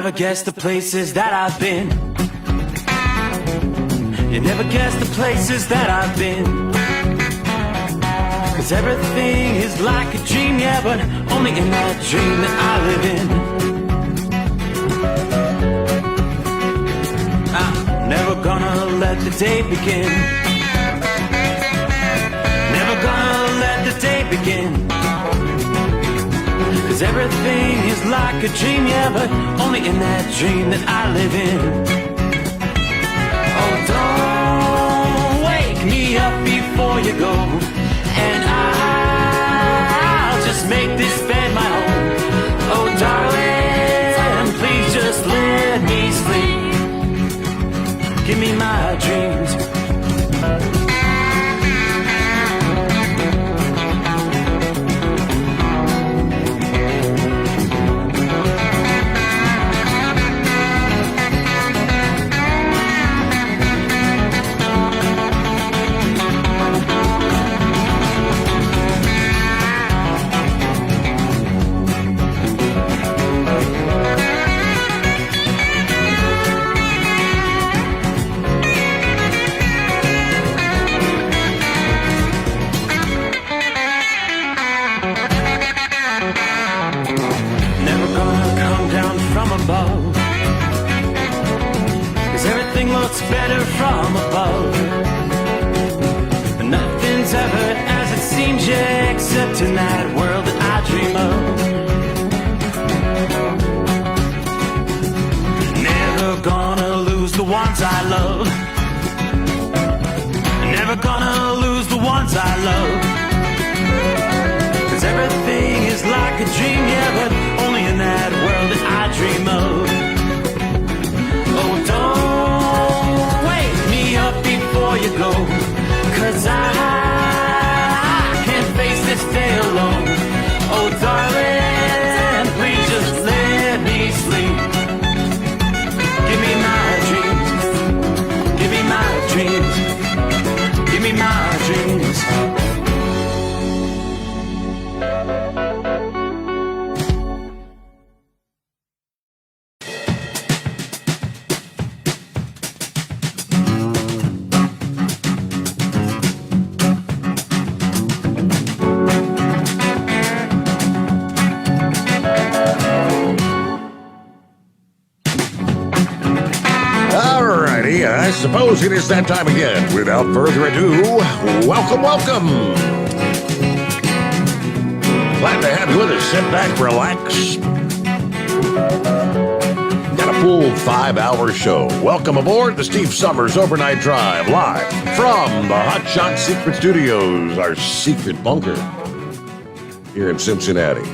never guess the places that I've been. You never guess the places that I've been. 'Cause everything is like a dream, yeah, but only in that dream that I live in. I'm never gonna let the day begin. Never gonna let the day begin. 'Cause everything is like a dream, yeah, but only in that dream that I live in. Oh, don't wake me up before you go, and I'll just make this bed my home. Oh, darling, please just let me sleep. Give me my dreams. Better from above. Nothing's ever as it seems, yeah, except in that world that I dream of. Never gonna lose the ones I love. Never gonna lose the ones I love. 'Cause everything is like a dream, yeah, but only in that world that I dream of. Oh, don't up before you go, 'cause I can't face this day alone. Oh, darling, please just let me sleep. Give me my dreams. Give me my dreams. Give me my dreams. I suppose it is that time again. Without further ado, welcome. Glad to have you with us. Sit back, relax. Got a full 5-hour show. Welcome aboard the Steve Sommers Overnight Drive, live from the Hot Shot Secret Studios, our secret bunker here in Cincinnati.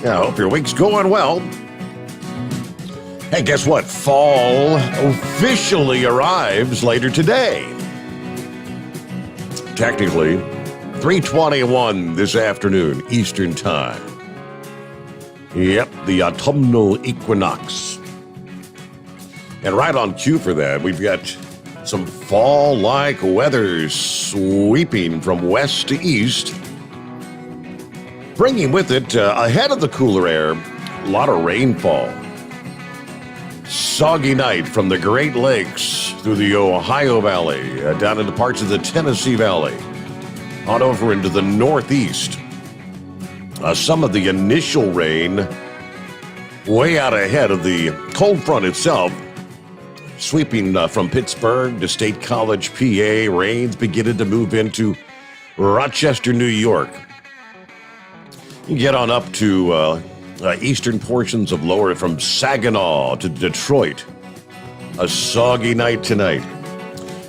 Yeah, I hope your week's going well. Hey, guess what? Fall officially arrives later today. Technically, 3:21 this afternoon, Eastern Time. Yep, the Autumnal Equinox. And right on cue for that, we've got some fall-like weather sweeping from west to east, bringing with it, ahead of the cooler air, a lot of rainfall. Soggy night from the Great Lakes through the Ohio Valley, down into parts of the Tennessee Valley, on over into the Northeast. Some of the initial rain way out ahead of the cold front itself, sweeping from Pittsburgh to State College, PA. Rains beginning to move into Rochester, New York. You get on up to eastern portions of lower from Saginaw to Detroit. A soggy night tonight.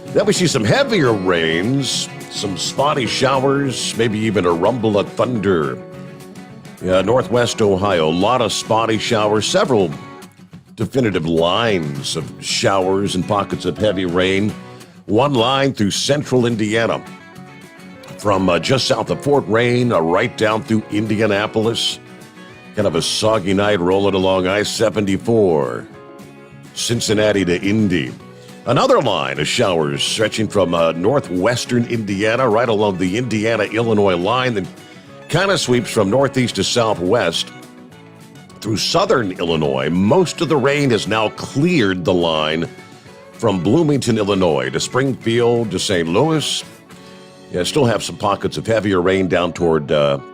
Then we see some heavier rains, some spotty showers, maybe even a rumble of thunder. Northwest Ohio, a lot of spotty showers, several definitive lines of showers and pockets of heavy rain. One line through central Indiana, from just south of Fort Wayne, right down through Indianapolis. Kind of a soggy night rolling along I-74, Cincinnati to Indy. Another line of showers stretching from northwestern Indiana right along the Indiana-Illinois line that kind of sweeps from northeast to southwest through southern Illinois. Most of the rain has now cleared the line from Bloomington, Illinois to Springfield to St. Louis. Yeah, still have some pockets of heavier rain down toward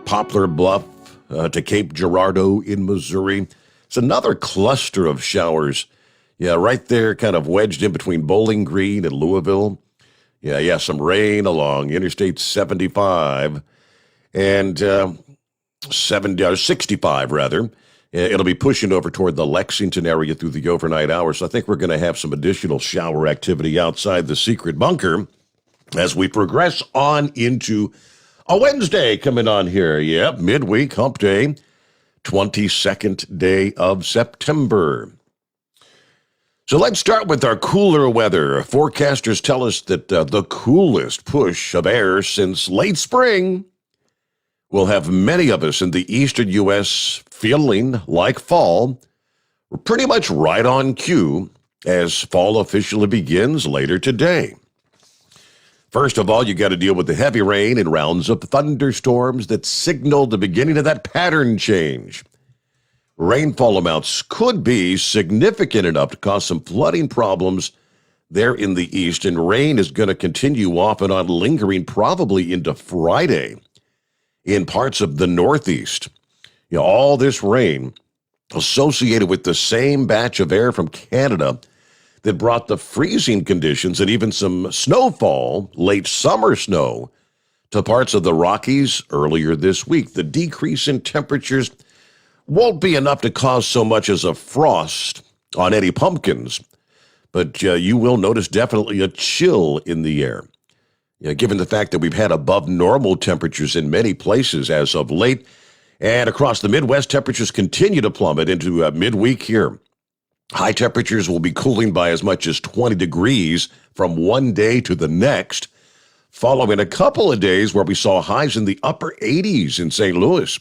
Poplar Bluff to Cape Girardeau in Missouri. It's another cluster of showers. Yeah, right there, kind of wedged in between Bowling Green and Louisville. Yeah, some rain along Interstate 75 and 65, rather. It'll be pushing over toward the Lexington area through the overnight hours. So I think we're going to have some additional shower activity outside the secret bunker as we progress on into a Wednesday coming on here. Yep, midweek, hump day, 22nd day of September. So let's start with our cooler weather. Forecasters tell us that the coolest push of air since late spring will have many of us in the eastern U.S. feeling like fall. We're pretty much right on cue as fall officially begins later today. First of all, you got to deal with the heavy rain and rounds of thunderstorms that signal the beginning of that pattern change. Rainfall amounts could be significant enough to cause some flooding problems there in the east, and rain is going to continue off and on, lingering probably into Friday in parts of the northeast. You know, all this rain associated with the same batch of air from Canada that brought the freezing conditions and even some snowfall, late summer snow, to parts of the Rockies earlier this week. The decrease in temperatures won't be enough to cause so much as a frost on any pumpkins, but you will notice definitely a chill in the air. Given the fact that we've had above normal temperatures in many places as of late, and across the Midwest, temperatures continue to plummet into midweek here. High temperatures will be cooling by as much as 20 degrees from one day to the next, following a couple of days where we saw highs in the upper 80s in St. Louis.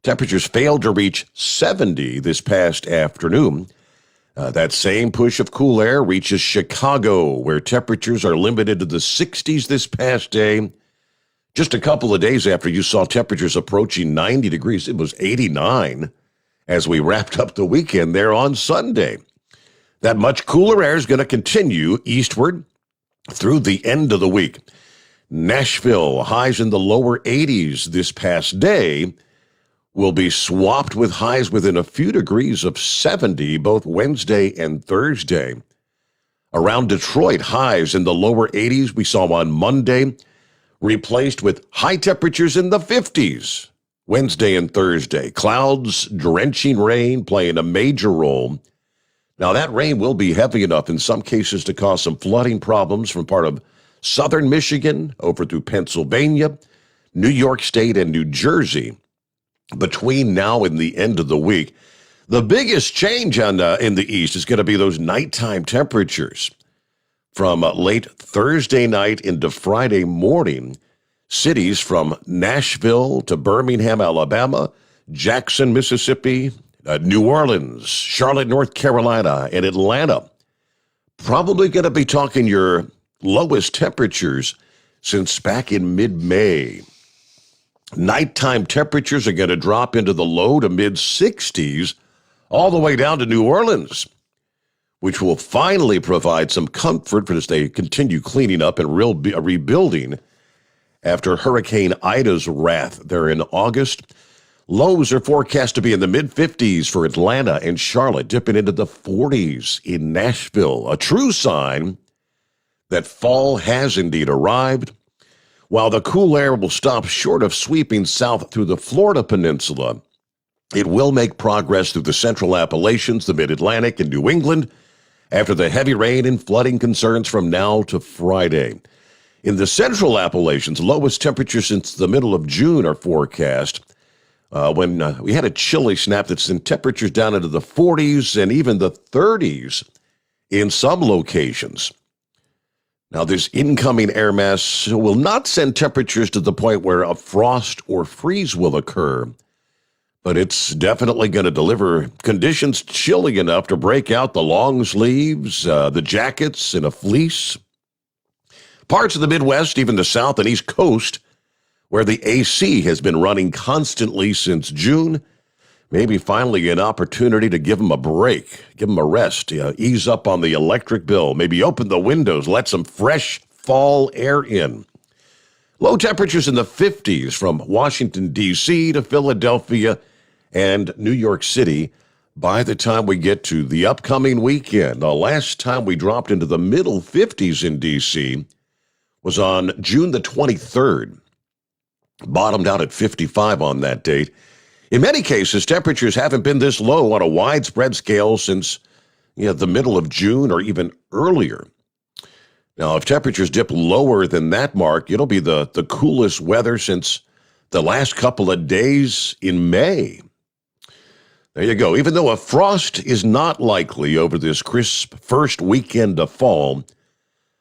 Temperatures failed to reach 70 this past afternoon. That same push of cool air reaches Chicago, where temperatures are limited to the 60s this past day. Just a couple of days after you saw temperatures approaching 90 degrees, it was 89 as we wrapped up the weekend there on Sunday. That much cooler air is going to continue eastward through the end of the week. Nashville, highs in the lower 80s this past day, will be swapped with highs within a few degrees of 70 both Wednesday and Thursday. Around Detroit, highs in the lower 80s we saw on Monday, replaced with high temperatures in the 50s Wednesday and Thursday. Clouds, drenching rain playing a major role. Now, that rain will be heavy enough in some cases to cause some flooding problems from part of southern Michigan over through Pennsylvania, New York State, and New Jersey between now and the end of the week. The biggest change in the east is going to be those nighttime temperatures. From late Thursday night into Friday morning, cities from Nashville to Birmingham, Alabama, Jackson, Mississippi, New Orleans, Charlotte, North Carolina, and Atlanta, probably going to be talking your lowest temperatures since back in mid-May. Nighttime temperatures are going to drop into the low to mid-60s all the way down to New Orleans, which will finally provide some comfort as they continue cleaning up and rebuilding after Hurricane Ida's wrath there in August. Lows are forecast to be in the mid-50s for Atlanta and Charlotte, dipping into the 40s in Nashville, a true sign that fall has indeed arrived. While the cool air will stop short of sweeping south through the Florida peninsula, it will make progress through the central Appalachians, the mid-Atlantic, and New England after the heavy rain and flooding concerns from now to Friday. In the central Appalachians, lowest temperatures since the middle of June are forecast, when we had a chilly snap that sent temperatures down into the 40s and even the 30s in some locations. Now, this incoming air mass will not send temperatures to the point where a frost or freeze will occur, but it's definitely going to deliver conditions chilly enough to break out the long sleeves, the jackets, and a fleece. Parts of the Midwest, even the South and East Coast, where the AC has been running constantly since June, Maybe finally an opportunity to give them a break, give them a rest, ease up on the electric bill, maybe open the windows, let some fresh fall air in. Low temperatures in the 50s from Washington, D.C. to Philadelphia and New York City by the time we get to the upcoming weekend. The last time we dropped into the middle 50s in D.C. was on June the 23rd. Bottomed out at 55 on that date. In many cases, temperatures haven't been this low on a widespread scale since the middle of June or even earlier. Now, if temperatures dip lower than that mark, it'll be the coolest weather since the last couple of days in May. There you go. Even though a frost is not likely over this crisp first weekend of fall,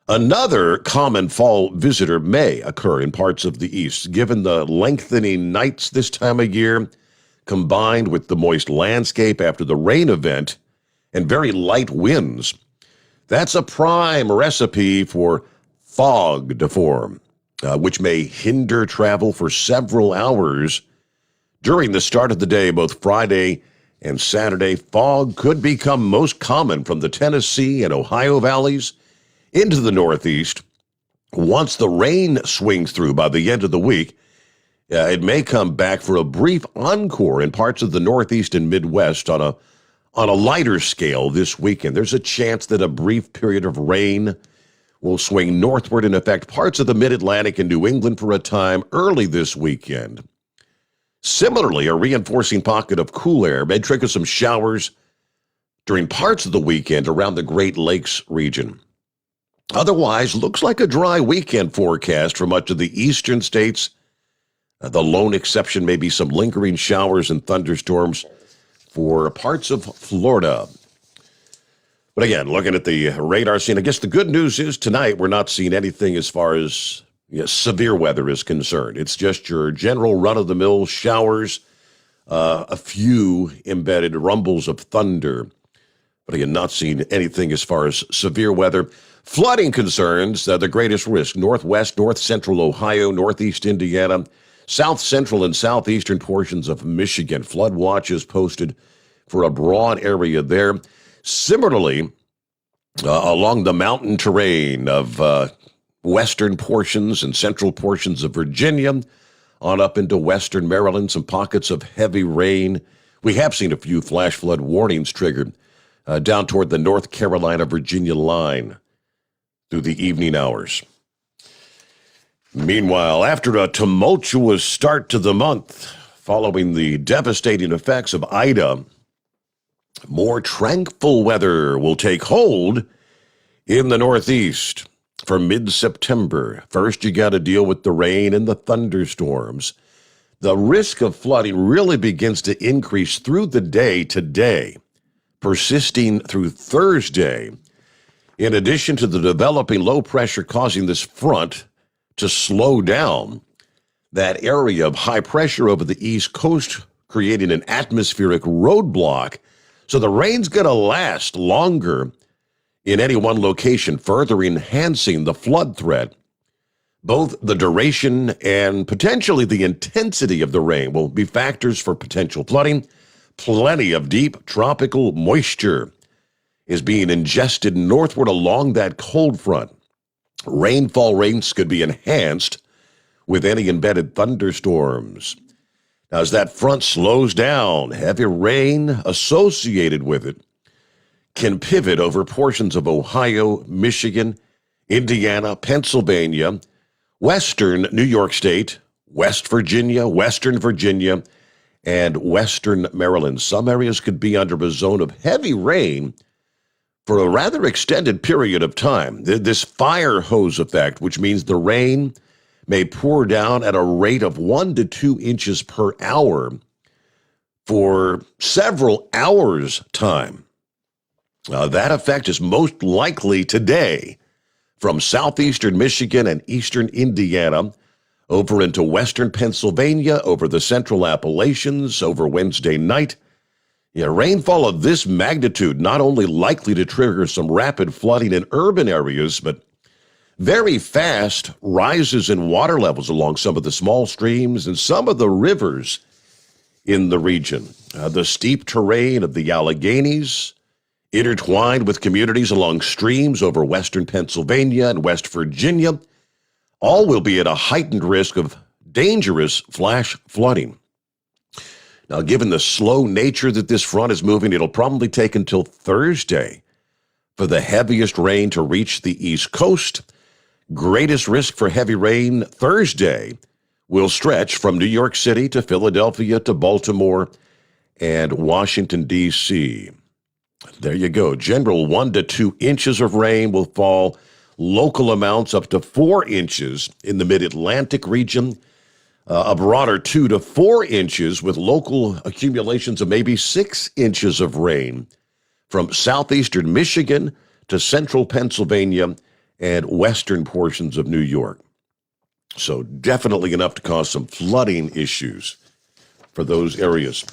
another common fall visitor may occur in parts of the east, given the lengthening nights this time of year, combined with the moist landscape after the rain event and very light winds. That's a prime recipe for fog to form, which may hinder travel for several hours during the start of the day, both Friday and Saturday. Fog could become most common from the Tennessee and Ohio valleys into the Northeast. Once the rain swings through by the end of the week, it may come back for a brief encore in parts of the Northeast and Midwest on a lighter scale this weekend. There's a chance that a brief period of rain will swing northward and affect parts of the Mid-Atlantic and New England for a time early this weekend. Similarly, a reinforcing pocket of cool air may trigger some showers during parts of the weekend around the Great Lakes region. Otherwise, looks like a dry weekend forecast for much of the eastern states. The lone exception may be some lingering showers and thunderstorms for parts of Florida. But again, looking at the radar scene, I guess the good news is tonight we're not seeing anything as far as severe weather is concerned. It's just your general run-of-the-mill showers, a few embedded rumbles of thunder. But again, not seeing anything as far as severe weather. Flooding concerns, the greatest risk, northwest, north-central Ohio, northeast Indiana, south central and southeastern portions of Michigan. Flood watches posted for a broad area there. Similarly, along the mountain terrain of western portions and central portions of Virginia, on up into western Maryland, some pockets of heavy rain. We have seen a few flash flood warnings triggered down toward the North Carolina-Virginia line through the evening hours. Meanwhile, after a tumultuous start to the month, following the devastating effects of Ida, more tranquil weather will take hold in the Northeast for mid-September. First, you got to deal with the rain and the thunderstorms. The risk of flooding really begins to increase through the day today, persisting through Thursday. In addition to the developing low pressure causing this front to slow down, that area of high pressure over the East Coast, creating an atmospheric roadblock. So the rain's going to last longer in any one location, further enhancing the flood threat. Both the duration and potentially the intensity of the rain will be factors for potential flooding. Plenty of deep tropical moisture is being ingested northward along that cold front. Rainfall rates could be enhanced with any embedded thunderstorms. Now, as that front slows down, heavy rain associated with it can pivot over portions of Ohio, Michigan, Indiana, Pennsylvania, western New York State, West Virginia, western Virginia, and western Maryland. Some areas could be under a zone of heavy rain for a rather extended period of time. This fire hose effect, which means the rain may pour down at a rate of 1 to 2 inches per hour for several hours' time. That effect is most likely today from southeastern Michigan and eastern Indiana over into western Pennsylvania, over the central Appalachians, over Wednesday night. Rainfall of this magnitude not only likely to trigger some rapid flooding in urban areas, but very fast rises in water levels along some of the small streams and some of the rivers in the region. The steep terrain of the Alleghenies, intertwined with communities along streams over western Pennsylvania and West Virginia, all will be at a heightened risk of dangerous flash flooding. Now, given the slow nature that this front is moving, it'll probably take until Thursday for the heaviest rain to reach the East Coast. Greatest risk for heavy rain Thursday will stretch from New York City to Philadelphia to Baltimore and Washington, D.C. There you go. General 1 to 2 inches of rain will fall. Local amounts up to 4 inches in the mid-Atlantic region. A broader 2 to 4 inches with local accumulations of maybe 6 inches of rain from southeastern Michigan to central Pennsylvania and western portions of New York. So definitely enough to cause some flooding issues for those areas.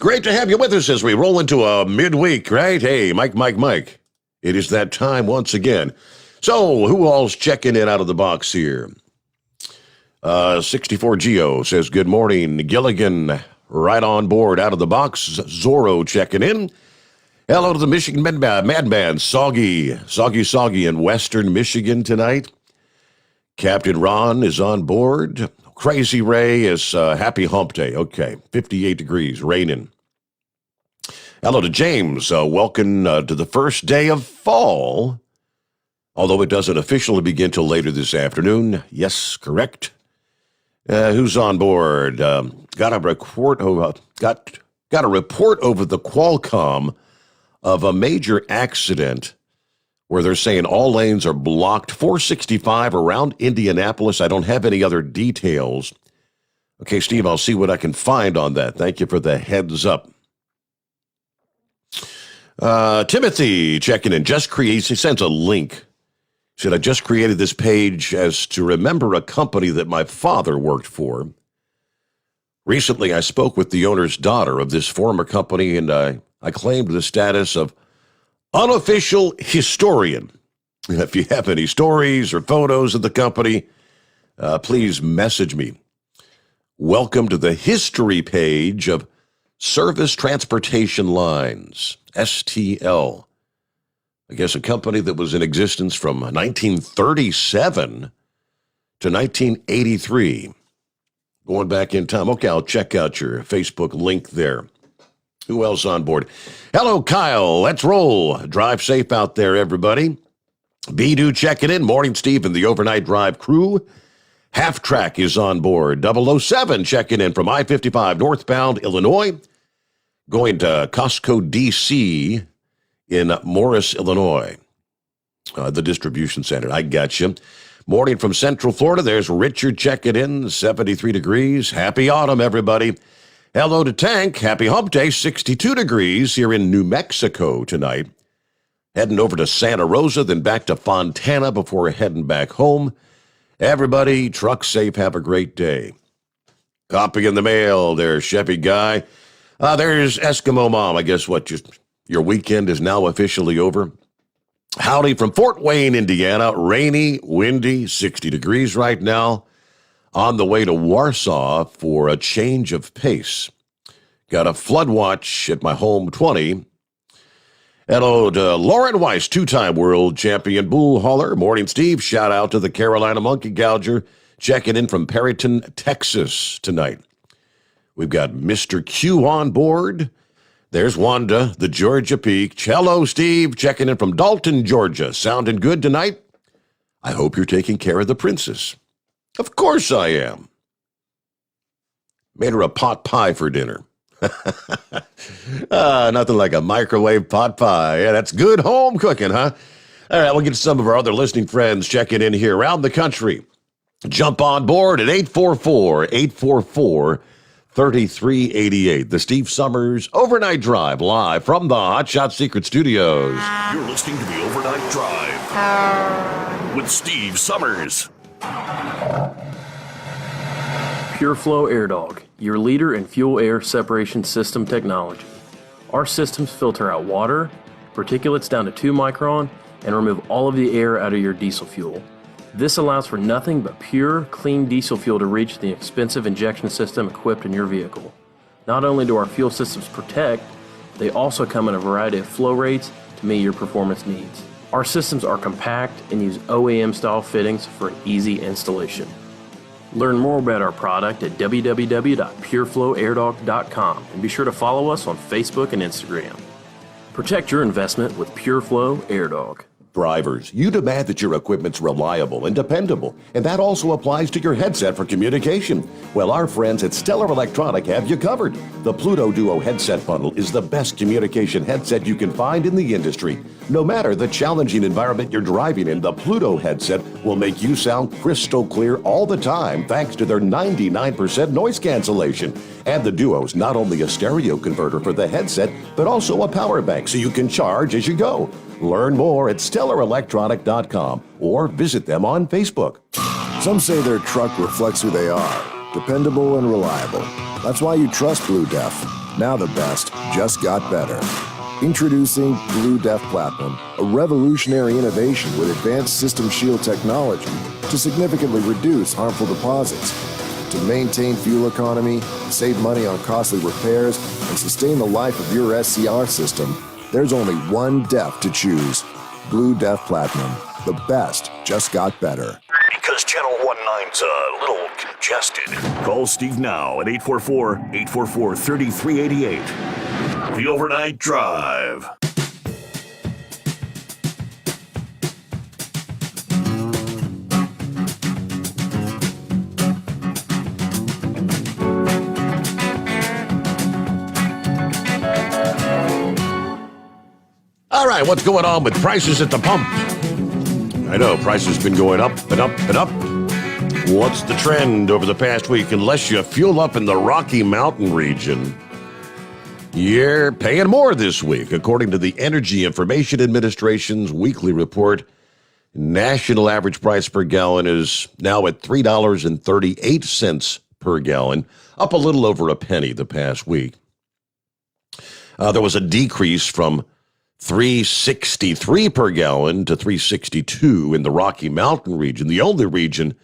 Great to have you with us as we roll into a midweek, right? Hey, Mike. It is that time once again. So who all's checking in out of the box here? 64 Geo says, good morning. Gilligan, right on board out of the box. Zorro checking in. Hello to the Michigan Madman, Soggy in western Michigan tonight. Captain Ron is on board. Crazy Ray is happy hump day. Okay, 58 degrees, raining. Hello to James. Welcome to the first day of fall, although it doesn't officially begin till later this afternoon. Yes, correct. Who's on board? Got a report over the Qualcomm of a major accident where they're saying all lanes are blocked. 465 around Indianapolis. I don't have any other details. Okay, Steve, I'll see what I can find on that. Thank you for the heads up. Timothy checking in. He sends a link. He said, I just created this page as to remember a company that my father worked for. Recently, I spoke with the owner's daughter of this former company, and I claimed the status of unofficial historian. If you have any stories or photos of the company, please message me. Welcome to the history page of Service Transportation Lines, STL. I guess a company that was in existence from 1937 to 1983. Going back in time. Okay, I'll check out your Facebook link there. Who else on board? Hello, Kyle. Let's roll. Drive safe out there, everybody. Be-Do checking in. Morning, Steve, and the overnight drive crew. Half Track is on board. 007 checking in from I-55 northbound Illinois. Going to Costco, D.C. in Morris, Illinois. The distribution center. I got you. Morning from Central Florida. There's Richard checking in. 73 degrees. Happy autumn, everybody. Hello to Tank. Happy hump day. 62 degrees here in New Mexico tonight. Heading over to Santa Rosa, then back to Fontana before heading back home. Everybody, truck safe. Have a great day. Copy in the mail there, Chevy Guy. There's Eskimo Mom. I guess your weekend is now officially over. Howdy from Fort Wayne, Indiana. Rainy, windy, 60 degrees right now. On the way to Warsaw for a change of pace. Got a flood watch at my home 20. Hello to Lauren Weiss, two-time world champion bull hauler. Morning, Steve. Shout out to the Carolina Monkey Gouger checking in from Perryton, Texas tonight. We've got Mr. Q on board. There's Wanda, the Georgia Peak. Hello, Steve, checking in from Dalton, Georgia. Sounding good tonight? I hope you're taking care of the princess. Of course I am. Made her a pot pie for dinner. Nothing like a microwave pot pie. Yeah, that's good home cooking, huh? All right, we'll get to some of our other listening friends checking in here around the country. Jump on board at 844-844-3388. The Steve Sommers Overnight Drive, live from the Hot Shot Secret Studios. You're listening to the Overnight Drive with Steve Sommers. Pureflow Airdog, your leader in fuel air separation system technology. Our systems filter out water, particulates down to 2 micron, and remove all of the air out of your diesel fuel. This allows for nothing but pure, clean diesel fuel to reach the expensive injection system equipped in your vehicle. Not only do our fuel systems protect, they also come in a variety of flow rates to meet your performance needs. Our systems are compact and use OEM-style fittings for easy installation. Learn more about our product at www.pureflowairdog.com and be sure to follow us on Facebook and Instagram. Protect your investment with Pureflow Airdog. Drivers, you demand that your equipment's reliable and dependable, and that also applies to your headset for communication. Well, our friends at Stellar Electronic have you covered. The Pluto Duo headset bundle is the best communication headset you can find in the industry. No matter the challenging environment you're driving in, the Pluto headset will make you sound crystal clear all the time thanks to their 99% noise cancellation. And the Duo's not only a stereo converter for the headset, but also a power bank so you can charge as you go. Learn more at StellarElectronic.com or visit them on Facebook. Some say their truck reflects who they are, dependable and reliable. That's why you trust Blue Def. Now the best just got better. Introducing Blue Def Platinum, a revolutionary innovation with advanced system shield technology to significantly reduce harmful deposits. To maintain fuel economy, save money on costly repairs, and sustain the life of your SCR system, there's only one DEF to choose. Blue Def Platinum. The best just got better. Because Channel 19's a little congested. Call Steve now at 844-844-3388. The Overnight Drive. All right, what's going on with prices at the pump? I know, prices been going up and up and up. What's the trend over the past week? Unless you fuel up in the Rocky Mountain region, you're paying more this week. According to the Energy Information Administration's weekly report, national average price per gallon is now at $3.38 per gallon, up a little over a penny the past week. There was a decrease from $3.63 per gallon to $3.62 in the Rocky Mountain region, the only region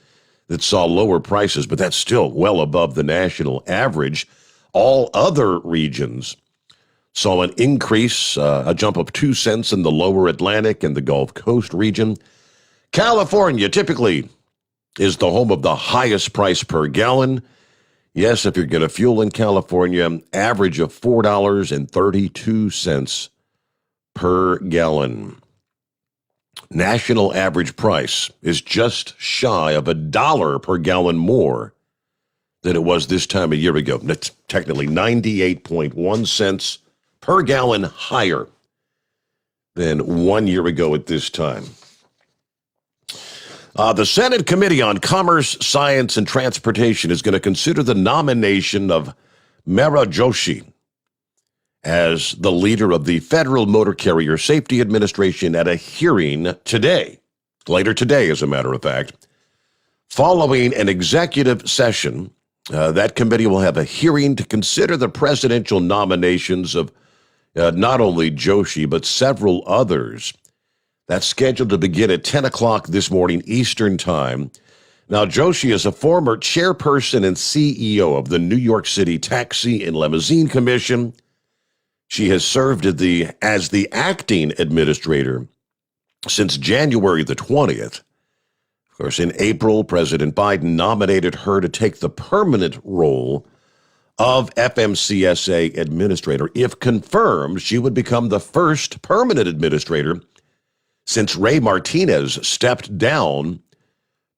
that saw lower prices, but that's still well above the national average. All other regions saw an increase, a jump of 2 cents in the lower Atlantic and the Gulf Coast region. California typically is the home of the highest price per gallon. Yes, if you're going to fuel in California, average of $4.32 per gallon. National average price is just shy of $1 per gallon more than it was this time a year ago. That's technically 98.1 cents per gallon higher than 1 year ago at this time. The Senate Committee on Commerce, Science, and Transportation is going to consider the nomination of Meera Joshi as the leader of the Federal Motor Carrier Safety Administration at a hearing today, later today, as a matter of fact. Following an executive session, that committee will have a hearing to consider the presidential nominations of not only Joshi, but several others. That's scheduled to begin at 10 o'clock this morning Eastern Time. Now, Joshi is a former chairperson and CEO of the New York City Taxi and Limousine Commission. She has served as the acting administrator since January the 20th. Of course, in April, President Biden nominated her to take the permanent role of FMCSA administrator. If confirmed, she would become the first permanent administrator since Ray Martinez stepped down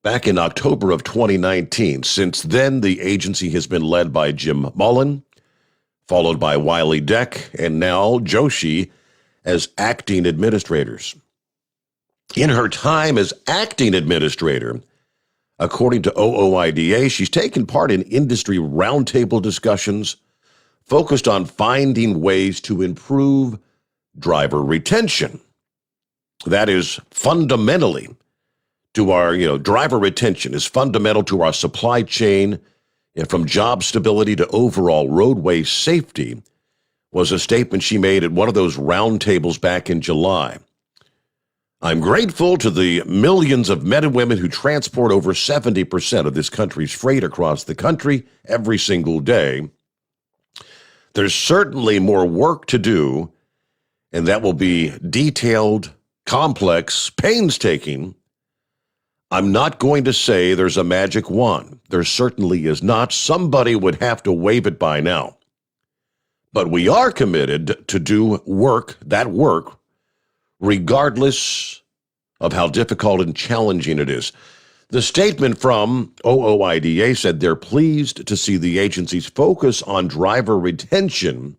back in October of 2019. Since then, the agency has been led by Jim Mullen, followed by Wiley Deck, and now Joshi as acting administrators. In her time as acting administrator, according to OOIDA, she's taken part in industry roundtable discussions focused on finding ways to improve driver retention. That is fundamentally to our, driver retention is fundamental to our supply chain, and from job stability to overall roadway safety, was a statement she made at one of those roundtables back in July. I'm grateful to the millions of men and women who transport over 70% of this country's freight across the country every single day. There's certainly more work to do, and that will be detailed, complex, painstaking. I'm not going to say there's a magic wand. There certainly is not. Somebody would have to wave it by now. But we are committed to do work, regardless of how difficult and challenging it is. The statement from OOIDA said they're pleased to see the agency's focus on driver retention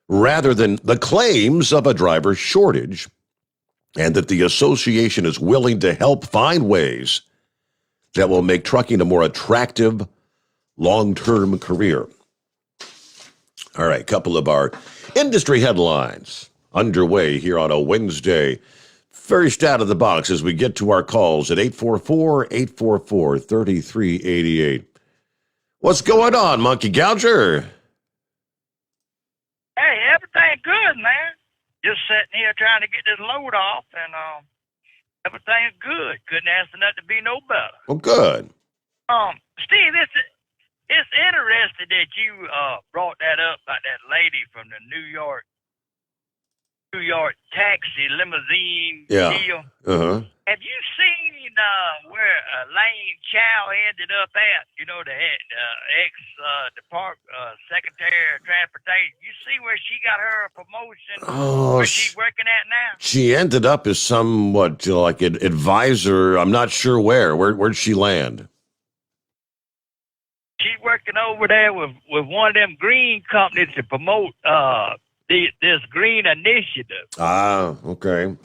rather than the claims of a driver shortage, and that the association is willing to help find ways that will make trucking a more attractive long-term career. All right, a couple of our industry headlines underway here on a Wednesday. First out of the box as we get to our calls at 844-844-3388. What's going on, Monkey Gouger? Hey, everything good, man. Just sitting here trying to get this load off, and everything's good. Couldn't ask for nothing to be no better. Well, good. Steve, it's interesting that you brought that up about that lady from the New York taxi limousine deal. Uh-huh. Have you seen where Elaine Chao ended up at? You know, the Secretary of Transportation. You see where she got her promotion? Oh, where she's working at now? She ended up as somewhat like an advisor. I'm not sure where. Where'd she land? She's working over there with one of them green companies to promote this green initiative. Ah, okay.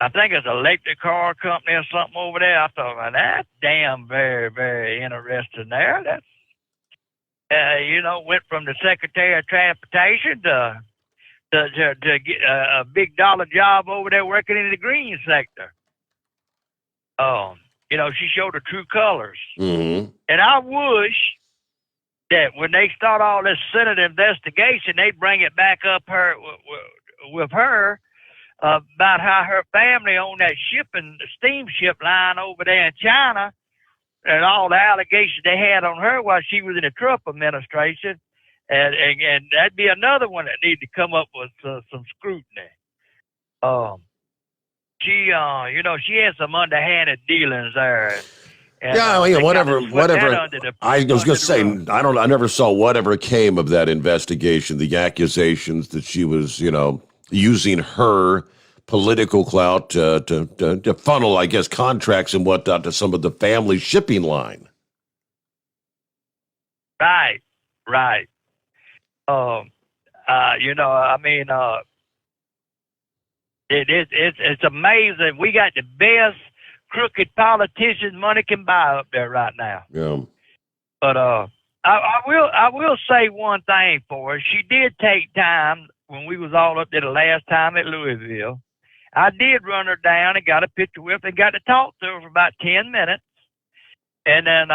I think it's an electric car company or something over there. I thought, well, that's damn very, very interesting there. That's, went from the Secretary of Transportation to get a big dollar job over there working in the green sector. She showed her true colors. Mm-hmm. And I wish that when they start all this Senate investigation, they bring it back up with her about how her family owned that steamship line over there in China, and all the allegations they had on her while she was in the Trump administration, and that'd be another one that needs to come up with some scrutiny. She had some underhanded dealings there. And, whatever. I was going to say, I never saw whatever came of that investigation, the accusations that she was, using her political clout to funnel, I guess, contracts and whatnot to some of the family shipping line. Right. It's amazing. We got the best crooked politicians money can buy up there right now. Yeah. But I will say one thing for her. She did take time when we was all up there the last time at Louisville. I did run her down and got a picture with her and got to talk to her for about 10 minutes. And then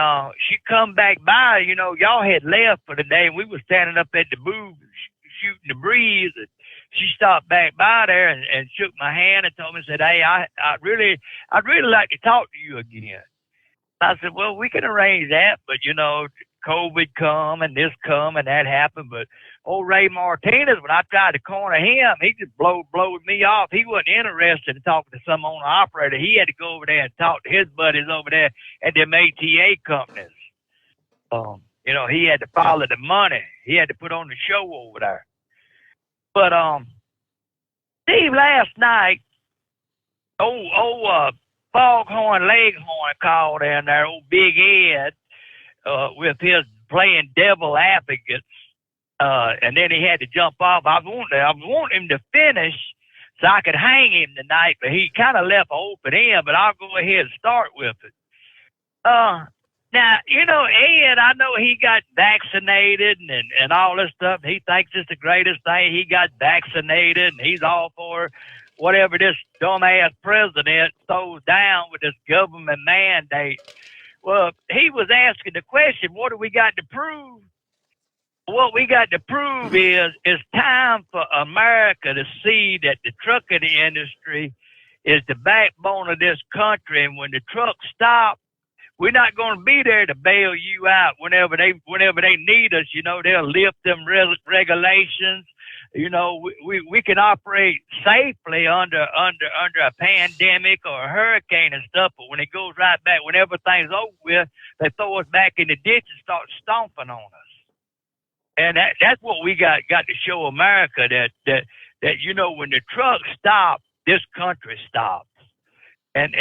she come back by. Y'all had left for the day, and we were standing up at the booth shooting the breeze. And she stopped back by there and shook my hand and told me, said, "Hey, I'd really like to talk to you again." I said, "Well, we can arrange that, but COVID come and this come and that happened." But old Ray Martinez, when I tried to corner him, he just blowed me off. He wasn't interested in talking to some owner operator. He had to go over there and talk to his buddies over there at them ATA companies. He had to follow the money. He had to put on the show over there. But Steve, last night, Foghorn Leghorn called in there, old Big Ed, with his playing devil advocates, and then he had to jump off. I was wanting him to finish so I could hang him tonight, but he kind of left open end, but I'll go ahead and start with it. Now, Ed, I know he got vaccinated and all this stuff. He thinks it's the greatest thing. He got vaccinated, and he's all for whatever this dumbass president throws down with this government mandate. Well, he was asking the question, what do we got to prove? what we got to prove is it's time for America to see that the trucking industry is the backbone of this country, and when the trucks stop, we're not going to be there to bail you out whenever they need us. You know, they'll lift them regulations. You know, we can operate safely under a pandemic or a hurricane and stuff, but when it goes right back, when everything's over with, they throw us back in the ditch and start stomping on us. And that's what we got to show America, that you know, when the trucks stop, this country stops. And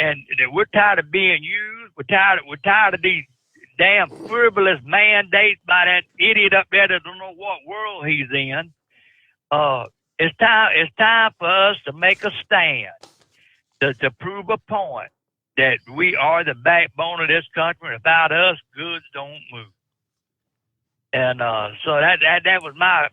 we're tired of being used. We're tired of these damn frivolous mandates by that idiot up there that don't know what world he's in. It's time for us to make a stand to prove a point that we are the backbone of this country, and without us, goods don't move. And so that was my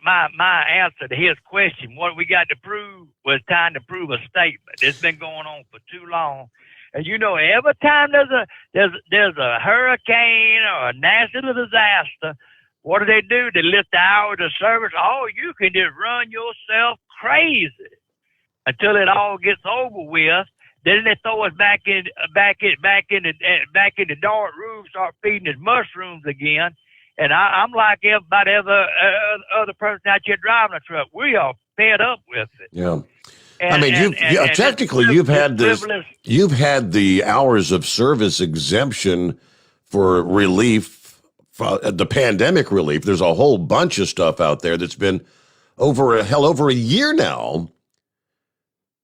answer to his question. What we got to prove was time to prove a statement. It's been going on for too long. And you know, every time there's a hurricane or a national disaster, what do? They lift the hours of service. Oh, you can just run yourself crazy until it all gets over with. Then they throw us back in the dark room, start feeding us mushrooms again. And I'm like everybody other person out here driving a truck. We are fed up with it. Yeah. Technically, you've had the hours of service exemption for relief, the pandemic relief. There's a whole bunch of stuff out there that's been over a year now,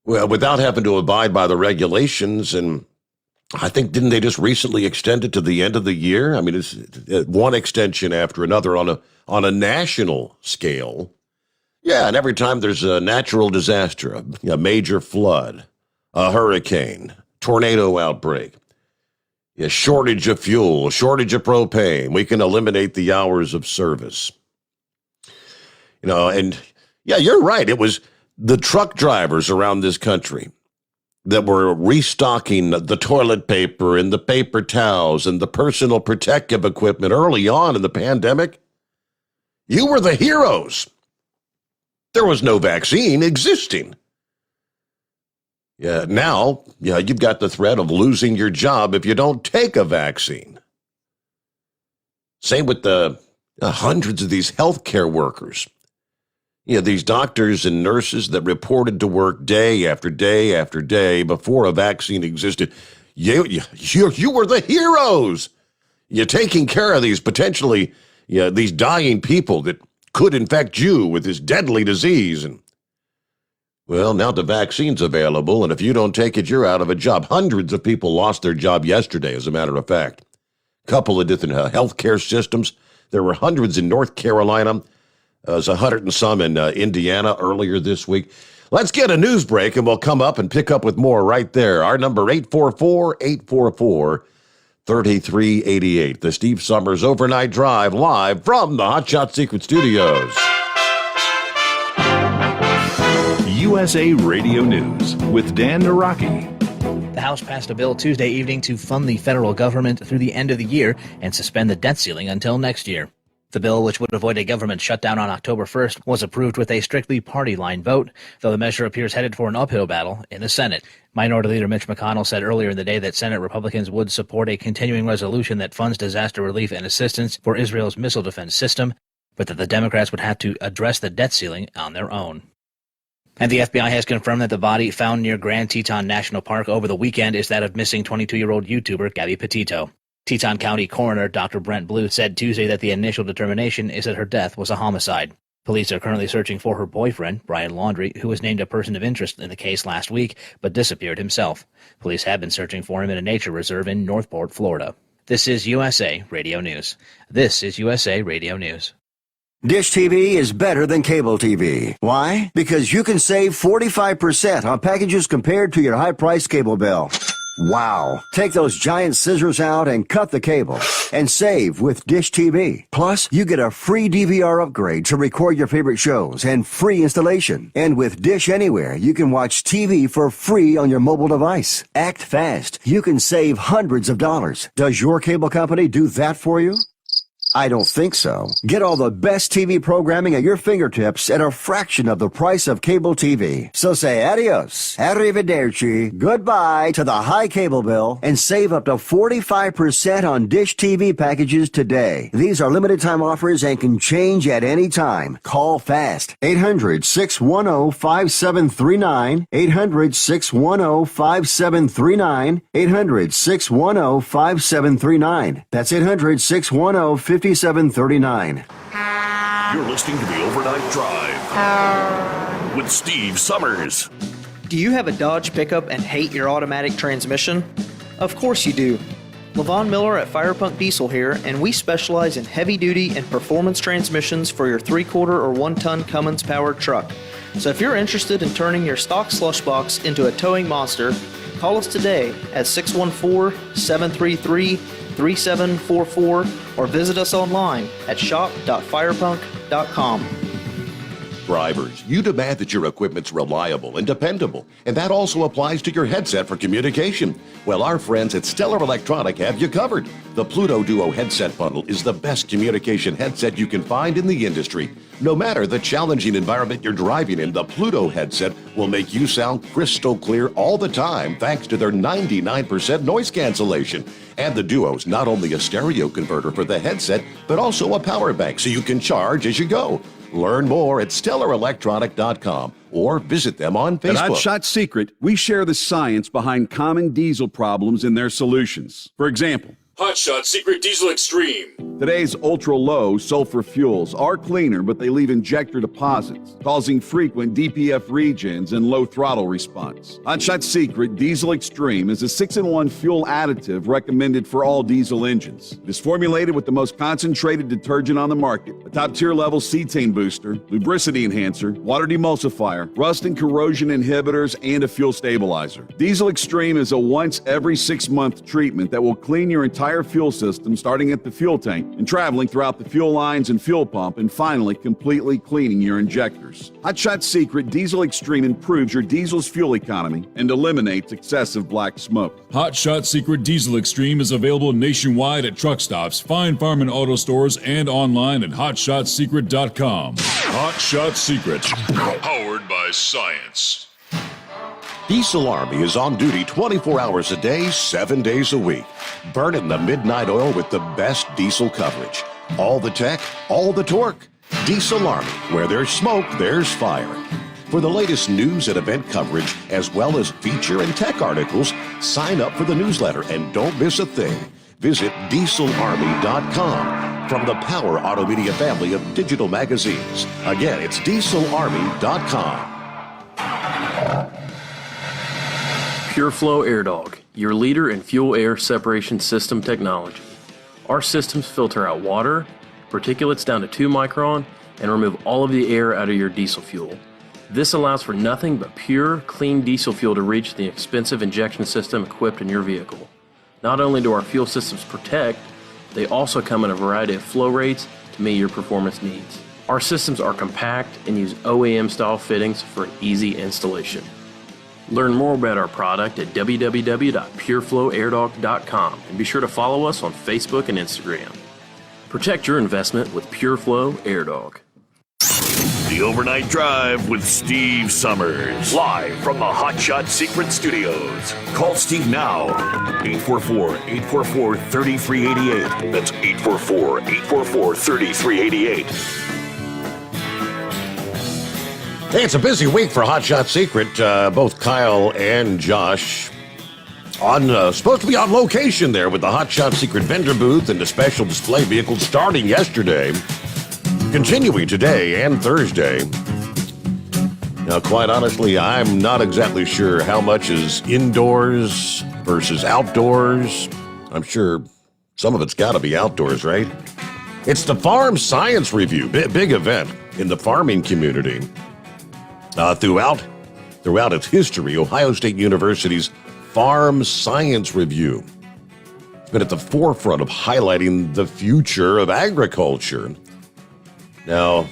well, without having to abide by the regulations. And I think, didn't they just recently extend it to the end of the year? I mean, it's one extension after another on a national scale. Yeah, and every time there's a natural disaster, a major flood, a hurricane, tornado outbreak, a shortage of fuel, a shortage of propane, we can eliminate the hours of service. You know, and yeah, you're right. It was the truck drivers around this country that were restocking the toilet paper and the paper towels and the personal protective equipment early on in the pandemic. You were the heroes. There was no vaccine existing. Yeah, now, you've got the threat of losing your job if you don't take a vaccine. Same with the hundreds of these healthcare workers. These doctors and nurses that reported to work day after day after day before a vaccine existed. You were the heroes. You're taking care of these potentially, these dying people that could infect you with this deadly disease. And, well, now the vaccine's available, and if you don't take it, you're out of a job. Hundreds of people lost their job yesterday, as a matter of fact. A couple of different healthcare systems. There were hundreds in North Carolina. There's 100 and some in Indiana earlier this week. Let's get a news break, and we'll come up and pick up with more right there. Our number, 844-844-3388. The Steve Sommers Overnight Drive, live from the Hot Shot Secret Studios. USA Radio News with Dan Naraki. The House passed a bill Tuesday evening to fund the federal government through the end of the year and suspend the debt ceiling until next year. The bill, which would avoid a government shutdown on October 1st, was approved with a strictly party-line vote, though the measure appears headed for an uphill battle in the Senate. Minority Leader Mitch McConnell said earlier in the day that Senate Republicans would support a continuing resolution that funds disaster relief and assistance for Israel's missile defense system, but that the Democrats would have to address the debt ceiling on their own. And the FBI has confirmed that the body found near Grand Teton National Park over the weekend is that of missing 22-year-old YouTuber Gabby Petito. Teton County Coroner Dr. Brent Blue said Tuesday that the initial determination is that her death was a homicide. Police are currently searching for her boyfriend, Brian Laundrie, who was named a person of interest in the case last week, but disappeared himself. Police have been searching for him in a nature reserve in Northport, Florida. This is USA Radio News. This is USA Radio News. Dish TV is better than cable TV. Why? Because you can save 45% on packages compared to your high-priced cable bill. Wow. Take those giant scissors out and cut the cable and save with Dish TV. Plus, you get a free DVR upgrade to record your favorite shows and free installation. And with Dish Anywhere, you can watch TV for free on your mobile device. Act fast. You can save hundreds of dollars. Does your cable company do that for you? I don't think so. Get all the best TV programming at your fingertips at a fraction of the price of cable TV. So say adios, arrivederci, goodbye to the high cable bill and save up to 45% on Dish TV packages today. These are limited time offers and can change at any time. Call fast. 800-610-5739. 800-610-5739. 800-610-5739. That's 800-610-5739. You're listening to the Overnight Drive with Steve Summers. Do you have a Dodge pickup and hate your automatic transmission? Of course you do. LaVon Miller at Firepunk Diesel here, and we specialize in heavy-duty and performance transmissions for your 3/4 or 1-ton Cummins powered truck. So if you're interested in turning your stock slush box into a towing monster, call us today at 614-733-3744 or visit us online at shop.firepunk.com. Drivers, you demand that your equipment's reliable and dependable, and that also applies to your headset for communication. Well, our friends at Stellar Electronic have you covered. The Pluto Duo headset bundle is the best communication headset you can find in the industry. No matter the challenging environment you're driving in, the Pluto headset will make you sound crystal clear all the time thanks to their 99% noise cancellation. And the Duo's not only a stereo converter for the headset, but also a power bank so you can charge as you go. Learn more at StellarElectronic.com or visit them on Facebook. At Hotshot Secret, we share the science behind common diesel problems and their solutions. For example, Hotshot Secret Diesel Extreme. Today's ultra-low sulfur fuels are cleaner, but they leave injector deposits, causing frequent DPF regens and low throttle response. Hotshot Secret Diesel Extreme is a 6-in-1 fuel additive recommended for all diesel engines. It is formulated with the most concentrated detergent on the market, a top-tier level cetane booster, lubricity enhancer, water demulsifier, rust and corrosion inhibitors, and a fuel stabilizer. Diesel Extreme is a once every 6-month treatment that will clean your entire fuel system, starting at the fuel tank and traveling throughout the fuel lines and fuel pump, and finally completely cleaning your injectors. Hotshot Secret Diesel Extreme improves your diesel's fuel economy and eliminates excessive black smoke. Hotshot Secret Diesel Extreme is available nationwide at truck stops, fine farm and auto stores, and online at hotshotsecret.com. Hotshot Secret, powered by science. Diesel Army is on duty 24 hours a day, 7 days a week. Burning the midnight oil with the best diesel coverage. All the tech, all the torque. Diesel Army, where there's smoke, there's fire. For the latest news and event coverage, as well as feature and tech articles, sign up for the newsletter and don't miss a thing. Visit dieselarmy.com from the Power Auto Media family of digital magazines. Again, it's dieselarmy.com. Pureflow Airdog, your leader in fuel air separation system technology. Our systems filter out water, particulates down to 2 micron, and remove all of the air out of your diesel fuel. This allows for nothing but pure, clean diesel fuel to reach the expensive injection system equipped in your vehicle. Not only do our fuel systems protect, they also come in a variety of flow rates to meet your performance needs. Our systems are compact and use OEM-style fittings for an easy installation. Learn more about our product at www.pureflowairdog.com and be sure to follow us on Facebook and Instagram. Protect your investment with Pureflow Airdog. The Overnight Drive with Steve Summers. Live from the Hotshot Secret Studios. Call Steve now. 844-844-3388. That's 844-844-3388. Hey, it's a busy week for Hotshot Secret. Both Kyle and Josh supposed to be on location there with the Hotshot Secret vendor booth and the special display vehicles starting yesterday, continuing today and Thursday. Now, quite honestly, I'm not exactly sure how much is indoors versus outdoors. I'm sure some of it's got to be outdoors, right? It's the Farm Science Review, big event in the farming community. Throughout its history, Ohio State University's Farm Science Review has been at the forefront of highlighting the future of agriculture. Now,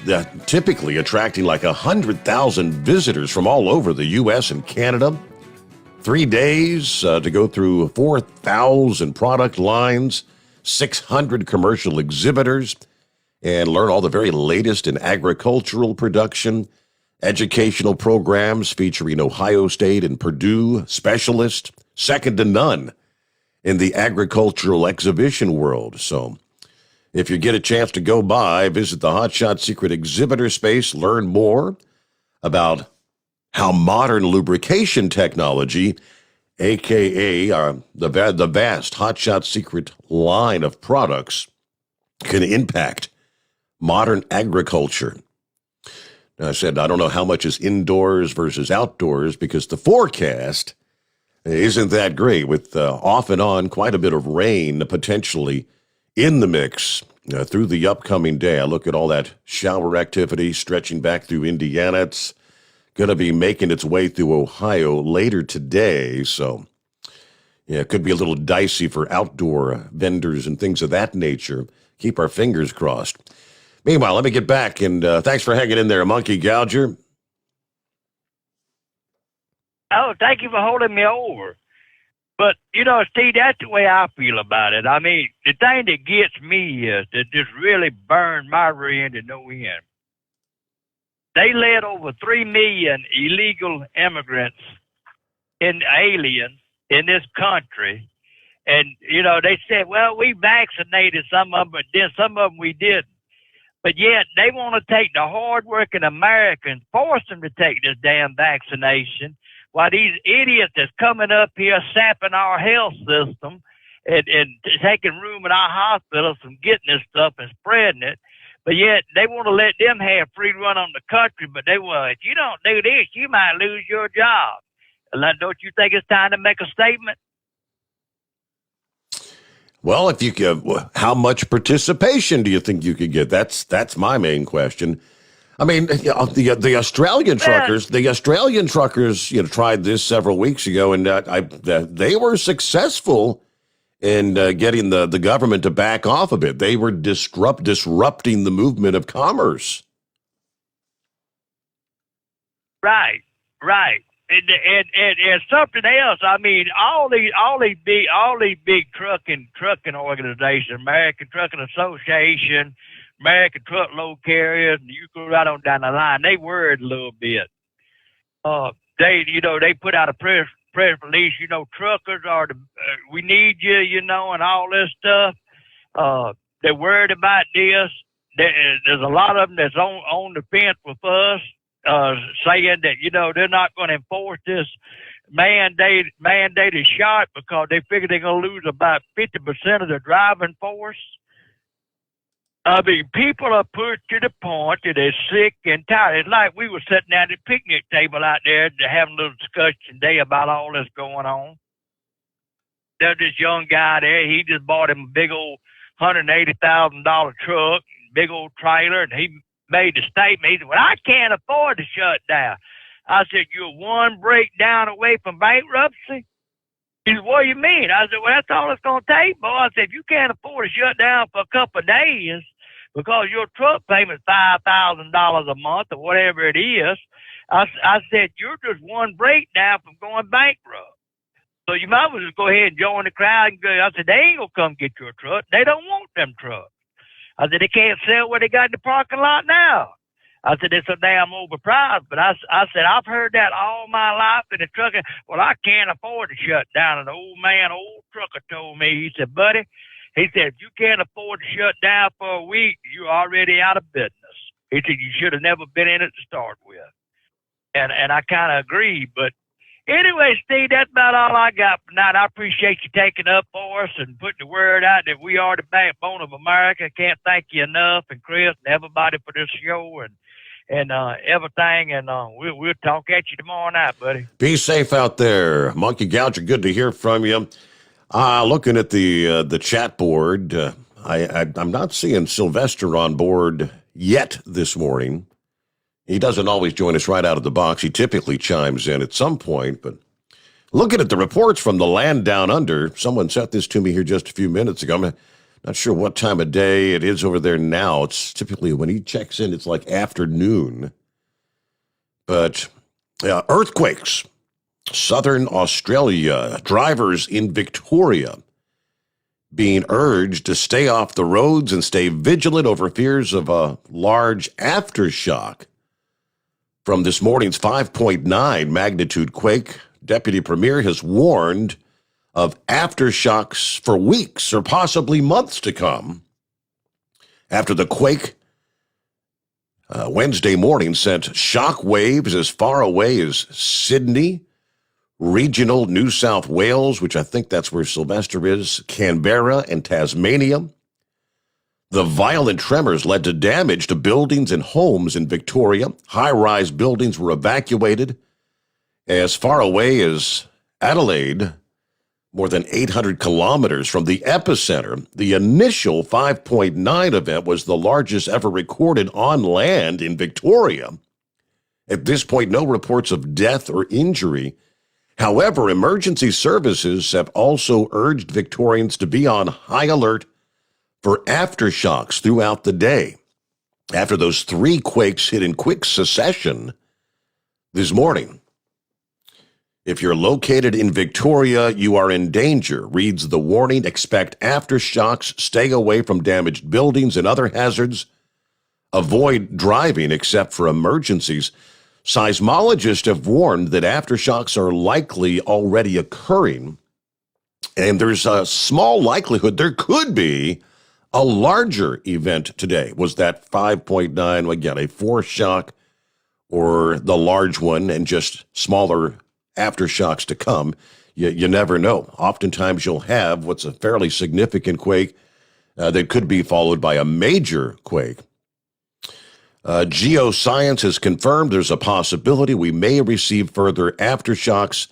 typically attracting like 100,000 visitors from all over the U.S. and Canada. 3 days to go through 4,000 product lines, 600 commercial exhibitors and learn all the very latest in agricultural production, educational programs featuring Ohio State and Purdue specialists, second to none in the agricultural exhibition world. So if you get a chance to go by, visit the Hotshot Secret exhibitor space, learn more about how modern lubrication technology, a.k.a. the vast Hotshot Secret line of products, can impact modern agriculture. Now, I said I don't know how much is indoors versus outdoors because the forecast isn't that great with off and on quite a bit of rain potentially in the mix through the upcoming day. I look at all that shower activity stretching back through Indiana. It's going to be making its way through Ohio later today. So, yeah, it could be a little dicey for outdoor vendors and things of that nature. Keep our fingers crossed. Meanwhile, let me get back, and thanks for hanging in there, Monkey Gouger. Oh, thank you for holding me over. But, you know, Steve, that's the way I feel about it. I mean, the thing that gets me is that just really burned my rear end to no end. They let over 3 million illegal immigrants and aliens in this country. And, you know, they said, well, we vaccinated some of them, but then some of them we didn't. But yet they want to take the hardworking Americans, force them to take this damn vaccination, while these idiots that's coming up here sapping our health system and taking room in our hospitals and getting this stuff and spreading it. But yet they want to let them have free run on the country. But they will, if you don't do this, you might lose your job. Don't you think it's time to make a statement? Well, if you could, how much participation do you think you could get? That's my main question. I mean, the Australian truckers, tried this several weeks ago, and they were successful in getting the government to back off a bit. They were disrupting the movement of commerce. Right. And something else. I mean, all these big trucking organizations, American Trucking Association, American Truckload Carriers, and you go right on down the line. They worried a little bit. They put out a press release. Truckers are we need you, and all this stuff. They're worried about this. There's a lot of them that's on the fence with us. Saying that, they're not going to enforce this mandated shot because they figure they're going to lose about 50% of their driving force. I mean, people are pushed to the point that they're sick and tired. It's like we were sitting at the picnic table out there having a little discussion today about all this going on. There's this young guy there. He just bought him a big old $180,000 truck, big old trailer, and he made the statement. He said, well, I can't afford to shut down. I said, you're one breakdown away from bankruptcy? He said, what do you mean? I said, well, that's all it's going to take, boy. I said, if you can't afford to shut down for a couple of days because your truck payment's $5,000 a month or whatever it is, I said, you're just one breakdown from going bankrupt. So you might as well just go ahead and join the crowd and go. I said, they ain't going to come get your truck. They don't want them trucks. I said, they can't sell what they got in the parking lot now. I said, it's so damn overpriced. But I said, I've heard that all my life in the trucking. Well, I can't afford to shut down. An old trucker told me, he said, buddy, he said, if you can't afford to shut down for a week, you're already out of business. He said, you should have never been in it to start with. And I kind of agree. But anyway, Steve, that's about all I got for now. I appreciate you taking up for us and putting the word out that we are the backbone of America. Can't thank you enough, and Chris and everybody for this show and everything. And we'll talk at you tomorrow night, buddy. Be safe out there, Monkey Gouger. Good to hear from you. Looking at the chat board, I'm not seeing Sylvester on board yet this morning. He doesn't always join us right out of the box. He typically chimes in at some point, but looking at the reports from the land down under, someone sent this to me here just a few minutes ago. I'm not sure what time of day it is over there now. It's typically when he checks in, it's like afternoon. But earthquakes, southern Australia, drivers in Victoria being urged to stay off the roads and stay vigilant over fears of a large aftershock from this morning's 5.9 magnitude quake. Deputy Premier has warned of aftershocks for weeks or possibly months to come after the quake Wednesday morning sent shock waves as far away as Sydney, regional New South Wales, which I think that's where Sylvester is, Canberra, and Tasmania. The violent tremors led to damage to buildings and homes in Victoria. High-rise buildings were evacuated as far away as Adelaide, more than 800 kilometers from the epicenter. The initial 5.9 event was the largest ever recorded on land in Victoria. At this point, no reports of death or injury. However, emergency services have also urged Victorians to be on high alert for aftershocks throughout the day. After those 3 quakes hit in quick succession this morning. If you're located in Victoria, you are in danger, reads the warning. Expect aftershocks. Stay away from damaged buildings and other hazards. Avoid driving except for emergencies. Seismologists have warned that aftershocks are likely already occurring, and there's a small likelihood there could be a larger event today. Was that 5.9, again, a foreshock or the large one and just smaller aftershocks to come? You never know. Oftentimes you'll have what's a fairly significant quake that could be followed by a major quake. Geoscience has confirmed there's a possibility we may receive further aftershocks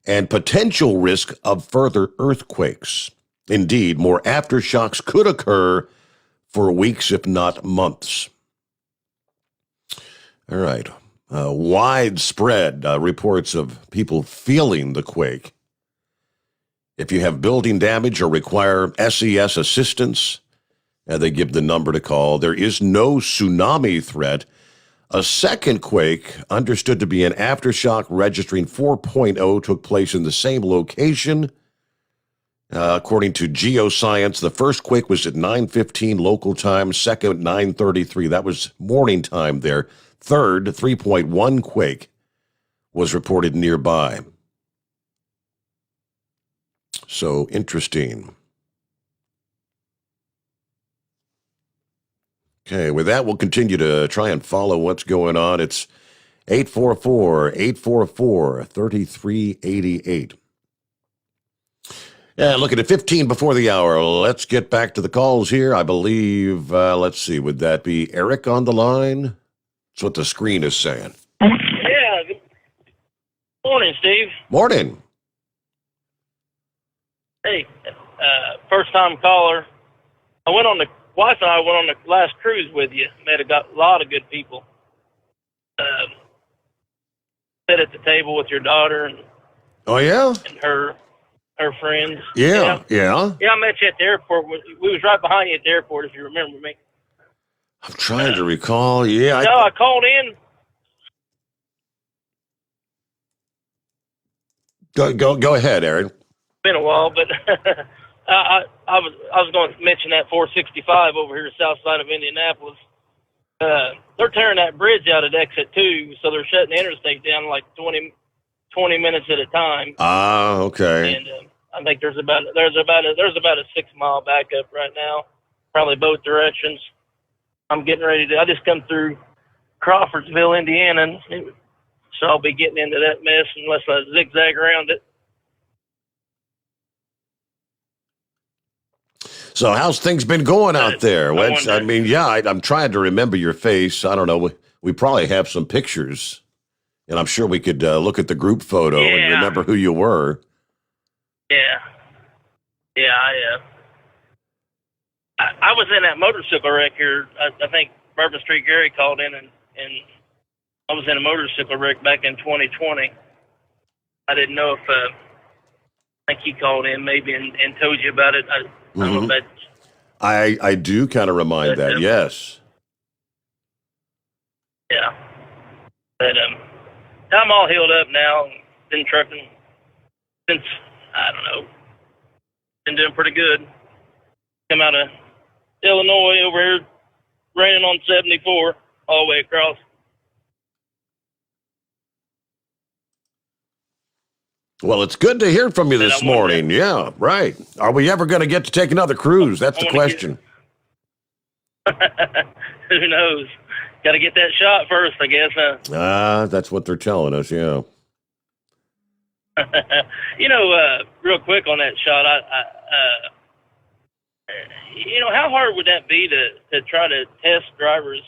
and potential risk of further earthquakes. Indeed, more aftershocks could occur for weeks, if not months. All right. Widespread reports of people feeling the quake. If you have building damage or require SES assistance, they give the number to call. There is no tsunami threat. A second quake, understood to be an aftershock registering 4.0, took place in the same location. According to Geoscience, the first quake was at 9:15 local time, second 9:33. That was morning time there. Third, 3.1 quake was reported nearby. So interesting. Okay, with that, we'll continue to try and follow what's going on. It's 844-844-3388. Yeah, looking at 15 before the hour. Let's get back to the calls here. I believe, let's see, would that be Eric on the line? That's what the screen is saying. Yeah. Good morning, Steve. Morning. Hey, first-time caller. Wife and I went on the last cruise with you. Met a lot of good people. Sat at the table with your daughter and Oh, yeah? and her friends. Yeah. Yeah, I met you at the airport. We was right behind you at the airport, if you remember me. I'm trying to recall. Yeah. I called in. Go ahead, Aaron. Been a while, but I was going to mention that 465 over here south side of Indianapolis. They're tearing that bridge out at exit 2, so they're shutting the interstate down like 20 minutes at a time. Ah, okay. And I think there's about a 6-mile backup right now, probably both directions. I'm getting ready to. I just come through Crawfordsville, Indiana, so I'll be getting into that mess unless I zigzag around it. So how's things been going out there? I'm trying to remember your face. I don't know. We probably have some pictures, and I'm sure we could look at the group photo and remember who you were. Yeah. I was in that motorcycle wreck here. I think Bourbon Street Gary called in, and I was in a motorcycle wreck back in 2020. I didn't know if I think he called in maybe and told you about it. I don't know if that's, I do kind of remind that, yes. Yeah. But I'm all healed up now. Been trucking since, I don't know, been doing pretty good. come out of Illinois over here, raining on 74 all the way across. Well, it's good to hear from you this morning. Yeah, right. Are we ever going to get to take another cruise? That's the question. Who knows? Got to get that shot first, I guess, huh? That's what they're telling us, yeah. Real quick on that shot, how hard would that be to try to test drivers?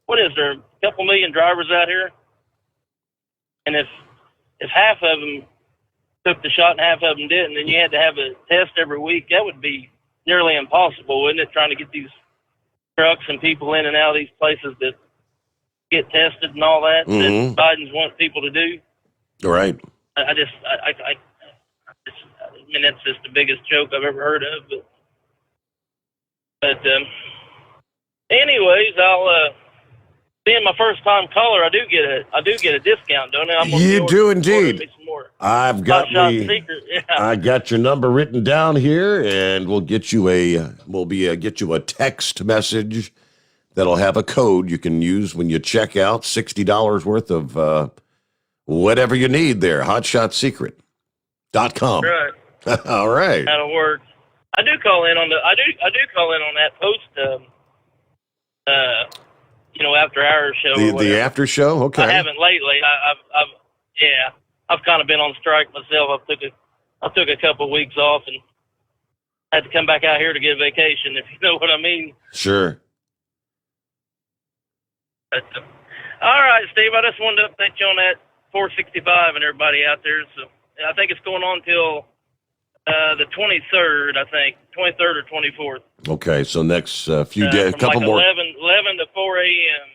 What is there, a couple million drivers out here? And if half of them took the shot and half of them didn't, then you had to have a test every week, that would be nearly impossible, wouldn't it, trying to get these trucks and people in and out of these places that get tested and all that, that Biden's wants people to do? Right. I mean, that's just the biggest joke I've ever heard of. But anyways, I'll being my first time caller, I do get a discount, don't I? You do indeed. I've got Yeah. I got your number written down here, and we'll get you a text message that'll have a code you can use when you check out. $60 worth of whatever you need there. HotShotSecret.com. Right. All right. That'll work. I do call in on that post. After hours show. The after show. Okay. I haven't lately. I've kind of been on strike myself. I took a couple of weeks off and had to come back out here to get a vacation, if you know what I mean. Sure. But, all right, Steve. I just wanted to update you on that 465 and everybody out there. So I think it's going on till the 23rd. I think 23rd or 24th. Okay, so next few days, a couple more. 11 to 4 a.m.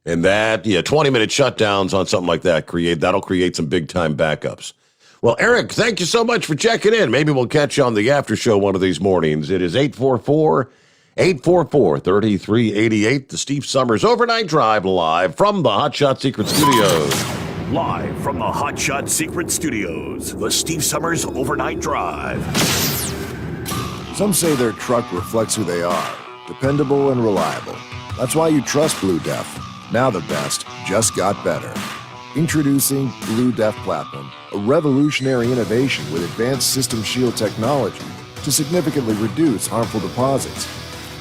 And that, 20-minute shutdowns on something like that that'll create some big-time backups. Well, Eric, thank you so much for checking in. Maybe we'll catch you on the after show one of these mornings. It is 844-3388, the Steve Sommers Overnight Drive, live from the Hot Shot Secret Studios. Live from the Hot Shot Secret Studios, the Steve Sommers Overnight Drive. Some say their truck reflects who they are, dependable and reliable. That's why you trust Blue Def. Now the best just got better. Introducing Blue Def Platinum, a revolutionary innovation with advanced system shield technology to significantly reduce harmful deposits.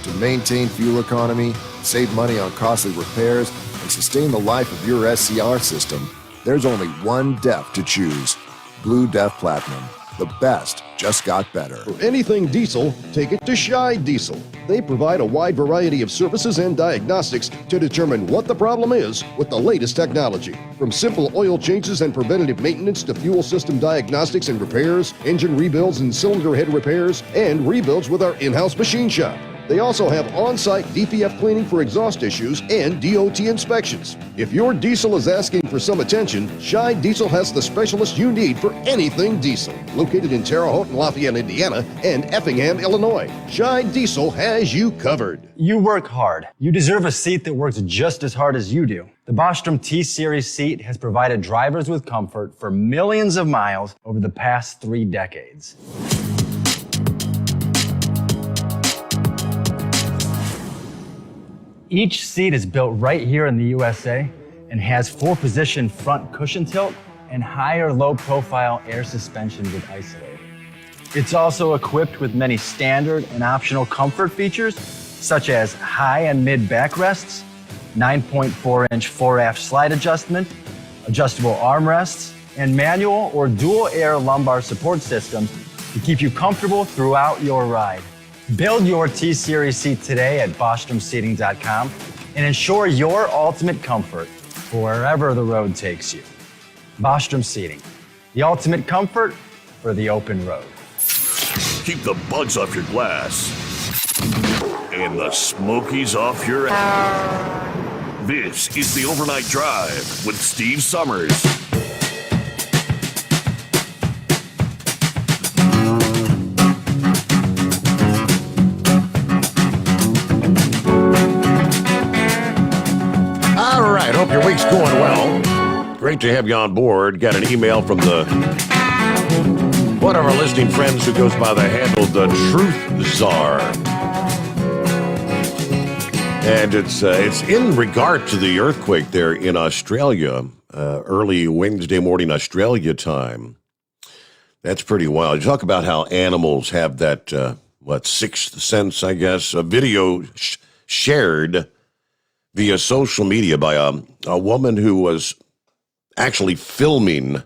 To maintain fuel economy, save money on costly repairs, and sustain the life of your SCR system, there's only one DEF to choose. Blue Def Platinum. The best just got better. For anything diesel, take it to Shy Diesel. They provide a wide variety of services and diagnostics to determine what the problem is with the latest technology. From simple oil changes and preventative maintenance to fuel system diagnostics and repairs, engine rebuilds and cylinder head repairs, and rebuilds with our in-house machine shop. They also have on-site DPF cleaning for exhaust issues and DOT inspections. If your diesel is asking for some attention, Shy Diesel has the specialist you need for anything diesel. Located in Terre Haute and Lafayette, Indiana, and Effingham, Illinois, Shy Diesel has you covered. You work hard. You deserve a seat that works just as hard as you do. The Bostrom T-Series seat has provided drivers with comfort for millions of miles over the past 3 decades. Each seat is built right here in the USA and has 4-position front cushion tilt and higher low-profile air suspension with Isolator. It's also equipped with many standard and optional comfort features, such as high and mid backrests, 9.4-inch fore-aft slide adjustment, adjustable armrests, and manual or dual air lumbar support systems to keep you comfortable throughout your ride. Build your T-Series seat today at BostromSeating.com and ensure your ultimate comfort for wherever the road takes you. Bostrom Seating, the ultimate comfort for the open road. Keep the bugs off your glass and the smokies off your ass. This is the Overnight Drive with Steve Sommers. Hope your week's going well. Great to have you on board. Got an email from the One of our listening friends who goes by the handle the Truth Czar. And it's in regard to the earthquake there in Australia, early Wednesday morning Australia time. That's pretty wild. You talk about how animals have that, sixth sense, I guess. A video shared via social media by a woman who was actually filming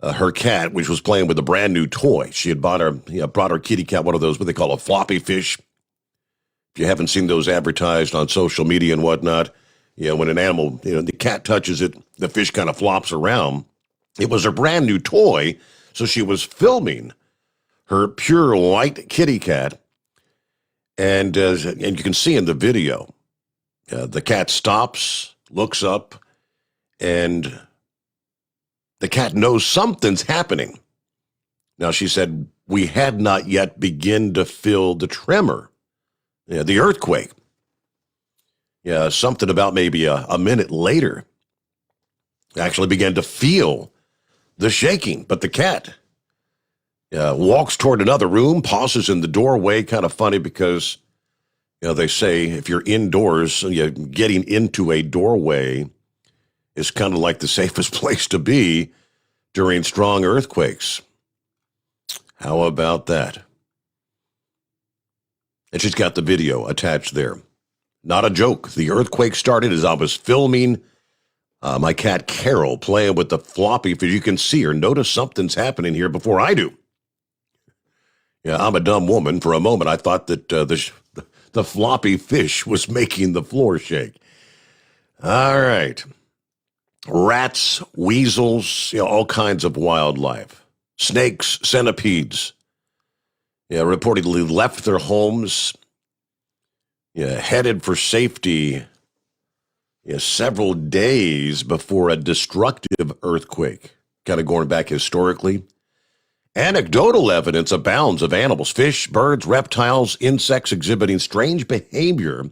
her cat, which was playing with a brand new toy. She had brought her kitty cat one of those, what they call a floppy fish. If you haven't seen those advertised on social media and whatnot, when an animal, the cat touches it, the fish kind of flops around. It was her brand new toy, so she was filming her pure white kitty cat, and you can see in the video, the cat stops, looks up, and the cat knows something's happening. Now, she said, we had not yet begun to feel the tremor. The earthquake. Something about maybe a minute later, actually began to feel the shaking. But the cat walks toward another room, pauses in the doorway. Kind of funny because, they say if you're indoors, getting into a doorway is kind of like the safest place to be during strong earthquakes. How about that? And she's got the video attached there. Not a joke. The earthquake started as I was filming my cat Carol playing with the floppy fish. You can see her. Notice something's happening here before I do. I'm a dumb woman. For a moment, I thought that the floppy fish was making the floor shake. All right. Rats, weasels, all kinds of wildlife. Snakes, centipedes. Reportedly left their homes, headed for safety several days before a destructive earthquake. Kind of going back historically. Anecdotal evidence abounds of animals, fish, birds, reptiles, insects exhibiting strange behavior,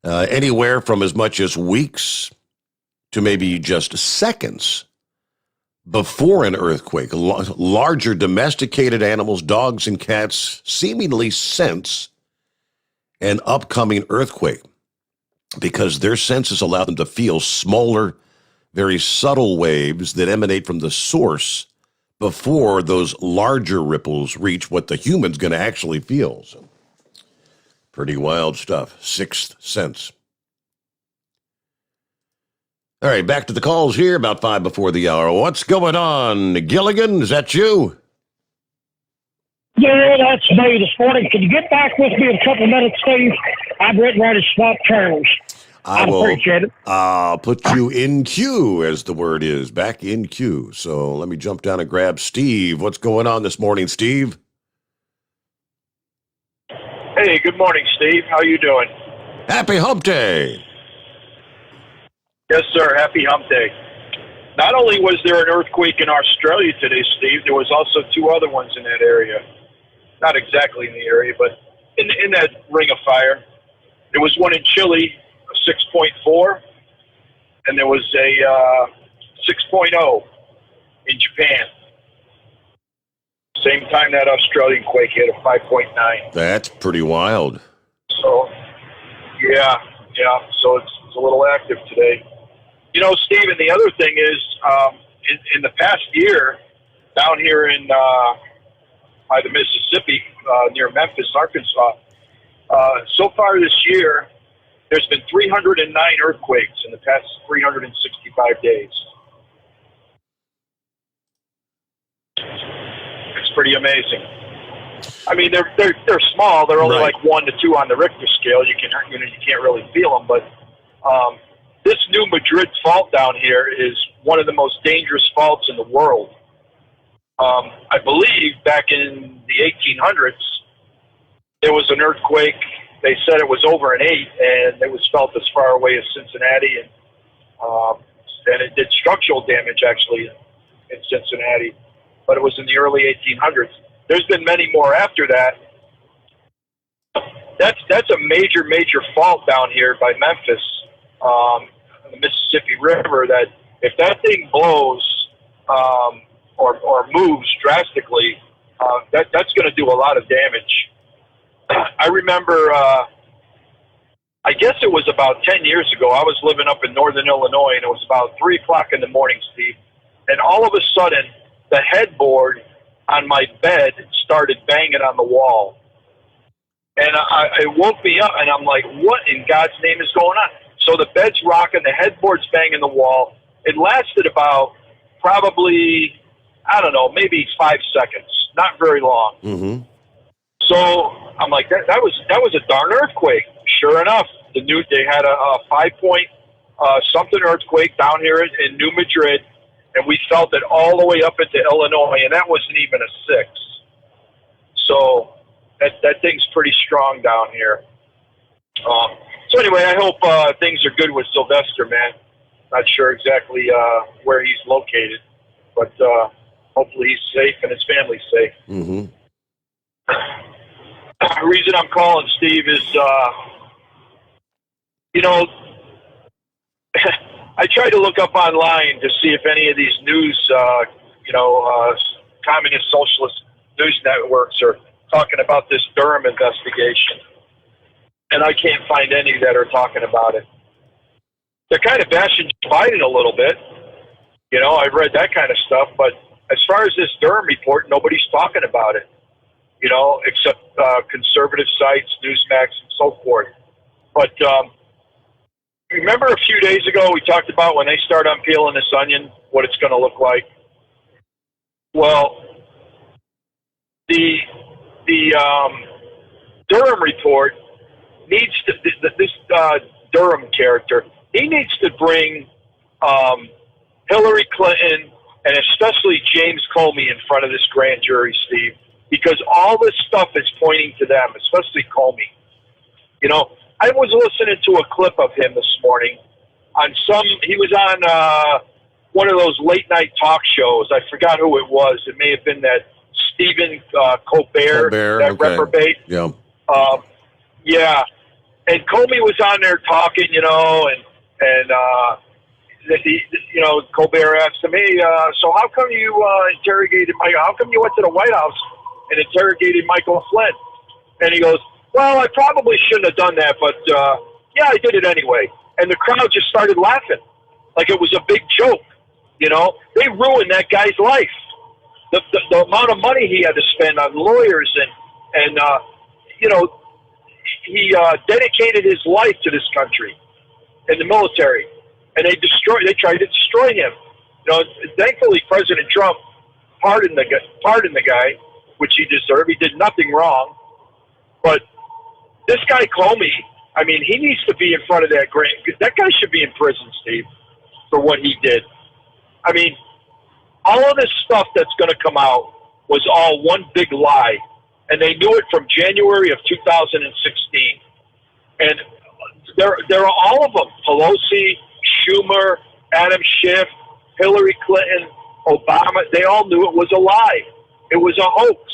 anywhere from as much as weeks to maybe just seconds before an earthquake. Larger domesticated animals, dogs and cats, seemingly sense an upcoming earthquake because their senses allow them to feel smaller, very subtle waves that emanate from the source before those larger ripples reach what the human's going to actually feel. So, pretty wild stuff. Sixth sense. All right, back to the calls here, about 5 before the hour. What's going on? Gilligan, is that you? Yeah, that's me this morning. Can you get back with me in a couple of minutes, Steve? I'm getting ready to swap channels. I will appreciate it. I'll put you in queue, as the word is, back in queue. So let me jump down and grab Steve. What's going on this morning, Steve? Hey, good morning, Steve. How you doing? Happy Hump Day. Yes, sir. Happy Hump Day. Not only was there an earthquake in Australia today, Steve, there was also 2 other ones in that area. Not exactly in the area, but in that ring of fire. There was one in Chile, a 6.4, and there was a 6.0 in Japan. Same time that Australian quake hit, a 5.9. That's pretty wild. So, yeah. So it's a little active today. Steve, and the other thing is, in the past year, down here in by the Mississippi, near Memphis, Arkansas, so far this year, there's been 309 earthquakes in the past 365 days. It's pretty amazing. I mean, they're small. They're only like 1 to 2 on the Richter scale. You can't really feel them, but this new Madrid fault down here is one of the most dangerous faults in the world. I believe back in the 1800s, there was an earthquake. They said it was over an 8, and it was felt as far away as Cincinnati, and it did structural damage actually in Cincinnati. But it was in the early 1800s. There's been many more after that. That's a major fault down here by Memphis, the Mississippi River. That if that thing blows, or moves drastically, that's going to do a lot of damage. I remember, I guess it was about 10 years ago, I was living up in northern Illinois, and it was about 3 o'clock in the morning, Steve, and all of a sudden, the headboard on my bed started banging on the wall. And it woke me up, and I'm like, what in God's name is going on? So the bed's rocking, the headboard's banging the wall. It lasted about probably, I don't know, maybe 5 seconds, not very long. Mm-hmm. So I'm like, that was a darn earthquake. Sure enough, they had a 5-point something earthquake down here in New Madrid, and we felt it all the way up into Illinois, and that wasn't even a 6. So that thing's pretty strong down here. So anyway, I hope things are good with Sylvester, man. Not sure exactly where he's located, but hopefully he's safe and his family's safe. Mm-hmm. The reason I'm calling, Steve, is, I tried to look up online to see if any of these news, communist socialist news networks are talking about this Durham investigation. And I can't find any that are talking about it. They're kind of bashing Biden a little bit. I've read that kind of stuff. But as far as this Durham report, nobody's talking about it, except conservative sites, Newsmax, and so forth. But remember a few days ago we talked about when they start unpeeling this onion, what it's going to look like? Well, the Durham report needs to, this Durham character, he needs to bring Hillary Clinton and especially James Comey in front of this grand jury, Steve, because all this stuff is pointing to them, especially Comey. I was listening to a clip of him this morning he was on one of those late night talk shows. I forgot who it was. It may have been that Stephen Colbert, that okay. reprobate. Yeah. Yeah. And Comey was on there talking, Colbert asked him, hey, so how come you interrogated how come you went to the White House and interrogated Michael Flynn? And he goes, well, I probably shouldn't have done that, but yeah, I did it anyway. And the crowd just started laughing like it was a big joke. They ruined that guy's life. The amount of money he had to spend on lawyers and he dedicated his life to this country and the military, and they tried to destroy him. Thankfully, President Trump pardoned the guy, which he deserved. He did nothing wrong. But this guy Comey, he needs to be in front of that guy should be in prison, Steve, for what he did. All of this stuff that's going to come out was all one big lie, and they knew it from January of 2016. And there are all of them: Pelosi, Schumer, Adam Schiff, Hillary Clinton, Obama. They all knew it was a lie. It was a hoax.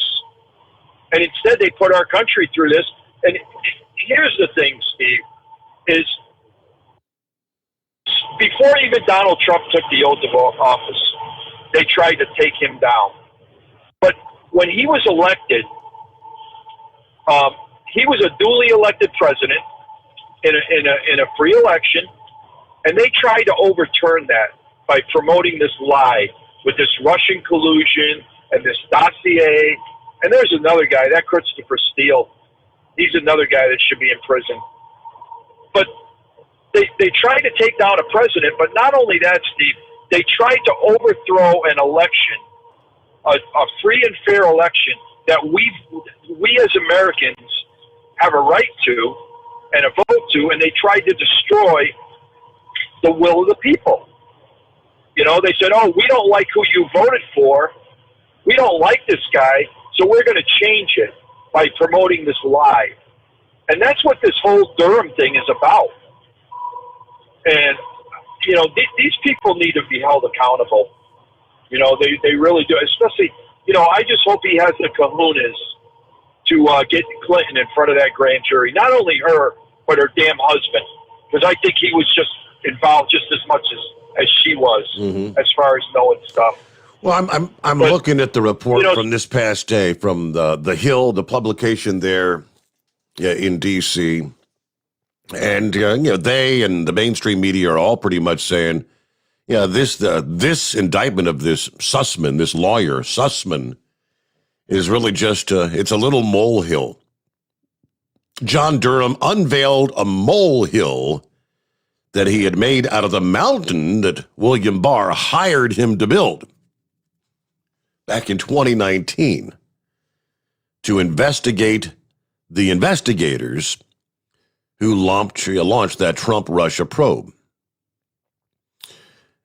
And instead, they put our country through this. And here's the thing, Steve, is before even Donald Trump took the oath of office, they tried to take him down. But when he was elected, he was a duly elected president in a free election, and they tried to overturn that by promoting this lie with this Russian collusion and this dossier. And there's another guy, that Christopher Steele. He's another guy that should be in prison. But they tried to take down a president, but not only that, Steve, they tried to overthrow an election, a free and fair election that we as Americans have a right to and a vote to, and they tried to destroy the will of the people. They said, oh, we don't like who you voted for. We don't like this guy, so we're going to change it by promoting this lie. And that's what this whole Durham thing is about. And, these people need to be held accountable. They really do. Especially, I just hope he has the kahunas to get Clinton in front of that grand jury. Not only her, but her damn husband. Because I think he was just involved just as much as she was, as far as knowing stuff. Well, I'm looking at the report from this past day from the Hill, the publication there in D.C., and they and the mainstream media are all pretty much saying, this indictment of this Sussman, this lawyer Sussman, is really just it's a little molehill. John Durham unveiled a molehill that he had made out of the mountain that William Barr hired him to build back in 2019 to investigate the investigators who launched that Trump-Russia probe.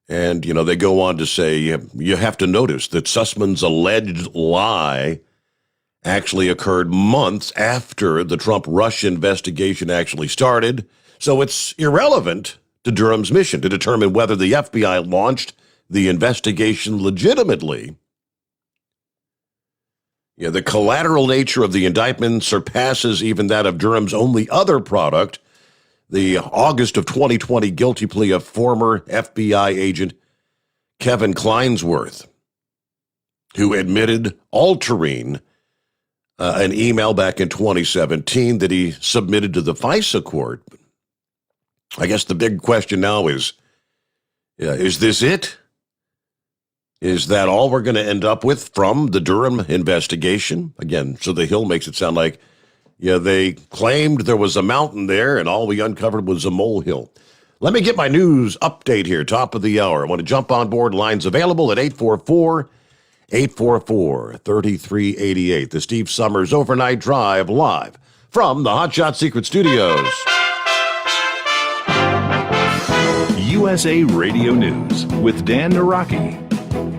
And, they go on to say, you have to notice that Sussman's alleged lie actually occurred months after the Trump-Russia investigation actually started, so it's irrelevant to Durham's mission to determine whether the FBI launched the investigation legitimately. The collateral nature of the indictment surpasses even that of Durham's only other product, the August of 2020 guilty plea of former FBI agent Kevin Kleinsworth, who admitted altering an email back in 2017 that he submitted to the FISA court. I guess the big question now is this it? Is that all we're going to end up with from the Durham investigation? Again, so the Hill makes it sound like, they claimed there was a mountain there and all we uncovered was a molehill. Let me get my news update here, top of the hour. I want to jump on board. Lines available at 844-3388. The Steve Sommers Overnight Drive live from the Hotshot Secret Studios. USA Radio News with Dan Naraki.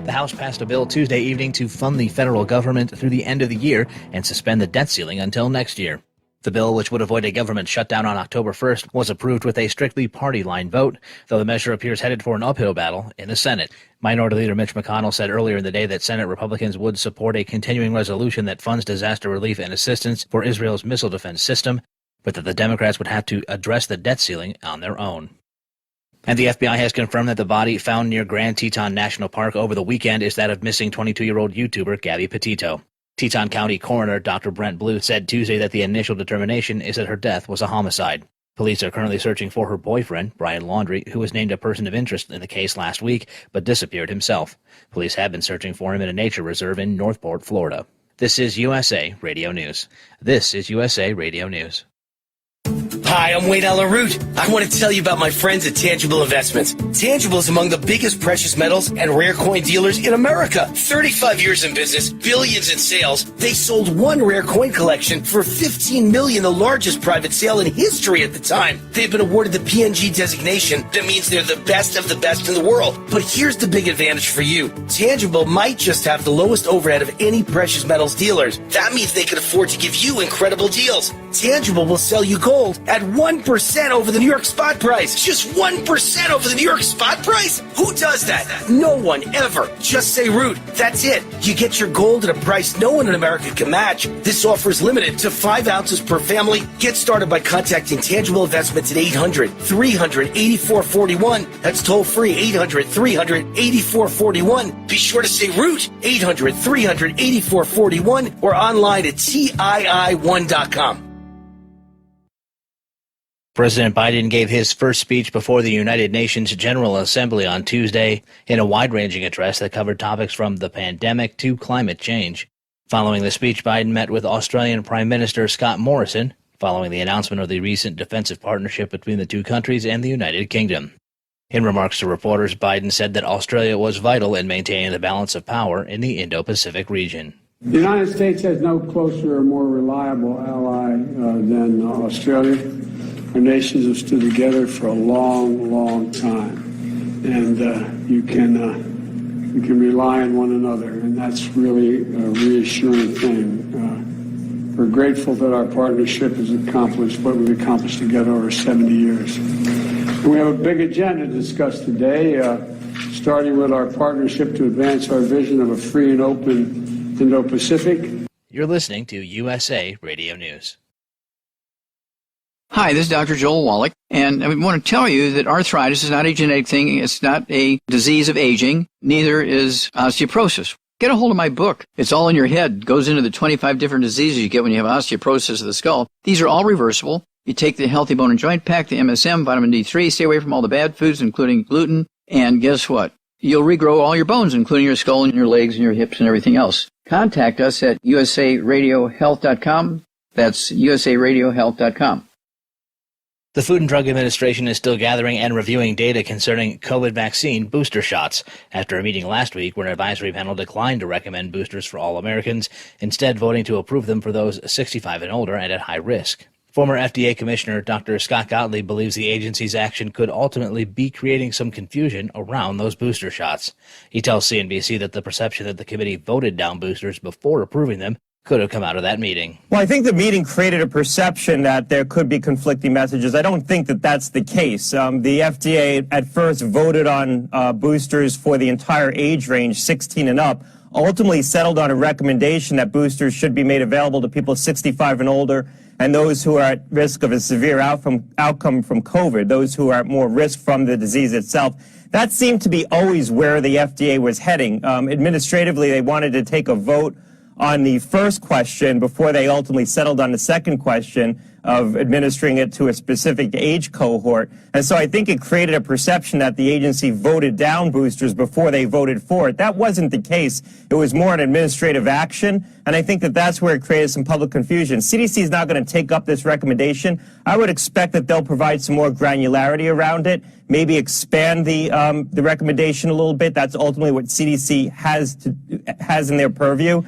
The House passed a bill Tuesday evening to fund the federal government through the end of the year and suspend the debt ceiling until next year. The bill, which would avoid a government shutdown on October 1st, was approved with a strictly party-line vote, though the measure appears headed for an uphill battle in the Senate. Minority Leader Mitch McConnell said earlier in the day that Senate Republicans would support a continuing resolution that funds disaster relief and assistance for Israel's missile defense system, but that the Democrats would have to address the debt ceiling on their own. And the FBI has confirmed that the body found near Grand Teton National Park over the weekend is that of missing 22-year-old YouTuber Gabby Petito. Teton County Coroner Dr. Brent Blue said Tuesday that the initial determination is that her death was a homicide. Police are currently searching for her boyfriend, Brian Laundrie, who was named a person of interest in the case last week, but disappeared himself. Police have been searching for him in a nature reserve in Northport, Florida. This is USA Radio News. This is USA Radio News. Hi, I'm Wayne Alaroot. I want to tell you about my friends at Tangible Investments. Tangible is among the biggest precious metals and rare coin dealers in America. 35 years in business, billions in sales. They sold one rare coin collection for $15 million, the largest private sale in history at the time. They've been awarded the PNG designation. That means they're the best of the best in the world. But here's the big advantage for you. Tangible might just have the lowest overhead of any precious metals dealers. That means they can afford to give you incredible deals. Tangible will sell you gold at 1% over the New York spot price. Just 1% over the New York spot price? Who does that? No one ever. Just say Root. That's it. You get your gold at a price no one in America can match. This offer is limited to 5 ounces per family. Get started by contacting Tangible Investments at 800-300-8441. That's toll free, 800-300-8441. Be sure to say Root, 800-300-8441, or online at TII1.com. President Biden gave his first speech before the United Nations General Assembly on Tuesday in a wide-ranging address that covered topics from the pandemic to climate change. Following the speech, Biden met with Australian Prime Minister Scott Morrison, following the announcement of the recent defensive partnership between the two countries and the United Kingdom. In remarks to reporters, Biden said that Australia was vital in maintaining the balance of power in the Indo-Pacific region. The United States has no closer or more reliable ally than Australia. Our nations have stood together for a long, long time, and you can rely on one another, and that's really a reassuring thing. We're grateful that our partnership has accomplished what we've accomplished together over 70 years. And we have a big agenda to discuss today, starting with our partnership to advance our vision of a free and open Indo-Pacific. You're listening to USA Radio News. Hi, this is Dr. Joel Wallach, and I want to tell you that arthritis is not a genetic thing. It's not a disease of aging. Neither is osteoporosis. Get a hold of my book. It's all in your head. It goes into the 25 different diseases you get when you have osteoporosis of the skull. These are all reversible. You take the Healthy Bone and Joint Pack, the MSM, vitamin D3, stay away from all the bad foods, including gluten, and guess what? You'll regrow all your bones, including your skull and your legs and your hips and everything else. Contact us at usaradiohealth.com. That's usaradiohealth.com. The Food and Drug Administration is still gathering and reviewing data concerning COVID vaccine booster shots after a meeting last week where an advisory panel declined to recommend boosters for all Americans, instead voting to approve them for those 65 and older and at high risk. Former FDA Commissioner Dr. Scott Gottlieb believes the agency's action could ultimately be creating some confusion around those booster shots. He tells CNBC that the perception that the committee voted down boosters before approving them could have come out of that meeting. Well, I think the meeting created a perception that there could be conflicting messages. I don't think that that's the case. The FDA at first voted on boosters for the entire age range, 16 and up, ultimately settled on a recommendation that boosters should be made available to people 65 and older and those who are at risk of a severe outcome from COVID, those who are at more risk from the disease itself. That seemed to be always where the FDA was heading. Administratively, they wanted to take a vote on the first question before they ultimately settled on the second question of administering it to a specific age cohort. And so I think it created a perception that the agency voted down boosters before they voted for it. That wasn't the case. It was more an administrative action, and I think that that's where it created some public confusion. CDC is not going to take up this recommendation. I would expect that they'll provide some more granularity around it, maybe expand the recommendation a little bit. That's ultimately what CDC has in their purview.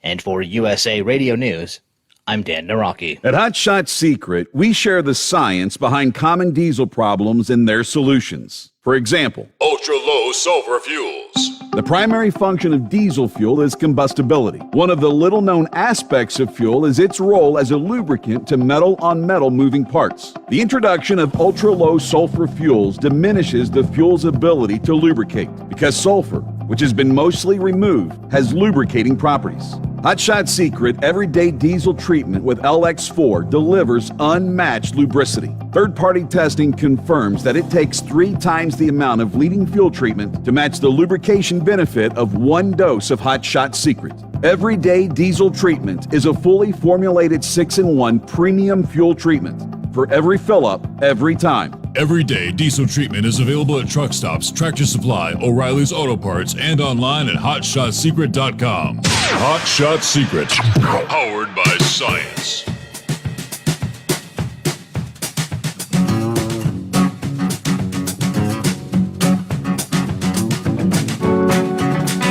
And for USA Radio News, I'm Dan Naraki. At Hot Shot Secret, we share the science behind common diesel problems and their solutions. For example, ultra-low sulfur fuels. The primary function of diesel fuel is combustibility. One of the little-known aspects of fuel is its role as a lubricant to metal-on-metal moving parts. The introduction of ultra-low sulfur fuels diminishes the fuel's ability to lubricate because sulfur, which has been mostly removed, has lubricating properties. Hot Shot Secret Everyday Diesel Treatment with LX4 delivers unmatched lubricity. Third-party testing confirms that it takes 3 times the amount of leading fuel treatment to match the lubrication benefit of 1 dose of Hot Shot Secret. Everyday Diesel Treatment is a fully formulated 6-in-1 premium fuel treatment for every fill-up, every time. Everyday Diesel Treatment is available at truck stops, Tractor Supply, O'Reilly's Auto Parts, and online at HotShotSecret.com. Hot Shot Secret, powered by science.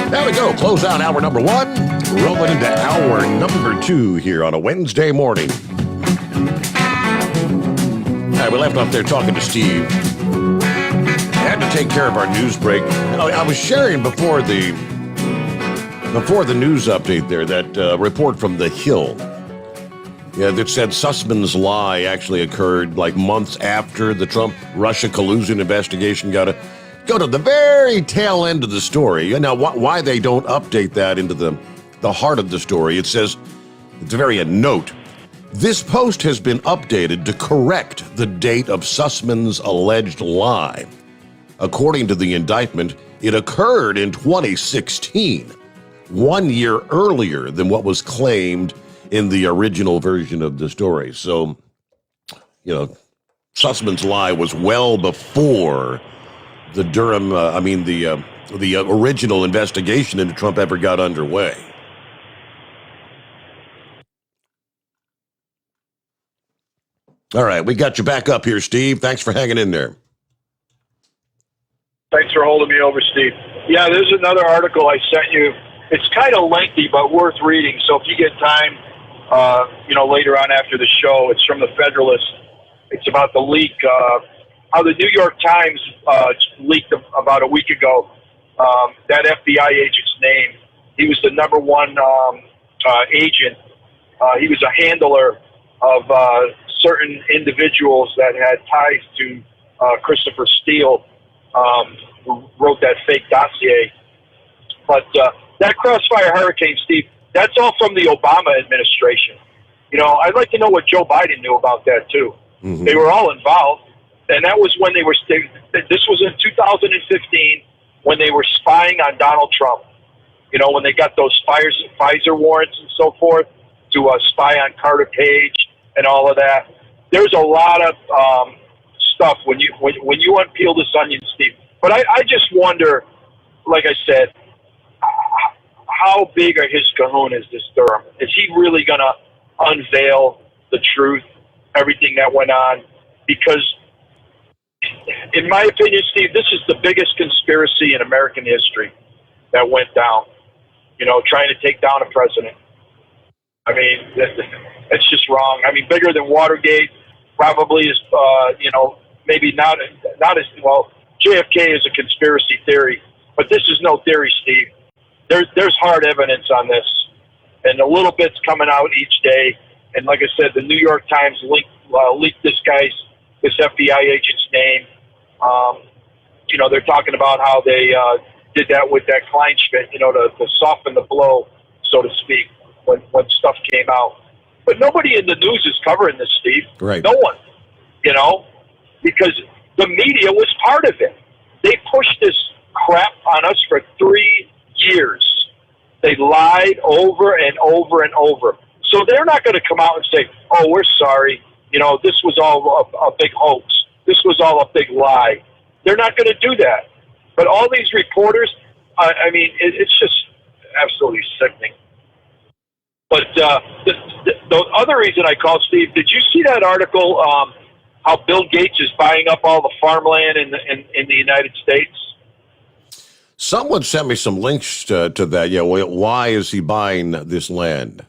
There we go. Close out hour number 1. Rolling into hour number 2 here on a Wednesday morning. All right, we left off there talking to Steve. Had to take care of our news break. I was sharing before the news update there that report from The Hill. Yeah, that said Sussman's lie actually occurred like months after the Trump-Russia collusion investigation got to go to the very tail end of the story. Now, why they don't update that into the heart of the story, it says, it's a very note. This post has been updated to correct the date of Sussman's alleged lie. According to the indictment, it occurred in 2016, 1 year earlier than what was claimed in the original version of the story. So, Sussman's lie was well before the the original investigation into Trump ever got underway. All right, we got you back up here, Steve. Thanks for hanging in there. Thanks for holding me over, Steve. Yeah, there's another article I sent you. It's kind of lengthy, but worth reading. So if you get time, later on after the show, it's from the Federalist. It's about the leak, how the New York Times leaked about a week ago that FBI agent's name. He was the number one agent. He was a handler of certain individuals that had ties to Christopher Steele, who wrote that fake dossier. But that Crossfire Hurricane, Steve, that's all from the Obama administration. I'd like to know what Joe Biden knew about that, too. They were all involved, and that was when this was in 2015 when they were spying on Donald Trump. You know, when they got those Pfizer warrants and so forth to spy on Carter Page and all of that. There's a lot of stuff when you unpeel this onion, Steve. But I just wonder, like I said, how big are his kahunas, this Durham? Is he really going to unveil the truth, everything that went on? Because, in my opinion, Steve, this is the biggest conspiracy in American history that went down. You know, trying to take down a president. I mean, it's just wrong. I mean, bigger than Watergate probably is, you know, maybe not as well. JFK is a conspiracy theory, but this is no theory, Steve. There's hard evidence on this, and a little bit's coming out each day. And like I said, the New York Times leaked this FBI agent's name. You know, they're talking about how they did that with that Kleinschmidt, you know, to soften the blow, so to speak, when stuff came out. But nobody in the news is covering this, Steve. Right. No one, you know, because the media was part of it. They pushed this crap on us for 3 years. They lied over and over and over. So they're not going to come out and say, oh, we're sorry. You know, this was all a big hoax. This was all a big lie. They're not going to do that. But all these reporters, I mean, it's just absolutely sickening. But the other reason I called, Steve, did you see that article, how Bill Gates is buying up all the farmland in the United States? Someone sent me some links to that. Yeah, why is he buying this land?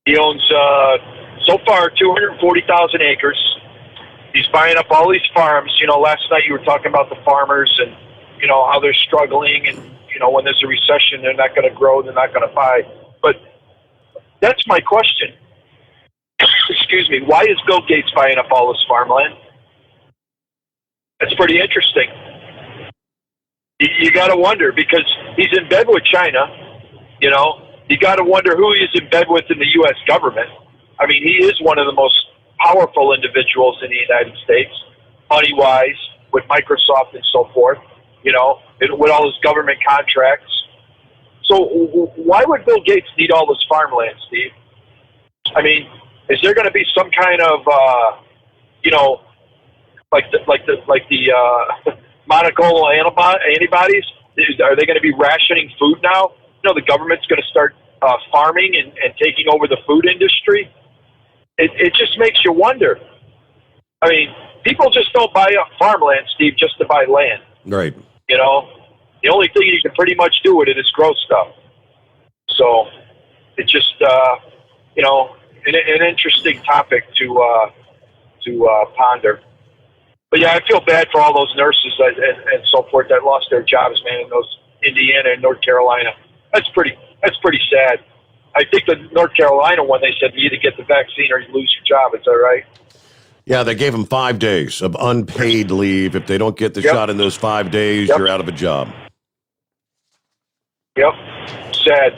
He owns, so far, 240,000 acres. He's buying up all these farms. You know, last night you were talking about the farmers and, you know, how they're struggling. And, you know, when there's a recession, they're not going to grow, they're not going to buy. But that's my question. Excuse me. Why is Bill Gates buying up all this farmland? That's pretty interesting. You got to wonder, because he's in bed with China. You know, you got to wonder who he's in bed with in the U.S. government. I mean, he is one of the most powerful individuals in the United States, money-wise, with Microsoft and so forth, you know, with all his government contracts. So why would Bill Gates need all this farmland, Steve? I mean, is there going to be some kind of, you know, like the monoclonal antibodies? Are they going to be rationing food now? You know, the government's going to start farming and taking over the food industry. It just makes you wonder. I mean, people just don't buy up farmland, Steve, just to buy land. Right. You know, the only thing you can pretty much do with it is grow stuff. So it's just, you know, an interesting topic to ponder. But yeah, I feel bad for all those nurses and so forth that lost their jobs, man, in those Indiana and North Carolina. That's pretty sad. I think the North Carolina one, they said you either get the vaccine or you lose your job. Is that right? Yeah, they gave them 5 days of unpaid leave. If they don't get the shot in those 5 days, you're out of a job. Yep. Sad.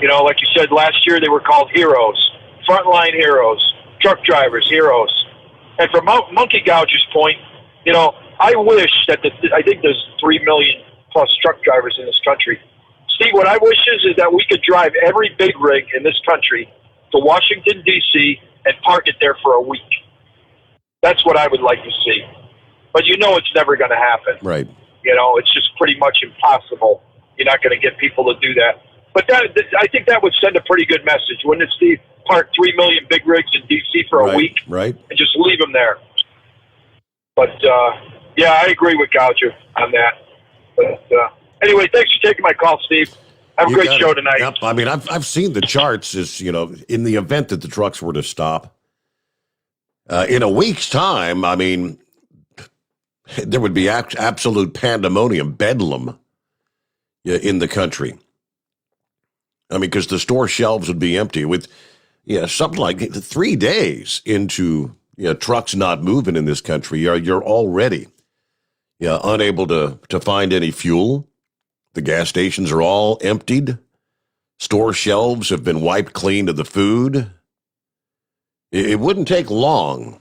You know, like you said, last year they were called heroes, frontline heroes, truck drivers, heroes. And from Monkey Gouge's point, you know, I wish that I think there's 3 million plus truck drivers in this country. Steve, what I wish is that we could drive every big rig in this country to Washington, D.C., and park it there for a week. That's what I would like to see. But you know it's never going to happen. Right. You know, it's just pretty much impossible. You're not going to get people to do that. But I think that would send a pretty good message, wouldn't it, Steve? Park 3 million big rigs in D.C. for a week right. and just leave them there. But, yeah, I agree with Gouger on that. But anyway, thanks for taking my call, Steve. Have a great show tonight. Yep. I mean, I've seen the charts as, you know, in the event that the trucks were to stop. In a week's time, I mean, there would be absolute pandemonium, bedlam in the country. I mean, because the store shelves would be empty with, something like 3 days into trucks not moving in this country. You're already unable to find any fuel. The gas stations are all emptied. Store shelves have been wiped clean of the food. It wouldn't take long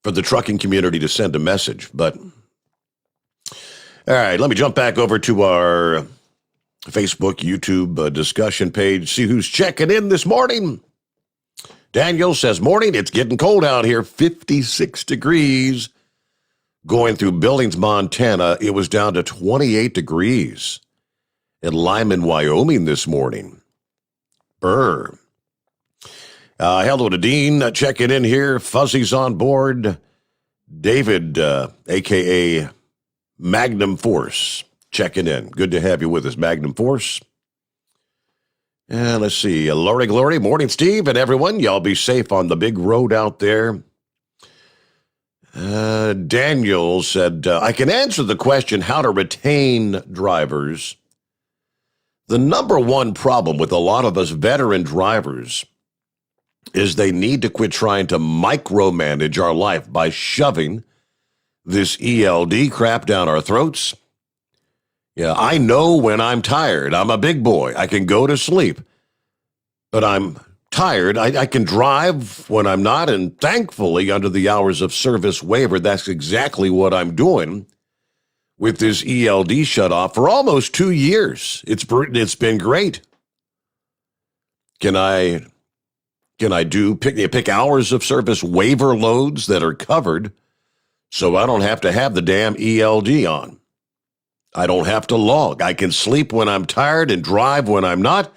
for the trucking community to send a message, but all right, let me jump back over to our Facebook, YouTube discussion page, see who's checking in this morning. Daniel says, morning, it's getting cold out here, 56 degrees. Going through Billings, Montana, it was down to 28 degrees. In Lyman, Wyoming this morning. Brr. Hello to Dean, checking in here. Fuzzy's on board. David, a.k.a. Magnum Force, checking in. Good to have you with us, Magnum Force. And let's see. Lori Glory, morning, Steve, and everyone. Y'all be safe on the big road out there. Daniel said, I can answer the question how to retain drivers. The number one problem with a lot of us veteran drivers is they need to quit trying to micromanage our life by shoving this ELD crap down our throats. Yeah, I know when I'm tired. I'm a big boy. I can go to sleep. But I'm tired. I can drive when I'm not, and thankfully, under the hours of service waiver, that's exactly what I'm doing with this ELD shutoff for almost 2 years. It's been great. Can I pick hours of service waiver loads that are covered so I don't have to have the damn ELD on? I don't have to log. I can sleep when I'm tired and drive when I'm not.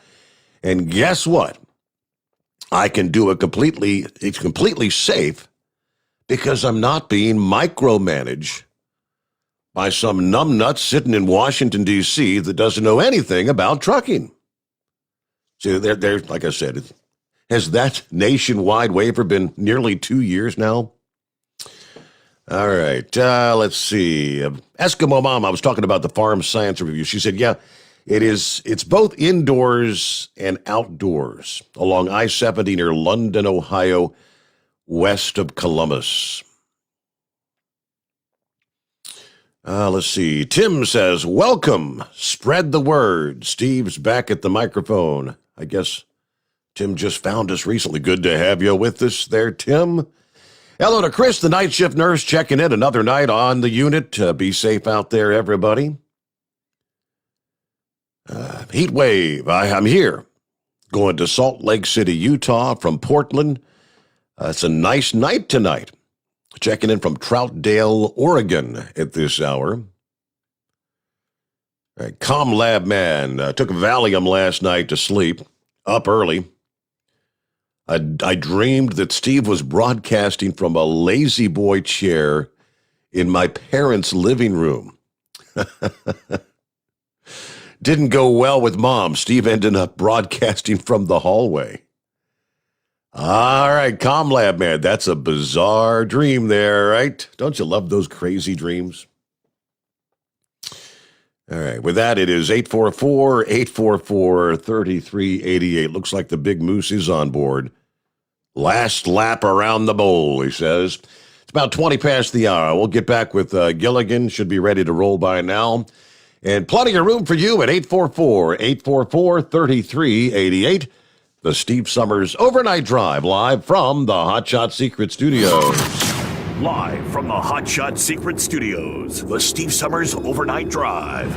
And guess what? I can do it's completely safe because I'm not being micromanaged by some numbnut sitting in Washington, D.C. that doesn't know anything about trucking. See, they're like I said, has that nationwide waiver been nearly 2 years now? All right, let's see. Eskimo Mom, I was talking about the Farm Science Review. She said, yeah, it's both indoors and outdoors along I-70 near London, Ohio, west of Columbus. Let's see. Tim says, welcome. Spread the word. Steve's back at the microphone. I guess Tim just found us recently. Good to have you with us there, Tim. Hello to Chris, the night shift nurse, checking in another night on the unit. Be safe out there, everybody. Heat wave. I'm here. Going to Salt Lake City, Utah from Portland. It's a nice night tonight. Checking in from Troutdale, Oregon at this hour. All right, ComLab Man took a Valium last night to sleep. Up early. I dreamed that Steve was broadcasting from a lazy boy chair in my parents' living room. Didn't go well with Mom. Steve ended up broadcasting from the hallway. All right, ComLab Man, that's a bizarre dream there, right? Don't you love those crazy dreams? All right, with that, it is 844-844-3388. Looks like the Big Moose is on board. Last lap around the bowl, he says. It's about 20 past the hour. We'll get back with Gilligan. Should be ready to roll by now. And plenty of room for you at 844-844-3388. The Steve Sommers Overnight Drive, live from the Hot Shot Secret Studios. Live from the Hot Shot Secret Studios, the Steve Sommers Overnight Drive.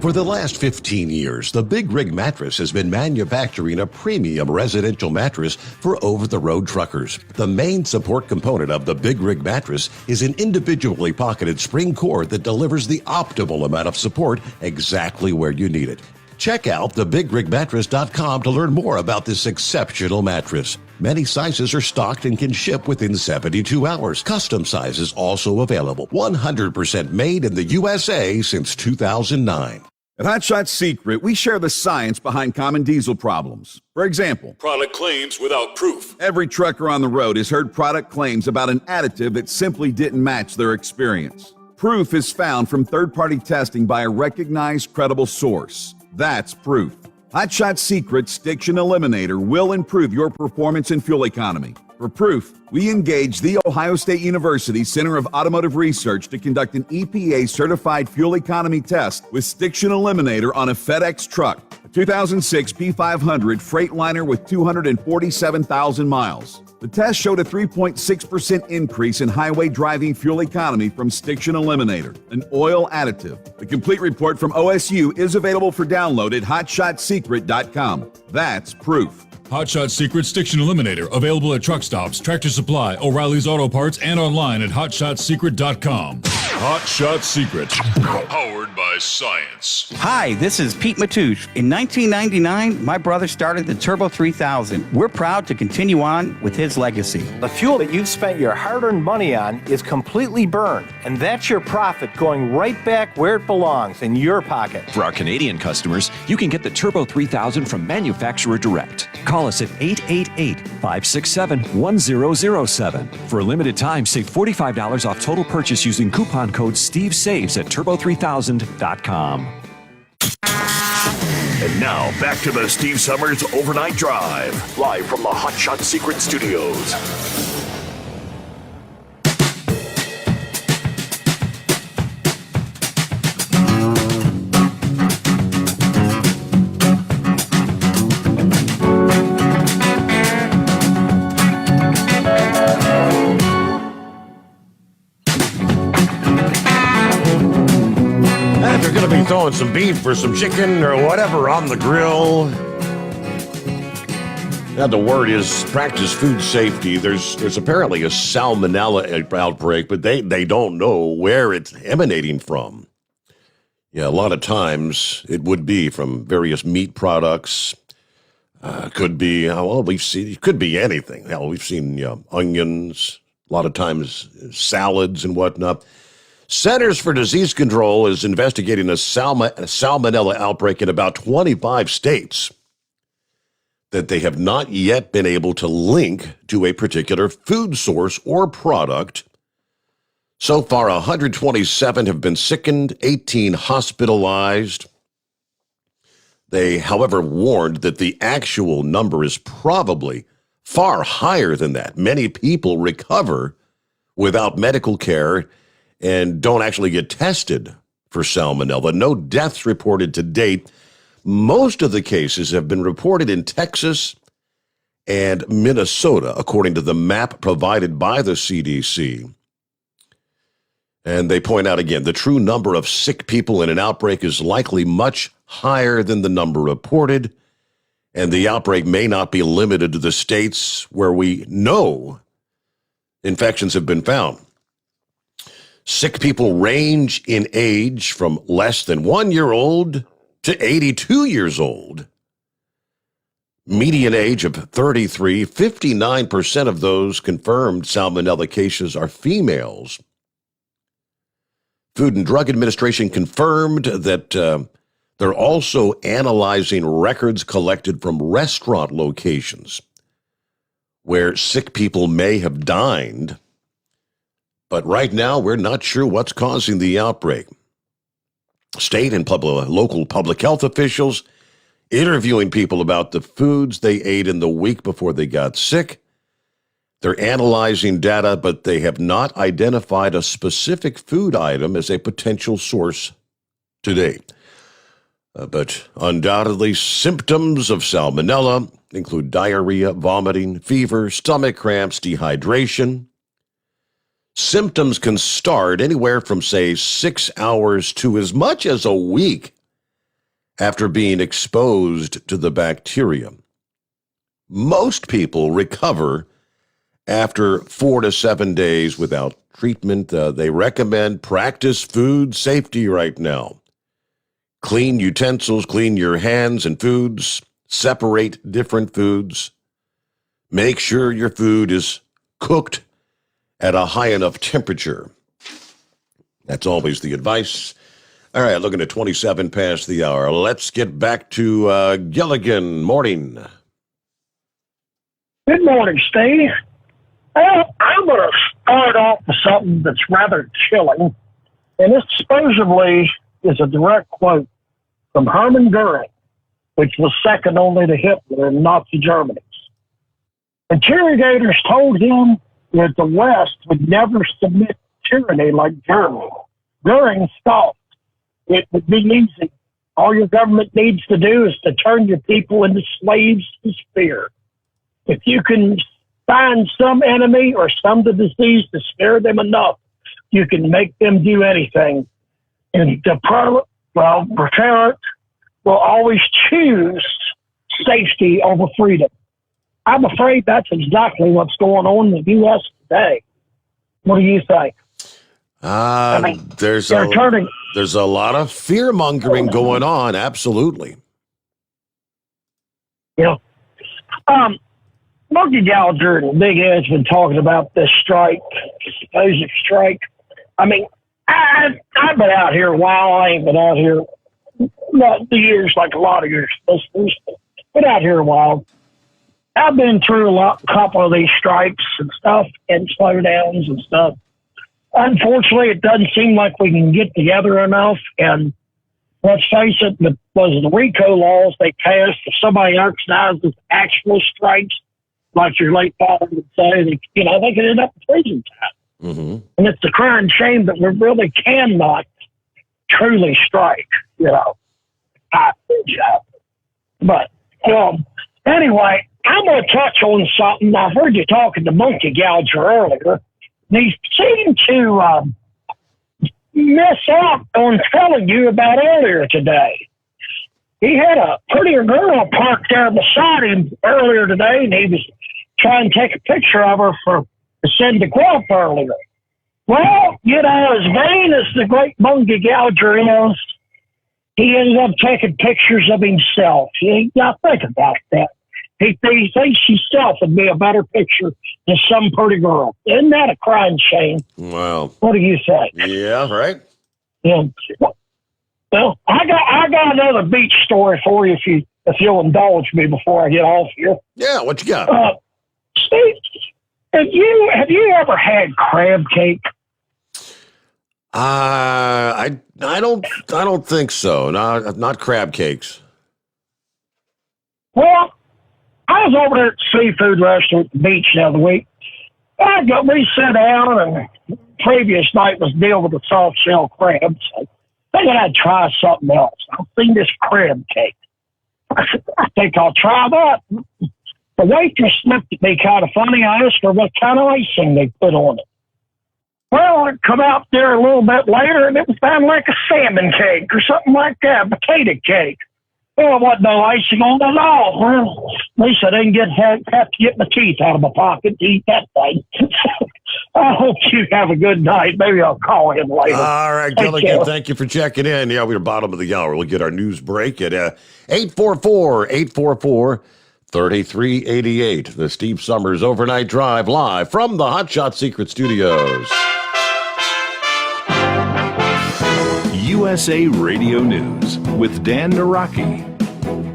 For the last 15 years, the Big Rig Mattress has been manufacturing a premium residential mattress for over-the-road truckers. The main support component of the Big Rig Mattress is an individually pocketed spring cord that delivers the optimal amount of support exactly where you need it. Check out thebigrigmattress.com to learn more about this exceptional mattress. Many sizes are stocked and can ship within 72 hours. Custom sizes also available. 100% made in the USA since 2009. At Hot Shot Secret, we share the science behind common diesel problems. For example, product claims without proof. Every trucker on the road has heard product claims about an additive that simply didn't match their experience. Proof is found from third-party testing by a recognized, credible source. That's proof. Hot Shot Secret's Stiction Eliminator will improve your performance and fuel economy. For proof, we engaged the Ohio State University Center of Automotive Research to conduct an EPA-certified fuel economy test with Stiction Eliminator on a FedEx truck, a 2006 P500 Freightliner with 247,000 miles. The test showed a 3.6% increase in highway driving fuel economy from Stiction Eliminator, an oil additive. The complete report from OSU is available for download at hotshotsecret.com. That's proof. Hotshot Secret Stiction Eliminator, available at truck stops, Tractor Supply, O'Reilly's Auto Parts, and online at hotshotsecret.com. Hotshot Secret, powered by science. Hi, this is Pete Matouche. In 1999, my brother started the Turbo 3000. We're proud to continue on with his legacy. The fuel that you've spent your hard-earned money on is completely burned, and that's your profit going right back where it belongs, in your pocket. For our Canadian customers, you can get the Turbo 3000 from manufacturer direct. Call us at 888-567-1007. For a limited time, save $45 off total purchase using coupon code SteveSaves at turbo3000.com. And now, back to the Steve Sommers Overnight Drive, live from the Hotshot Secret Studios. Throwing some beef or some chicken or whatever on the grill. Now the word is practice food safety. There's apparently a Salmonella outbreak, but they don't know where it's emanating from. Yeah, a lot of times it would be from various meat products. Could be, it could be anything. Hell, we've seen onions, a lot of times salads and whatnot. Centers for Disease Control is investigating a salmonella outbreak in about 25 states that they have not yet been able to link to a particular food source or product. So far, 127 have been sickened, 18 hospitalized. They, however, warned that the actual number is probably far higher than that. Many people recover without medical care and don't actually get tested for salmonella. No deaths reported to date. Most of the cases have been reported in Texas and Minnesota, according to the map provided by the CDC. And they point out again, the true number of sick people in an outbreak is likely much higher than the number reported, and the outbreak may not be limited to the states where we know infections have been found. Sick people range in age from less than 1 year old to 82 years old. Median age of 33, 59% of those confirmed salmonella cases are females. Food and Drug Administration confirmed that they're also analyzing records collected from restaurant locations where sick people may have dined. But right now, we're not sure what's causing the outbreak. State and local public health officials interviewing people about the foods they ate in the week before they got sick. They're analyzing data, but they have not identified a specific food item as a potential source to date. But undoubtedly, symptoms of salmonella include diarrhea, vomiting, fever, stomach cramps, dehydration. Symptoms can start anywhere from, say, 6 hours to as much as a week after being exposed to the bacteria. Most people recover after 4 to 7 days without treatment. They recommend practice food safety right now. Clean utensils, clean your hands and foods, separate different foods. Make sure your food is cooked at a high enough temperature. That's always the advice. All right, looking at 27 past the hour. Let's get back to Gilligan. Morning. Good morning, Steve. Well, I'm going to start off with something that's rather chilling, and this supposedly is a direct quote from Hermann Goering, which was second only to Hitler in Nazi Germany. Interrogators told him that the West would never submit to tyranny like Germany. Goering thought it would be easy. All your government needs to do is to turn your people into slaves to fear. If you can find some enemy or some disease to scare them enough, you can make them do anything. And the tyrant will always choose safety over freedom. I'm afraid that's exactly what's going on in the U.S. today. What do you think? There's a lot of fear mongering going on. Absolutely. You know, Monkey Gallagher and Big Ed's been talking about this strike, supposed strike. I mean, I've been out here a while. I ain't been out here not the years like a lot of your listeners, but been out here a while. I've been through a couple of these strikes and stuff and slowdowns and stuff. Unfortunately, it doesn't seem like we can get together enough. And let's face it, the RICO laws they passed, if somebody exercises actual strikes, like your late father would say, they could end up in prison time. Mm-hmm. And it's a crying shame that we really cannot truly strike, But anyway, I'm going to touch on something. I heard you talking to Monkey Gouger earlier. They seem to miss out on telling you about earlier today. He had a prettier girl parked there beside him earlier today, and he was trying to take a picture of her to send to Guelph earlier. Well, as vain as the great Monkey Gouger is, he ended up taking pictures of himself. Now think about that. He thinks himself would be a better picture than some pretty girl. Isn't that a crying shame? Wow. What do you think? Yeah, right. Yeah. Well, I got another beach story for you if you'll indulge me before I get off here. Yeah, what you got? Steve, have you ever had crab cake? I don't think so. No, not crab cakes. Well, I was over there at the seafood restaurant at the beach the other week. We sat down, and the previous night was deal with the soft shell crabs. So I figured I'd try something else. I've seen this crab cake. I said, I think I'll try that. The waitress looked at me kind of funny. I asked her what kind of icing they put on it. Well, it come out there a little bit later, and it was kind of like a salmon cake or something like that, potato cake. Well, it wasn't no icing on it at all. Well, at least I didn't have to get my teeth out of my pocket to eat that thing. I hope you have a good night. Maybe I'll call him later. All right, Gilligan, thank you for checking in. Yeah, we're bottom of the hour. We'll get our news break at 844-844-3388. The Steve Sommers Overnight Drive live from the Hot Shot Secret Studios. USA Radio News with Dan Naraki.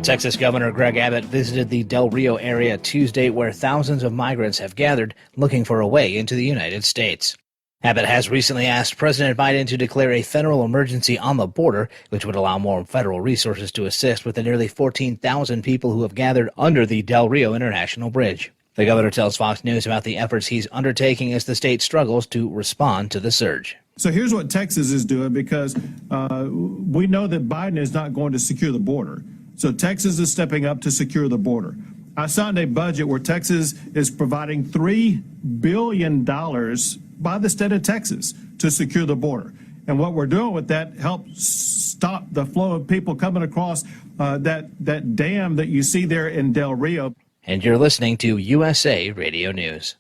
Texas Governor Greg Abbott visited the Del Rio area Tuesday, where thousands of migrants have gathered looking for a way into the United States. Abbott has recently asked President Biden to declare a federal emergency on the border, which would allow more federal resources to assist with the nearly 14,000 people who have gathered under the Del Rio International Bridge. The governor tells Fox News about the efforts he's undertaking as the state struggles to respond to the surge. So here's what Texas is doing, because we know that Biden is not going to secure the border. So Texas is stepping up to secure the border. I signed a budget where Texas is providing $3 billion by the state of Texas to secure the border. And what we're doing with that helps stop the flow of people coming across that dam that you see there in Del Rio. And you're listening to USA Radio News.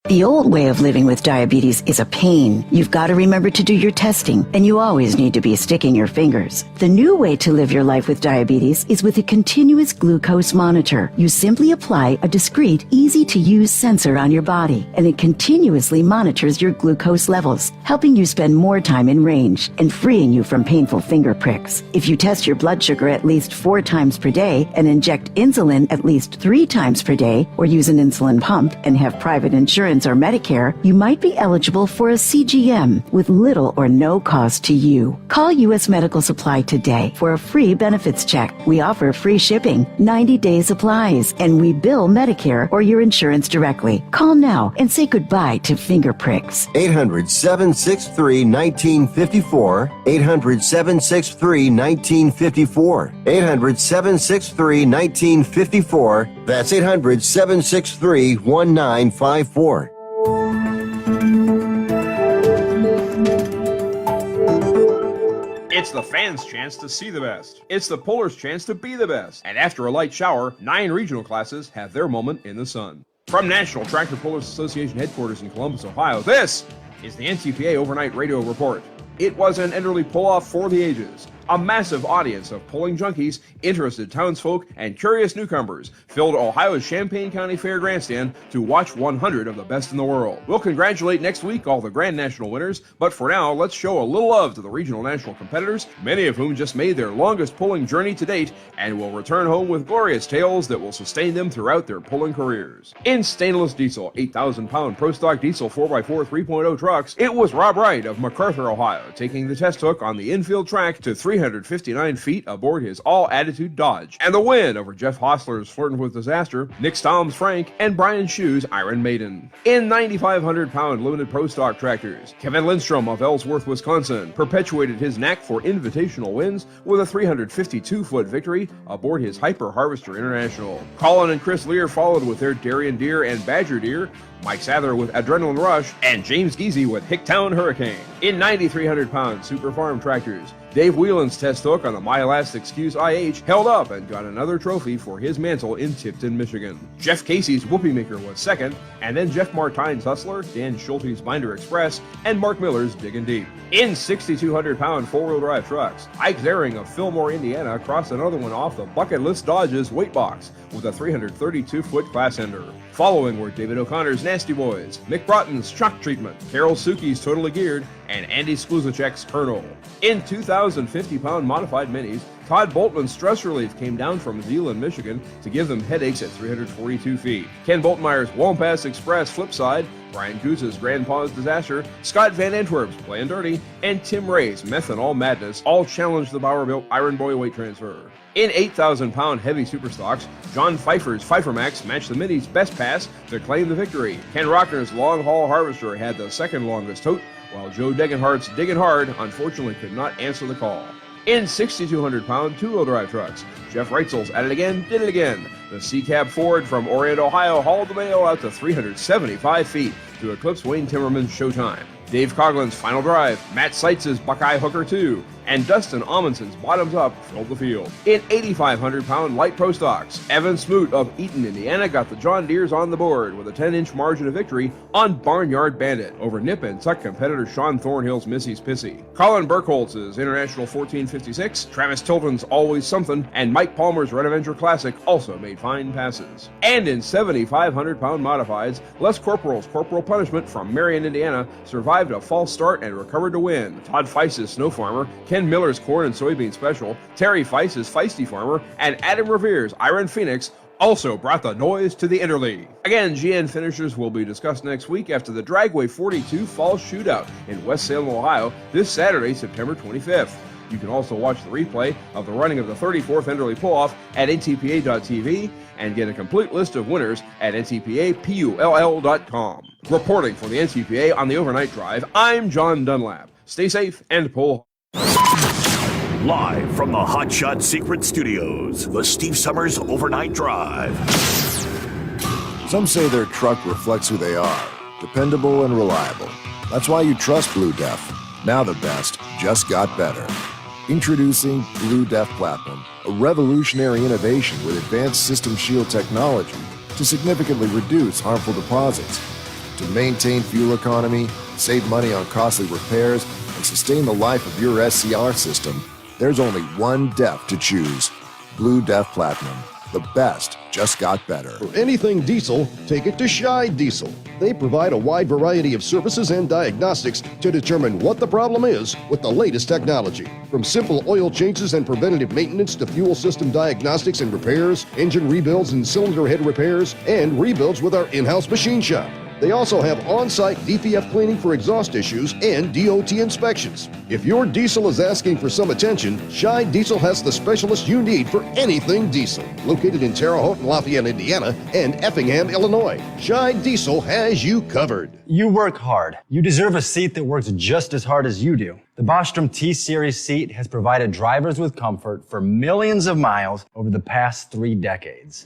The old way of living with diabetes is a pain. You've got to remember to do your testing, and you always need to be sticking your fingers. The new way to live your life with diabetes is with a continuous glucose monitor. You simply apply a discreet, easy-to-use sensor on your body, and it continuously monitors your glucose levels, helping you spend more time in range and freeing you from painful finger pricks. If you test your blood sugar at least 4 times per day and inject insulin at least 3 times per day, or use an insulin pump and have private insurance insurance or Medicare, you might be eligible for a CGM with little or no cost to you. Call U.S. Medical Supply today for a free benefits check. We offer free shipping, 90-day supplies, and we bill Medicare or your insurance directly. Call now and say goodbye to finger pricks. 800-763-1954. 800-763-1954. 800-763-1954. That's 800-763-1954. It's the fans' chance to see the best. It's the pullers' chance to be the best. And after a light shower, 9 regional classes have their moment in the sun. From National Tractor Pullers Association headquarters in Columbus, Ohio, this is the NTPA Overnight Radio Report. It was an Enderley pull-off for the ages. A massive audience of pulling junkies, interested townsfolk, and curious newcomers filled Ohio's Champaign County Fair grandstand to watch 100 of the best in the world. We'll congratulate next week all the Grand National winners, but for now, let's show a little love to the regional national competitors, many of whom just made their longest pulling journey to date and will return home with glorious tales that will sustain them throughout their pulling careers. In stainless diesel, 8,000-pound Pro Stock diesel 4x4 3.0 trucks, it was Rob Wright of MacArthur, Ohio, taking the test hook on the infield track to 359 feet aboard his all-attitude Dodge. And the win over Jeff Hostler's Flirting with Disaster, Nick Stom's Frank, and Brian Shue's Iron Maiden. In 9,500-pound limited Pro Stock tractors, Kevin Lindstrom of Ellsworth, Wisconsin, perpetuated his knack for invitational wins with a 352-foot victory aboard his Hyper Harvester International. Colin and Chris Lear followed with their Darien Deer and Badger Deer, Mike Sather with Adrenaline Rush, and James Geezy with Hicktown Hurricane. In 9,300-pound Super Farm tractors, Dave Whelan's test hook on the My Last Excuse IH held up and got another trophy for his mantle in Tipton, Michigan. Jeff Casey's Whoopie Maker was second, and then Jeff Martine's Hustler, Dan Schulte's Binder Express, and Mark Miller's Diggin' Deep. In 6,200-pound four-wheel drive trucks, Ike Zering of Fillmore, Indiana crossed another one off the Bucket List Dodge's weight box with a 332-foot class ender. Following were David O'Connor's Nasty Boys, Mick Broughton's Shock Treatment, Carol Suki's Totally Geared, and Andy Skluzacek's Colonel. In 2,050-pound modified minis, Todd Boltman's Stress Relief came down from Zeeland, Michigan to give them headaches at 342 feet. Ken Boltmeyer's Wampas Express Flipside, Brian Goose's Grandpa's Disaster, Scott Van Antwerp's Playing Dirty, and Tim Ray's Methanol Madness all challenged the Bauer-built Iron Boy weight transfer. In 8,000-pound heavy superstocks, John Pfeiffer's Pfeiffer Max matched the Mini's best pass to claim the victory. Ken Rockner's Long Haul Harvester had the second longest tote, while Joe Degenhardt's Diggin' Hard unfortunately could not answer the call. In 6,200-pound two-wheel drive trucks, Jeff Reitzel's At It Again, Did It Again. The C-Cab Ford from Orient, Ohio hauled the mail out to 375 feet to eclipse Wayne Timmerman's Showtime. Dave Coughlin's Final Drive, Matt Seitz's Buckeye Hooker 2, and Dustin Amundsen's Bottoms Up filled the field. In 8,500-pound light pro stocks, Evan Smoot of Eaton, Indiana got the John Deeres on the board with a 10-inch margin of victory on Barnyard Bandit over Nip and Tuck competitor Sean Thornhill's Missy's Pissy. Colin Burkholz's International 1456, Travis Tilton's Always Something, and Mike Palmer's Red Avenger Classic also made fine passes. And in 7,500-pound modifieds, Les Corporal's Corporal Punishment from Marion, Indiana survived a false start and recovered to win. Todd Feist's Snow Farmer, Ken Miller's Corn and Soybean Special, Terry Feist's Feisty Farmer, and Adam Revere's Iron Phoenix also brought the noise to the Interleague. Again, GN finishers will be discussed next week after the Dragway 42 Fall Shootout in West Salem, Ohio this Saturday, September 25th. You can also watch the replay of the running of the 34th Enderley Pull-Off at ntpa.tv and get a complete list of winners at ntpapull.com. Reporting for the NTPA on the Overnight Drive, I'm John Dunlap. Stay safe and pull. Live from the Hot Shot Secret Studios, the Steve Sommers Overnight Drive. Some say their truck reflects who they are, dependable and reliable. That's why you trust Blue Def. Now the best just got better. Introducing Blue Def Platinum, a revolutionary innovation with advanced system shield technology to significantly reduce harmful deposits. To maintain fuel economy, save money on costly repairs, and sustain the life of your SCR system, there's only one DEF to choose. Blue Def Platinum. The best just got better. For anything diesel, take it to Shy Diesel. They provide a wide variety of services and diagnostics to determine what the problem is with the latest technology. From simple oil changes and preventative maintenance to fuel system diagnostics and repairs, engine rebuilds and cylinder head repairs, and rebuilds with our in-house machine shop. They also have on-site DPF cleaning for exhaust issues and DOT inspections. If your diesel is asking for some attention, Shine Diesel has the specialist you need for anything diesel. Located in Terre Haute and Lafayette, Indiana, and Effingham, Illinois, Shine Diesel has you covered. You work hard. You deserve a seat that works just as hard as you do. The Bostrom T-Series seat has provided drivers with comfort for millions of miles over the past 3 decades.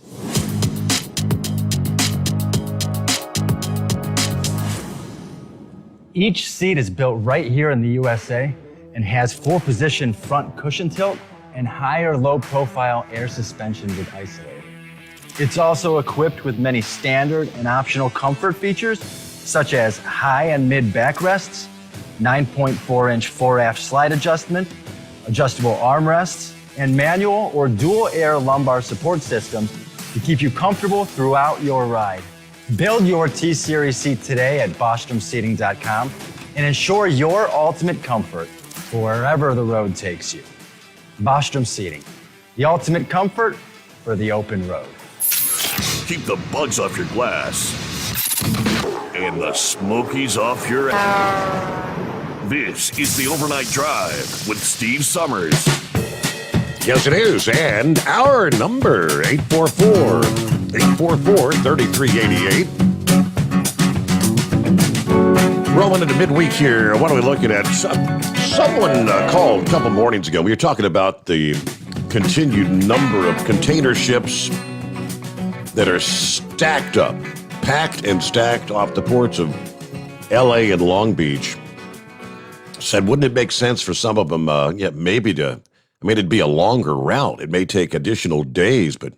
Each seat is built right here in the USA and has 4-position front cushion tilt and higher low-profile air suspension with Isolate. It's also equipped with many standard and optional comfort features, such as high and mid backrests, 9.4-inch 4-aft slide adjustment, adjustable armrests, and manual or dual air lumbar support systems to keep you comfortable throughout your ride. Build your T-Series seat today at BostromSeating.com and ensure your ultimate comfort for wherever the road takes you. Bostrom Seating, the ultimate comfort for the open road. Keep the bugs off your glass and the smokies off your ass. This is the Overnight Drive with Steve Sommers. Yes, it is. And our number, 844-834-3388. Rolling into midweek here. What are we looking at? Someone called a couple mornings ago. We were talking about the continued number of container ships that are stacked up, packed and stacked off the ports of L.A. and Long Beach. Said, wouldn't it make sense for some of them, maybe to, it'd be a longer route. It may take additional days, but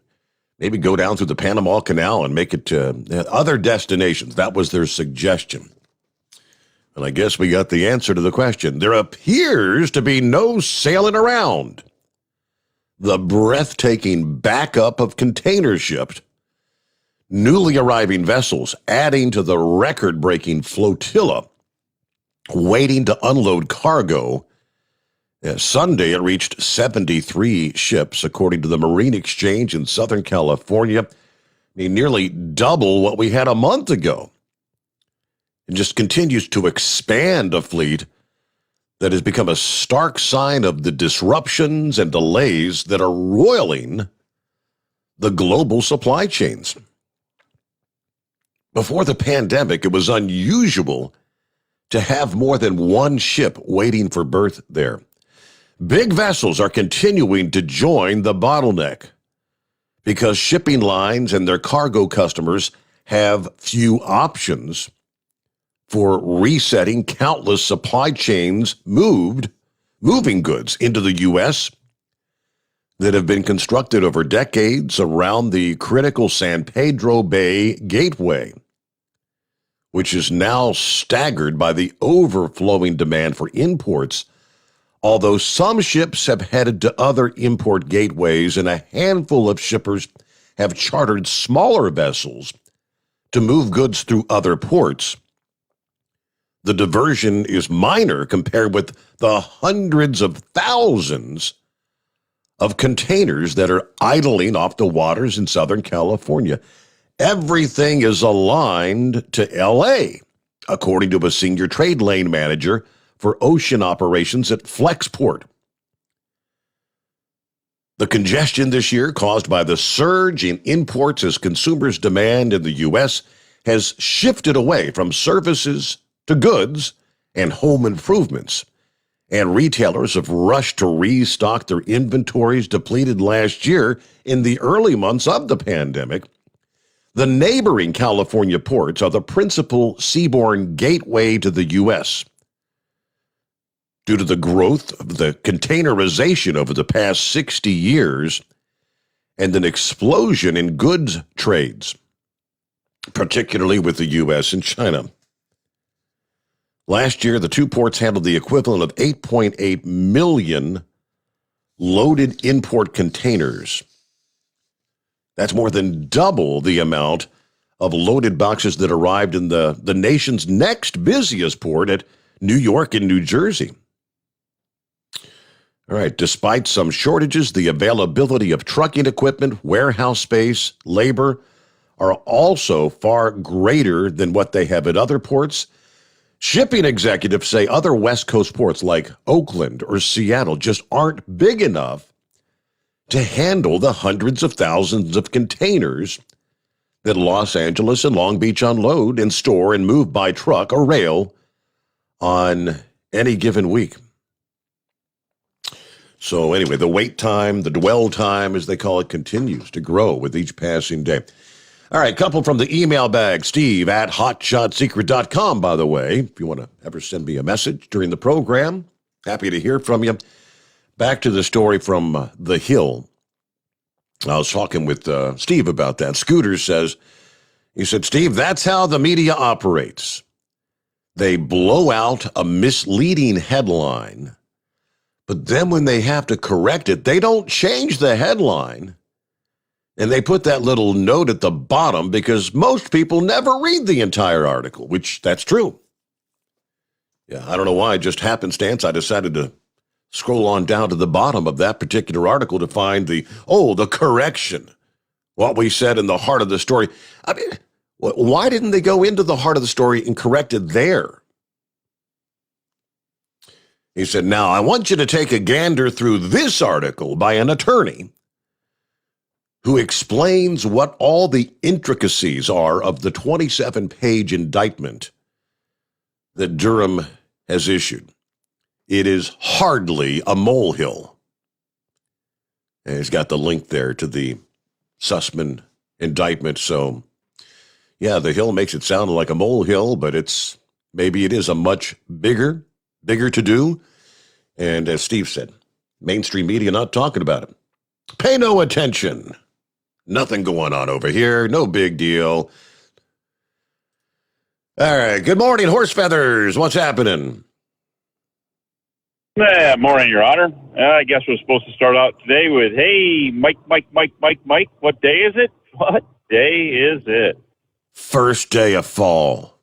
maybe go down through the Panama Canal and make it to other destinations. That was their suggestion. And I guess we got the answer to the question. There appears to be no sailing around the breathtaking backup of container ships, newly arriving vessels adding to the record-breaking flotilla waiting to unload cargo. Sunday, it reached 73 ships, according to the Marine Exchange in Southern California. Nearly double what we had a month ago. It just continues to expand a fleet that has become a stark sign of the disruptions and delays that are roiling the global supply chains. Before the pandemic, it was unusual to have more than one ship waiting for berth there. Big vessels are continuing to join the bottleneck because shipping lines and their cargo customers have few options for resetting countless supply chains moving goods into the U.S. that have been constructed over decades around the critical San Pedro Bay Gateway, which is now staggered by the overflowing demand for imports, although some ships have headed to other import gateways and a handful of shippers have chartered smaller vessels to move goods through other ports. The diversion is minor compared with the hundreds of thousands of containers that are idling off the waters in Southern California. Everything is aligned to L.A., according to a senior trade lane manager for ocean operations at Flexport. The congestion this year, caused by the surge in imports as consumers' demand in the U.S. has shifted away from services to goods and home improvements, and retailers have rushed to restock their inventories depleted last year in the early months of the pandemic. The neighboring California ports are the principal seaborne gateway to the U.S. Due to the growth of the containerization over the past 60 years and an explosion in goods trades, particularly with the U.S. and China. Last year, the two ports handled the equivalent of 8.8 million loaded import containers. That's more than double the amount of loaded boxes that arrived in the nation's next busiest port at New York and New Jersey. All right, despite some shortages, the availability of trucking equipment, warehouse space, labor are also far greater than what they have at other ports. Shipping executives say other West Coast ports like Oakland or Seattle just aren't big enough to handle the hundreds of thousands of containers that Los Angeles and Long Beach unload and store and move by truck or rail on any given week. So anyway, the wait time, the dwell time, as they call it, continues to grow with each passing day. All right, couple from the email bag, Steve at hotshotsecret.com, by the way. If you want to ever send me a message during the program, happy to hear from you. Back to the story from The Hill. I was talking with Steve about that. Scooter says, he said, Steve, that's how the media operates. They blow out a misleading headline, but then when they have to correct it, they don't change the headline. And they put that little note at the bottom because most people never read the entire article, which that's true. Yeah, I don't know why, just happenstance, I decided to scroll on down to the bottom of that particular article to find the correction, what we said in the heart of the story. I mean, why didn't they go into the heart of the story and correct it there? He said, now, I want you to take a gander through this article by an attorney who explains what all the intricacies are of the 27-page indictment that Durham has issued. It is hardly a molehill. And he's got the link there to the Sussman indictment. So, yeah, the Hill makes it sound like a molehill, but maybe it is a much bigger to do. And as Steve said, mainstream media not talking about it. Pay no attention. Nothing going on over here. No big deal. All right. Good morning, Horse Feathers. What's happening? Morning, Your Honor. I guess we're supposed to start out today with, hey, Mike. What day is it? What day is it? First day of fall.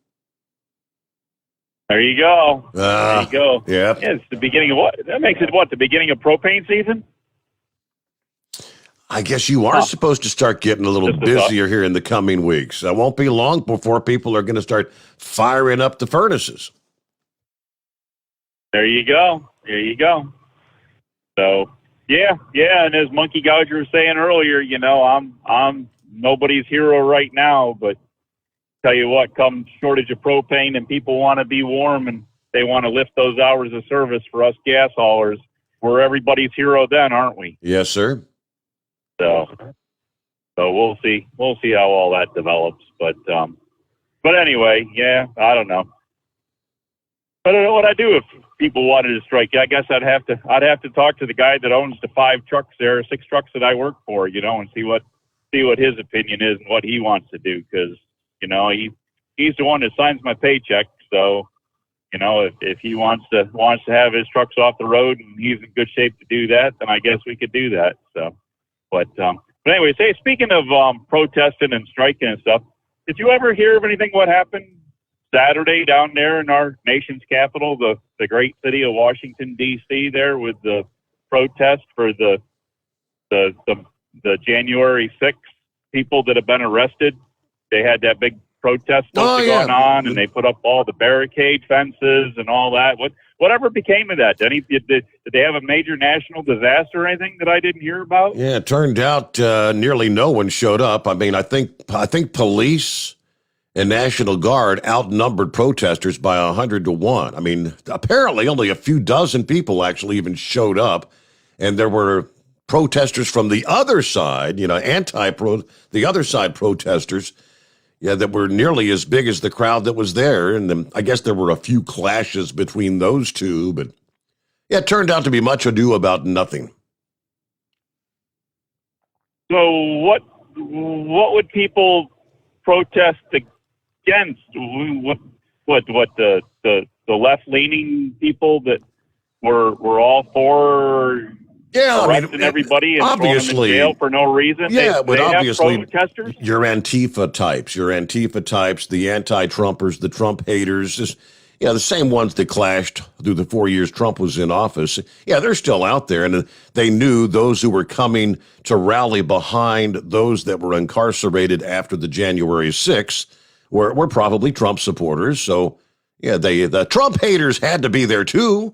There you go. There you go. Yeah. It's the beginning of what? That makes it what? The beginning of propane season? I guess you are supposed to start getting a little busier here in the coming weeks. It won't be long before people are going to start firing up the furnaces. There you go. There you go. So, yeah. And as Monkey Gouger was saying earlier, I'm nobody's hero right now, but tell you what, come shortage of propane and people want to be warm and they want to lift those hours of service for us gas haulers, we're everybody's hero then, aren't we? Yes, sir. So we'll see. We'll see how all that develops. But anyway, yeah, I don't know. I don't know what I'd do if people wanted to strike. I guess I'd have to talk to the guy that owns the 6 trucks that I work for, and see what his opinion is and what he wants to do. Because, he's the one that signs my paycheck. So, if he wants to have his trucks off the road and he's in good shape to do that, then I guess we could do that. So, but anyway, speaking of protesting and striking and stuff, did you ever hear of anything what happened Saturday down there in our nation's capital, the great city of Washington, D.C., there with the protest for the January 6th people that have been arrested? They had that big protest going on, and they put up all the barricade fences and all that. Whatever became of that? Did they have a major national disaster or anything that I didn't hear about? Yeah, it turned out nearly no one showed up. I mean, I think police and National Guard outnumbered protesters by 100 to 1. I mean, apparently only a few dozen people actually even showed up, and there were protesters from the other side, the other side protesters, that were nearly as big as the crowd that was there. And then I guess there were a few clashes between those two, but it turned out to be much ado about nothing. So what would people protest against? What the left-leaning people that were all for arresting everybody and throwing them in jail for no reason? Yeah, but obviously protesters? Your Antifa types, the anti-Trumpers, the Trump haters. Yeah, the same ones that clashed through the 4 years Trump was in office. Yeah, they're still out there, and they knew those who were coming to rally behind those that were incarcerated after the January 6th were probably Trump supporters. So, yeah, the Trump haters had to be there too.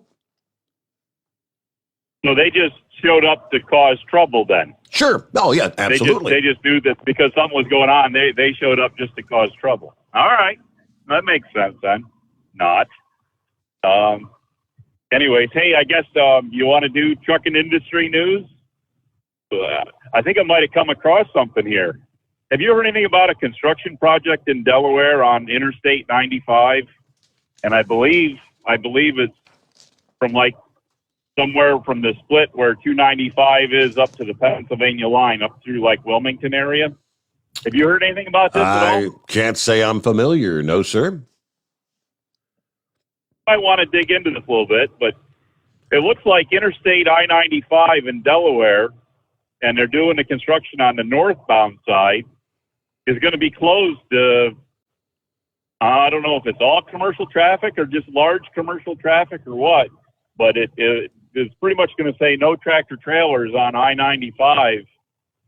So they just showed up to cause trouble then. Sure. Oh, yeah, absolutely. They just knew that because something was going on, they showed up just to cause trouble. All right. That makes sense then. Not. Anyways, hey, I guess you want to do trucking industry news? I think I might have come across something here. Have you heard anything about a construction project in Delaware on Interstate 95? And I believe it's from like somewhere from the split where 295 is up to the Pennsylvania line, up through like Wilmington area. Have you heard anything about this at all? I can't say I'm familiar. No, sir. I want to dig into this a little bit, but it looks like Interstate I-95 in Delaware, and they're doing the construction on the northbound side, is going to be closed. I don't know if it's all commercial traffic or just large commercial traffic or what, but it is pretty much going to say no tractor trailers on I-95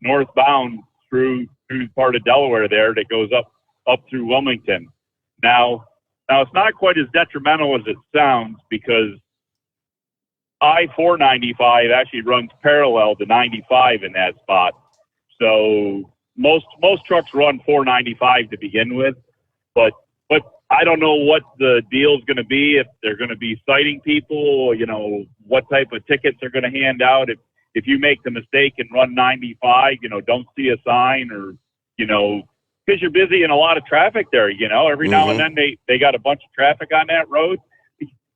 northbound through part of Delaware there that goes up through Wilmington. Now it's not quite as detrimental as it sounds because I-495 actually runs parallel to 95 in that spot. So most trucks run 495 to begin with, but I don't know what the deal is going to be, if they're going to be citing people, what type of tickets they're going to hand out. If you make the mistake and run 95, don't see a sign or, because you're busy in a lot of traffic there, every now and then they got a bunch of traffic on that road.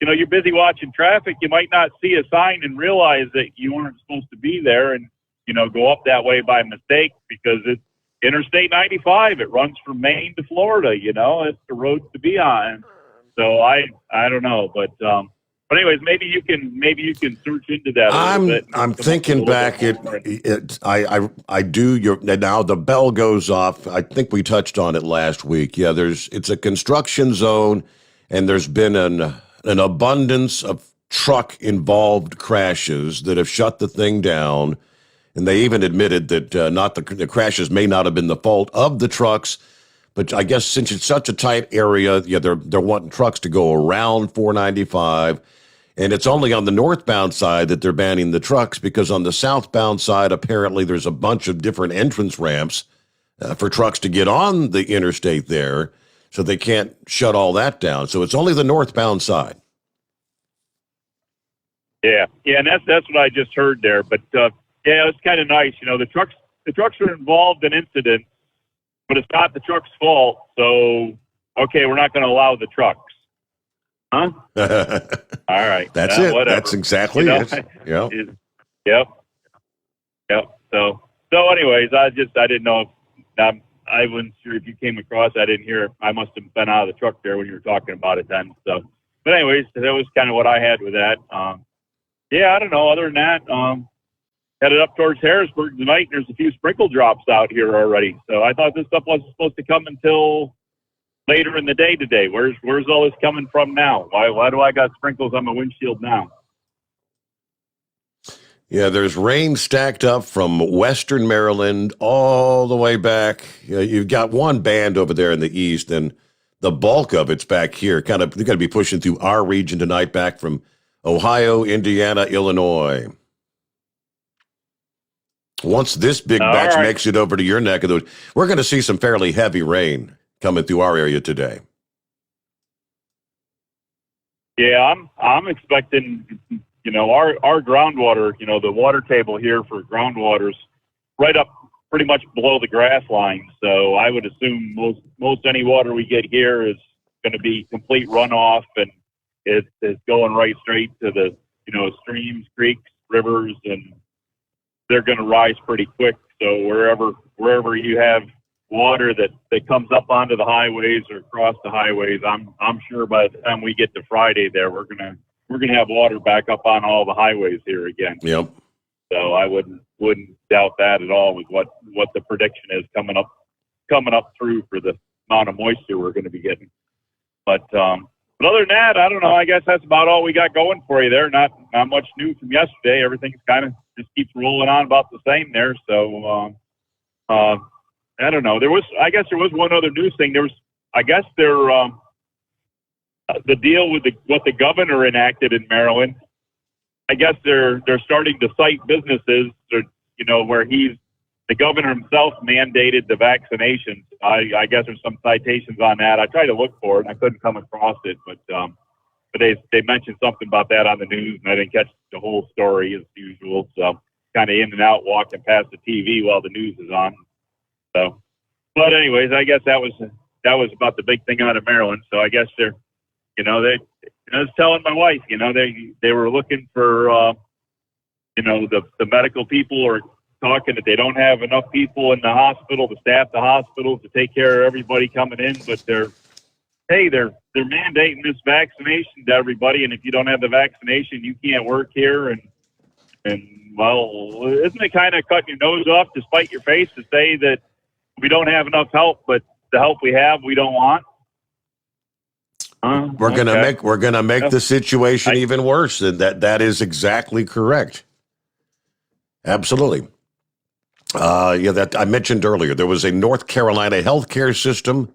You're busy watching traffic. You might not see a sign and realize that you weren't supposed to be there and, go up that way by mistake because it's Interstate 95. It runs from Maine to Florida, it's the road to be on. So I don't know, but anyways, maybe you can search into that a little bit. I'm thinking back. I do. Now the bell goes off. I think we touched on it last week. Yeah, it's a construction zone, and there's been an abundance of truck involved crashes that have shut the thing down. And they even admitted that the crashes may not have been the fault of the trucks, but I guess since it's such a tight area, yeah, they're wanting trucks to go around 495, and it's only on the northbound side that they're banning the trucks because on the southbound side, apparently there's a bunch of different entrance ramps for trucks to get on the interstate there, so they can't shut all that down. So it's only the northbound side. Yeah, and that's what I just heard there, but. Yeah, it's kind of nice. The trucks are involved in incidents, but it's not the truck's fault. So, okay, we're not going to allow the trucks. Huh? All right. That's it. Whatever. That's exactly it. Yep. So anyways, I didn't know if I wasn't sure if you came across. I didn't hear. I must have been out of the truck there when you were talking about it then. So, but anyways, that was kind of what I had with that. Yeah, I don't know. Other than that, headed up towards Harrisburg tonight. There's a few sprinkle drops out here already. So I thought this stuff wasn't supposed to come until later in the day today. Where's all this coming from now? Why do I got sprinkles on my windshield now? Yeah, there's rain stacked up from western Maryland all the way back. You've got one band over there in the east, and the bulk of it's back here. They're going to be pushing through our region tonight, back from Ohio, Indiana, Illinois. Once this big batch makes it over to your neck of the woods, we're going to see some fairly heavy rain coming through our area today. Yeah, I'm expecting, our groundwater, the water table here for groundwater's right up pretty much below the grass line. So I would assume most any water we get here is going to be complete runoff, and it's going right straight to the, streams, creeks, rivers, and they're going to rise pretty quick. So wherever you have water that comes up onto the highways or across the highways, I'm sure by the time we get to Friday there, we're gonna have water back up on all the highways here again. Yep. So I wouldn't doubt that at all with what the prediction is coming up through for the amount of moisture we're going to be getting. But But other than that, I don't know. I guess that's about all we got going for you there. Not much new from yesterday. Everything's kind of just keeps rolling on about the same there. So I don't know. I guess there was one other news thing. The deal with what the governor enacted in Maryland. I guess they're starting to cite businesses, where the governor himself mandated the vaccinations. I guess there's some citations on that. I tried to look for it, and I couldn't come across it, but they mentioned something about that on the news, and I didn't catch the whole story as usual. So kind of in and out, walking past the TV while the news is on. So, but anyways, I guess that was about the big thing out of Maryland. So I guess I was telling my wife, they were looking for, the medical people are talking that they don't have enough people in the hospital to staff the hospitals to take care of everybody coming in, but they're mandating this vaccination to everybody, and if you don't have the vaccination, you can't work here. And well, isn't it kind of cutting your nose off to spite your face to say that we don't have enough help, but the help we have, we don't want? We're gonna make the situation even worse, and that is exactly correct. Absolutely. That I mentioned earlier, there was a North Carolina healthcare system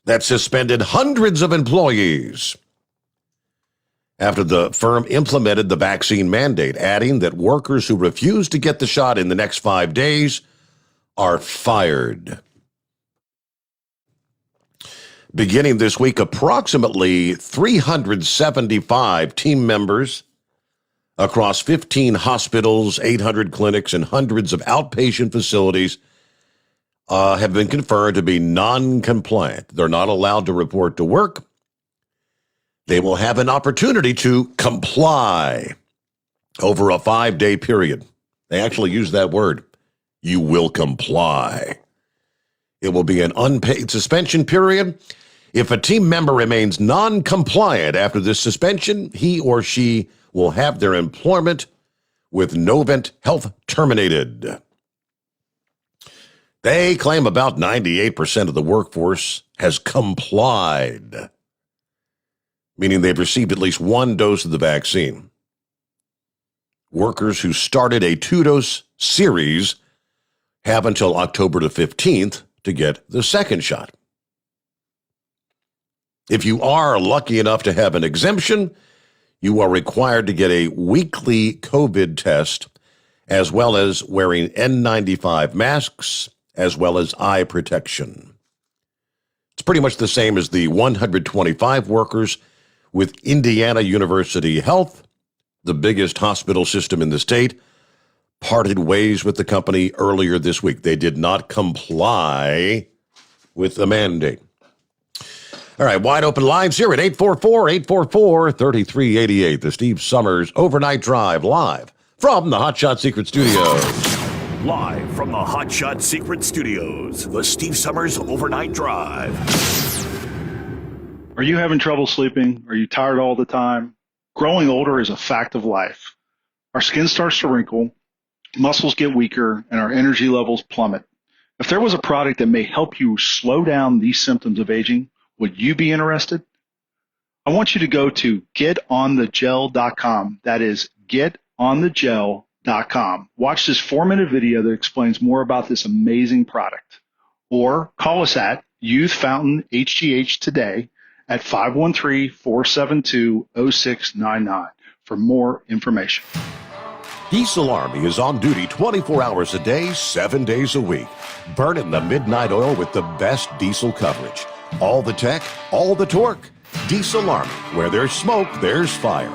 that suspended hundreds of employees after the firm implemented the vaccine mandate, adding that workers who refuse to get the shot in the next 5 days are fired. Beginning this week, approximately 375 team members across 15 hospitals, 800 clinics, and hundreds of outpatient facilities have been confirmed to be non-compliant. They're not allowed to report to work. They will have an opportunity to comply over a 5-day period. They actually use that word. You will comply. It will be an unpaid suspension period. If a team member remains non-compliant after this suspension, he or she will have their employment with Novant Health terminated. They claim about 98% of the workforce has complied, meaning they've received at least one dose of the vaccine. Workers who started a 2-dose series have until October the 15th to get the second shot. If you are lucky enough to have an exemption, you are required to get a weekly COVID test, as well as wearing N95 masks, as well as eye protection. It's pretty much the same as the 125 workers with Indiana University Health, the biggest hospital system in the state, parted ways with the company earlier this week. They did not comply with the mandate. All right, wide open lines here at 844-844-3388. The Steve Sommers Overnight Drive, live from the Hot Shot Secret Studios. Live from the Hot Shot Secret Studios, the Steve Sommers Overnight Drive. Are you having trouble sleeping? Are you tired all the time? Growing older is a fact of life. Our skin starts to wrinkle, muscles get weaker, and our energy levels plummet. If there was a product that may help you slow down these symptoms of aging, would you be interested? I want you to go to getonthegel.com. That is getonthegel.com. Watch this 4-minute video that explains more about this amazing product. Or call us at Youth Fountain HGH today at 513-472-0699 for more information. Diesel Army is on duty 24 hours a day, 7 days a week. Burning the midnight oil with the best diesel coverage. All the tech, all the torque. Diesel Army, where there's smoke, there's fire.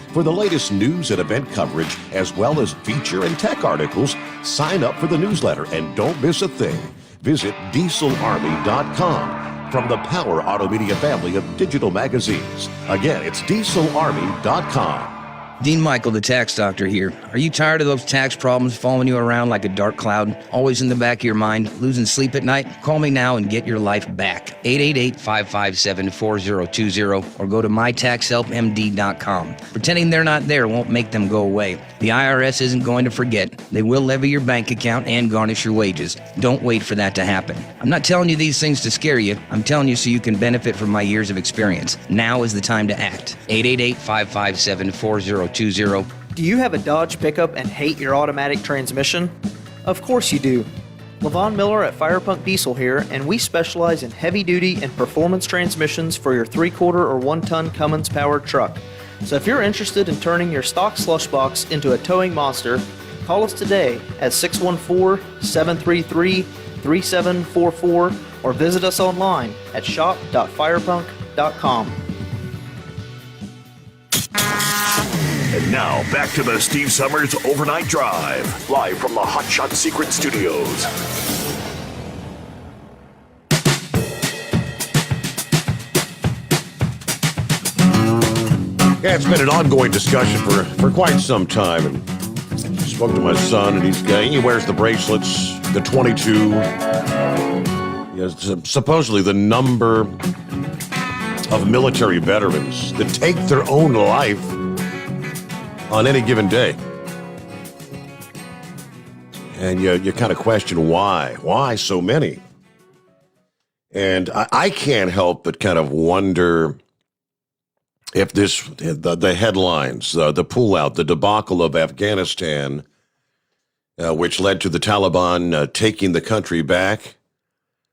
For the latest news and event coverage, as well as feature and tech articles, sign up for the newsletter and don't miss a thing. Visit dieselarmy.com from the Power Auto Media family of digital magazines. Again, it's dieselarmy.com. Dean Michael, the tax doctor here. Are you tired of those tax problems following you around like a dark cloud, always in the back of your mind, losing sleep at night? Call me now and get your life back. 888-557-4020 or go to mytaxhelpmd.com. Pretending they're not there won't make them go away. The IRS isn't going to forget. They will levy your bank account and garnish your wages. Don't wait for that to happen. I'm not telling you these things to scare you. I'm telling you so you can benefit from my years of experience. Now is the time to act. 888-557-4020. Do you have a Dodge pickup and hate your automatic transmission? Of course you do. Levon Miller at Firepunk Diesel here, and we specialize in heavy-duty and performance transmissions for your 3/4 or 1-ton Cummins-powered truck. So if you're interested in turning your stock slush box into a towing monster, call us today at 614-733-3744 or visit us online at shop.firepunk.com. And now, back to the Steve Sommers Overnight Drive, live from the Hot Shot Secret Studios. Yeah, it's been an ongoing discussion for quite some time. And I spoke to my son, and he wears the bracelets, the 22. Supposedly the number of military veterans that take their own life on any given day. And you kind of question why. Why so many? And I can't help but kind of wonder if the headlines, the pullout, the debacle of Afghanistan, which led to the Taliban taking the country back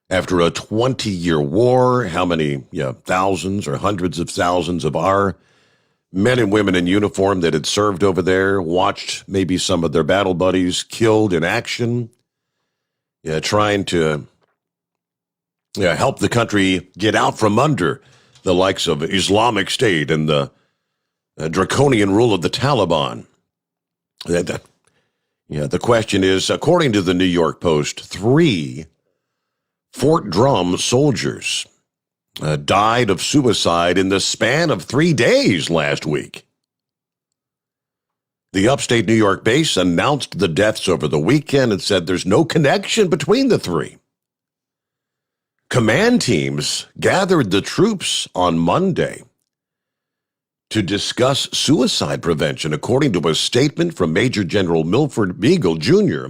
after a 20-year war, how many thousands or hundreds of thousands of our men and women in uniform that had served over there, watched maybe some of their battle buddies killed in action, trying to help the country get out from under the likes of Islamic State and the draconian rule of the Taliban. The question is, according to the New York Post, 3 Fort Drum soldiers died of suicide in the span of 3 days last week. The upstate New York base announced the deaths over the weekend and said there's no connection between the 3. Command teams gathered the troops on Monday to discuss suicide prevention, according to a statement from Major General Milford Beagle, Jr.,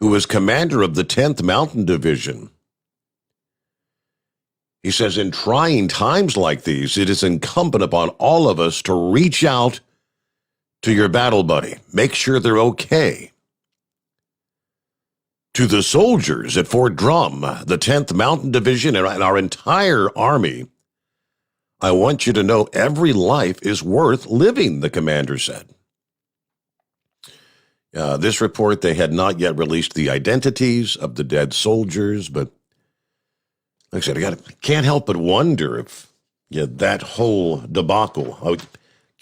who is commander of the 10th Mountain Division. He says, in trying times like these, it is incumbent upon all of us to reach out to your battle buddy. Make sure they're okay. To the soldiers at Fort Drum, the 10th Mountain Division, and our entire Army, I want you to know every life is worth living, the commander said. This report, they had not yet released the identities of the dead soldiers, but like I said, can't help but wonder if that whole debacle, I'm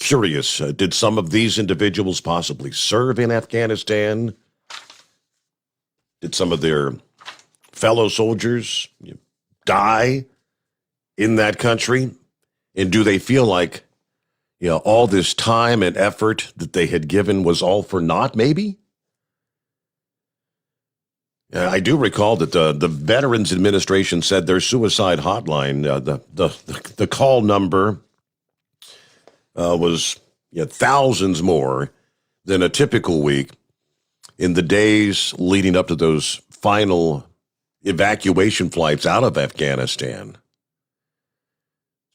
curious, did some of these individuals possibly serve in Afghanistan? Did some of their fellow soldiers die in that country? And do they feel like, all this time and effort that they had given was all for naught, maybe? I do recall that the Veterans Administration said their suicide hotline, the call number was thousands more than a typical week in the days leading up to those final evacuation flights out of Afghanistan.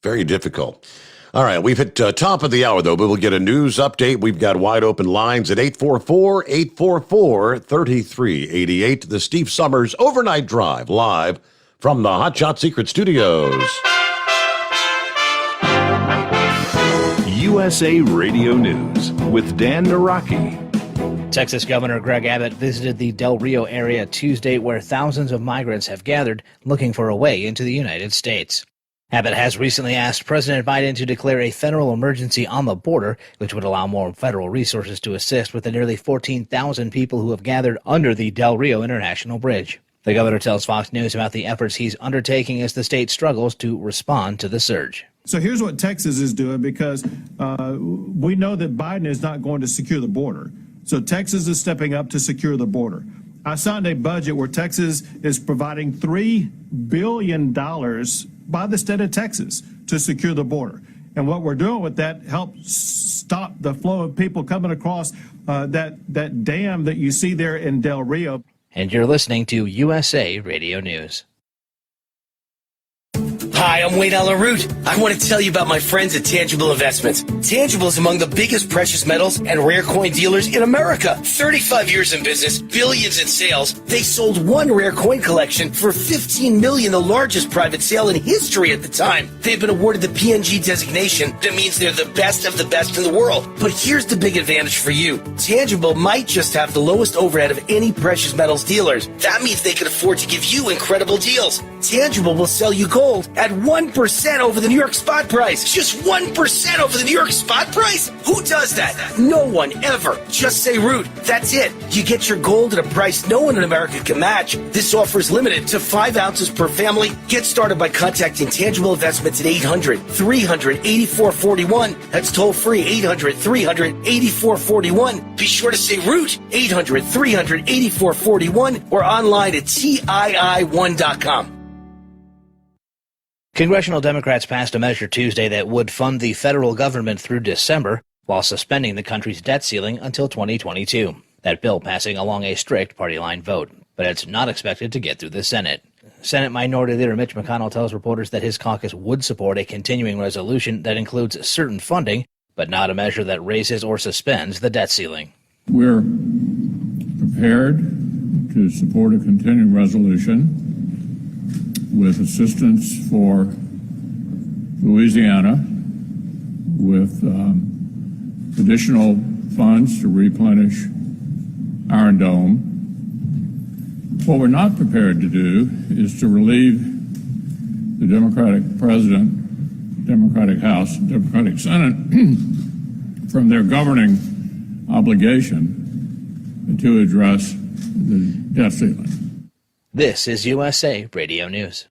Very difficult. All right, we've hit top of the hour, though, but we'll get a news update. We've got wide open lines at 844-844-3388. The Steve Sommers Overnight Drive, live from the Hot Shot Secret Studios. USA Radio News with Dan Naraki. Texas Governor Greg Abbott visited the Del Rio area Tuesday, where thousands of migrants have gathered looking for a way into the United States. Abbott has recently asked President Biden to declare a federal emergency on the border, which would allow more federal resources to assist with the nearly 14,000 people who have gathered under the Del Rio International Bridge. The governor tells Fox News about the efforts he's undertaking as the state struggles to respond to the surge. So here's what Texas is doing, because we know that Biden is not going to secure the border. So Texas is stepping up to secure the border. I signed a budget where Texas is providing $3 billion by the state of Texas to secure the border. And what we're doing with that helps stop the flow of people coming across that dam that you see there in Del Rio. And you're listening to USA Radio News. Hi, I'm Wayne LaRoute. I want to tell you about my friends at Tangible Investments. Tangible is among the biggest precious metals and rare coin dealers in America. 35 years in business, billions in sales. They sold one rare coin collection for $15 million, the largest private sale in history at the time. They've been awarded the PNG designation. That means they're the best of the best in the world. But here's the big advantage for you. Tangible might just have the lowest overhead of any precious metals dealers. That means they can afford to give you incredible deals. Tangible will sell you gold at 1% over the New York spot price. Just 1% over the New York spot price? Who does that? No one ever. Just say Root. That's it. You get your gold at a price no one in America can match. This offer is limited to 5 ounces per family. Get started by contacting Tangible Investments at 800-300-8441. That's toll free, 800-300-8441. Be sure to say Root, 800-300-8441, or online at TII1.com. Congressional Democrats passed a measure Tuesday that would fund the federal government through December while suspending the country's debt ceiling until 2022. That bill passing along a strict party line vote, but it's not expected to get through the Senate. Senate Minority Leader Mitch McConnell tells reporters that his caucus would support a continuing resolution that includes certain funding, but not a measure that raises or suspends the debt ceiling. We're prepared to support a continuing resolution with assistance for Louisiana, with additional funds to replenish Iron Dome. What we're not prepared to do is to relieve the Democratic President, Democratic House, Democratic Senate from their governing obligation to address the debt ceiling. This is USA Radio News.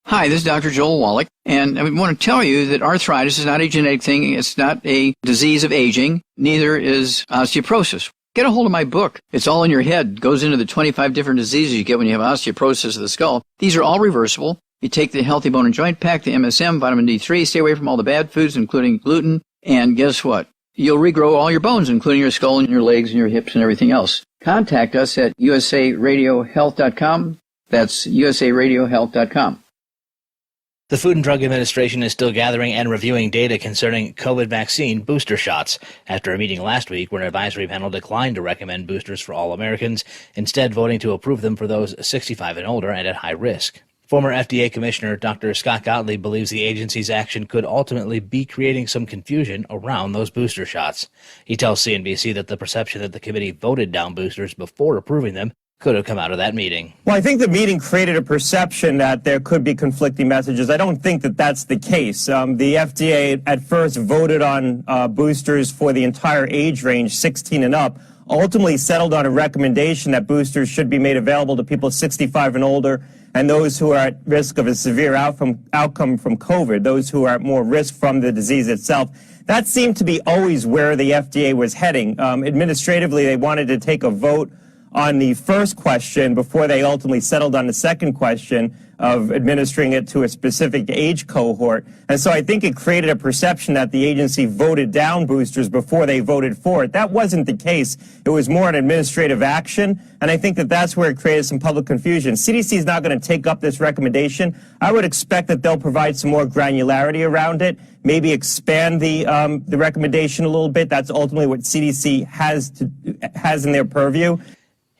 Hi, this is Dr. Joel Wallach, and I want to tell you that arthritis is not a genetic thing. It's not a disease of aging. Neither is osteoporosis. Get a hold of my book. It's all in your head. It goes into the 25 different diseases you get when you have osteoporosis of the skull. These are all reversible. You take the Healthy Bone and Joint Pack, the MSM, vitamin D3, stay away from all the bad foods, including gluten, and guess what? You'll regrow all your bones, including your skull and your legs and your hips and everything else. Contact us at usaradiohealth.com. That's usaradiohealth.com. The Food and Drug Administration is still gathering and reviewing data concerning COVID vaccine booster shots after a meeting last week where an advisory panel declined to recommend boosters for all Americans, instead voting to approve them for those 65 and older and at high risk. Former FDA Commissioner Dr. Scott Gottlieb believes the agency's action could ultimately be creating some confusion around those booster shots. He tells CNBC that the perception that the committee voted down boosters before approving them could have come out of that meeting. Well, I think the meeting created a perception that there could be conflicting messages. I don't think that that's the case. The FDA at first voted on boosters for the entire age range, 16 and up, ultimately settled on a recommendation that boosters should be made available to people 65 and older and those who are at risk of a severe outcome from COVID, those who are at more risk from the disease itself. That seemed to be always where the FDA was heading. Administratively, they wanted to take a vote on the first question before they ultimately settled on the second question of administering it to a specific age cohort. And so I think it created a perception that the agency voted down boosters before they voted for it. That wasn't the case. It was more an administrative action, and I think that that's where it created some public confusion. CDC is not going to take up this recommendation. I would expect that they'll provide some more granularity around it, maybe expand the recommendation a little bit. That's ultimately what CDC has in their purview.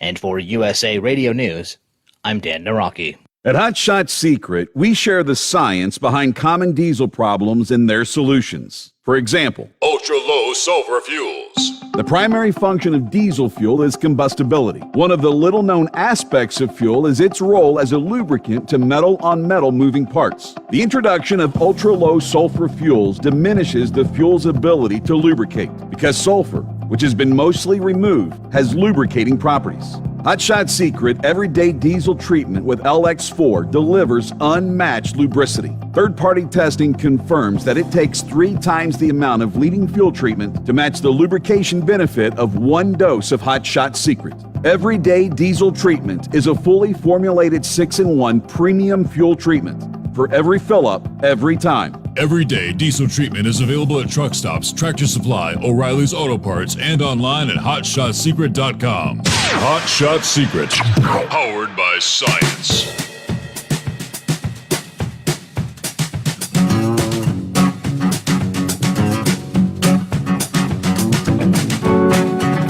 And for USA Radio News, I'm Dan Naraki. At Hot Shot Secret, we share the science behind common diesel problems and their solutions. For example, ultra-low sulfur fuels. The primary function of diesel fuel is combustibility. One of the little-known aspects of fuel is its role as a lubricant to metal-on-metal moving parts. The introduction of ultra-low sulfur fuels diminishes the fuel's ability to lubricate because sulfur, which has been mostly removed, has lubricating properties. Hot Shot Secret Everyday Diesel Treatment with LX4 delivers unmatched lubricity. Third-party testing confirms that it takes 3 times the amount of leading fuel treatment to match the lubrication benefit of 1 dose of Hot Shot Secret. Everyday Diesel Treatment is a fully formulated 6-in-1 premium fuel treatment for every fill-up, every time. Everyday Diesel Treatment is available at truck stops, Tractor Supply, O'Reilly's Auto Parts, and online at HotShotSecret.com. Hot Shot Secret, powered by science.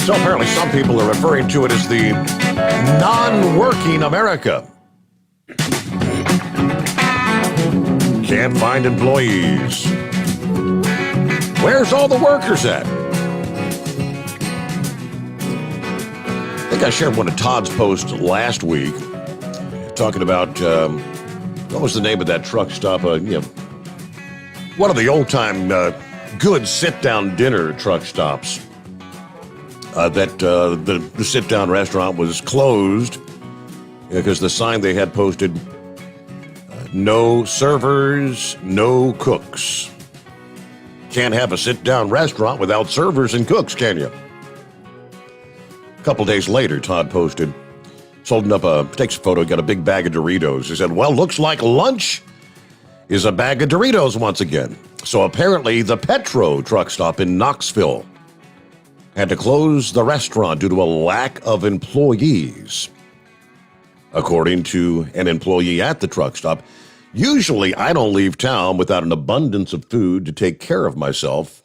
So apparently some people are referring to it as the non-working America. Can't find employees. Where's all the workers at? I think I shared one of Todd's posts last week talking about, what was the name of that truck stop? One of the old-time good sit-down dinner truck stops. The sit-down restaurant was closed because the sign they had posted, no servers, no cooks. Can't have a sit-down restaurant without servers and cooks, can you? A couple days later, Todd posted, holding up takes a photo, got a big bag of Doritos. He said, well, looks like lunch is a bag of Doritos once again. So apparently the Petro truck stop in Knoxville had to close the restaurant due to a lack of employees. According to an employee at the truck stop, usually I don't leave town without an abundance of food to take care of myself.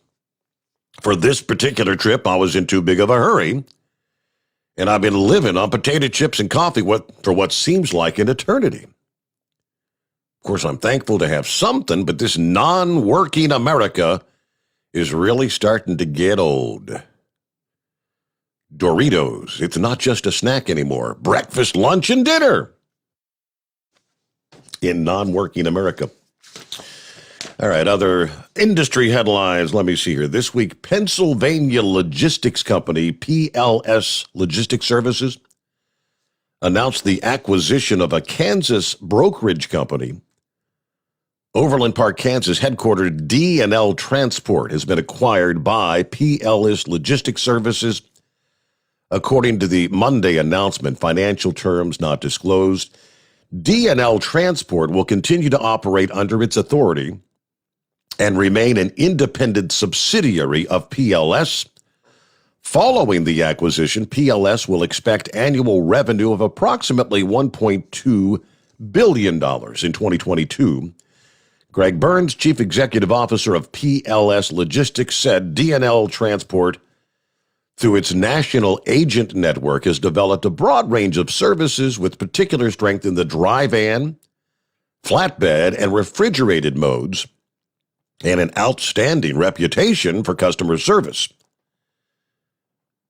For this particular trip, I was in too big of a hurry, and I've been living on potato chips and coffee for what seems like an eternity. Of course, I'm thankful to have something, but this non-working America is really starting to get old. Doritos, it's not just a snack anymore. Breakfast, lunch, and dinner in non-working America. All right, other industry headlines. Let me see here. This week, Pennsylvania logistics company PLS Logistics Services announced the acquisition of a Kansas brokerage company. Overland Park, Kansas headquartered D&L Transport has been acquired by PLS Logistics Services. According to the Monday announcement, financial terms not disclosed, D&L Transport will continue to operate under its authority and remain an independent subsidiary of PLS. Following the acquisition, PLS will expect annual revenue of approximately $1.2 billion in 2022. Greg Burns, Chief Executive Officer of PLS Logistics, said D&L Transport, through its national agent network, has developed a broad range of services with particular strength in the dry van, flatbed, and refrigerated modes, and an outstanding reputation for customer service.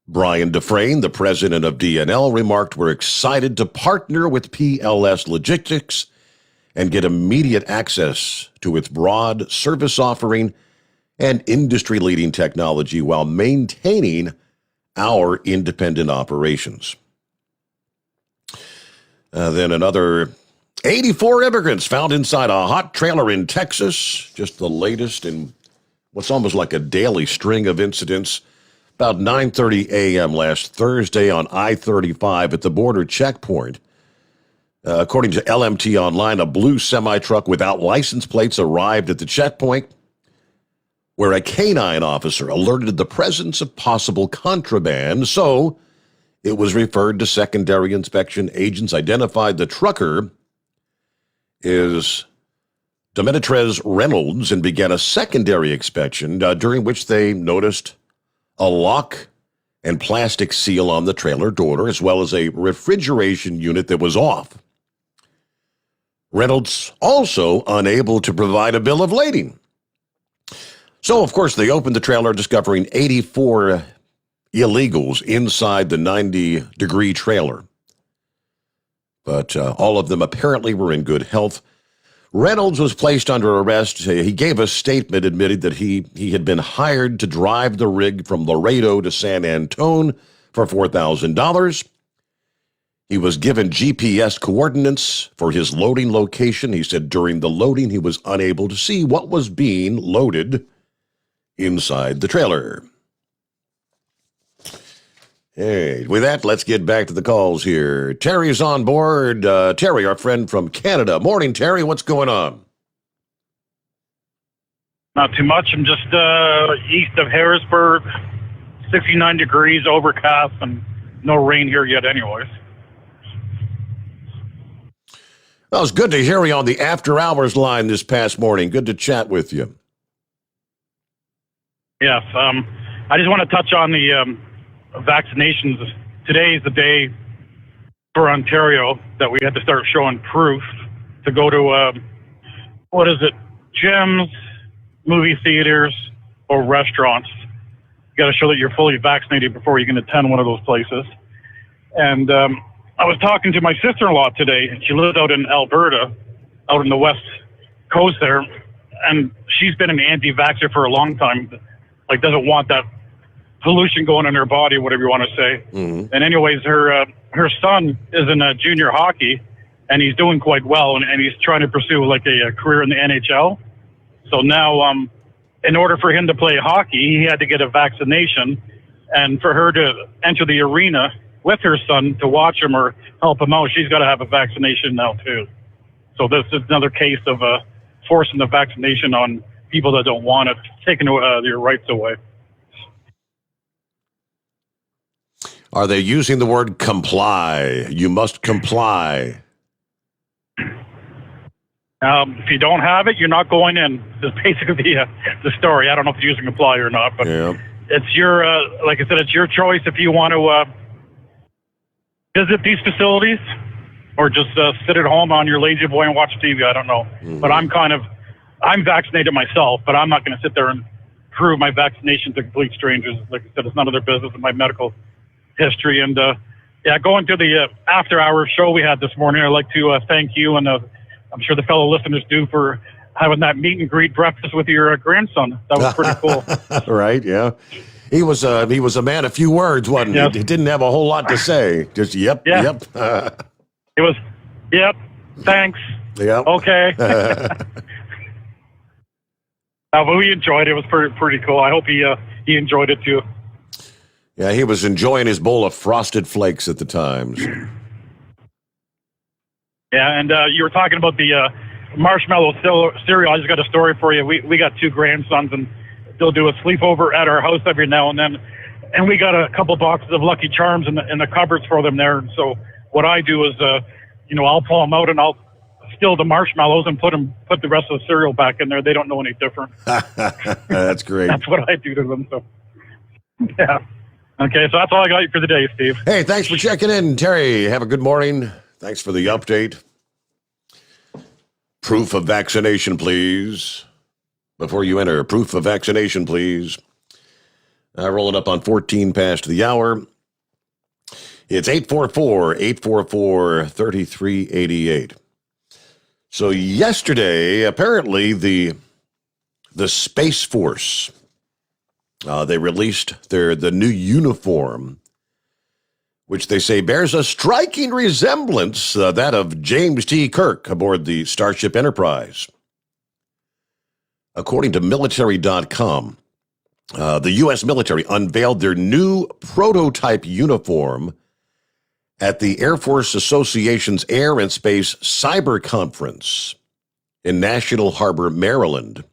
Brian Dufresne, the president of D&L, remarked, we're excited to partner with PLS Logistics and get immediate access to its broad service offering and industry-leading technology while maintaining our independent operations. Then another 84 immigrants found inside a hot trailer in Texas, just the latest in what's almost like a daily string of incidents. About 9:30 a.m. last Thursday on I-35 at the border checkpoint. According to LMT Online, a blue semi-truck without license plates arrived at the checkpoint, where a canine officer alerted the presence of possible contraband, so it was referred to secondary inspection. Agents identified the trucker is Demetrius Reynolds and began a secondary inspection, during which they noticed a lock and plastic seal on the trailer door, as well as a refrigeration unit that was off. Reynolds also unable to provide a bill of lading. So, of course, they opened the trailer, discovering 84 illegals inside the 90-degree trailer. But all of them apparently were in good health. Reynolds was placed under arrest. He gave a statement admitting that he had been hired to drive the rig from Laredo to San Antone for $4,000. He was given GPS coordinates for his loading location. He said during the loading, he was unable to see what was being loaded inside the trailer. Hey, with that, let's get back to the calls here. Terry's on board. Terry, our friend from Canada. Morning, Terry. What's going on? Not too much. I'm just east of Harrisburg, 69 degrees, overcast, and no rain here yet anyways. Well, it was good to hear you on the after hours line this past morning. Good to chat with you. Yes. I just want to touch on the vaccinations. Today is the day for Ontario that we had to start showing proof to go to, gyms, movie theaters, or restaurants. You got to show that you're fully vaccinated before you can attend one of those places. And I was talking to my sister-in-law today, and she lives out in Alberta, out in the west coast there, and she's been an anti-vaxxer for a long time, like doesn't want that pollution going in her body, whatever you want to say. Mm-hmm. And anyways, her son is in junior hockey, and he's doing quite well, and he's trying to pursue like a career in the NHL. So now, in order for him to play hockey, he had to get a vaccination, and for her to enter the arena with her son to watch him or help him out, she's got to have a vaccination now too. So this is another case of forcing the vaccination on people that don't want it, taking their rights away. Are they using the word comply? You must comply. If you don't have it, you're not going in. That's basically the story. I don't know if you're using comply or not, but it's your, like I said, it's your choice if you want to visit these facilities or just sit at home on your lazy boy and watch TV. I don't know. Mm-hmm. But I'm vaccinated myself, but I'm not going to sit there and prove my vaccination to complete strangers. Like I said, it's none of their business in my medical history. And going to the after-hours show we had this morning, I'd like to thank you, and I'm sure the fellow listeners do, for having that meet and greet breakfast with your grandson. That was pretty cool. Right, yeah. He was a man of few words, wasn't he? He didn't have a whole lot to say. Just yep. It was, yep, thanks. Yep. Okay. But we enjoyed it. It was pretty cool. I hope he enjoyed it too. Yeah, he was enjoying his bowl of Frosted Flakes at the time. Yeah, and you were talking about the marshmallow cereal. I just got a story for you. We got two grandsons, and they'll do a sleepover at our house every now and then. And we got a couple boxes of Lucky Charms in the cupboards for them there. And so what I do is, I'll pull them out and I'll steal the marshmallows and put the rest of the cereal back in there. They don't know any different. That's great. That's what I do to them. So, yeah. Okay, so that's all I got for the day, Steve. Hey, thanks for checking in, Terry. Have a good morning. Thanks for the update. Proof of vaccination, please. Before you enter, proof of vaccination, please. I roll it up on 14 past the hour. It's 844-844-3388. So yesterday, apparently the Space Force, they released the new uniform, which they say bears a striking resemblance, that of James T. Kirk aboard the Starship Enterprise. According to military.com, the U.S. military unveiled their new prototype uniform at the Air Force Association's Air and Space Cyber Conference in National Harbor, Maryland.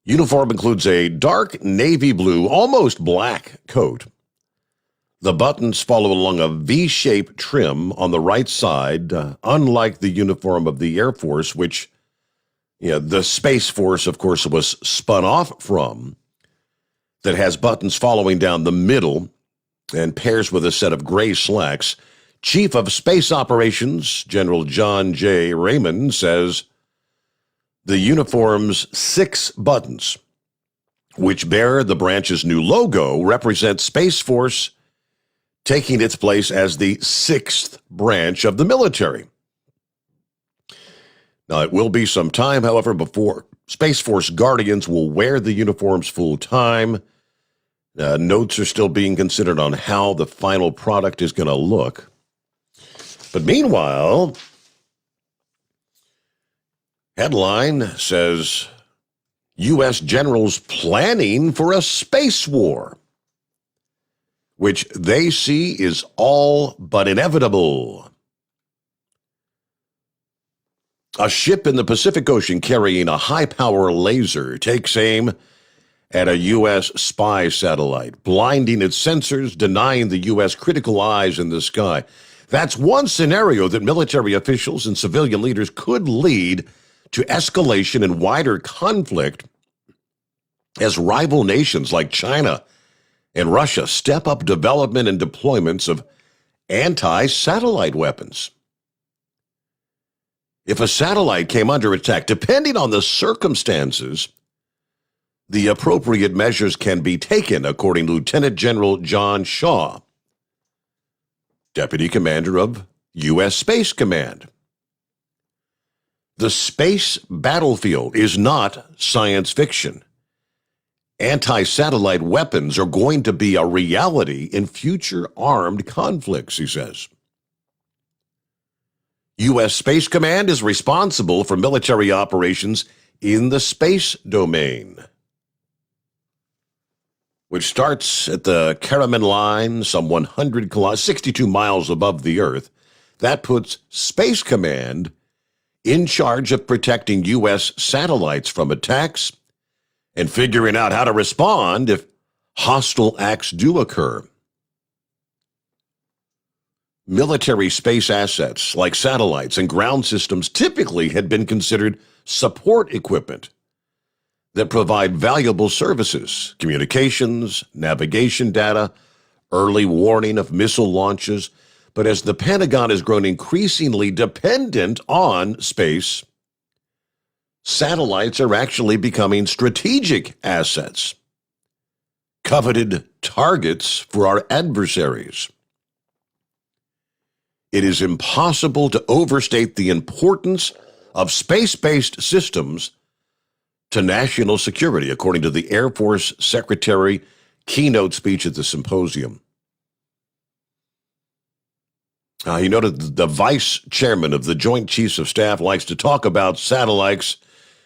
Uniform includes a dark navy blue, almost black coat. The buttons follow along a V-shaped trim on the right side, unlike the uniform of the Air Force, which the Space Force, of course, was spun off from, that has buttons following down the middle and pairs with a set of gray slacks. Chief of Space Operations, General John J. Raymond, says the uniform's 6 buttons, which bear the branch's new logo, represent Space Force taking its place as the 6th branch of the military. Now, it will be some time, however, before Space Force Guardians will wear the uniforms full time. Notes are still being considered on how the final product is going to look. But meanwhile, headline says, U.S. generals planning for a space war, which they see is all but inevitable. A ship in the Pacific Ocean carrying a high-power laser takes aim at a U.S. spy satellite, blinding its sensors, denying the U.S. critical eyes in the sky. That's one scenario that military officials and civilian leaders could lead to escalation and wider conflict as rival nations like China and Russia step up development and deployments of anti-satellite weapons. If a satellite came under attack, depending on the circumstances, the appropriate measures can be taken, according to Lieutenant General John Shaw, Deputy Commander of U.S. Space Command. The space battlefield is not science fiction. Anti-satellite weapons are going to be a reality in future armed conflicts, he says. U.S. Space Command is responsible for military operations in the space domain, which starts at the Karaman line, some 62 miles above the Earth. That puts Space Command in charge of protecting U.S. satellites from attacks and figuring out how to respond if hostile acts do occur. Military space assets like satellites and ground systems typically had been considered support equipment that provide valuable services, communications, navigation data, early warning of missile launches. But as the Pentagon has grown increasingly dependent on space, satellites are actually becoming strategic assets, coveted targets for our adversaries. It is impossible to overstate the importance of space-based systems to national security, according to the Air Force Secretary keynote speech at the symposium. He noted the vice chairman of the Joint Chiefs of Staff likes to talk about satellites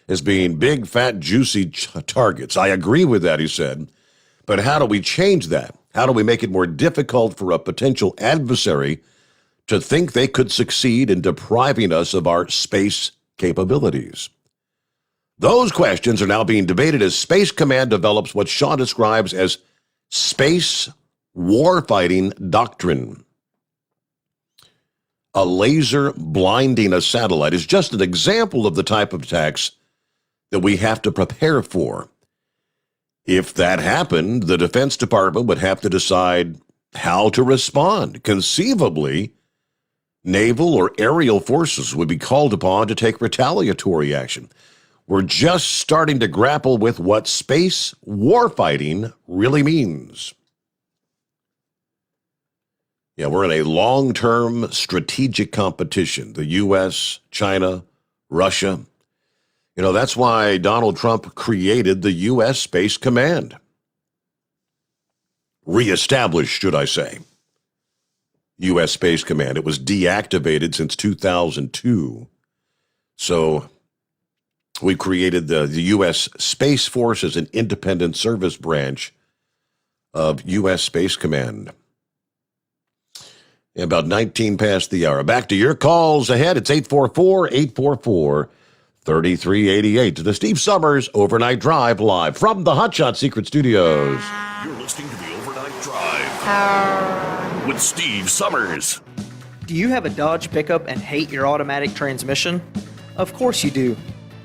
as being big, fat, juicy targets. I agree with that, he said. But how do we change that? How do we make it more difficult for a potential adversary to think they could succeed in depriving us of our space capabilities? Those questions are now being debated as Space Command develops what Shaw describes as space warfighting doctrine. A laser blinding a satellite is just an example of the type of attacks that we have to prepare for. If that happened, the Defense Department would have to decide how to respond. Conceivably, naval or aerial forces would be called upon to take retaliatory action. We're just starting to grapple with what space warfighting really means. Yeah, we're in a long-term strategic competition. The U.S., China, Russia. You know, that's why Donald Trump created the U.S. Space Command. Reestablished, should I say. U.S. Space Command. It was deactivated since 2002. So we created the U.S. Space Force as an independent service branch of U.S. Space Command. About 19 past the hour. Back to your calls ahead. It's 844-844-3388 to the Steve Sommers Overnight Drive live from the Hotshot Secret Studios. You're listening to the Overnight Drive with Steve Sommers. Do you have a Dodge pickup and hate your automatic transmission? Of course you do.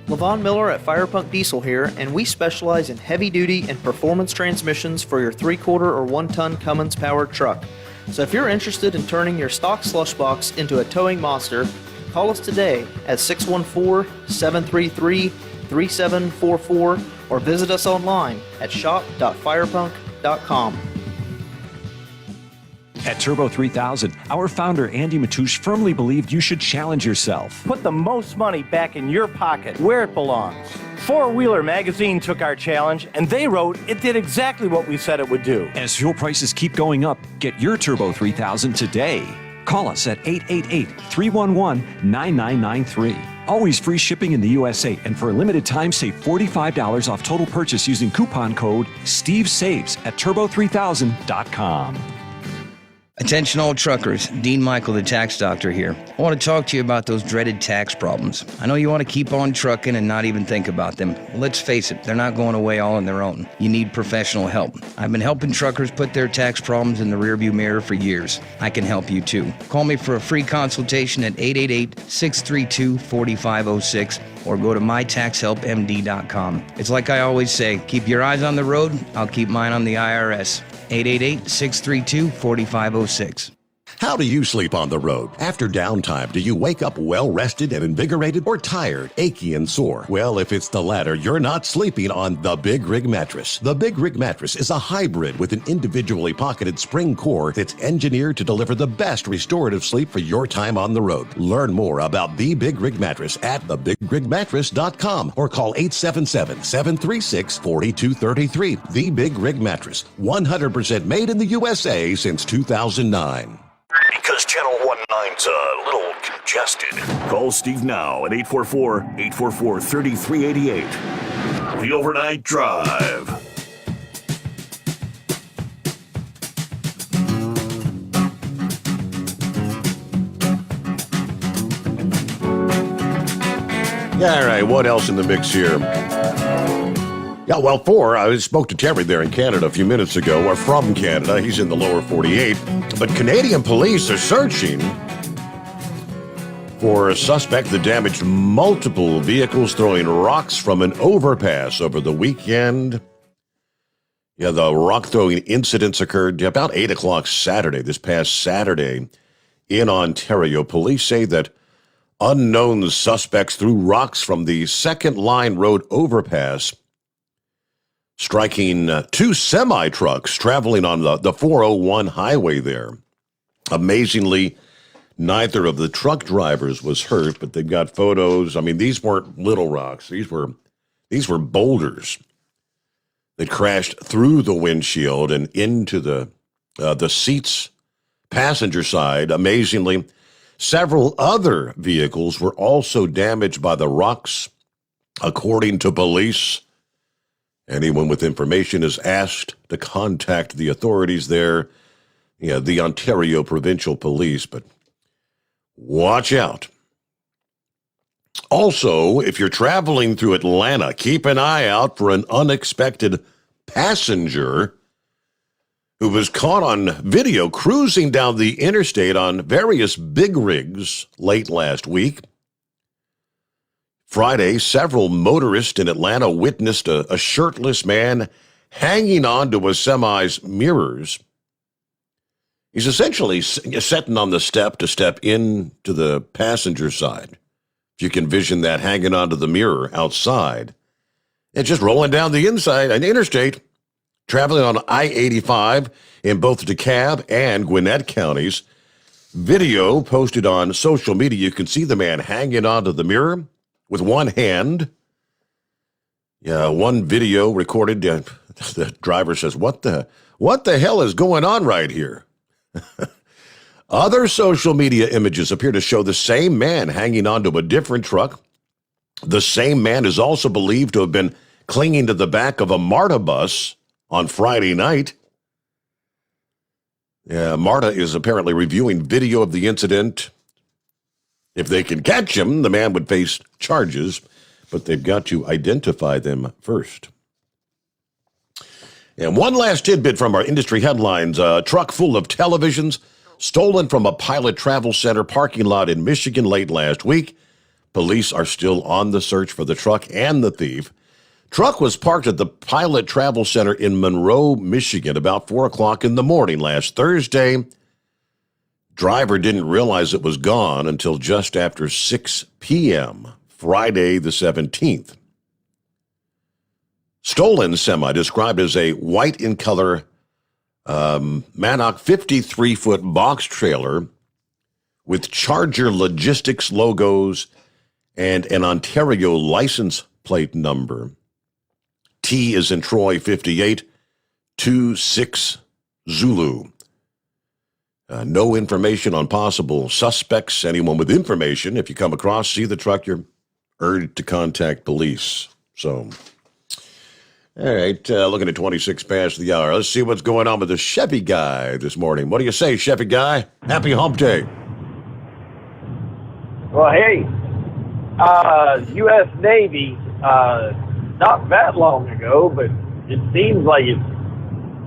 Levon Miller at Firepunk Diesel here, and we specialize in heavy-duty and performance transmissions for your 3-quarter or 1-ton Cummins-powered truck. So if you're interested in turning your stock slush box into a towing monster, call us today at 614-733-3744 or visit us online at shop.firepunk.com. At Turbo 3000, our founder Andy Matouche firmly believed you should challenge yourself. Put the most money back in your pocket where it belongs. Four Wheeler magazine took our challenge, and they wrote it did exactly what we said it would do. As fuel prices keep going up, get your Turbo 3000 today. Call us at 888-311-9993. Always free shipping in the USA, and for a limited time, save $45 off total purchase using coupon code STEVESAVES at turbo3000.com. Attention all truckers, Dean Michael, the tax doctor here. I want to talk to you about those dreaded tax problems. I know you want to keep on trucking and not even think about them. Well, let's face it, they're not going away all on their own. You need professional help. I've been helping truckers put their tax problems in the rearview mirror for years. I can help you too. Call me for a free consultation at 888-632-4506 or go to mytaxhelpmd.com. It's like I always say, keep your eyes on the road, I'll keep mine on the IRS. 888-632-4506. How do you sleep on the road? After downtime, do you wake up well-rested and invigorated or tired, achy, and sore? Well, if it's the latter, you're not sleeping on the Big Rig Mattress. The Big Rig Mattress is a hybrid with an individually pocketed spring core that's engineered to deliver the best restorative sleep for your time on the road. Learn more about the Big Rig Mattress at thebigrigmattress.com or call 877-736-4233. The Big Rig Mattress, 100% made in the USA since 2009. Because Channel 19's a little congested. Call Steve now at 844-844-3388. The Overnight Drive. Yeah, all right, what else in the mix here? Yeah, well, I spoke to Terry there in Canada a few minutes ago, or from Canada. He's in the lower 48. But Canadian police are searching for a suspect that damaged multiple vehicles throwing rocks from an overpass over the weekend. Yeah, the rock throwing incidents occurred about 8 o'clock Saturday, this past Saturday, in Ontario. Police say that unknown suspects threw rocks from the Second Line Road overpass, striking two semi-trucks traveling on the 401 highway there. Amazingly, neither of the truck drivers was hurt, but they've got photos. I mean, these weren't little rocks. These were boulders that crashed through the windshield and into the seats, passenger side. Amazingly, several other vehicles were also damaged by the rocks, according to police. Anyone with information is asked to contact the authorities there, the Ontario Provincial Police, but watch out. Also, if you're traveling through Atlanta, keep an eye out for an unexpected passenger who was caught on video cruising down the interstate on various big rigs late last week. Friday, several motorists in Atlanta witnessed a shirtless man hanging onto a semi's mirrors. He's essentially sitting on the step to step into the passenger side. If you can vision that, hanging onto the mirror outside. And just rolling down the inside, an interstate, traveling on I-85 in both DeKalb and Gwinnett counties. Video posted on social media, you can see the man hanging onto the mirror with one hand. Yeah, one video recorded, the driver says, what the hell is going on right here? Other social media images appear to show the same man hanging onto a different truck. The same man is also believed to have been clinging to the back of a MARTA bus on Friday night. Yeah, MARTA is apparently reviewing video of the incident. If they can catch him, the man would face charges, but they've got to identify them first. And one last tidbit from our industry headlines. A truck full of televisions stolen from a Pilot Travel Center parking lot in Michigan late last week. Police are still on the search for the truck and the thief. Truck was parked at the Pilot Travel Center in Monroe, Michigan, about 4 o'clock in the morning last Thursday. Driver didn't realize it was gone until just after 6 p.m., Friday the 17th. Stolen semi, described as a white in color Mannock 53-foot box trailer with Charger Logistics logos and an Ontario license plate number. T is in Troy 5826 Zulu. No information on possible suspects. Anyone with information, if you come across, see the truck, you're urged to contact police. So, all right, looking at 26 past the hour. Let's see what's going on with the Chevy guy this morning. What do you say, Chevy guy? Happy hump day. Well, hey, U.S. Navy, not that long ago, but it seems like it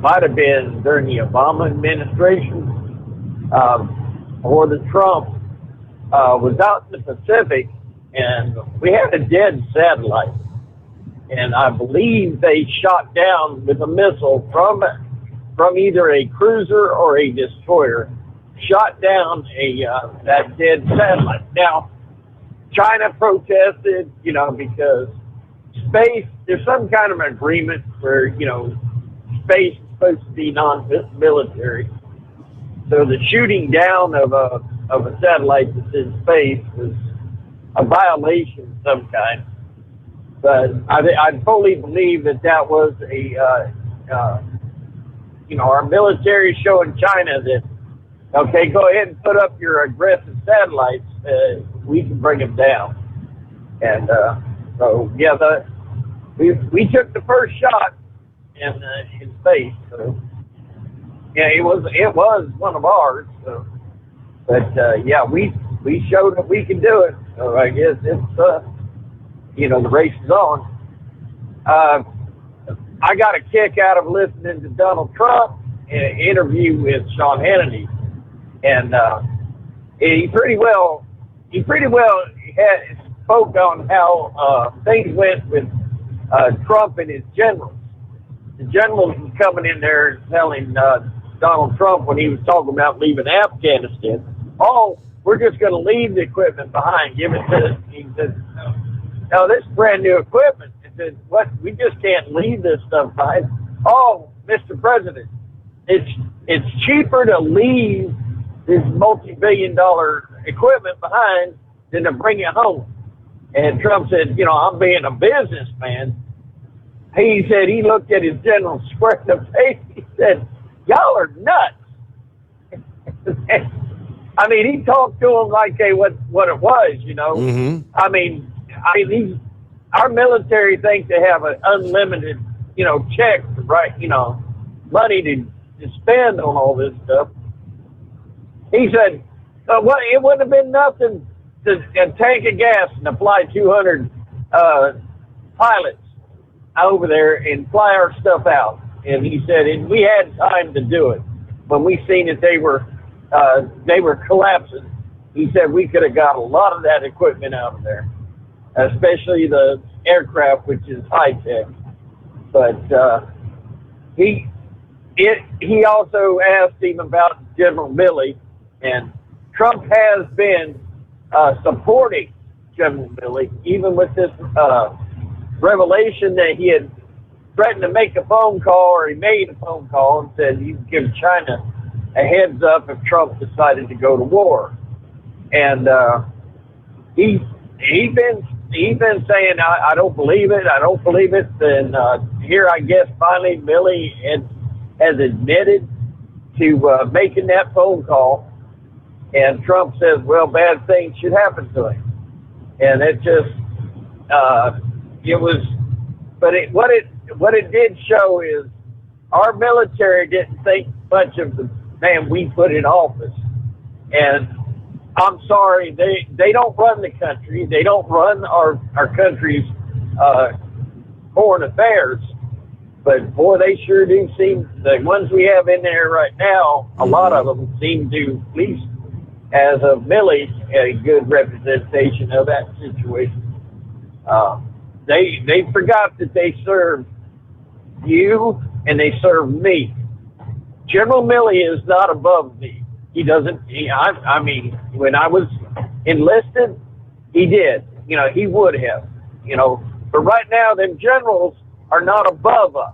might have been during the Obama administration or the Trump, was out in the Pacific, and we had a dead satellite. And I believe they shot down with a missile from either a cruiser or a destroyer, shot down that dead satellite. Now, China protested, because space, there's some kind of agreement where, space is supposed to be non-military. So the shooting down of a satellite that's in space was a violation of some kind. But I fully believe that was our military showing China that, okay, go ahead and put up your aggressive satellites. We can bring them down. And we took the first shot in space. So yeah, it was one of ours. So, but we showed that we can do it. So I guess it's the race is on. I got a kick out of listening to Donald Trump in an interview with Sean Hannity, and he pretty well spoke on how things went with Trump and his generals. The generals was coming in there telling Donald Trump when he was talking about leaving Afghanistan, "Oh, we're just going to leave the equipment behind. Give it to." He said, "No, this is brand new equipment." He said, "What? We just can't leave this stuff behind." "Oh, Mr. President, it's cheaper to leave this multi-billion-dollar equipment behind than to bring it home." And Trump said, "I'm being a businessman." He said he looked at his general square in the face. He said, "Y'all are nuts." I mean, he talked to him like what it was, Mm-hmm. I mean, our military thinks they have an unlimited, check, right? Money to spend on all this stuff. He said, it wouldn't have been nothing to a tank of gas and to fly 200 pilots over there and fly our stuff out. And he said, and we had time to do it. When we seen that they were collapsing, he said we could have got a lot of that equipment out of there, especially the aircraft, which is high tech. But he also asked him about General Milley, and Trump has been supporting General Milley, even with this revelation that he had threatened to make a phone call, or he made a phone call and said you give China a heads up if Trump decided to go to war. And he's been saying, I don't believe it. And here, I guess, finally, Milley has admitted to making that phone call. And Trump says, well, bad things should happen to him. And it just, what it did show is our military didn't think much of the man we put in office. And I'm sorry, they don't run the country. They don't run our country's foreign affairs. But boy, they sure do seem, the ones we have in there right now, a lot of them seem to, at least as of Milley, a good representation of that situation. They forgot that they serve you and they serve me. General Milley is not above me. He doesn't, I mean, when I was enlisted, he did. He would have. But right now, them generals are not above us.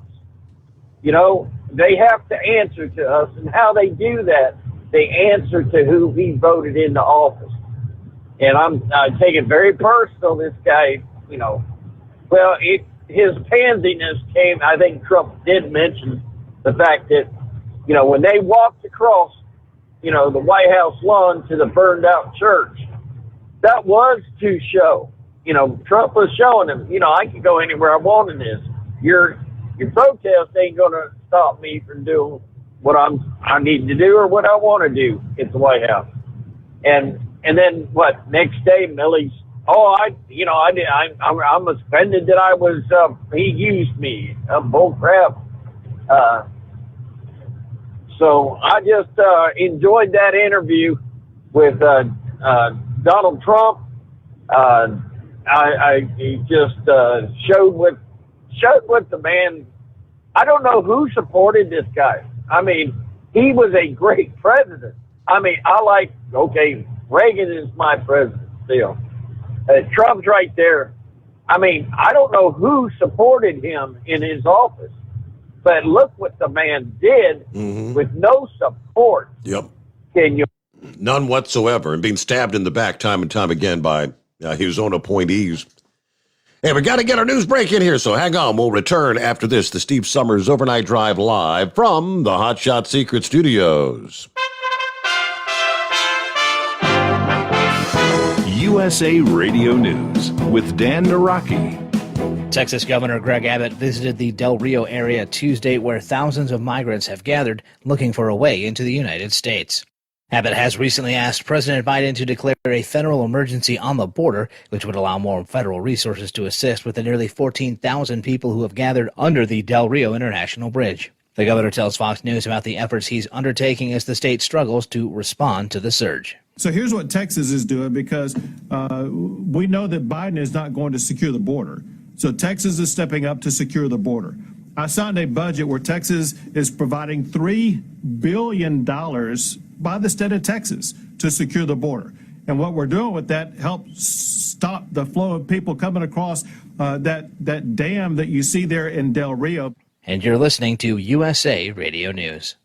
They have to answer to us. And how they do that, they answer to who we voted into office. And I take it very personal, this guy, Well, his pansiness came, I think Trump did mention the fact that, you know, when they walked across, you know, the White House lawn to the burned out church, that was to show. You know, Trump was showing them, you know, I can go anywhere I want in this. Your protest ain't going to stop me from doing what I need to do or what I want to do at the White House. And then what? Next day, Milley's, I'm offended that I was. He used me. Bull crap. So I just enjoyed that interview with Donald Trump. He just showed what the man. I don't know who supported this guy. I mean, he was a great president. I mean, Reagan is my president still. Trump's right there. I mean, I don't know who supported him in his office, but look what the man did with no support. Yep. Can you? None whatsoever, and being stabbed in the back time and time again by his own appointees. Hey, we got to get our news break in here, so hang on. We'll return after this, the Steve Sommers Overnight Drive live from the Hot Shot Secret Studios. USA Radio News with Dan Naraki. Texas Governor Greg Abbott visited the Del Rio area Tuesday, where thousands of migrants have gathered looking for a way into the United States. Abbott has recently asked President Biden to declare a federal emergency on the border, which would allow more federal resources to assist with the nearly 14,000 people who have gathered under the Del Rio International Bridge. The governor tells Fox News about the efforts he's undertaking as the state struggles to respond to the surge. So here's what Texas is doing, because we know that Biden is not going to secure the border. So Texas is stepping up to secure the border. I signed a budget where Texas is providing $3 billion by the state of Texas to secure the border. And what we're doing with that helps stop the flow of people coming across that dam that you see there in Del Rio. And you're listening to USA Radio News.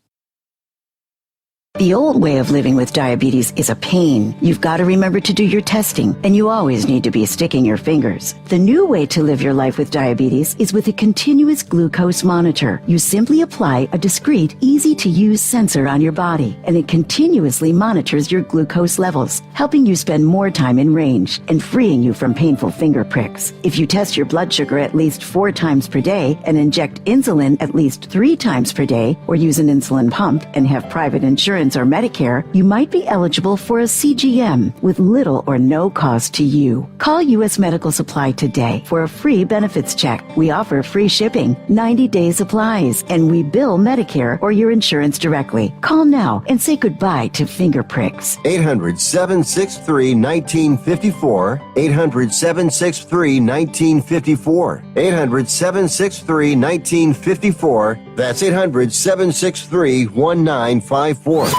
The old way of living with diabetes is a pain. You've got to remember to do your testing, and you always need to be sticking your fingers. The new way to live your life with diabetes is with a continuous glucose monitor. You simply apply a discreet, easy-to-use sensor on your body, and it continuously monitors your glucose levels, helping you spend more time in range and freeing you from painful finger pricks. If you test your blood sugar at least 4 times per day and inject insulin at least 3 times per day, or use an insulin pump and have private insurance or Medicare, you might be eligible for a CGM with little or no cost to you. Call U.S. Medical Supply today for a free benefits check. We offer free shipping, 90-day supplies, and we bill Medicare or your insurance directly. Call now and say goodbye to finger pricks. 800-763-1954. 800-763-1954. 800-763-1954. That's 800-763-1954.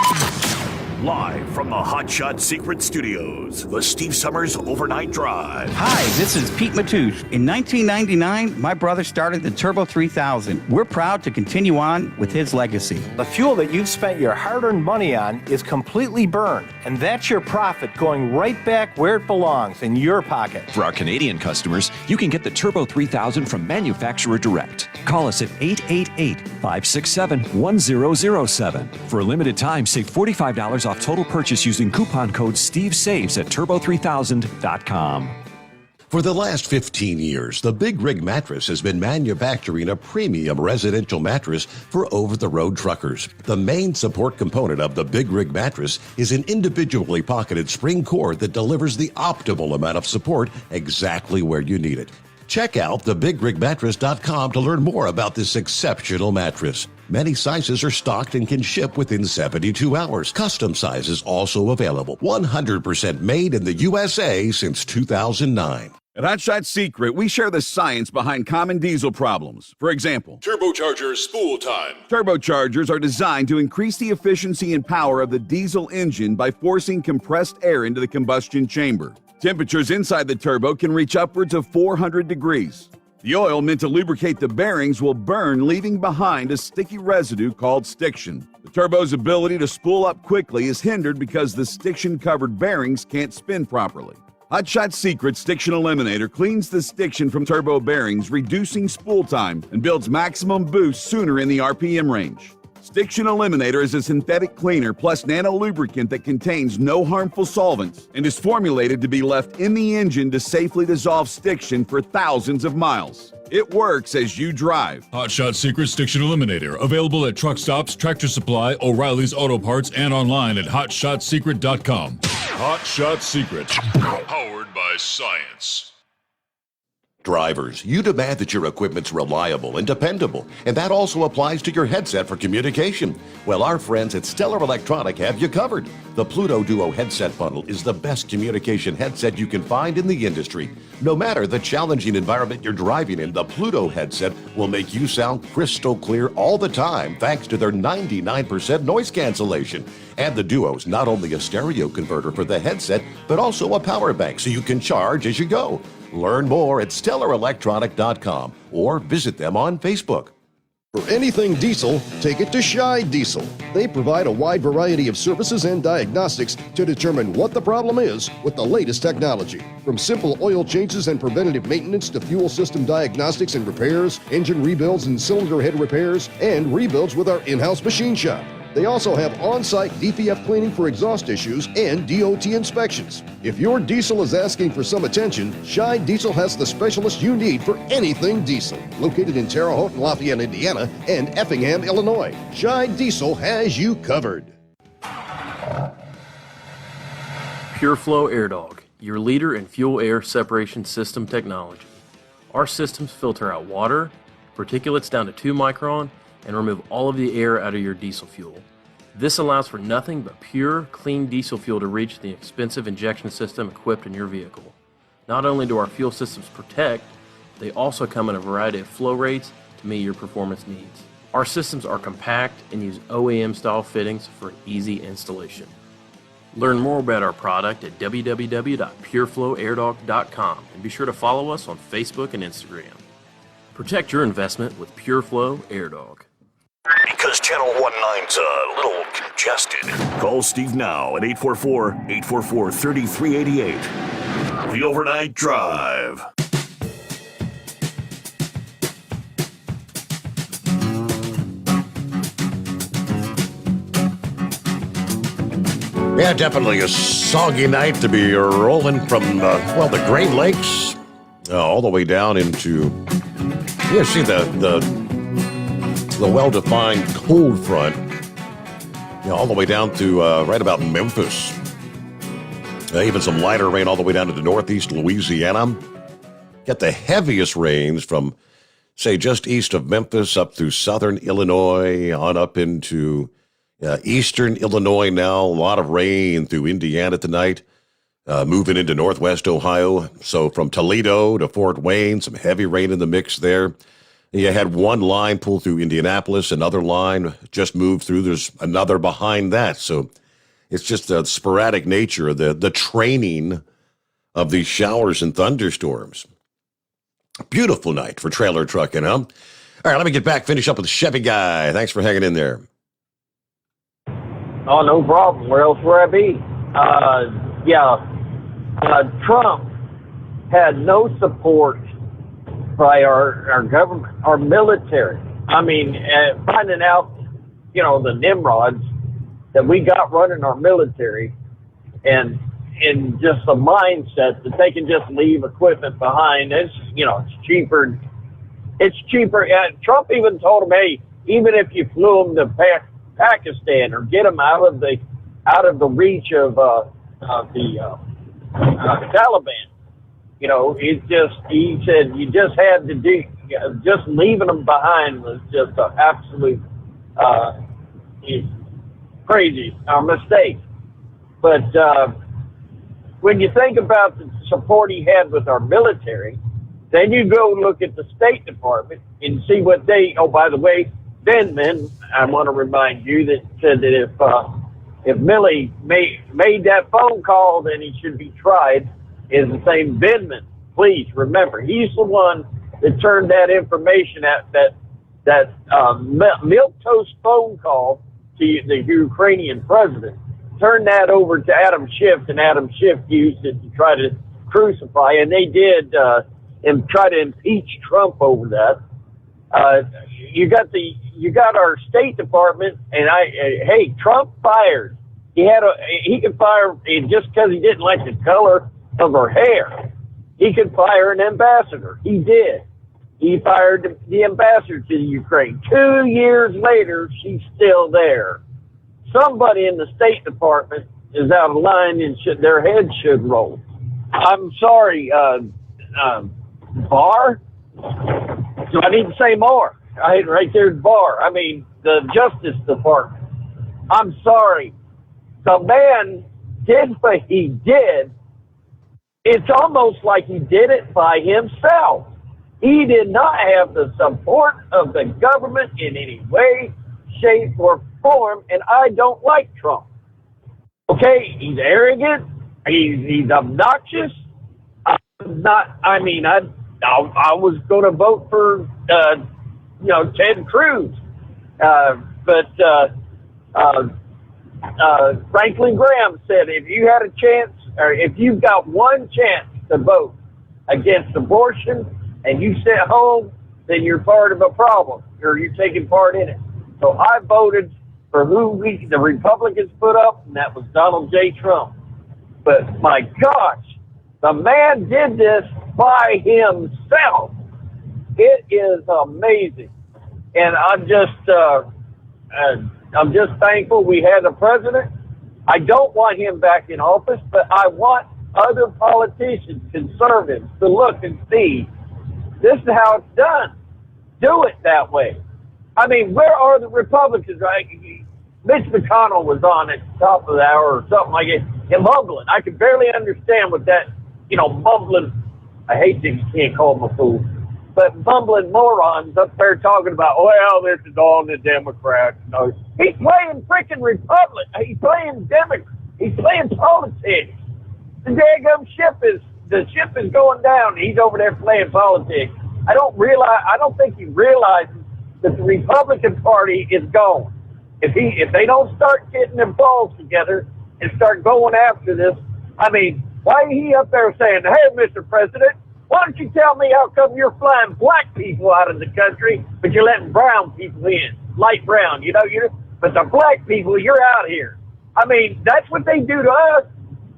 Live from the Hot Shot Secret Studios, the Steve Sommers Overnight Drive. Hi, this is Pete Matouche. In 1999, my brother started the Turbo 3000. We're proud to continue on with his legacy. The fuel that you've spent your hard-earned money on is completely burned, and that's your profit going right back where it belongs, in your pocket. For our Canadian customers, you can get the Turbo 3000 from manufacturer direct. Call us at 888-567-1007. For a limited time, save $45 off total purchase using coupon code SteveSaves at turbo3000.com. For the last 15 years, the Big Rig Mattress has been manufacturing a premium residential mattress for over-the-road truckers. The main support component of the Big Rig Mattress is an individually pocketed spring cord that delivers the optimal amount of support exactly where you need it. Check out thebigrigmattress.com to learn more about this exceptional mattress. Many sizes are stocked and can ship within 72 hours. Custom sizes also available. 100% made in the USA since 2009. At Hot Shot Secret, we share the science behind common diesel problems. For example, turbocharger spool time. Turbochargers are designed to increase the efficiency and power of the diesel engine by forcing compressed air into the combustion chamber. Temperatures inside the turbo can reach upwards of 400 degrees. The oil meant to lubricate the bearings will burn, leaving behind a sticky residue called stiction. The turbo's ability to spool up quickly is hindered because the stiction-covered bearings can't spin properly. Hot Shot Secret Stiction Eliminator cleans the stiction from turbo bearings, reducing spool time, and builds maximum boost sooner in the RPM range. Stiction Eliminator is a synthetic cleaner plus nano lubricant that contains no harmful solvents and is formulated to be left in the engine to safely dissolve stiction for thousands of miles. It works as you drive. Hot Shot Secret Stiction Eliminator. Available at truck stops, Tractor Supply, O'Reilly's Auto Parts, and online at hotshotsecret.com. Hot Shot Secret. Powered by science. Drivers, you demand that your equipment's reliable and dependable, and that also applies to your headset for communication. Well, our friends at Stellar Electronic have you covered. The Pluto Duo headset bundle is the best communication headset you can find in the industry. No matter the challenging environment you're driving in, the Pluto headset will make you sound crystal clear all the time thanks to their 99% noise cancellation. And the Duo's not only a stereo converter for the headset, but also a power bank so you can charge as you go. Learn more at StellarElectronic.com or visit them on Facebook. For anything diesel, take it to Shy Diesel. They provide a wide variety of services and diagnostics to determine what the problem is with the latest technology. From simple oil changes and preventative maintenance to fuel system diagnostics and repairs, engine rebuilds and cylinder head repairs, and rebuilds with our in-house machine shop. They also have on-site DPF cleaning for exhaust issues and DOT inspections. If your diesel is asking for some attention, Shy Diesel has the specialist you need for anything diesel. Located in Terre Haute and Lafayette, Indiana, and Effingham, Illinois, Shy Diesel has you covered. Pureflow Airdog, your leader in fuel air separation system technology. Our systems filter out water, particulates down to 2 micron, and remove all of the air out of your diesel fuel. This allows for nothing but pure, clean diesel fuel to reach the expensive injection system equipped in your vehicle. Not only do our fuel systems protect, they also come in a variety of flow rates to meet your performance needs. Our systems are compact and use OEM-style fittings for easy installation. Learn more about our product at www.pureflowairdog.com and be sure to follow us on Facebook and Instagram. Protect your investment with Pureflow Airdog. Because Channel 19's a little congested. Call Steve now at 844-844-3388. The Overnight Drive. Yeah, definitely a soggy night to be rolling from, the Great Lakes all the way down into, you see the well-defined cold front, all the way down to right about Memphis. Even some lighter rain all the way down to the northeast Louisiana. Get the heaviest rains from, say, just east of Memphis up through southern Illinois, on up into eastern Illinois now. A lot of rain through Indiana tonight, moving into northwest Ohio. So from Toledo to Fort Wayne, some heavy rain in the mix there. You had one line pull through Indianapolis, another line just moved through. There's another behind that. So it's just the sporadic nature of the training of these showers and thunderstorms. Beautiful night for trailer trucking, huh? All right, let me get back, finish up with the Chevy guy. Thanks for hanging in there. Oh, no problem. Where else would I be? Trump had no support by our government, our military. I mean, finding out, the Nimrods that we got running our military, and in just the mindset that they can just leave equipment behind. It's cheaper. It's cheaper. Trump even told them, hey, even if you flew them to Pakistan or get them out of the reach of the Taliban. He said you just had to do, just leaving them behind was just an absolute crazy mistake. But when you think about the support he had with our military, then you go look at the State Department and see what they, oh, by the way, Vindman, I want to remind you, that said that if Milley made that phone call, then he should be tried, is the same Vindman. Please remember, he's the one that turned that information at that milquetoast phone call to the Ukrainian president, turned that over to Adam Schiff, and Adam Schiff used it to try to crucify, and they did and try to impeach Trump over that. You got our State Department, and hey, Trump fired. He could fire just because he didn't like the color of her hair. He could fire an ambassador. He did. He fired the ambassador to the Ukraine. 2 years later, she's still there. Somebody in the State Department is out of line and their head should roll. I'm sorry, Barr? Do I need to say more? Right there's Barr. I mean, the Justice Department. I'm sorry. The man did what he did. It's almost like he did it by himself. He did not have the support of the government in any way, shape, or form, and I don't like Trump. Okay, he's arrogant. He's obnoxious. I was going to vote for, Ted Cruz, but Franklin Graham said if you had a chance, or if you've got one chance to vote against abortion and you sit home, then you're part of a problem, or you're taking part in it. So I voted for the Republicans put up, and that was Donald J. Trump. But my gosh, the man did this by himself. It is amazing. And I'm just thankful we had a president. I don't want him back in office, but I want other politicians, conservatives, to look and see this is how it's done. Do it that way. I mean, where are the Republicans, right? Mitch McConnell was on at the top of the hour or something like it, and mumbling. I could barely understand what that, mumbling, I hate that you can't call them a fool, but mumbling morons up there talking about, well, this is all the Democrats. No, he's playing freaking Republic. He's playing Democrat. He's playing politics. The daggum ship is going down. He's over there playing politics. I don't think he realizes that the Republican Party is gone. If they don't start getting their balls together and start going after this, I mean, why is he up there saying, hey, Mr. President, why don't you tell me how come you're flying black people out of the country, but you're letting brown people in, light brown, but the black people, you're out here. I mean, that's what they do to us.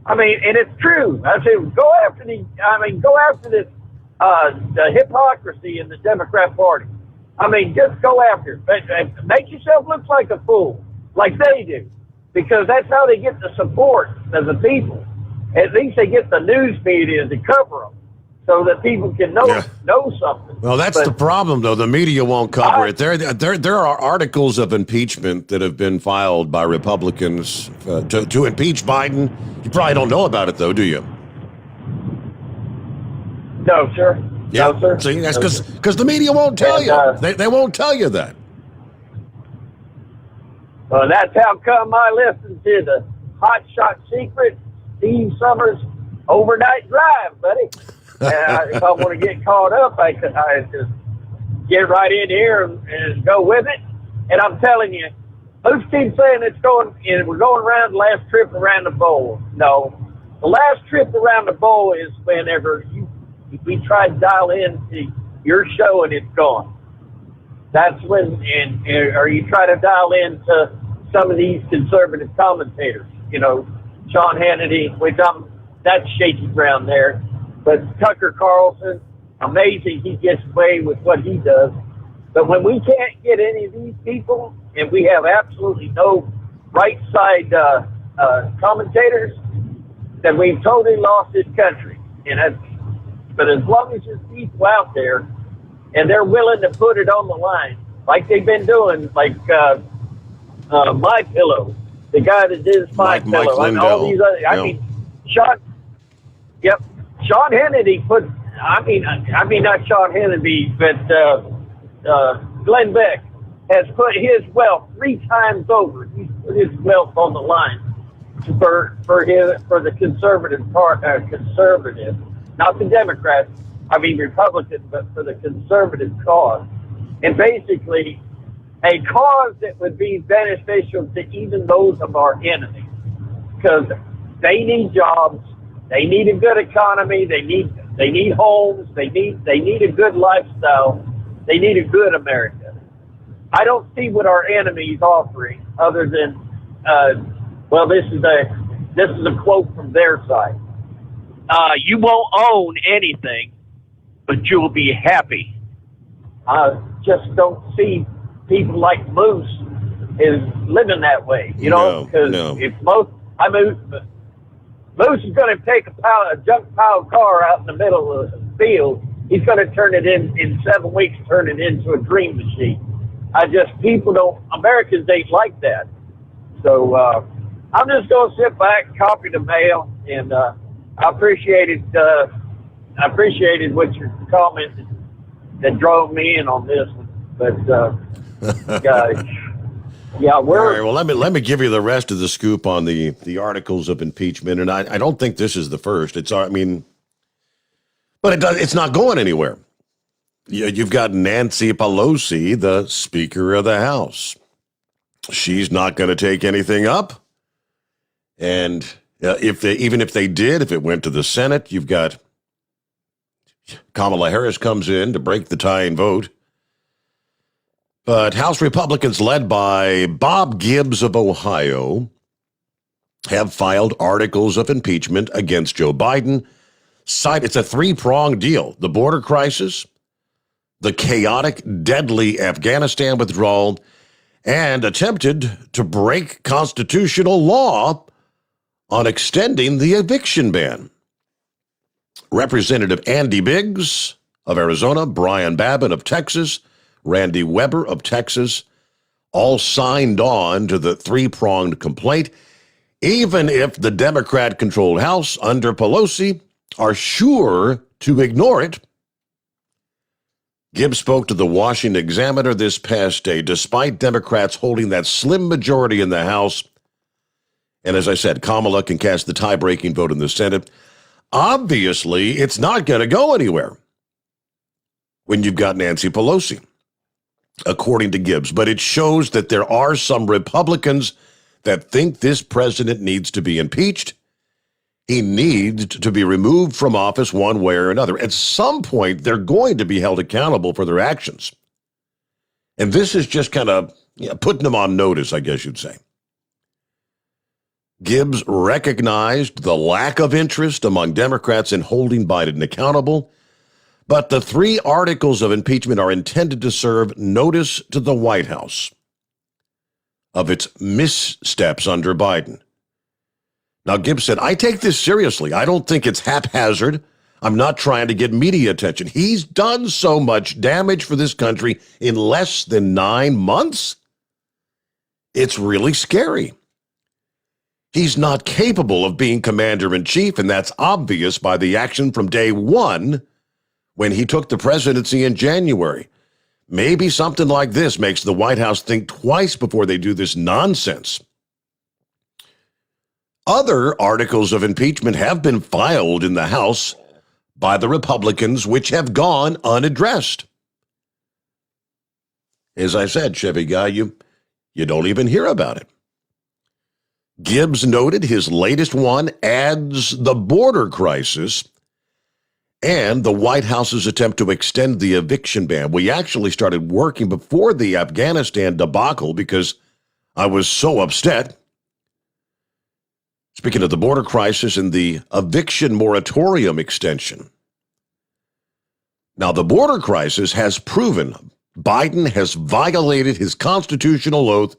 I mean, and it's true. I say, go after this, the hypocrisy in the Democrat Party. I mean, just go after it. Make yourself look like a fool, like they do, because that's how they get the support of the people. At least they get the news media to cover them so that people can know something. Well, that's the problem, though. The media won't cover it. There are articles of impeachment that have been filed by Republicans to impeach Biden. You probably don't know about it, though, do you? No, sir. Yeah. No, sir. See, that's because the media won't tell you. They won't tell you that. Well, that's how come I listened to the Hot Shot Secret, Steve Sommers overnight drive, buddy. If I want to get caught up, I just get right in here and go with it. And I'm telling you, folks keep saying we're going around the last trip around the bowl. No, the last trip around the bowl is whenever we try to dial into your show and it's gone. That's when, or you try to dial into some of these conservative commentators, Sean Hannity, which that's shaky ground there. But Tucker Carlson, amazing he gets away with what he does. But when we can't get any of these people, and we have absolutely no right side commentators, then we've totally lost this country. But as long as there's people out there, and they're willing to put it on the line, like they've been doing, like My Pillow, the guy that did My Pillow, and all these other. I mean, Sean Hannity put. I mean, not Sean Hannity, but Glenn Beck has put his wealth 3 times over. He's put his wealth on the line for the conservative conservative, not the Democrats. I mean Republicans, but for the conservative cause, and basically a cause that would be beneficial to even those of our enemies, because they need jobs. They need a good economy. They need homes. They need a good lifestyle. They need a good America. I don't see what our enemy's offering other than, well, this is a quote from their side. You won't own anything, but you'll be happy. I just don't see people like Moose is living that way, because if Moose is going to take a junk pile car out in the middle of the field, he's going to turn it in 7 weeks, turn it into a dream machine. Americans ain't like that. So I'm just going to sit back, copy the mail, and I appreciated what your comments that drove me in on this one. But yeah, all right, well, let me give you the rest of the scoop on the articles of impeachment, and I don't think this is the first. But it's not going anywhere. You've got Nancy Pelosi, the Speaker of the House. She's not going to take anything up, and even if they did, if it went to the Senate, you've got Kamala Harris comes in to break the tying vote. But House Republicans led by Bob Gibbs of Ohio have filed articles of impeachment against Joe Biden. It's a three-pronged deal: the border crisis, the chaotic, deadly Afghanistan withdrawal, and attempted to break constitutional law on extending the eviction ban. Representative Andy Biggs of Arizona, Brian Babin of Texas, Randy Weber of Texas, all signed on to the three-pronged complaint, even if the Democrat-controlled House under Pelosi are sure to ignore it. Gibbs spoke to the Washington Examiner this past day, despite Democrats holding that slim majority in the House. And as I said, Kamala can cast the tie-breaking vote in the Senate. Obviously, it's not going to go anywhere when you've got Nancy Pelosi, according to Gibbs. But it shows that there are some Republicans that think this president needs to be impeached. He needs to be removed from office one way or another. At some point, they're going to be held accountable for their actions. And this is just kind of putting them on notice, I guess you'd say. Gibbs recognized the lack of interest among Democrats in holding Biden accountable, but the three articles of impeachment are intended to serve notice to the White House of its missteps under Biden. Now, Gibbs said, I take this seriously. I don't think it's haphazard. I'm not trying to get media attention. He's done so much damage for this country in less than 9 months. It's really scary. He's not capable of being commander-in-chief, and that's obvious by the action from day one when he took the presidency in January. Maybe something like this makes the White House think twice before they do this nonsense. Other articles of impeachment have been filed in the House by the Republicans, which have gone unaddressed. As I said, Chevy Guy, you don't even hear about it. Gibbs noted his latest one adds the border crisis and the White House's attempt to extend the eviction ban. We actually started working before the Afghanistan debacle because I was so upset. Speaking of the border crisis and the eviction moratorium extension. Now, the border crisis has proven Biden has violated his constitutional oath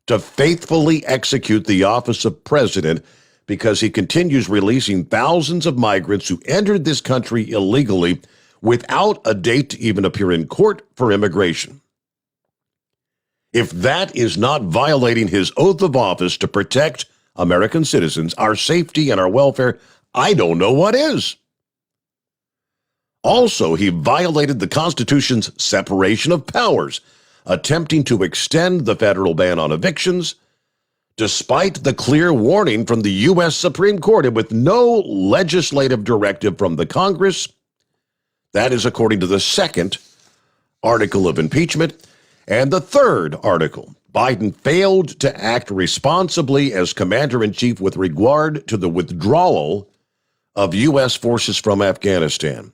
to faithfully execute the office of president because he continues releasing thousands of migrants who entered this country illegally without a date to even appear in court for immigration. If that is not violating his oath of office to protect American citizens, our safety and our welfare, I don't know what is. Also, he violated the Constitution's separation of powers, attempting to extend the federal ban on evictions, despite the clear warning from the U.S. Supreme Court and with no legislative directive from the Congress. That is according to the second article of impeachment. And the third article, Biden failed to act responsibly as commander-in-chief with regard to the withdrawal of U.S. forces from Afghanistan.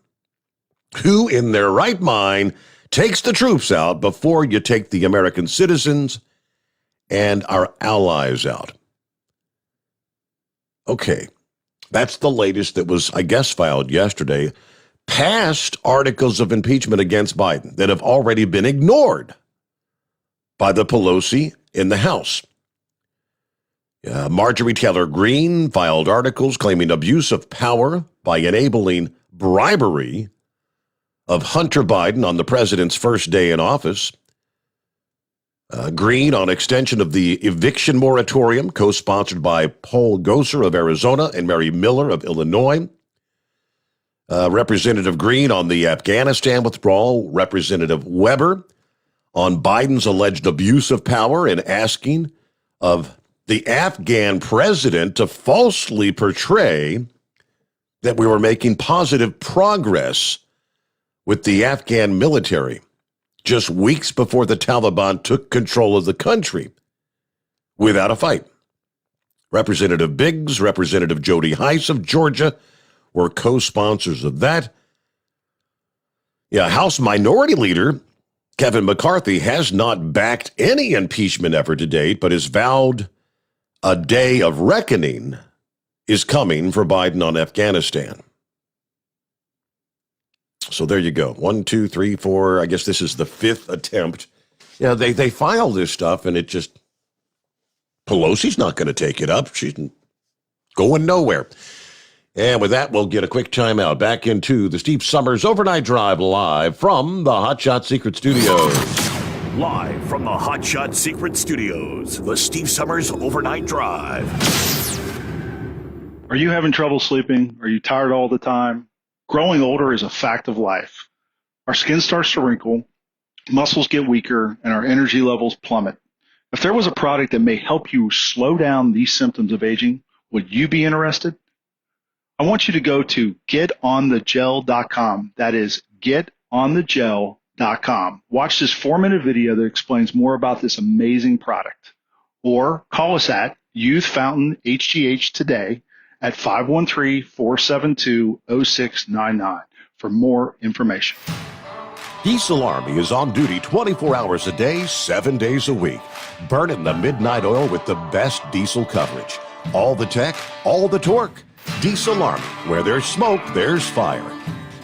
Who in their right mind takes the troops out before you take the American citizens and our allies out? Okay, that's the latest that was, I guess, filed yesterday. Past articles of impeachment against Biden that have already been ignored by the Pelosi in the House. Marjorie Taylor Greene filed articles claiming abuse of power by enabling bribery of Hunter Biden on the president's first day in office. Greene on extension of the eviction moratorium, co-sponsored by Paul Gosar of Arizona and Mary Miller of Illinois. Representative Greene on the Afghanistan withdrawal. Representative Weber on Biden's alleged abuse of power and asking of the Afghan president to falsely portray that we were making positive progress with the Afghan military just weeks before the Taliban took control of the country without a fight. Representative Biggs, Representative Jody Hice of Georgia were co-sponsors of that. House Minority Leader Kevin McCarthy has not backed any impeachment effort to date, but has vowed a day of reckoning is coming for Biden on Afghanistan. So there you go. 1, 2, 3, 4. I guess this is the 5th attempt. They file this stuff, and it just, Pelosi's not going to take it up. She's going nowhere. And with that, we'll get a quick timeout. Back into the Steve Sommers Overnight Drive live from the Hot Shot Secret Studios. Live from the Hot Shot Secret Studios, the Steve Sommers Overnight Drive. Are you having trouble sleeping? Are you tired all the time? Growing older is a fact of life. Our skin starts to wrinkle, muscles get weaker, and our energy levels plummet. If there was a product that may help you slow down these symptoms of aging, would you be interested? I want you to go to getonthegel.com. That is getonthegel.com. Watch this 4-minute video that explains more about this amazing product. Or call us at Youth Fountain HGH today at 513-472-0699 for more information. Diesel Army is on duty 24 hours a day, 7 days a week. Burning the midnight oil with the best diesel coverage. All the tech, all the torque. Diesel Army, where there's smoke, there's fire.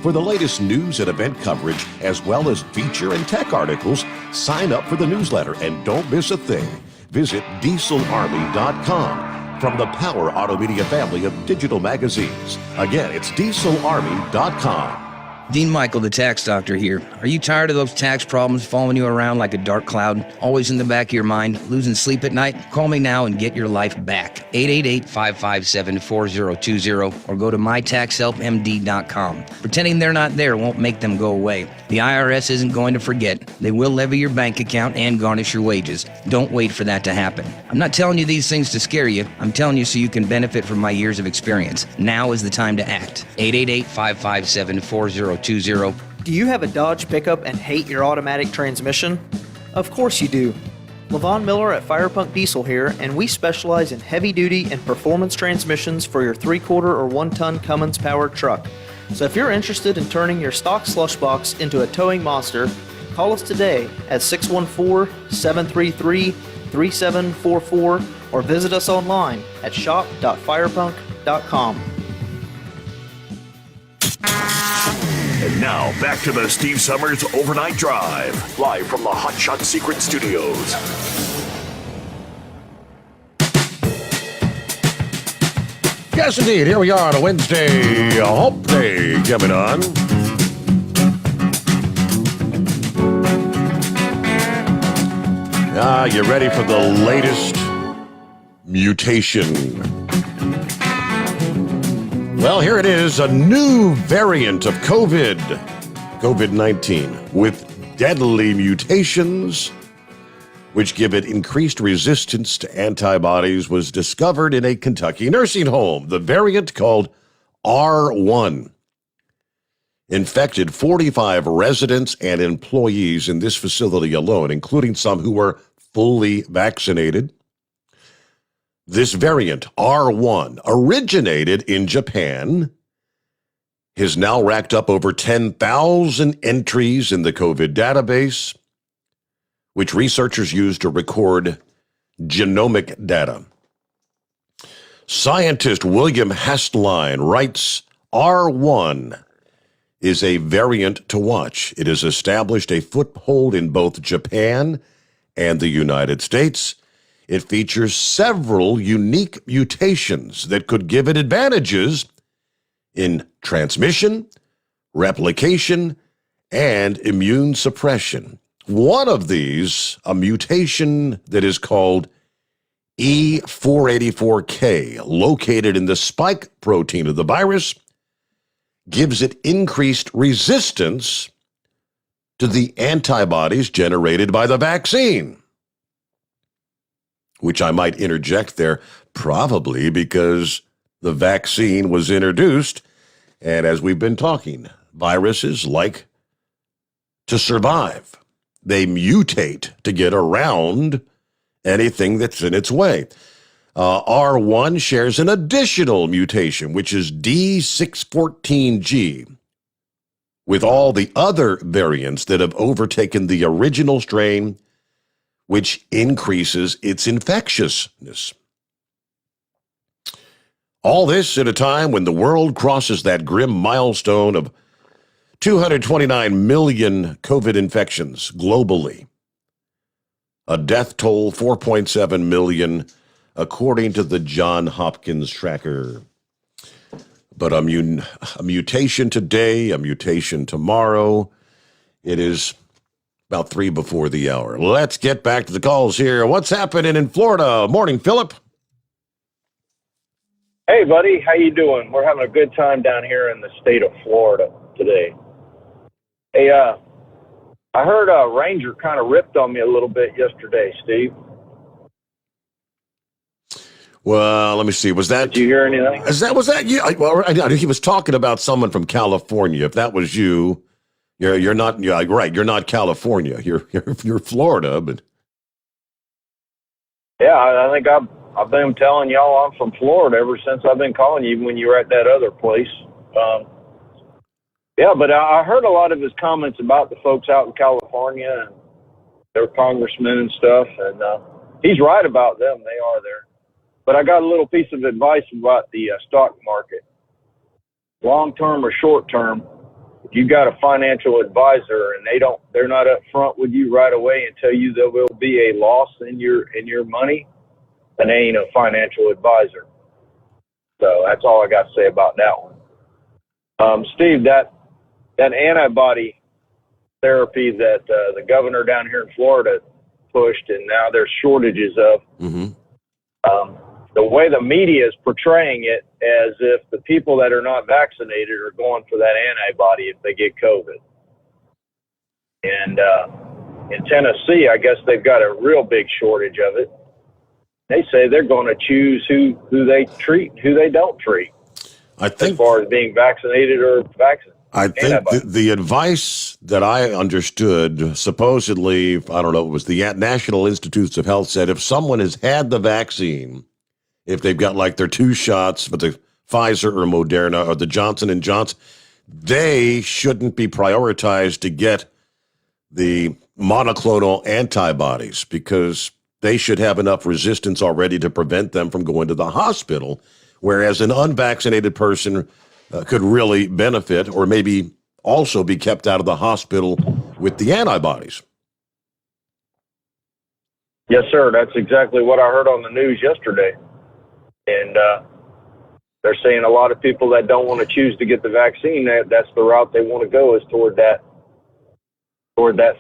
For the latest news and event coverage, as well as feature and tech articles, sign up for the newsletter and don't miss a thing. Visit dieselarmy.com from the Power Auto Media family of digital magazines. Again, it's dieselarmy.com. Dean Michael, the tax doctor here. Are you tired of those tax problems following you around like a dark cloud, always in the back of your mind, losing sleep at night? Call me now and get your life back. 888-557-4020 or go to mytaxhelpmd.com. Pretending they're not there won't make them go away. The IRS isn't going to forget. They will levy your bank account and garnish your wages. Don't wait for that to happen. I'm not telling you these things to scare you. I'm telling you so you can benefit from my years of experience. Now is the time to act. 888-557-4020. Do you have a Dodge pickup and hate your automatic transmission? Of course you do. Levon Miller at Firepunk Diesel here, and we specialize in heavy-duty and performance transmissions for your 3-quarter or 1-ton Cummins-powered truck. So if you're interested in turning your stock slush box into a towing monster, call us today at 614-733-3744 or visit us online at shop.firepunk.com. And now, back to the Steve Sommers Overnight Drive, live from the Hot Shot Secret Studios. Yes, indeed. Here we are on a Wednesday, Hump Day coming on. You ready for the latest mutation? Well, here it is, a new variant of COVID-19 with deadly mutations, which give it increased resistance to antibodies, was discovered in a Kentucky nursing home. The variant, called R1, infected 45 residents and employees in this facility alone, including some who were fully vaccinated. This variant, R1, originated in Japan has now racked up over 10,000 entries in the COVID database, which researchers use to record genomic data. Scientist William Hastline writes, R1 is a variant to watch. It has established a foothold in both Japan and the United States. It features several unique mutations that could give it advantages in transmission, replication, and immune suppression. One of these, a mutation that is called E484K, located in the spike protein of the virus, gives it increased resistance to the antibodies generated by the vaccine. Which I might interject there, probably because the vaccine was introduced, and as we've been talking, viruses like to survive. They mutate to get around anything that's in its way. R1 shares an additional mutation, which is D614G, with all the other variants that have overtaken the original strain, which increases its infectiousness. All this at a time when the world crosses that grim milestone of 229 million COVID infections globally. A death toll 4.7 million, according to the Johns Hopkins tracker. But a mutation today, a mutation tomorrow. It is about 3 before the hour. Let's get back to the calls here. What's happening in Florida? Morning, Philip. Hey, buddy. How you doing? We're having a good time down here in the state of Florida today. Hey, I heard a Ranger kind of ripped on me a little bit yesterday, Steve. Well, let me see. Was that? Did you hear anything? Was that you? Well, I he was talking about someone from California. If that was you, you're not. Yeah, right. You're not California. You're Florida, but. Yeah, I think I've been telling y'all I'm from Florida ever since I've been calling you, even when you were at that other place. Yeah, but I heard a lot of his comments about the folks out in California and their congressmen and stuff, and he's right about them. They are there. But I got a little piece of advice about the stock market. Long-term or short-term, if you got a financial advisor and they're not up front with you right away and tell you there will be a loss in your money, then they ain't a financial advisor. So that's all I got to say about that one. Steve, that antibody therapy that the governor down here in Florida pushed, and now there's shortages of. Mm-hmm. The way the media is portraying it as if the people that are not vaccinated are going for that antibody if they get COVID. And in Tennessee, I guess they've got a real big shortage of it. They say they're going to choose who they treat and who they don't treat. I think, as far as being vaccinated or vaccinated. I think the advice that I understood, supposedly, I don't know, it was the National Institutes of Health said if someone has had the vaccine, if they've got like their 2 shots, but the Pfizer or Moderna or the Johnson & Johnson, they shouldn't be prioritized to get the monoclonal antibodies because they should have enough resistance already to prevent them from going to the hospital, whereas an unvaccinated person could really benefit or maybe also be kept out of the hospital with the antibodies. Yes, sir. That's exactly what I heard on the news yesterday. And they're saying a lot of people that don't want to choose to get the vaccine, that's the route they want to go is toward that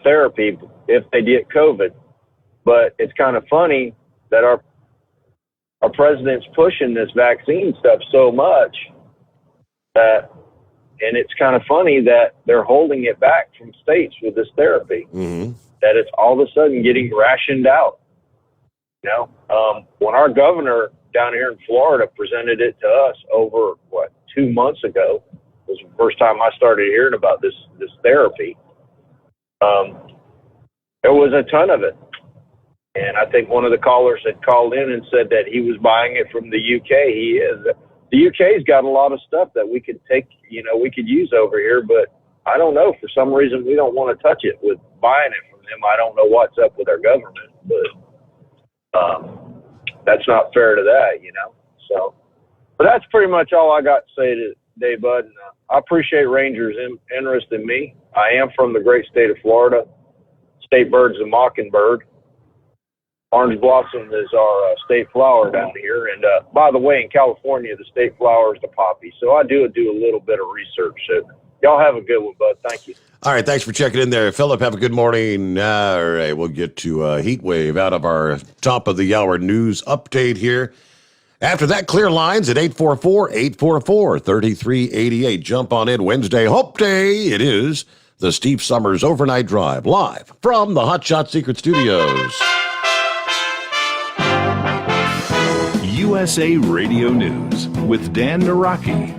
therapy if they get COVID. But it's kind of funny that our president's pushing this vaccine stuff so much that, and it's kind of funny that they're holding it back from states with this therapy, that it's all of a sudden getting rationed out. You know, when our governor down here in Florida presented it to us over, 2 months ago, was the first time I started hearing about this therapy. There was a ton of it. And I think one of the callers had called in and said that he was buying it from the UK. He is. the UK's got a lot of stuff that we could take, we could use over here, but I don't know. For some reason, we don't want to touch it with buying it from them. I don't know what's up with our government, but that's not fair to that, So, but that's pretty much all I got to say today, Bud. And, I appreciate Rangers' interest in me. I am from the great state of Florida. State bird's the mockingbird. Orange blossom is our state flower down here. And by the way, in California, the state flower is the poppy. So I do a little bit of research. So y'all have a good one, Bud. Thank you. All right, thanks for checking in there. Philip, have a good morning. All right, we'll get to heat wave out of our top of the hour news update here. After that, clear lines at 844-844-3388. Jump on in Wednesday, Hope Day. It is the Steve Sommers Overnight Drive, live from the Hot Shot Secret Studios. USA Radio News with Dan Naraki.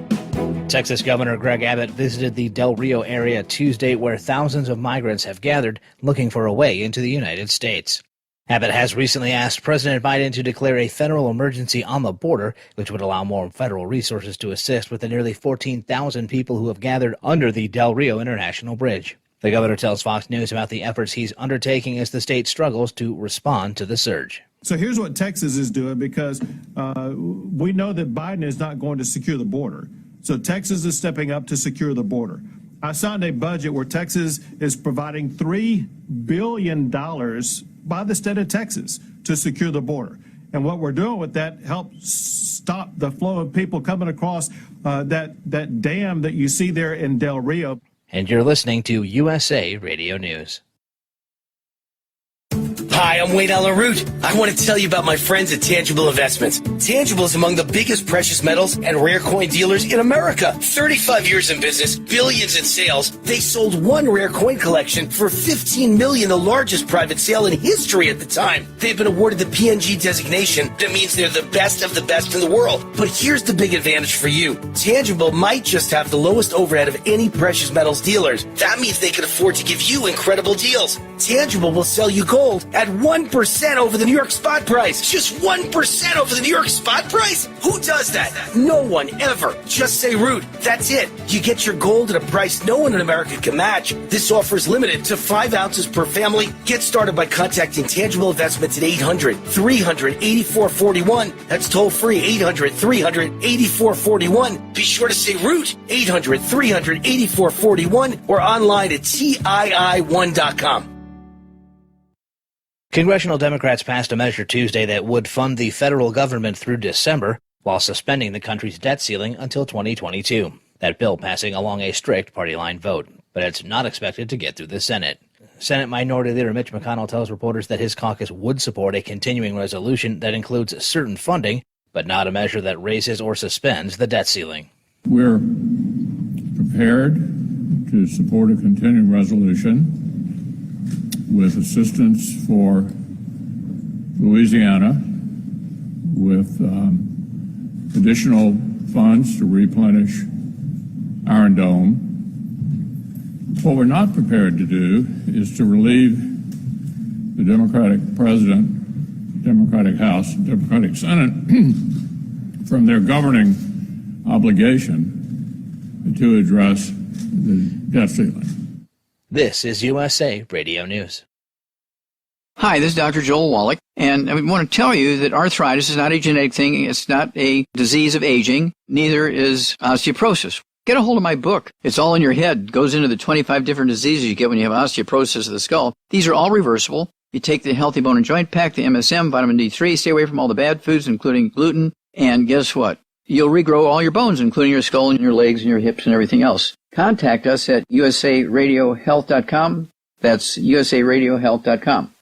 Texas Governor Greg Abbott visited the Del Rio area Tuesday, where thousands of migrants have gathered looking for a way into the United States. Abbott has recently asked President Biden to declare a federal emergency on the border, which would allow more federal resources to assist with the nearly 14,000 people who have gathered under the Del Rio International Bridge. The governor tells Fox News about the efforts he's undertaking as the state struggles to respond to the surge. So here's what Texas is doing, because we know that Biden is not going to secure the border. So Texas is stepping up to secure the border. I signed a budget where Texas is providing $3 billion by the state of Texas to secure the border. And what we're doing with that helps stop the flow of people coming across that dam that you see there in Del Rio. And you're listening to USA Radio News. Hi, I'm Wayne Alaroot. I want to tell you about my friends at Tangible Investments. Tangible is among the biggest precious metals and rare coin dealers in America. 35 years in business, billions in sales. They sold one rare coin collection for $15 million, the largest private sale in history at the time. They've been awarded the PNG designation. That means they're the best of the best in the world. But here's the big advantage for you. Tangible might just have the lowest overhead of any precious metals dealers. That means they can afford to give you incredible deals. Tangible will sell you gold at 1% over the New York spot price. Just 1% over the New York spot price? Who does that? No one ever. Just say Root. That's it. You get your gold at a price no one in America can match. This offer is limited to 5 ounces per family. Get started by contacting Tangible Investments at 800-300-8441. That's toll free, 800-300-8441. Be sure to say Root, 800-300-8441, or online at TII1.com. Congressional Democrats passed a measure Tuesday that would fund the federal government through December while suspending the country's debt ceiling until 2022. That bill passing along a strict party line vote, but it's not expected to get through the Senate. Senate Minority Leader Mitch McConnell tells reporters that his caucus would support a continuing resolution that includes certain funding, but not a measure that raises or suspends the debt ceiling. We're prepared to support a continuing resolution with assistance for Louisiana, with additional funds to replenish Iron Dome. What we're not prepared to do is to relieve the Democratic President, Democratic House, Democratic Senate from their governing obligation to address the debt ceiling. This is USA Radio News. Hi, this is Dr. Joel Wallach, and I want to tell you that arthritis is not a genetic thing. It's not a disease of aging. Neither is osteoporosis. Get a hold of my book. It's all in your head. It goes into the 25 different diseases you get when you have osteoporosis of the skull. These are all reversible. You take the Healthy Bone and Joint Pack, the MSM, vitamin D3, stay away from all the bad foods, including gluten, and guess what? You'll regrow all your bones, including your skull and your legs and your hips and everything else. Contact us at usaradiohealth.com. That's usaradiohealth.com.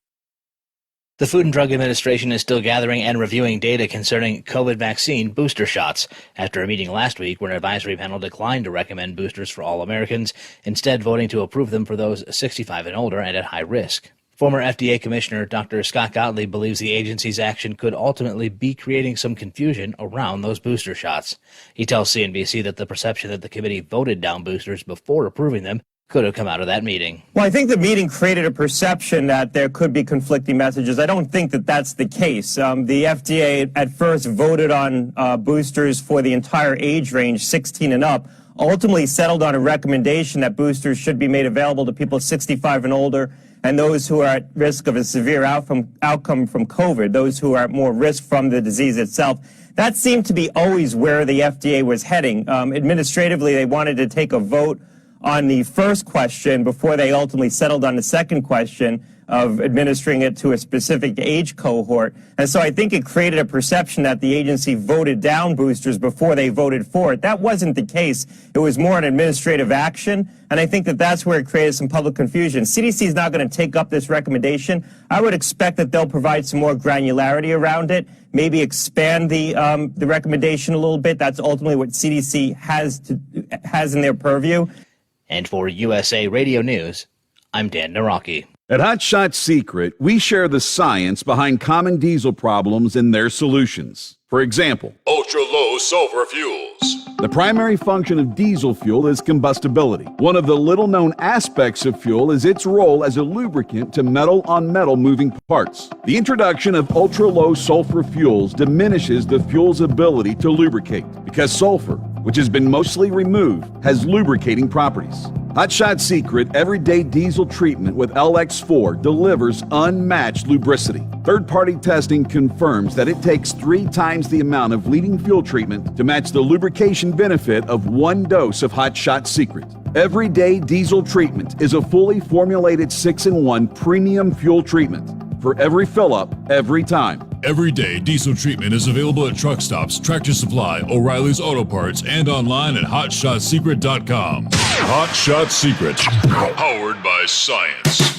The Food and Drug Administration is still gathering and reviewing data concerning COVID vaccine booster shots after a meeting last week where an advisory panel declined to recommend boosters for all Americans, instead voting to approve them for those 65 and older and at high risk. Former FDA Commissioner Dr. Scott Gottlieb believes the agency's action could ultimately be creating some confusion around those booster shots. He tells CNBC that the perception that the committee voted down boosters before approving them could have come out of that meeting. Well, I think the meeting created a perception that there could be conflicting messages. I don't think that that's the case. The FDA at first voted on boosters for the entire age range, 16 and up, ultimately settled on a recommendation that boosters should be made available to people 65 and older and those who are at risk of a severe outcome from COVID, those who are at more risk from the disease itself. That seemed to be always where the FDA was heading. Administratively, they wanted to take a vote on the first question before they ultimately settled on the second question of administering it to a specific age cohort. And so I think it created a perception that the agency voted down boosters before they voted for it. That wasn't the case. It was more an administrative action, and I think that that's where it created some public confusion. CDC is not going to take up this recommendation. I would expect that they'll provide some more granularity around it, maybe expand the recommendation a little bit. That's ultimately what CDC has in their purview. And for USA Radio News, I'm Dan Naraki. At Hot Shot Secret, we share the science behind common diesel problems and their solutions. For example, ultra-low sulfur fuels. The primary function of diesel fuel is combustibility. One of the little-known aspects of fuel is its role as a lubricant to metal-on-metal moving parts. The introduction of ultra-low sulfur fuels diminishes the fuel's ability to lubricate because sulfur, which has been mostly removed, has lubricating properties. Hot Shot Secret Everyday Diesel Treatment with LX4 delivers unmatched lubricity. Third-party testing confirms that it takes 3 times the amount of leading fuel treatment to match the lubrication benefit of 1 dose of Hot Shot Secret. Everyday Diesel Treatment is a fully formulated 6-in-1 premium fuel treatment for every fill-up, every time. Everyday Diesel Treatment is available at truck stops, Tractor Supply, O'Reilly's Auto Parts, and online at HotShotSecret.com. Hot Shot Secret, powered by science.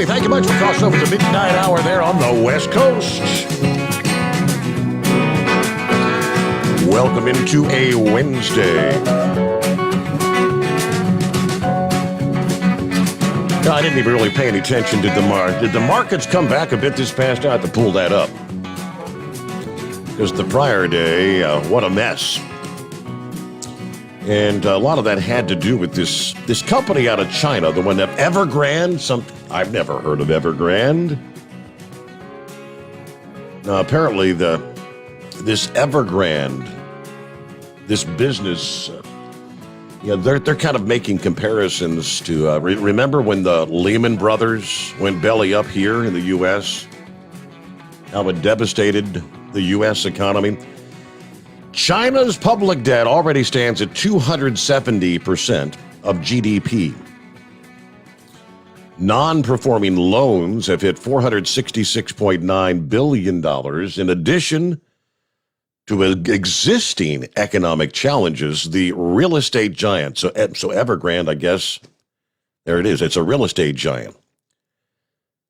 Thank you much for crossing over the midnight hour there on the West Coast. Welcome into a Wednesday. I didn't even really pay any attention to the market. Did the markets come back a bit this past night? I have to pull that up. Because the prior day, what a mess. And a lot of that had to do with this company out of China, the one that Evergrande, I've never heard of Evergrande. Apparently this Evergrande, this business, they're kind of making comparisons to, remember when the Lehman Brothers went belly up here in the U.S.? How it devastated the U.S. economy? China's public debt already stands at 270% of GDP. Non-performing loans have hit $466.9 billion in addition to existing economic challenges. The real estate giant, so Evergrande, I guess, there it is, it's a real estate giant,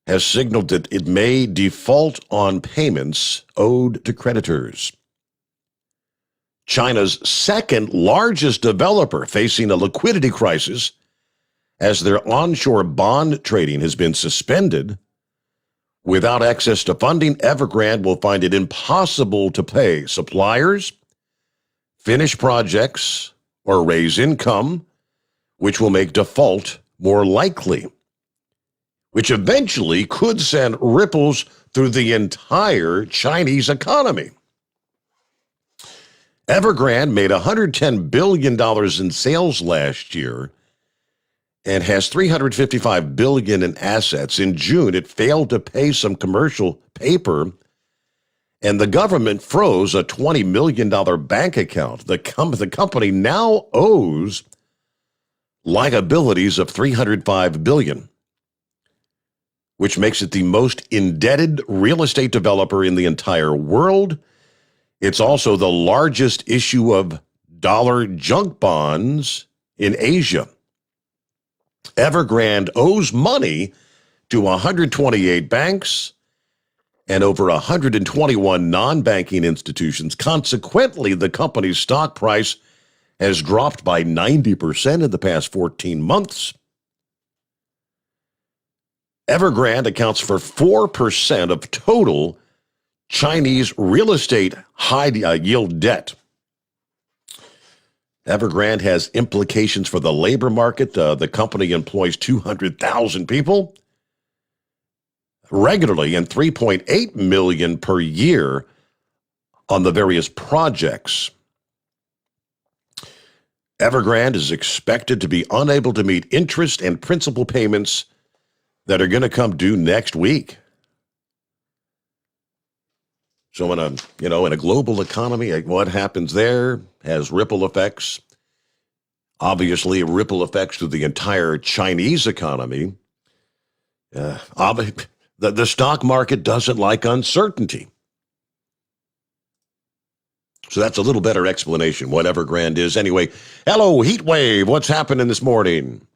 has signaled that it may default on payments owed to creditors. China's second largest developer facing a liquidity crisis as their onshore bond trading has been suspended. Without access to funding, Evergrande will find it impossible to pay suppliers, finish projects, or raise income, which will make default more likely, which eventually could send ripples through the entire Chinese economy. Evergrande made $110 billion in sales last year and has $355 billion in assets. In June, it failed to pay some commercial paper, and the government froze a $20 million bank account. The company now owes liabilities of $305 billion, which makes it the most indebted real estate developer in the entire world. It's also the largest issue of dollar junk bonds in Asia. Evergrande owes money to 128 banks and over 121 non-banking institutions. Consequently, the company's stock price has dropped by 90% in the past 14 months. Evergrande accounts for 4% of total Chinese real estate high-yield debt. Evergrande has implications for the labor market. The company employs 200,000 people regularly and $3.8 million per year on the various projects. Evergrande is expected to be unable to meet interest and principal payments that are going to come due next week. So in a global economy, what happens there has ripple effects. Obviously, ripple effects to the entire Chinese economy. The stock market doesn't like uncertainty. So that's a little better explanation, what Evergrande is. Anyway, hello, Heatwave. What's happening this morning?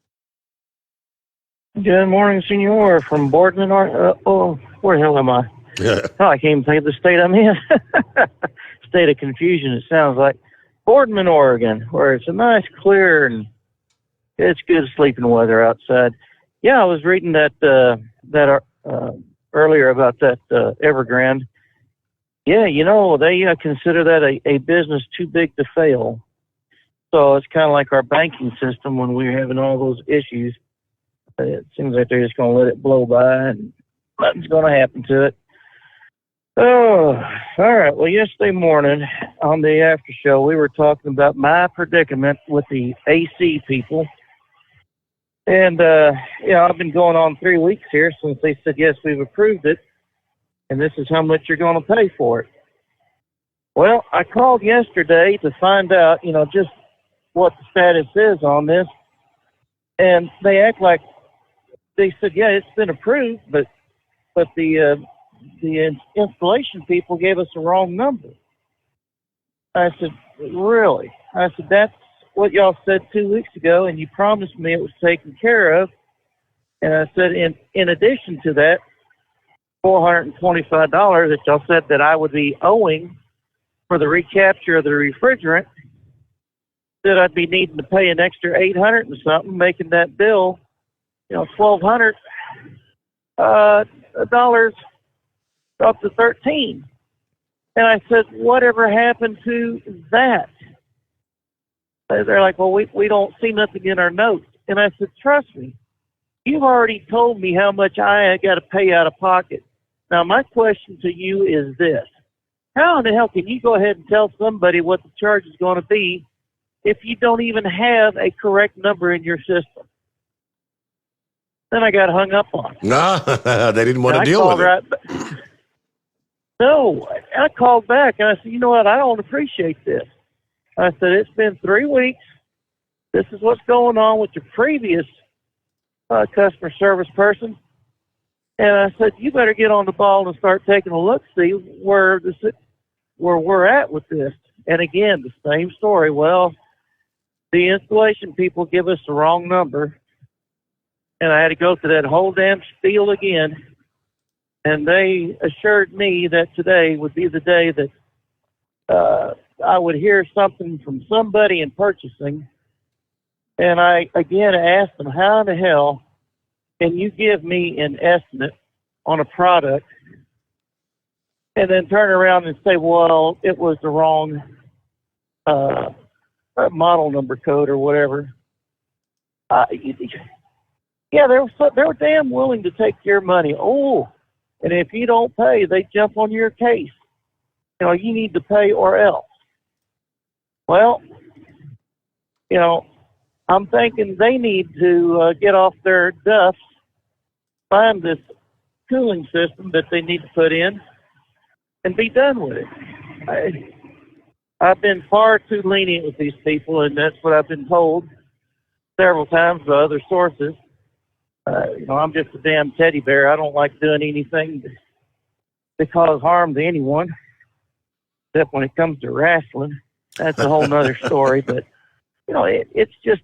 Good morning, Senor, from Boardman, where the hell am I? I can't even think of the state I'm in. State of confusion, it sounds like. Boardman, Oregon, where it's a nice, clear, and it's good sleeping weather outside. Yeah, I was reading that earlier about that Evergrande. Yeah, they consider that a business too big to fail. So it's kind of like our banking system when we were having all those issues. It seems like they're just going to let it blow by and nothing's going to happen to it. Oh, all right. Well, yesterday morning on the after show, we were talking about my predicament with the AC people. And, I've been going on 3 weeks here since they said, yes, we've approved it. And this is how much you're going to pay for it. Well, I called yesterday to find out, just what the status is on this. And they act like they said, yeah, it's been approved, but the installation people gave us the wrong number. I said, really? I said, that's what y'all said 2 weeks ago, and you promised me it was taken care of. And I said, in addition to that, $425 that y'all said that I would be owing for the recapture of the refrigerant, that I'd be needing to pay an extra $800 and something, making that bill, $1,200 dollars up to $13. And I said, whatever happened to that? They're like, well, we don't see nothing in our notes. And I said, trust me, you've already told me how much I got to pay out of pocket. Now, my question to you is this. How in the hell can you go ahead and tell somebody what the charge is going to be if you don't even have a correct number in your system? Then I got hung up on. No, they didn't want to deal with it. No, I called back and I said, you know what? I don't appreciate this. I said, it's been 3 weeks. This is what's going on with your previous customer service person. And I said, you better get on the ball and start taking a look, see where we're at with this. And again, the same story. Well, the installation people give us the wrong number. And I had to go through that whole damn spiel again. And they assured me that today would be the day that I would hear something from somebody in purchasing. And I, again, asked them, how in the hell can you give me an estimate on a product and then turn around and say, well, it was the wrong model number code or whatever? Yeah, they were damn willing to take your money. Oh, and if you don't pay, they jump on your case. You need to pay or else. Well, I'm thinking they need to get off their duffs, find this cooling system that they need to put in, and be done with it. I've been far too lenient with these people, and that's what I've been told several times by other sources. I'm just a damn teddy bear. I don't like doing anything to cause harm to anyone, except when it comes to wrestling. That's a whole nother story. But, it's just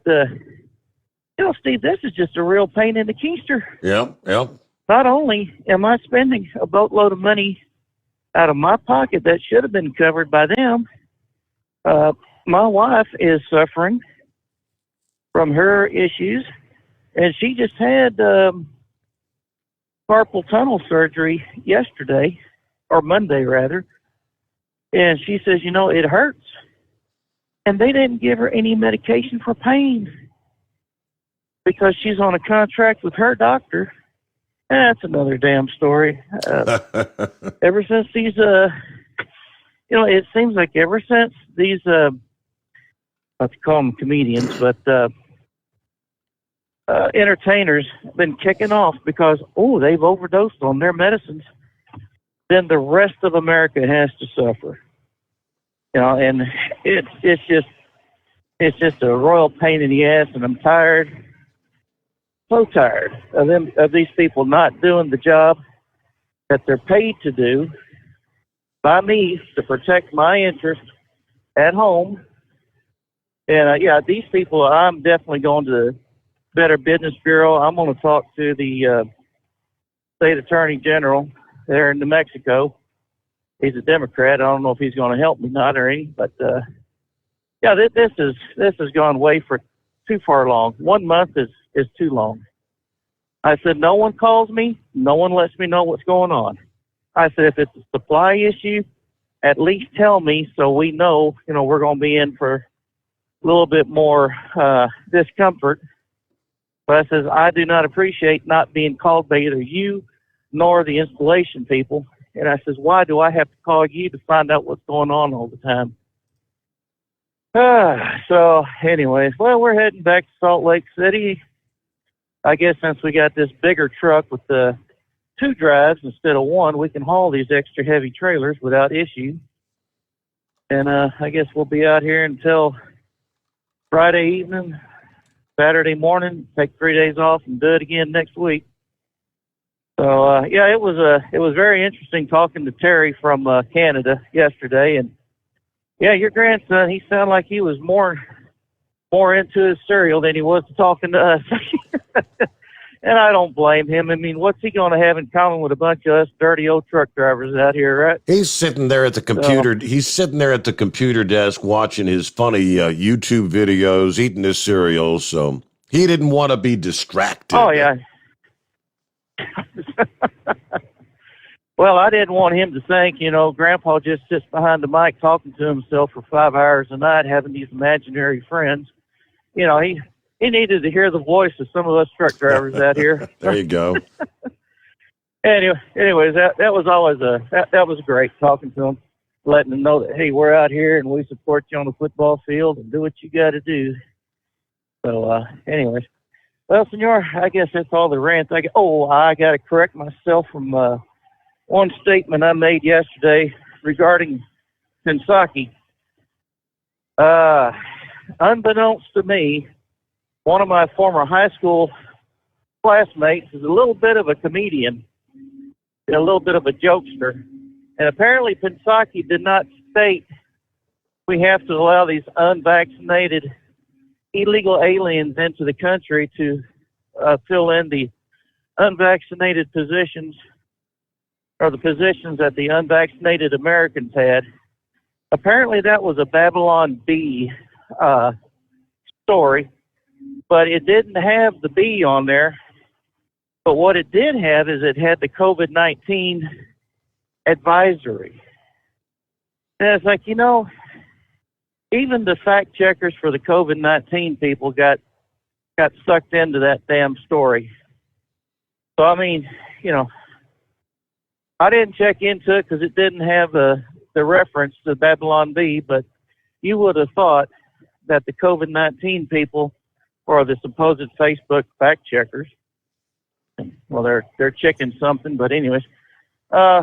Steve, this is just a real pain in the keister. Yep. not only am I spending a boatload of money out of my pocket that should have been covered by them, my wife is suffering from her issues, and she just had carpal tunnel surgery yesterday, or Monday rather, and she says, it hurts. And they didn't give her any medication for pain because she's on a contract with her doctor. That's another damn story. Ever since these, it seems like ever since these, not to call them comedians, but entertainers have been kicking off because, they've overdosed on their medicines, then the rest of America has to suffer. And it's just a royal pain in the ass, and I'm tired, so tired of these people not doing the job that they're paid to do by me to protect my interest at home. And these people, I'm definitely going to the Better Business Bureau. I'm going to talk to the state attorney general there in New Mexico. He's a Democrat. I don't know if he's going to help me not or any, but this has gone way for too far long. 1 month is too long. I said, no one calls me, no one lets me know what's going on. I said, if it's a supply issue, at least tell me so we know, we're going to be in for a little bit more discomfort. But I says, I do not appreciate not being called by either you nor the installation people. And I says, why do I have to call you to find out what's going on all the time? So anyways, we're heading back to Salt Lake City. I guess since we got this bigger truck with the 2 drives instead of 1, we can haul these extra heavy trailers without issue. And I guess we'll be out here until Friday evening, Saturday morning, take 3 days off and do it again next week. So it was very interesting talking to Terry from Canada yesterday, and your grandson, he sounded like he was more into his cereal than he was talking to us. And I don't blame him. I mean, what's he going to have in common with a bunch of us dirty old truck drivers out here, right? He's sitting there at the computer. He's sitting there at the computer desk watching his funny YouTube videos, eating his cereal. So he didn't want to be distracted. Oh yeah. Well, I didn't want him to think, Grandpa just sits behind the mic talking to himself for 5 hours a night, having these imaginary friends. He needed to hear the voice of some of us truck drivers out here. There you go. Anyways, that was always that was great talking to him, letting them know that, hey, we're out here and we support you on the football field and do what you got to do. So, anyways. Well, Senor, I guess that's all the rants. I got to correct myself from one statement I made yesterday regarding Kentucky. Unbeknownst to me, one of my former high school classmates is a little bit of a comedian, a little bit of a jokester. And apparently Kentucky did not state we have to allow these unvaccinated illegal aliens into the country to fill in the unvaccinated positions, or the positions that the unvaccinated Americans had. Apparently that was a Babylon Bee story, but it didn't have the B on there. But what it did have is it had the COVID-19 advisory. And it's like, even the fact checkers for the COVID-19 people got sucked into that damn story. So, I mean, I didn't check into it because it didn't have the reference to Babylon Bee, but you would have thought that the COVID-19 people or the supposed Facebook fact checkers, well, they're checking something, but anyways, they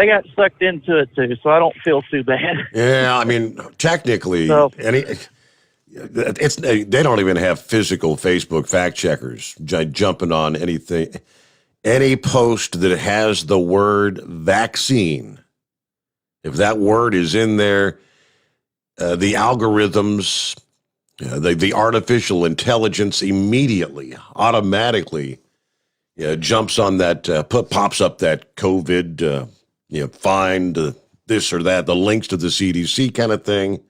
got sucked into it too, so I don't feel too bad. Yeah, I mean, technically, they don't even have physical Facebook fact checkers jumping on anything, any post that has the word vaccine. If that word is in there, the algorithms, the artificial intelligence immediately, automatically jumps on that, pops up that COVID, find this or that, the links to the CDC kind of thing.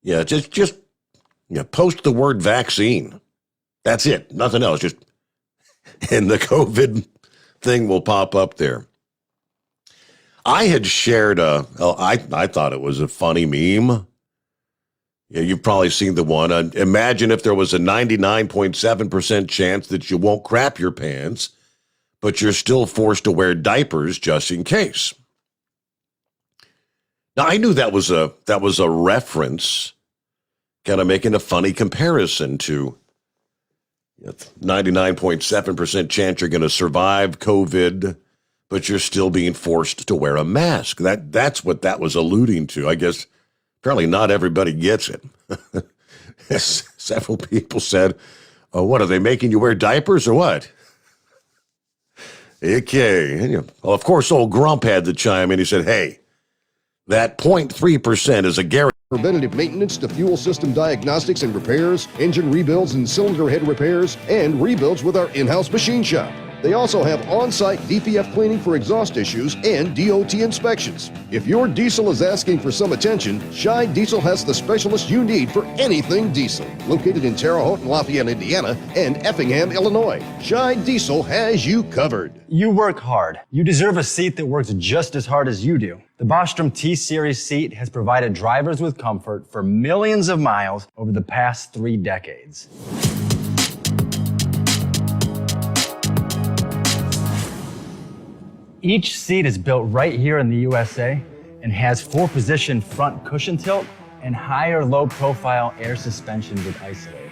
Yeah, just post the word vaccine. That's it. Nothing else. Just, and the COVID thing will pop up there. I had shared I thought it was a funny meme. Yeah, you've probably seen the one. Imagine if there was a 99.7% chance that you won't crap your pants, but you're still forced to wear diapers just in case. Now, I knew that was a reference, kind of making a funny comparison to 99.7% chance you're going to survive COVID, but you're still being forced to wear a mask. That's what that was alluding to. I guess apparently not everybody gets it. Several people said, "Oh, what, are they making you wear diapers or what?" Okay. Well, of course, old Grump had to chime in. He said, "Hey, that 0.3% is a guarantee." Preventative maintenance to fuel system diagnostics and repairs, engine rebuilds and cylinder head repairs, and rebuilds with our in-house machine shop. They also have on-site DPF cleaning for exhaust issues and DOT inspections. If your diesel is asking for some attention, Shy Diesel has the specialist you need for anything diesel. Located in Terre Haute and Lafayette, Indiana, and Effingham, Illinois, Shy Diesel has you covered. You work hard. You deserve a seat that works just as hard as you do. The Bostrom T-Series seat has provided drivers with comfort for millions of miles over the past 3 decades. Each seat is built right here in the USA and has 4-position front cushion tilt and higher low-profile air suspension with isolator.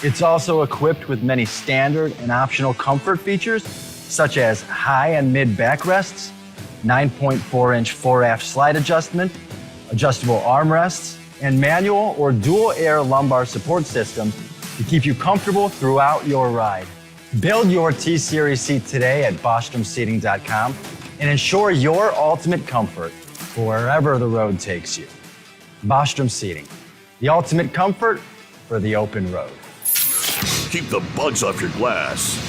It's also equipped with many standard and optional comfort features, such as high and mid backrests, 9.4-inch 4-aft slide adjustment, adjustable armrests, and manual or dual air lumbar support system to keep you comfortable throughout your ride. Build your T-Series seat today at BostromSeating.com and ensure your ultimate comfort for wherever the road takes you. Bostrom Seating, the ultimate comfort for the open road. Keep the bugs off your glass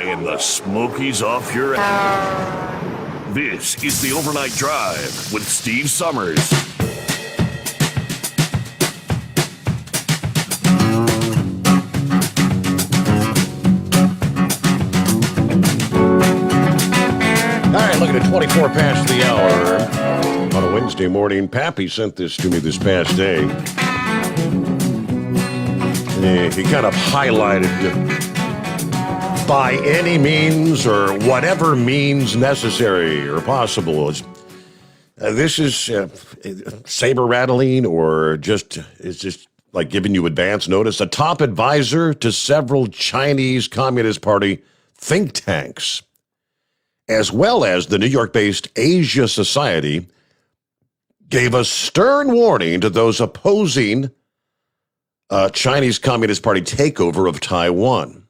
and the smokies off your ass. This is the Overnight Drive with Steve Sommers. Looking at 24 past the hour on a Wednesday morning. Pappy sent this to me this past day. He kind of highlighted by any means or whatever means necessary or possible. This is saber rattling or it's just like giving you advance notice. A top advisor to several Chinese Communist Party think tanks, as well as the New York-based Asia Society, gave a stern warning to those opposing Chinese Communist Party takeover of Taiwan.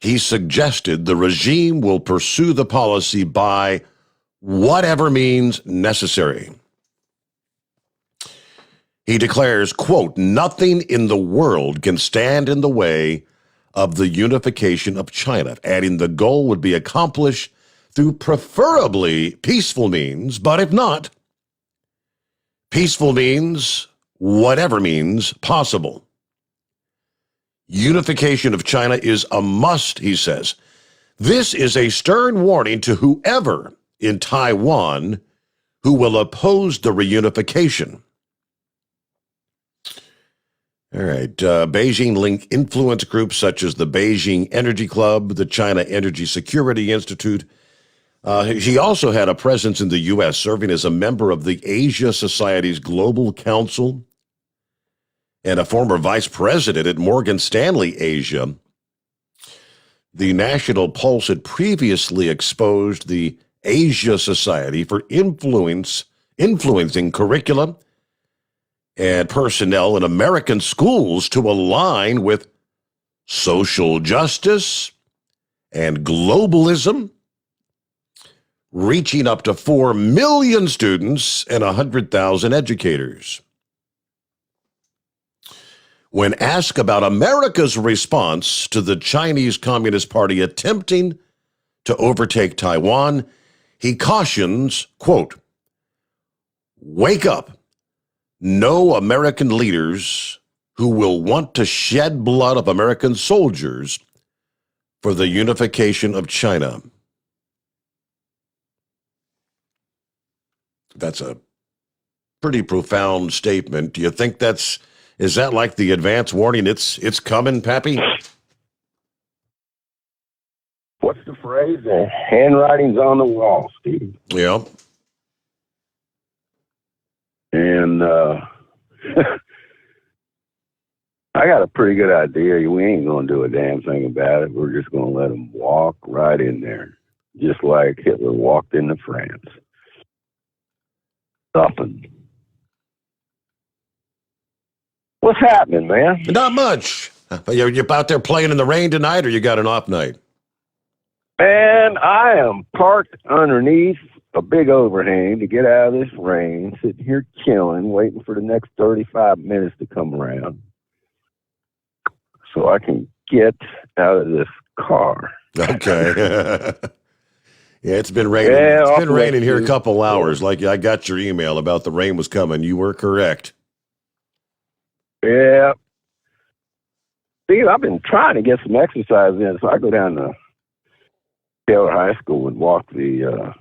He suggested the regime will pursue the policy by whatever means necessary. He declares, quote, "Nothing in the world can stand in the way of the unification of China," adding the goal would be accomplished through preferably peaceful means, but if not, peaceful means, whatever means possible. Unification of China is a must, he says. This is a stern warning to whoever in Taiwan who will oppose the reunification. All right. Beijing-linked influence groups such as the Beijing Energy Club, the China Energy Security Institute. He also had a presence in the U.S., serving as a member of the Asia Society's Global Council and a former vice president at Morgan Stanley Asia. The National Pulse had previously exposed the Asia Society for influencing curricula and personnel in American schools to align with social justice and globalism, reaching up to 4 million students and 100,000 educators. When asked about America's response to the Chinese Communist Party attempting to overtake Taiwan, he cautions, quote, "Wake up. No American leaders who will want to shed blood of American soldiers for the unification of China." That's a pretty profound statement. Do you think is that like the advance warning? It's coming, Pappy? What's the phrase? Handwriting's on the wall, Steve. Yeah. And I got a pretty good idea. We ain't going to do a damn thing about it. We're just going to let them walk right in there, just like Hitler walked into France. Nothing. What's happening, man? Not much. You out there playing in the rain tonight, or you got an off night? Man, I am parked underneath a big overhang to get out of this rain, sitting here chilling, waiting for the next 35 minutes to come around so I can get out of this car. Okay. Yeah, it's been raining. Yeah, it's been raining here a couple hours. Like I got your email about the rain was coming. You were correct. Yeah. Steve, I've been trying to get some exercise in, so I go down to Taylor High School and walk the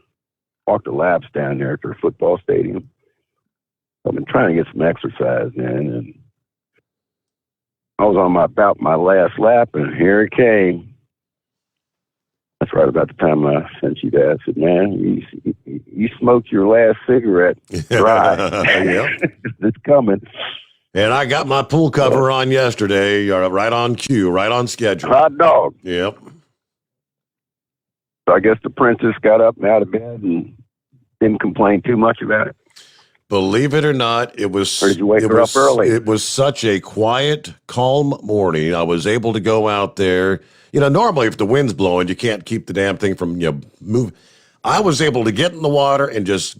laps down there at their football stadium. I've been trying to get some exercise in, and I was on about my last lap, and here it came. That's right about the time I sent you that. I said, man, you smoked your last cigarette dry. It's coming. And I got my pool cover on yesterday, right on cue, right on schedule. Hot dog. Yep. So I guess the princess got up and out of bed and didn't complain too much about it. Believe it or not, it was. Or did you wake her up early? It was such a quiet, calm morning. I was able to go out there. You know, normally if the wind's blowing, you can't keep the damn thing from move. I was able to get in the water and just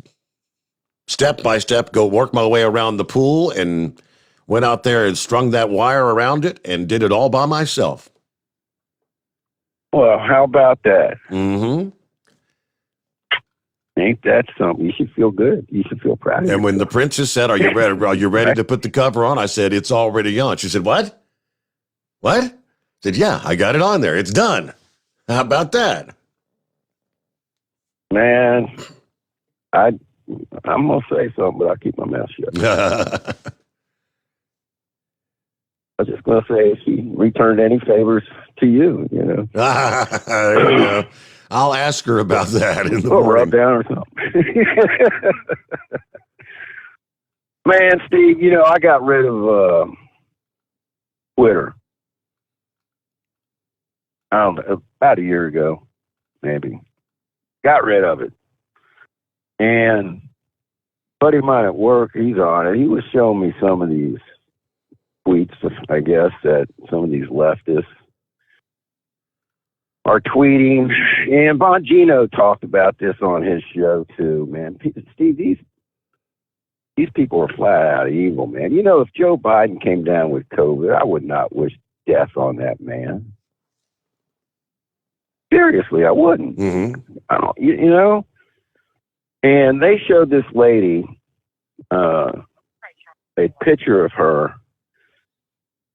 step by step go work my way around the pool, and went out there and strung that wire around it and did it all by myself. Well, how about that? Mm-hmm. Ain't that something? You should feel good. You should feel proud of yourself. And when the princess said, "Are you ready? Are you ready to put the cover on?" I said, "It's already on." She said, "What? What?" I said, "Yeah, I got it on there. It's done." How about that? Man, I'm gonna say something, but I'll keep my mouth shut. I was just gonna say if she returned any favors to you, you know. There you go. I'll ask her about that in the morning. Rub down or something. Man, Steve, you know, I got rid of Twitter. I don't know, about a year ago, maybe. Got rid of it. And a buddy of mine at work, he's on it. He was showing me some of these tweets, I guess, that some of these leftists are tweeting. And Bongino talked about this on his show, too, man. Steve, these people are flat out evil, man. You know, if Joe Biden came down with COVID, I would not wish death on that man. Seriously, I wouldn't. Mm-hmm. I don't, you know? And they showed this lady a picture of her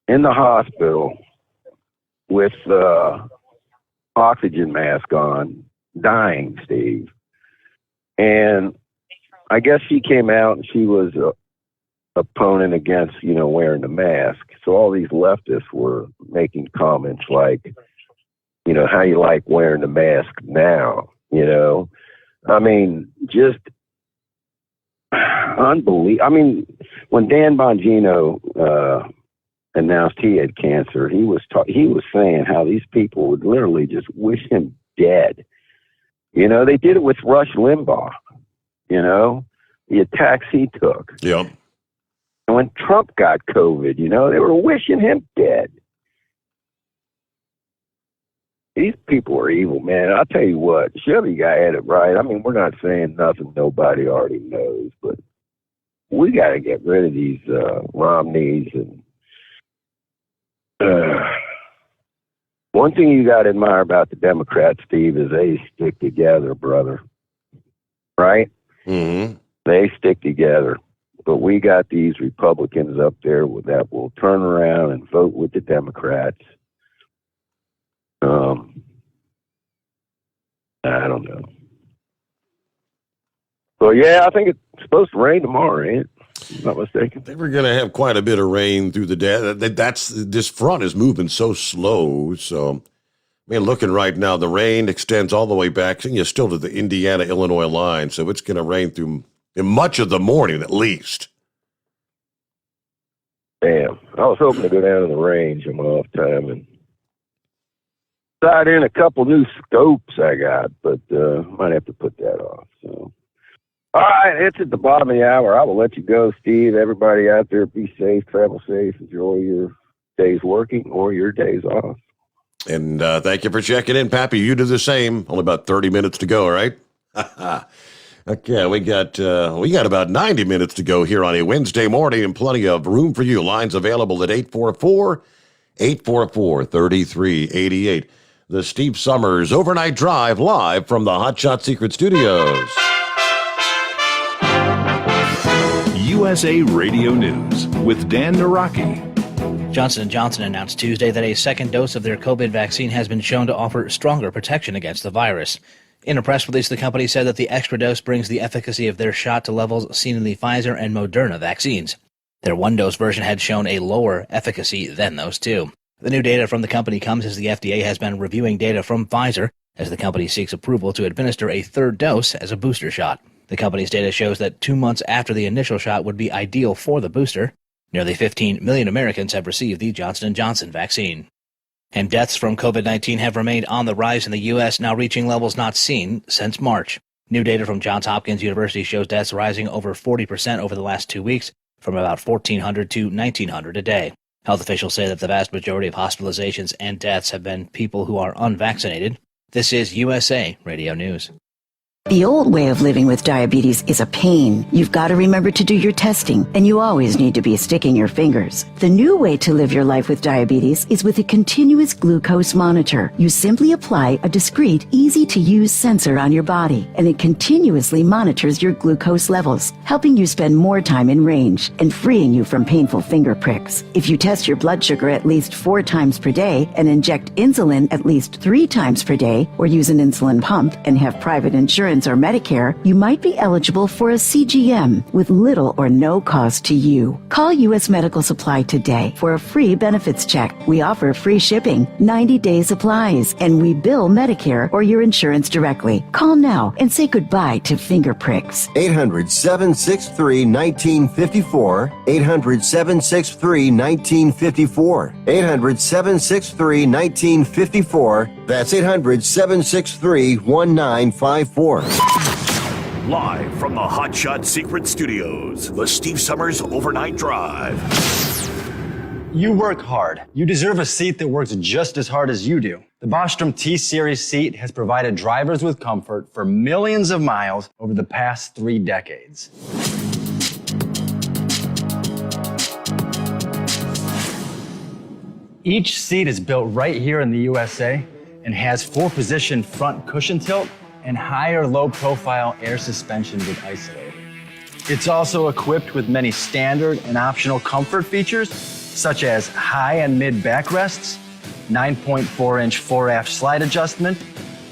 in the hospital with oxygen mask on, dying, Steve. And I guess she came out and she was a opponent against, you know, wearing the mask. So all these leftists were making comments like, you know, how you like wearing the mask now, you know? I mean, just unbelievable. I mean, when Dan Bongino announced he had cancer, he was saying how these people would literally just wish him dead. You know, they did it with Rush Limbaugh, you know, the attacks he took. Yep. And when Trump got COVID, you know, they were wishing him dead. These people are evil, man. I'll tell you what, Chevy guy had it right. I mean, we're not saying nothing nobody already knows, but we got to get rid of these Romneys and One thing you got to admire about the Democrats, Steve, is they stick together, brother. Right? Mm-hmm. They stick together. But we got these Republicans up there that will turn around and vote with the Democrats. I don't know. So, yeah, I think it's supposed to rain tomorrow, ain't it? If I'm not mistaken. They were going to have quite a bit of rain through the day. This front is moving so slow. So, I mean, looking right now, the rain extends all the way back, and you're still to the Indiana-Illinois line. So it's going to rain through much of the morning, at least. Damn. I was hoping to go down to the range on my off time and side in a couple new scopes I got, but might have to put that off. So, all right, it's at the bottom of the hour. I will let you go, Steve. Everybody out there, be safe, travel safe, enjoy your days working or your days off. And thank you for checking in, Pappy. You do the same. Only about 30 minutes to go, right? Okay, we got about 90 minutes to go here on a Wednesday morning, and plenty of room for you. Lines available at 844-3388. The Steve Sommers Overnight Drive live from the Hot Shot Secret Studios. USA Radio News with Dan Naraki. Johnson & Johnson announced Tuesday that a second dose of their COVID vaccine has been shown to offer stronger protection against the virus. In a press release, the company said that the extra dose brings the efficacy of their shot to levels seen in the Pfizer and Moderna vaccines. Their one-dose version had shown a lower efficacy than those two. The new data from the company comes as the FDA has been reviewing data from Pfizer as the company seeks approval to administer a third dose as a booster shot. The company's data shows that 2 months after the initial shot would be ideal for the booster. Nearly 15 million Americans have received the Johnson & Johnson vaccine. And deaths from COVID-19 have remained on the rise in the U.S., now reaching levels not seen since March. New data from Johns Hopkins University shows deaths rising over 40% over the last 2 weeks, from about 1,400 to 1,900 a day. Health officials say that the vast majority of hospitalizations and deaths have been people who are unvaccinated. This is USA Radio News. The old way of living with diabetes is a pain. You've got to remember to do your testing, and you always need to be sticking your fingers. The new way to live your life with diabetes is with a continuous glucose monitor. You simply apply a discreet, easy-to-use sensor on your body, and it continuously monitors your glucose levels, helping you spend more time in range and freeing you from painful finger pricks. If you test your blood sugar at least 4 times per day and inject insulin at least 3 times per day, or use an insulin pump and have private insurance or Medicare, you might be eligible for a CGM with little or no cost to you. Call U.S. Medical Supply today for a free benefits check. We offer free shipping, 90-day supplies, and we bill Medicare or your insurance directly. Call now and say goodbye to finger pricks. 800-763-1954. 800-763-1954. 800-763-1954. That's 800-763-1954. Live from the Hot Shot Secret Studios, the Steve Sommers Overnight Drive. You work hard. You deserve a seat that works just as hard as you do. The Bostrom T-Series seat has provided drivers with comfort for millions of miles over the past 3 decades. Each seat is built right here in the USA and has 4-position front cushion tilt and higher low-profile air suspension with isolator. It's also equipped with many standard and optional comfort features, such as high and mid backrests, 9.4-inch fore-aft slide adjustment,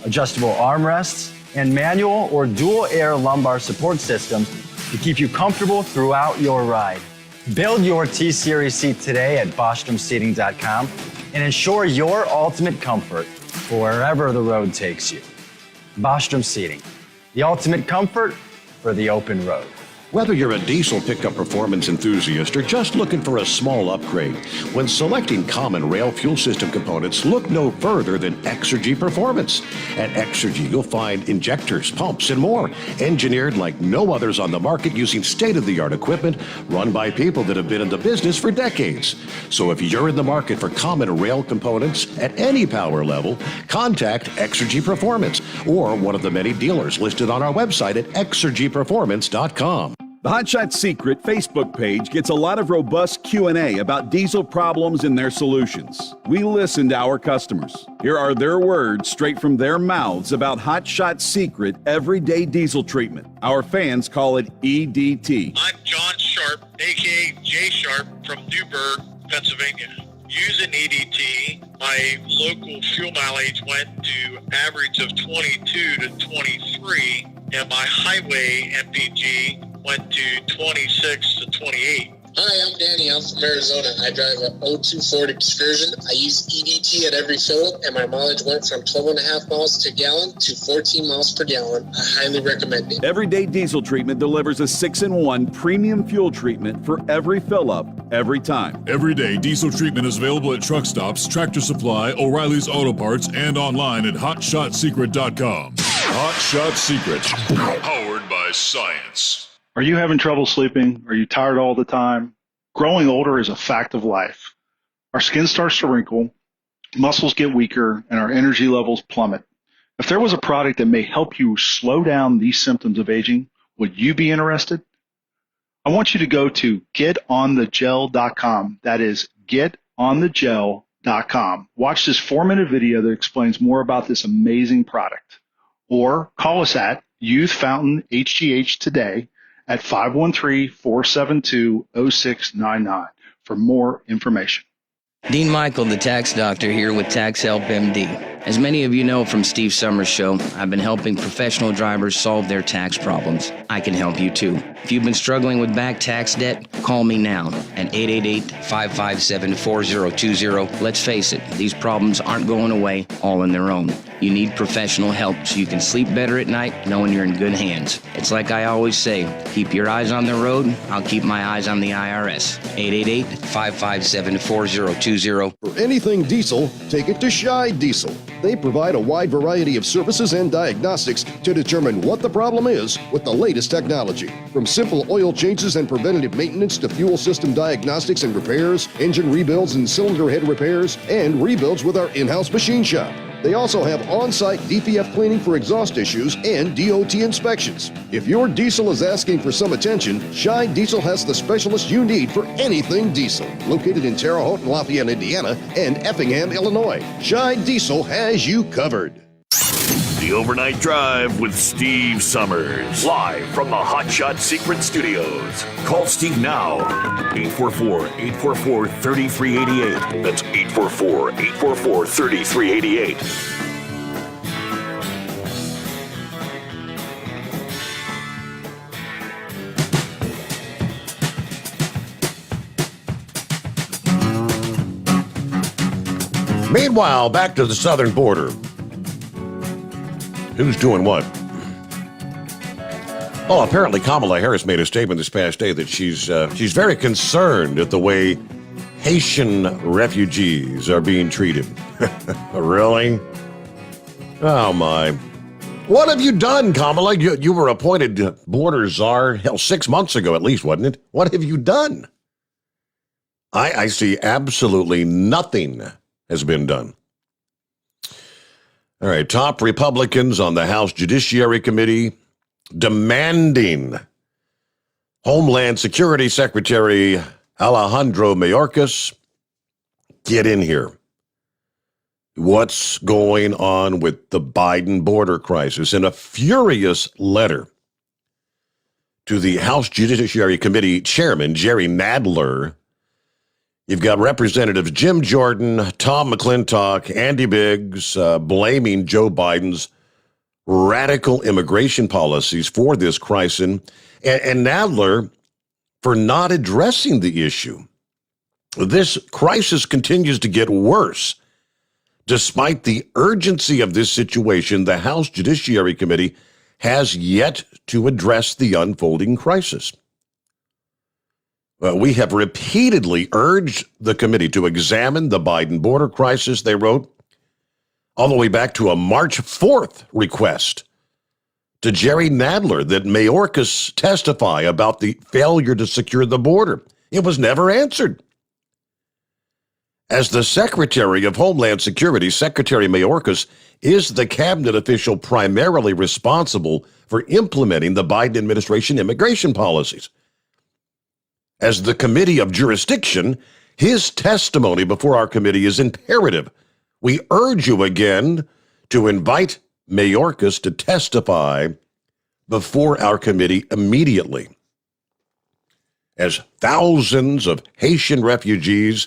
adjustable armrests, and manual or dual air lumbar support systems to keep you comfortable throughout your ride. Build your T-Series seat today at BostromSeating.com and ensure your ultimate comfort for wherever the road takes you. Bostrom Seating, the ultimate comfort for the open road. Whether you're a diesel pickup performance enthusiast or just looking for a small upgrade, when selecting common rail fuel system components, look no further than Exergy Performance. At Exergy, you'll find injectors, pumps, and more, engineered like no others on the market using state-of-the-art equipment run by people that have been in the business for decades. So if you're in the market for common rail components at any power level, contact Exergy Performance or one of the many dealers listed on our website at exergyperformance.com. The Hotshot Secret Facebook page gets a lot of robust Q&A about diesel problems and their solutions. We listen to our customers. Here are their words straight from their mouths about Hotshot Secret everyday diesel treatment. Our fans call it EDT. I'm John Sharp, aka Jay Sharp from Newburgh, Pennsylvania. Using EDT, my local fuel mileage went to average of 22 to 23, and my highway MPG went to 26 to 28. Hi, I'm Danny. I'm from Arizona. I drive a 02 Ford Excursion. I use EDT at every fill-up, and my mileage went from 12.5 miles to gallon to 14 miles per gallon. I highly recommend it. Everyday diesel treatment delivers a 6-in-1 premium fuel treatment for every fill-up, every time. Everyday diesel treatment is available at truck stops, Tractor Supply, O'Reilly's Auto Parts, and online at HotShotSecret.com. Hot Shot Secret, powered by science. Are you having trouble sleeping? Are you tired all the time? Growing older is a fact of life. Our skin starts to wrinkle, muscles get weaker, and our energy levels plummet. If there was a product that may help you slow down these symptoms of aging, would you be interested? I want you to go to getonthegel.com. That is getonthegel.com. Watch this 4-minute video that explains more about this amazing product. Or call us at Youth Fountain HGH today at 513-472-0699 for more information. Dean Michael, the tax doctor, here with Tax Help MD. As many of you know from Steve Sommers' show, I've been helping professional drivers solve their tax problems. I can help you too. If you've been struggling with back tax debt, call me now at 888-557-4020. Let's face it, these problems aren't going away all on their own. You need professional help so you can sleep better at night knowing you're in good hands. It's like I always say, keep your eyes on the road, I'll keep my eyes on the IRS. 888-557-4020. For anything diesel, take it to Shy Diesel. They provide a wide variety of services and diagnostics to determine what the problem is with the latest technology. From simple oil changes and preventative maintenance to fuel system diagnostics and repairs, engine rebuilds and cylinder head repairs, and rebuilds with our in-house machine shop. They also have on-site DPF cleaning for exhaust issues and DOT inspections. If your diesel is asking for some attention, Shy Diesel has the specialist you need for anything diesel. Located in Terre Haute, Lafayette, Indiana, and Effingham, Illinois, Shy Diesel has you covered. The Overnight Drive with Steve Sommers. Live from the Hot Shot Secret Studios. Call Steve now. 844-844-3388. That's 844-844-3388. Meanwhile, back to the southern border. Who's doing what? Oh, apparently Kamala Harris made a statement this past day that she's very concerned at the way Haitian refugees are being treated. Really? Oh, my. What have you done, Kamala? You were appointed border czar, 6 months ago at least, wasn't it? What have you done? I see absolutely nothing has been done. All right, top Republicans on the House Judiciary Committee demanding Homeland Security Secretary Alejandro Mayorkas get in here. What's going on with the Biden border crisis? In a furious letter to the House Judiciary Committee Chairman, Jerry Nadler, you've got Representatives Jim Jordan, Tom McClintock, Andy Biggs blaming Joe Biden's radical immigration policies for this crisis, and Nadler for not addressing the issue. This crisis continues to get worse. Despite the urgency of this situation, the House Judiciary Committee has yet to address the unfolding crisis. We have repeatedly urged the committee to examine the Biden border crisis, they wrote, all the way back to a March 4th request to Jerry Nadler that Mayorkas testify about the failure to secure the border. It was never answered. As the Secretary of Homeland Security, Secretary Mayorkas is the cabinet official primarily responsible for implementing the Biden administration immigration policies. As the committee of jurisdiction, his testimony before our committee is imperative. We urge you again to invite Mayorkas to testify before our committee immediately. As thousands of Haitian refugees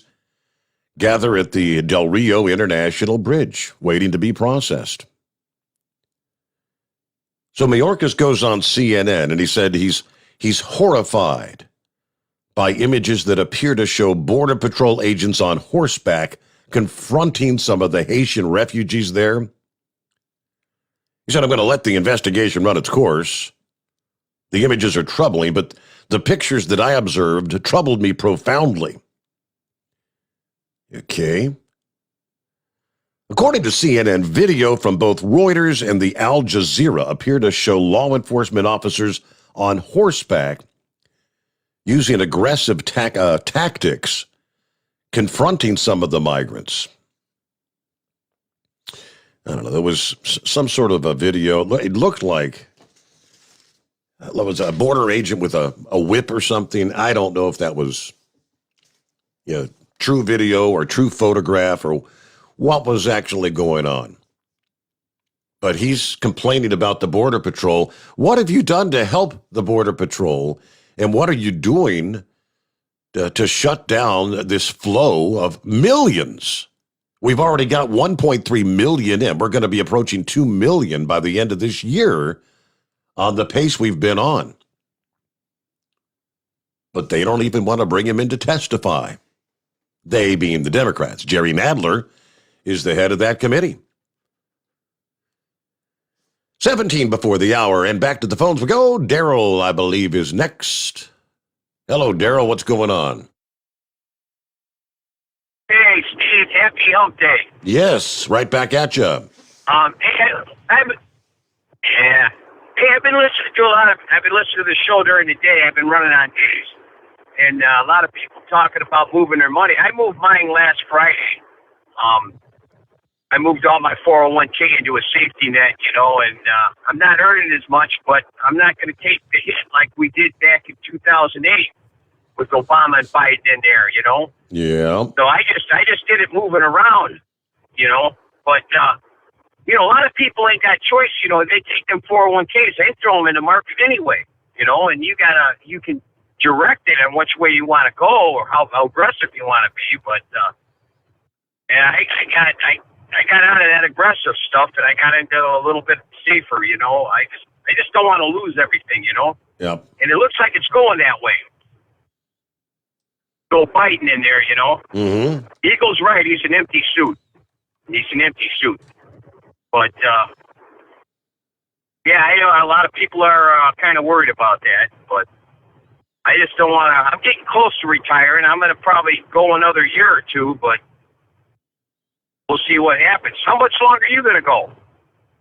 gather at the Del Rio International Bridge, waiting to be processed. So Mayorkas goes on CNN and he said he's horrified by images that appear to show Border Patrol agents on horseback confronting some of the Haitian refugees there. He said, I'm going to let the investigation run its course. The images are troubling, but the pictures that I observed troubled me profoundly. Okay. According to CNN, video from both Reuters and the Al Jazeera appear to show law enforcement officers on horseback using aggressive tactics, confronting some of the migrants. I don't know, there was some sort of a video. It looked like it was a border agent with a whip or something. I don't know if that was true video or true photograph or what was actually going on. But he's complaining about the Border Patrol. What have you done to help the Border Patrol? And what are you doing to shut down this flow of millions? We've already got 1.3 million in. We're going to be approaching 2 million by the end of this year on the pace we've been on. But they don't even want to bring him in to testify. They being the Democrats. Jerry Nadler is the head of that committee. 17 before the hour, and back to the phones we go. Daryl, I believe, is next. Hello, Daryl. What's going on? Hey, Steve. Happy Hump Day. Yes, right back at you. Hey, I've been listening to the show during the day. I've been running on days, and a lot of people talking about moving their money. I moved mine last Friday. I moved all my 401k into a safety net, and I'm not earning as much, but I'm not going to take the hit like we did back in 2008 with Obama and Biden in there, Yeah. So I just did it moving around, but a lot of people ain't got choice, they take them 401ks, they throw them in the market anyway, and you can direct it on which way you want to go or how aggressive you want to be, but I got out of that aggressive stuff and I got into a little bit safer, I just don't want to lose everything, Yep. And it looks like it's going that way. Go Biden in there, Mm-hmm. Eagle's right, he's an empty suit. But, I know a lot of people are kind of worried about that, but I just don't want to. I'm getting close to retiring. I'm going to probably go another year or two, but we'll see what happens. How much longer are you going to go?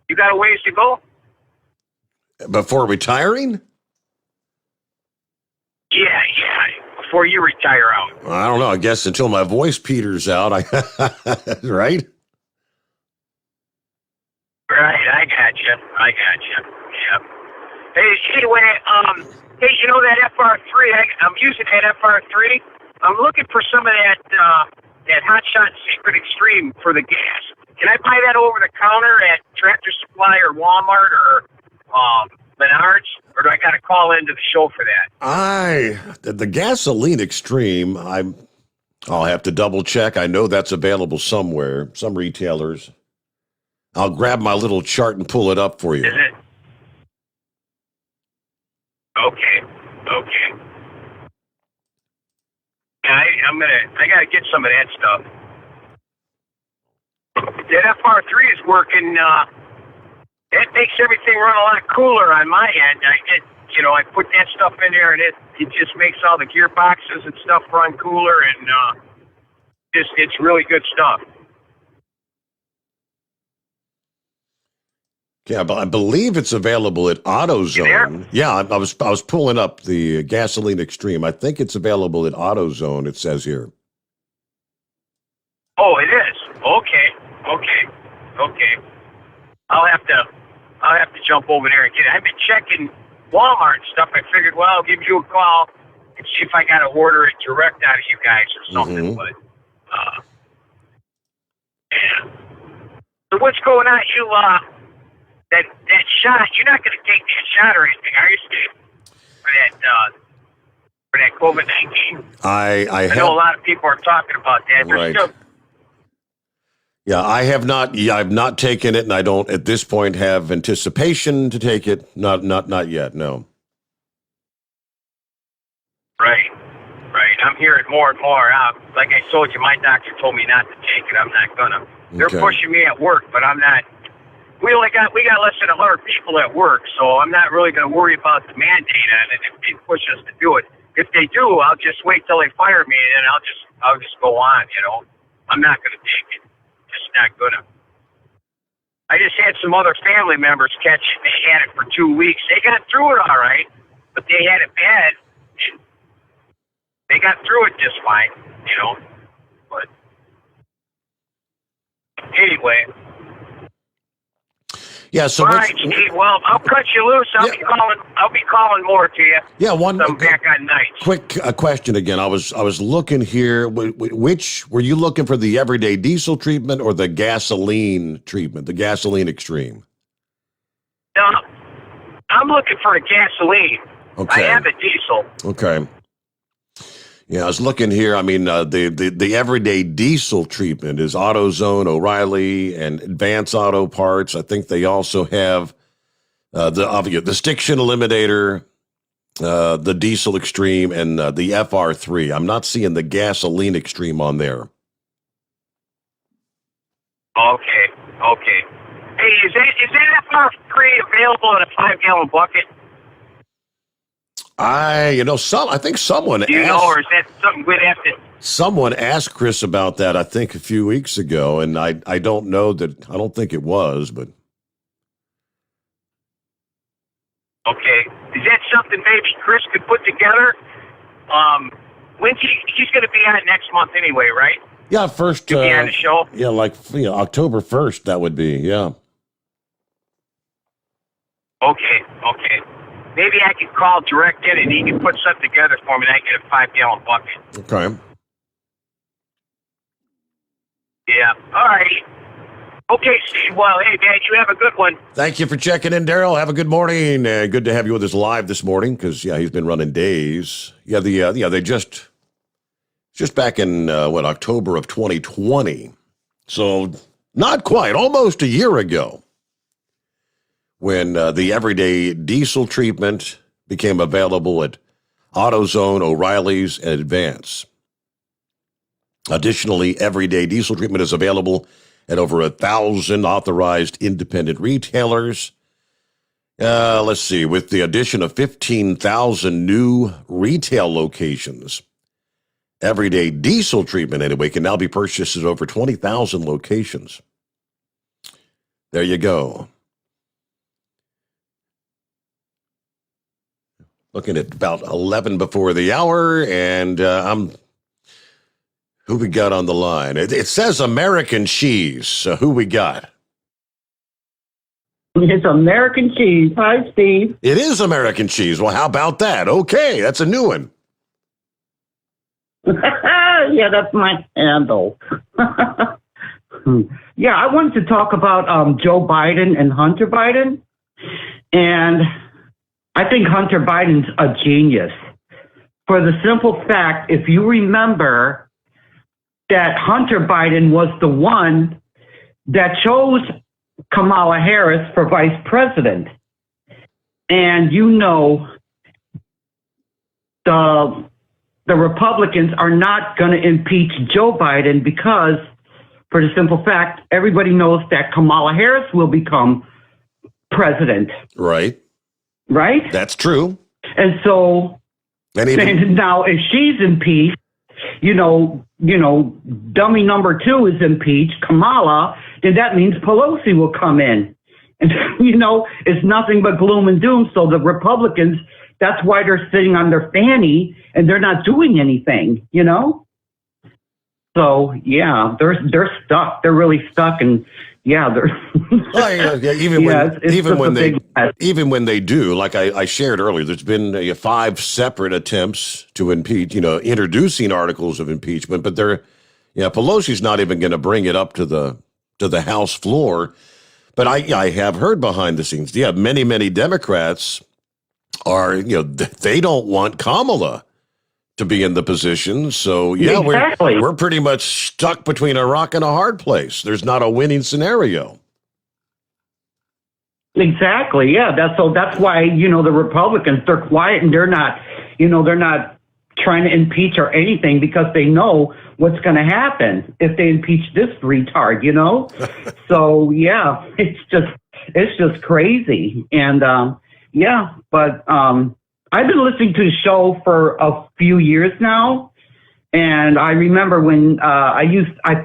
You got a ways to go? Before retiring? Yeah. Before you retire out. I don't know. I guess until my voice peters out. Right? Right, I got you. Yep. Hey, anyway, that FR3, I'm using that FR3. I'm looking for some of that Hot Shot Secret Extreme for the gas. Can I buy that over the counter at Tractor Supply or Walmart or Menards? Or do I got to call into the show for that? The Gasoline Extreme, I'll have to double check. I know that's available somewhere, some retailers. I'll grab my little chart and pull it up for you. Is it? Okay. Yeah, I gotta get some of that stuff. That FR3 is working, it makes everything run a lot cooler on my end. I put that stuff in there and it just makes all the gearboxes and stuff run cooler and, it's really good stuff. Yeah, but I believe it's available at AutoZone. Yeah, I was pulling up the Gasoline Extreme. I think it's available at AutoZone, it says here. Oh, it is. Okay. I'll have to jump over there and get it. I've been checking Walmart and stuff. I figured, well, I'll give you a call and see if I got to order it direct out of you guys or something. But yeah. So what's going on? You that shot? You're not going to take that shot or anything, are you, Steve? For that COVID-19. I know a lot of people are talking about that. Right. Yeah, I have not. Yeah, I've not taken it, and I don't at this point have anticipation to take it. Not yet. No. Right. I'm hearing more and more. Like I told you, my doctor told me not to take it. I'm not gonna. They're pushing me at work, but I'm not. We got less than 100 people at work, so I'm not really gonna worry about the mandate on it if they push us to do it. If they do, I'll just wait till they fire me, and then I'll just go on. I'm not gonna take it. Just not gonna. I just had some other family members catch it. They had it for 2 weeks. They got through it all right, but they had it bad. And they got through it just fine, But anyway. Yeah. So all right, Steve. Well, I'll cut you loose. I'll be calling more to you. Yeah. I'm back on nights. Quick question again. I was looking here. Which were you looking for, the everyday diesel treatment or the gasoline treatment, the gasoline extreme? No, I'm looking for a gasoline. Okay. I have a diesel. Okay. Yeah, I was looking here. I mean, the everyday diesel treatment is AutoZone, O'Reilly, and Advance Auto Parts. I think they also have the Stiction Eliminator, the Diesel Extreme, and the FR3. I'm not seeing the gasoline extreme on there. Okay. Hey, is that FR3 available in a 5-gallon bucket? I think someone Do you know, or is that something we'd have to? Someone asked Chris about that, I think, a few weeks ago, and I don't know that. I don't think it was, but okay. Is that something maybe Chris could put together? When's he's going to be on next month anyway, right? Yeah, first. Be on the show. Yeah, October 1st. That would be, yeah. Okay. Maybe I could call direct in and he can put something together for me and I get a 5-gallon bucket. Okay. Yeah. All right. Okay, Steve. Well, hey, man, you have a good one. Thank you for checking in, Daryl. Have a good morning. Good to have you with us live this morning because, he's been running days. Yeah, they just back in, October of 2020. So not quite, almost a year ago, when the everyday diesel treatment became available at AutoZone, O'Reilly's, and Advance. Additionally, everyday diesel treatment is available at over 1,000 authorized independent retailers. Let's see, with the addition of 15,000 new retail locations, everyday diesel treatment, anyway, can now be purchased at over 20,000 locations. There you go. Looking at about 11 before the hour, and who we got on the line? It says American cheese. So who we got? It's American cheese. Hi, Steve. It is American cheese. Well, how about that? Okay, that's a new one. Yeah, that's my handle. Yeah, I wanted to talk about Joe Biden and Hunter Biden. And I think Hunter Biden's a genius for the simple fact, if you remember, that Hunter Biden was the one that chose Kamala Harris for vice president. And the Republicans are not going to impeach Joe Biden because, for the simple fact, everybody knows that Kamala Harris will become president. Right. Right? That's true. And so, and now if she's impeached, dummy number 2 is impeached, Kamala, then that means Pelosi will come in. And, it's nothing but gloom and doom. So the Republicans, that's why they're sitting on their fanny and they're not doing anything, So yeah, they're stuck. They're really stuck, and yeah, they're even when they do, like I shared earlier, there's been 5 separate attempts to impeach, introducing articles of impeachment, but Pelosi's not even going to bring it up to the House floor. But I have heard behind the scenes, many Democrats are, they don't want Kamala to be in the position. So, exactly. we're pretty much stuck between a rock and a hard place. There's not a winning scenario. Exactly. Yeah. That's why, the Republicans, they're quiet and they're not trying to impeach or anything because they know what's going to happen if they impeach this retard, So yeah, it's just crazy. And, but, I've been listening to the show for a few years now, and I remember when I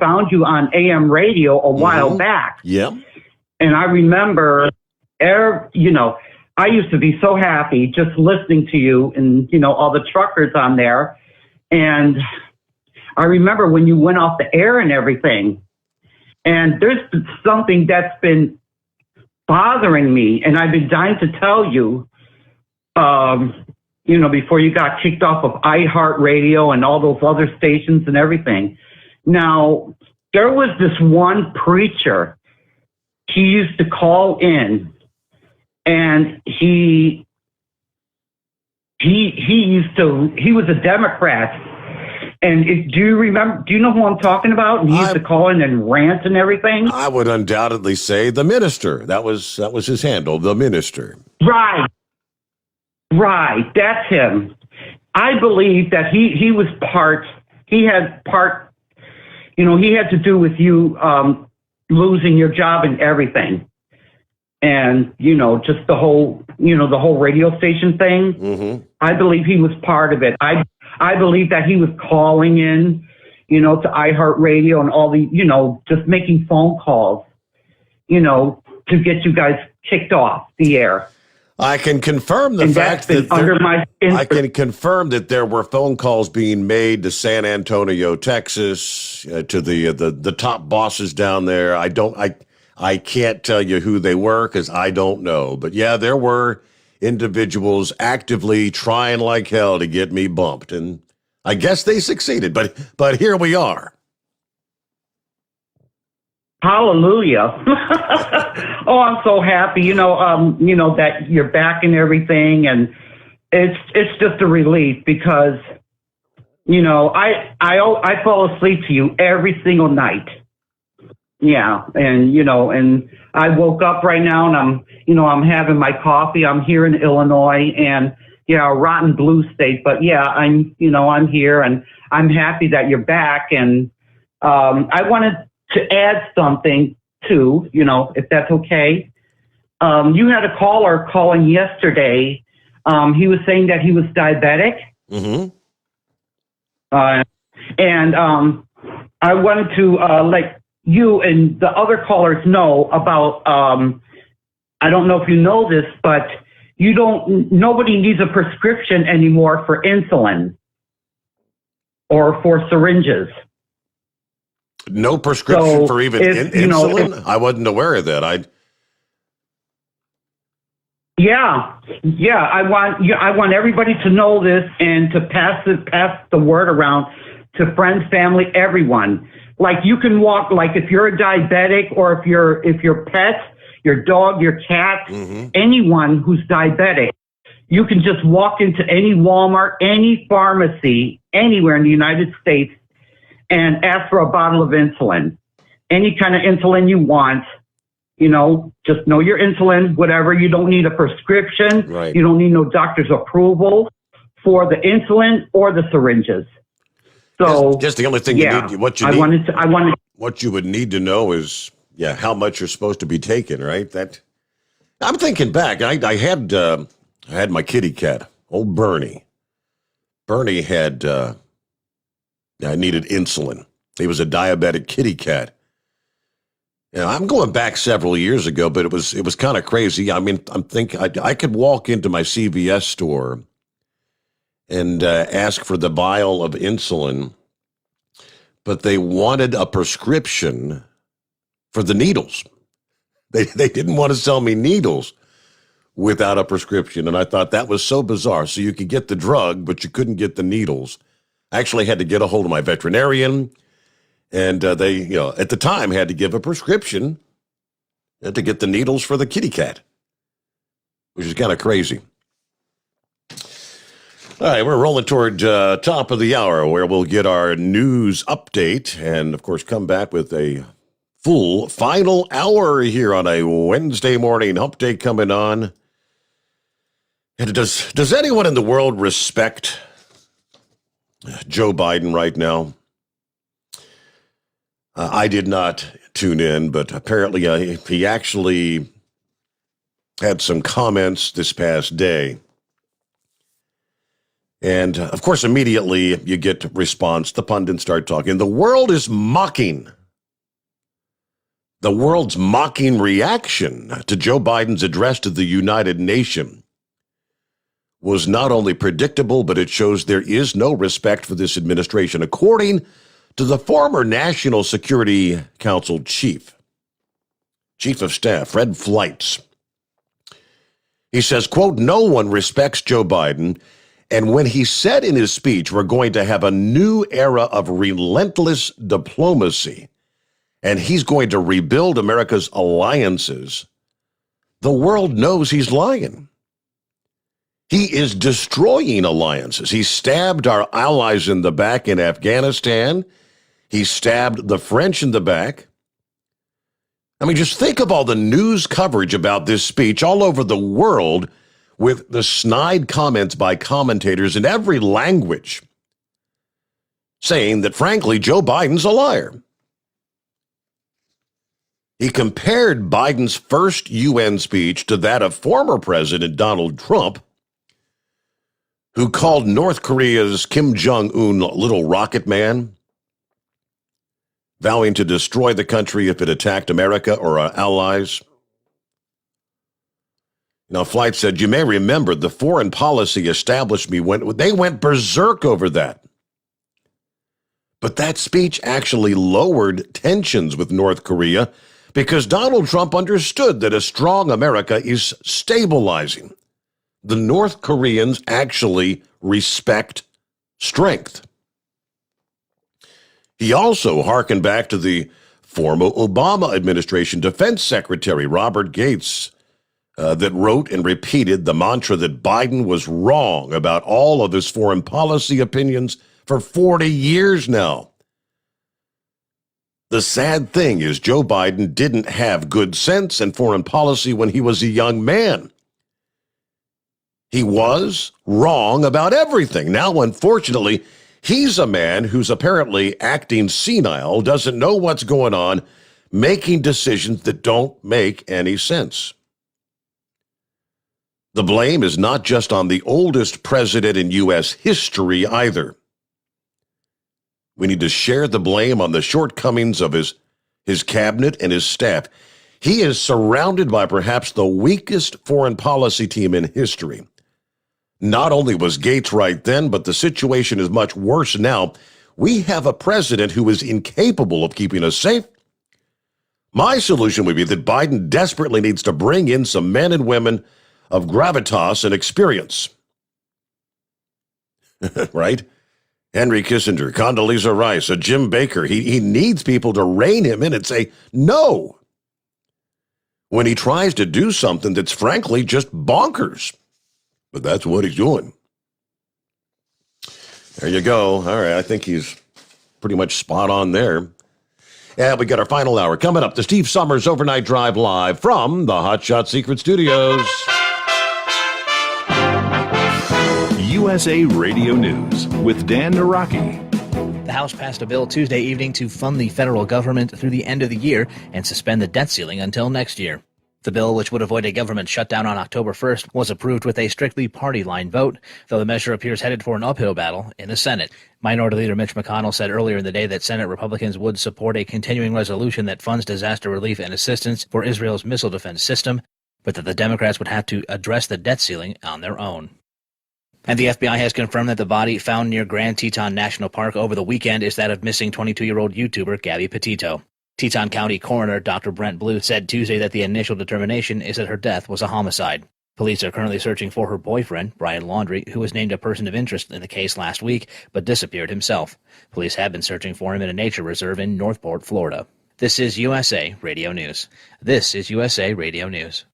found you on AM radio a while back. Yeah. And I remember, I used to be so happy just listening to you and, all the truckers on there. And I remember when you went off the air and everything. And there's something that's been bothering me, and I've been dying to tell you. Before you got kicked off of iHeartRadio and all those other stations and everything. Now, there was this one preacher. He used to call in, and he was a Democrat. And do you know who I'm talking about? And he used to call in and rant and everything. I would undoubtedly say the minister. That was his handle, the minister. Right, that's him. I believe that he had to do with you losing your job and everything. And, just the whole radio station thing. Mm-hmm. I believe he was part of it. I believe that he was calling in, to iHeartRadio and all the, just making phone calls, to get you guys kicked off the air. I can confirm the fact that I can confirm that there were phone calls being made to San Antonio, Texas, to the top bosses down there. I can't tell you who they were because I don't know. But yeah, there were individuals actively trying like hell to get me bumped, and I guess they succeeded. But here we are. Hallelujah. Oh, I'm so happy, that you're back and everything. And it's just a relief because, I fall asleep to you every single night. Yeah. And, and I woke up right now and I'm having my coffee. I'm here in Illinois and a rotten blue state, but I'm here and I'm happy that you're back. And, I wanted to add something too, if that's okay. You had a caller calling yesterday. He was saying that he was diabetic. Mm-hmm. And I wanted to let you and the other callers know about, I don't know if you know this, but nobody needs a prescription anymore for insulin or for syringes. No prescription for even insulin? I wasn't aware of that. I want everybody to know this and to pass the word around to friends, family, everyone. Like you can walk, like if you're a diabetic or if your pet, your dog, your cat, anyone who's diabetic, you can just walk into any Walmart, any pharmacy, anywhere in the United States and ask for a bottle of insulin. Any kind of insulin you want, just know your insulin, whatever. You don't need a prescription. Right. You don't need no doctor's approval for the insulin or the syringes. So just the only thing you need, what you would need to know is, how much you're supposed to be taking, right? That I'm thinking back. I had my kitty cat, old Bernie. Bernie had, I needed insulin. He was a diabetic kitty cat. I'm going back several years ago, but it was kind of crazy. I mean, I'm thinking I could walk into my CVS store and ask for the vial of insulin, but they wanted a prescription for the needles. They didn't want to sell me needles without a prescription, and I thought that was so bizarre. So you could get the drug, but you couldn't get the needles. I actually had to get a hold of my veterinarian, and they, at the time had to give a prescription to get the needles for the kitty cat, which is kind of crazy. All right, we're rolling toward top of the hour where we'll get our news update and, of course, come back with a full final hour here on a Wednesday morning. Hump Day coming on. And does anyone in the world respect Joe Biden right now? I did not tune in, but apparently he actually had some comments this past day. And, of course, immediately you get response. The pundits start talking. The world is mocking. The world's mocking reaction to Joe Biden's address to the United Nations was not only predictable, but it shows there is no respect for this administration, according to the former National Security Council Chief of Staff, Fred Fleitz. He says, quote, "No one respects Joe Biden. And when he said in his speech, we're going to have a new era of relentless diplomacy, and he's going to rebuild America's alliances, the world knows he's lying. He is destroying alliances. He stabbed our allies in the back in Afghanistan. He stabbed the French in the back. I mean, just think of all the news coverage about this speech all over the world, with the snide comments by commentators in every language saying that, frankly, Joe Biden's a liar. He compared Biden's first UN speech to that of former President Donald Trump, who called North Korea's Kim Jong-un little rocket man, vowing to destroy the country if it attacked America or our allies. Now, Flight said, you may remember the foreign policy establishment went berserk over that. But that speech actually lowered tensions with North Korea because Donald Trump understood that a strong America is stabilizing. The North Koreans actually respect strength. He also hearkened back to the former Obama administration Defense Secretary Robert Gates, that wrote and repeated the mantra that Biden was wrong about all of his foreign policy opinions for 40 years now. The sad thing is Joe Biden didn't have good sense in foreign policy when he was a young man. He was wrong about everything. Now, unfortunately, he's a man who's apparently acting senile, doesn't know what's going on, making decisions that don't make any sense. The blame is not just on the oldest president in U.S. history either. We need to share the blame on the shortcomings of his cabinet and his staff. He is surrounded by perhaps the weakest foreign policy team in history. Not only was Gates right then, but the situation is much worse now. We have a president who is incapable of keeping us safe. My solution would be that Biden desperately needs to bring in some men and women of gravitas and experience. Right? Henry Kissinger, Condoleezza Rice, Jim Baker. He needs people to rein him in and say no when he tries to do something that's frankly just bonkers. But that's what he's doing. There you go. All right, I think he's pretty much spot on there. And we got our final hour coming up. The Steve Sommers Overnight Drive live from the Hot Shot Secret Studios. USA Radio News with Dan Naraki. The House passed a bill Tuesday evening to fund the federal government through the end of the year and suspend the debt ceiling until next year. The bill, which would avoid a government shutdown on October 1st, was approved with a strictly party-line vote, though the measure appears headed for an uphill battle in the Senate. Minority Leader Mitch McConnell said earlier in the day that Senate Republicans would support a continuing resolution that funds disaster relief and assistance for Israel's missile defense system, but that the Democrats would have to address the debt ceiling on their own. And the FBI has confirmed that the body found near Grand Teton National Park over the weekend is that of missing 22-year-old YouTuber Gabby Petito. Teton County Coroner Dr. Brent Blue said Tuesday that the initial determination is that her death was a homicide. Police are currently searching for her boyfriend, Brian Laundrie, who was named a person of interest in the case last week, but disappeared himself. Police have been searching for him in a nature reserve in Northport, Florida. This is USA Radio News. This is USA Radio News.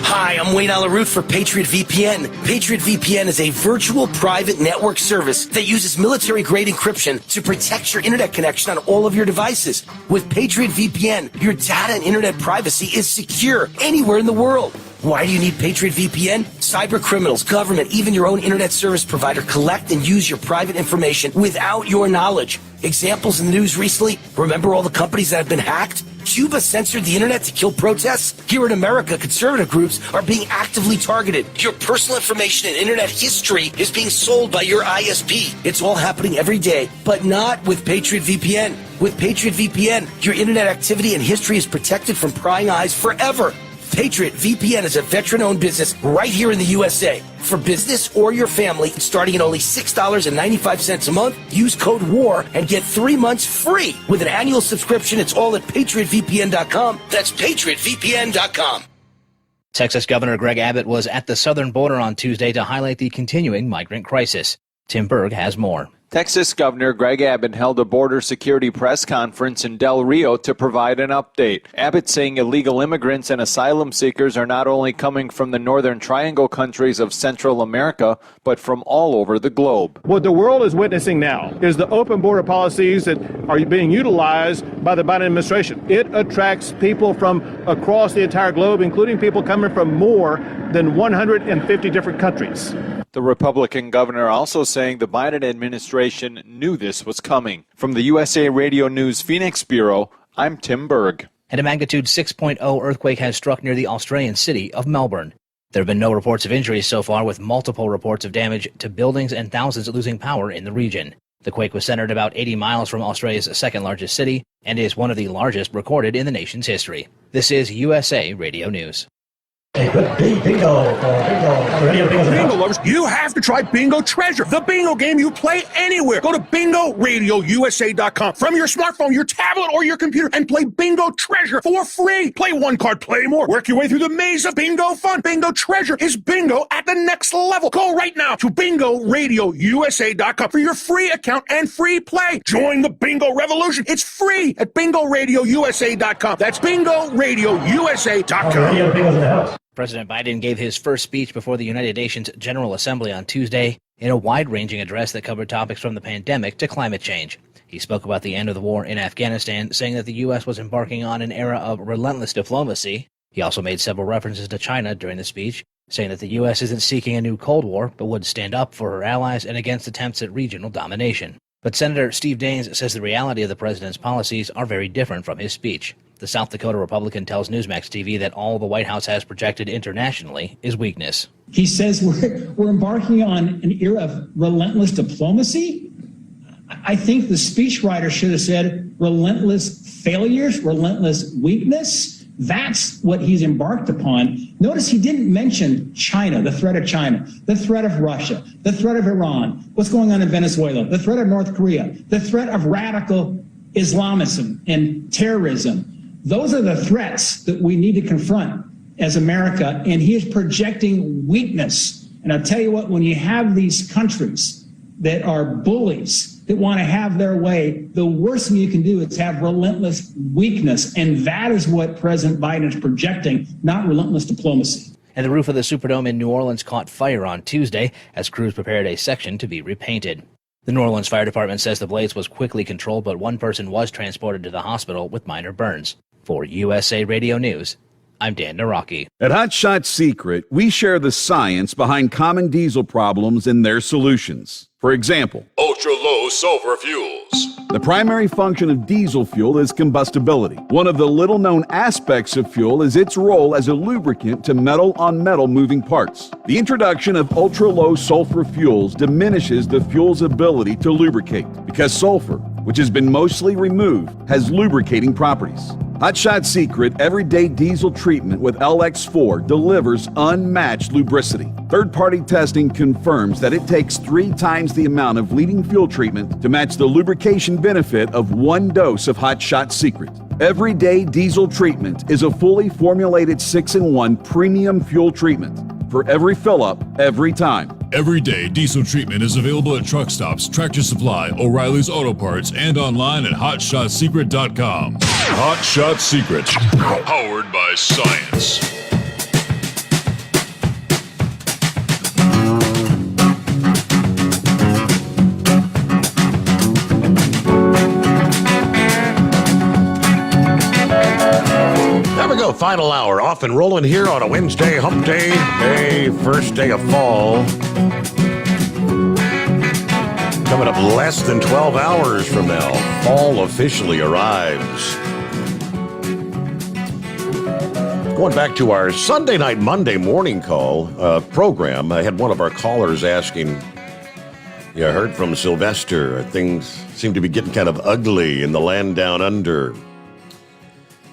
Hi, I'm Wayne Alaroot for Patriot VPN. Patriot VPN is a virtual private network service that uses military-grade encryption to protect your internet connection on all of your devices. With Patriot VPN, your data and internet privacy is secure anywhere in the world. Why do you need Patriot VPN? Cyber criminals, government, even your own internet service provider collect and use your private information without your knowledge. Examples in the news recently, remember all the companies that have been hacked? Cuba censored the internet to kill protests? Here in America, conservative groups are being actively targeted. Your personal information and internet history is being sold by your ISP. It's all happening every day, but not with Patriot VPN. With Patriot VPN, your internet activity and history is protected from prying eyes forever. Patriot VPN is a veteran-owned business right here in the USA. For business or your family, starting at only $6.95 a month, use code WAR and get 3 months free. With an annual subscription, it's all at patriotvpn.com. That's patriotvpn.com. Texas Governor Greg Abbott was at the southern border on Tuesday to highlight the continuing migrant crisis. Tim Berg has more. Texas Governor Greg Abbott held a border security press conference in Del Rio to provide an update. Abbott saying illegal immigrants and asylum seekers are not only coming from the Northern Triangle countries of Central America, but from all over the globe. What the world is witnessing now is the open border policies that are being utilized by the Biden administration. It attracts people from across the entire globe, including people coming from more than 150 different countries. The Republican governor also saying the Biden administration knew this was coming. From the USA Radio News Phoenix Bureau, I'm Tim Berg. And a magnitude 6.0 earthquake has struck near the Australian city of Melbourne. There have been no reports of injuries so far, with multiple reports of damage to buildings and thousands losing power in the region. The quake was centered about 80 miles from Australia's second largest city and is one of the largest recorded in the nation's history. This is USA Radio News. Bingo lovers, you have to try Bingo Treasure, the bingo game you play anywhere. Go to BingoRadioUSA.com from your smartphone, your tablet, or your computer and play Bingo Treasure for free. Play one card, play more. Work your way through the maze of bingo fun. Bingo Treasure is bingo at the next level. Go right now to BingoRadioUSA.com for your free account and free play. Join the bingo revolution. It's free at BingoRadioUSA.com. That's BingoRadioUSA.com. President Biden gave his first speech before the United Nations General Assembly on Tuesday in a wide-ranging address that covered topics from the pandemic to climate change. He spoke about the end of the war in Afghanistan, saying that the U.S. was embarking on an era of relentless diplomacy. He also made several references to China during the speech, saying that the U.S. isn't seeking a new Cold War, but would stand up for her allies and against attempts at regional domination. But Senator Steve Daines says the reality of the president's policies are very different from his speech. The South Dakota Republican tells Newsmax TV that all the White House has projected internationally is weakness. He says we're embarking on an era of relentless diplomacy. I think the speechwriter should have said relentless failures, relentless weakness. That's what he's embarked upon. Notice he didn't mention China, the threat of China, the threat of Russia, the threat of Iran, what's going on in Venezuela, the threat of North Korea, the threat of radical Islamism and terrorism. Those are the threats that we need to confront as America, and he is projecting weakness. And I'll tell you what, when you have these countries that are bullies, that want to have their way, the worst thing you can do is have relentless weakness, and that is what President Biden is projecting, not relentless diplomacy. And the roof of the Superdome in New Orleans caught fire on Tuesday as crews prepared a section to be repainted. The New Orleans Fire Department says the blaze was quickly controlled, but one person was transported to the hospital with minor burns. For USA Radio News, I'm Dan Naraki. At Hot Shot Secret, we share the science behind common diesel problems and their solutions. For example, ultra-low sulfur fuels. The primary function of diesel fuel is combustibility. One of the little-known aspects of fuel is its role as a lubricant to metal-on-metal moving parts. The introduction of ultra-low sulfur fuels diminishes the fuel's ability to lubricate because sulfur, which has been mostly removed, has lubricating properties. Hot Shot Secret Everyday Diesel Treatment with LX4 delivers unmatched lubricity. Third-party testing confirms that it takes 3 times the amount of leading fuel treatment to match the lubrication benefit of 1 dose of Hot Shot Secret. Everyday Diesel Treatment is a fully formulated 6-in-1 premium fuel treatment for every fill-up, every time. Everyday Diesel Treatment is available at truck stops, Tractor Supply, O'Reilly's Auto Parts, and online at HotShotSecret.com. Hot Shot Secret, powered by science. There we go, final hour, off and rolling here on a Wednesday, hump day, first day of fall. Coming up less than 12 hours from now, fall officially arrives. Going back to our Sunday night, Monday morning call program, I had one of our callers asking, I heard from Sylvester, things seem to be getting kind of ugly in the land down under.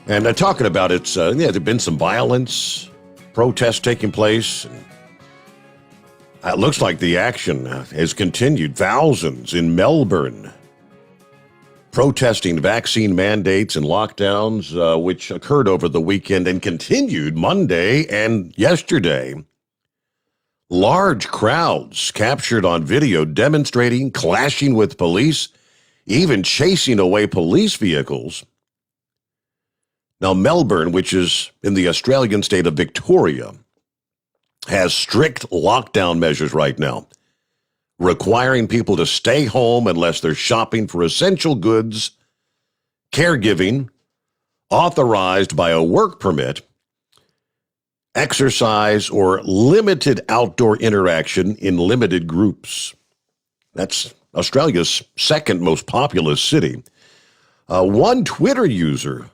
And talking about it, there've been some violence, protests taking place. It looks like the action has continued. Thousands in Melbourne protesting vaccine mandates and lockdowns, which occurred over the weekend and continued Monday and yesterday. Large crowds captured on video demonstrating, clashing with police, even chasing away police vehicles. Now, Melbourne, which is in the Australian state of Victoria, has strict lockdown measures right now, requiring people to stay home unless they're shopping for essential goods, caregiving, authorized by a work permit, exercise, or limited outdoor interaction in limited groups. That's Australia's second most populous city. One Twitter user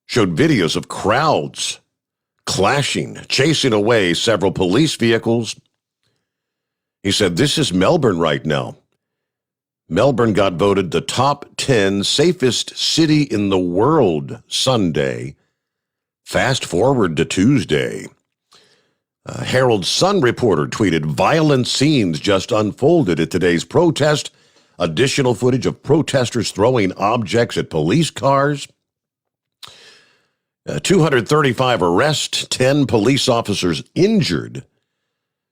showed videos of crowds clashing, chasing away several police vehicles. He said, "This is Melbourne right now." Melbourne got voted the top 10 safest city in the world Sunday. Fast forward to Tuesday. Herald Sun reporter tweeted, "Violent scenes just unfolded at today's protest. Additional footage of protesters throwing objects at police cars. 235 arrests, 10 police officers injured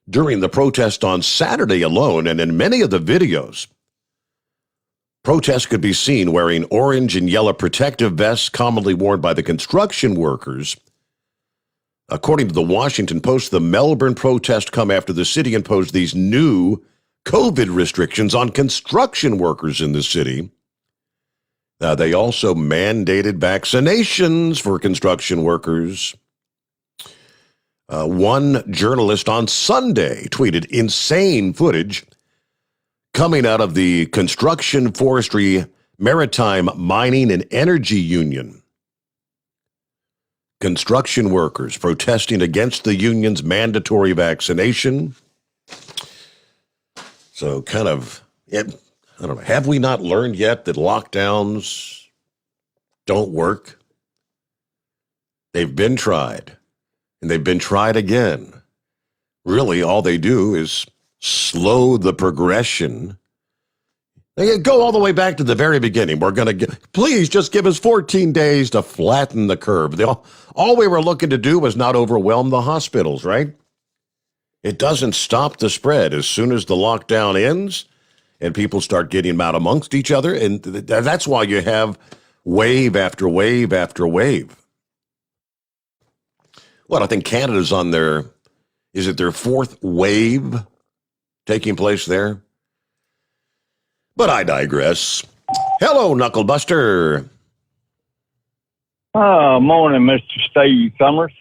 during the protest on Saturday alone, and in many of the videos, protests could be seen wearing orange and yellow protective vests commonly worn by the construction workers. According to the Washington Post, the Melbourne protest come after the city imposed these new COVID restrictions on construction workers in the city. They also mandated vaccinations for construction workers. One journalist on Sunday tweeted insane footage coming out of the Construction, Forestry, Maritime, Mining, and Energy Union. Construction workers protesting against the union's mandatory vaccination. So kind of, I don't know, have we not learned yet that lockdowns don't work? They've been tried, and they've been tried again. Really, all they do is slow the progression. They go all the way back to the very beginning. We're going to please just give us 14 days to flatten the curve. All we were looking to do was not overwhelm the hospitals, right? It doesn't stop the spread. As soon as the lockdown ends and people start getting out amongst each other, and that's why you have wave after wave after wave. Well, I think Canada's on is it their fourth wave taking place there? But I digress. Hello, Knucklebuster. Morning, Mr. Steve Summers.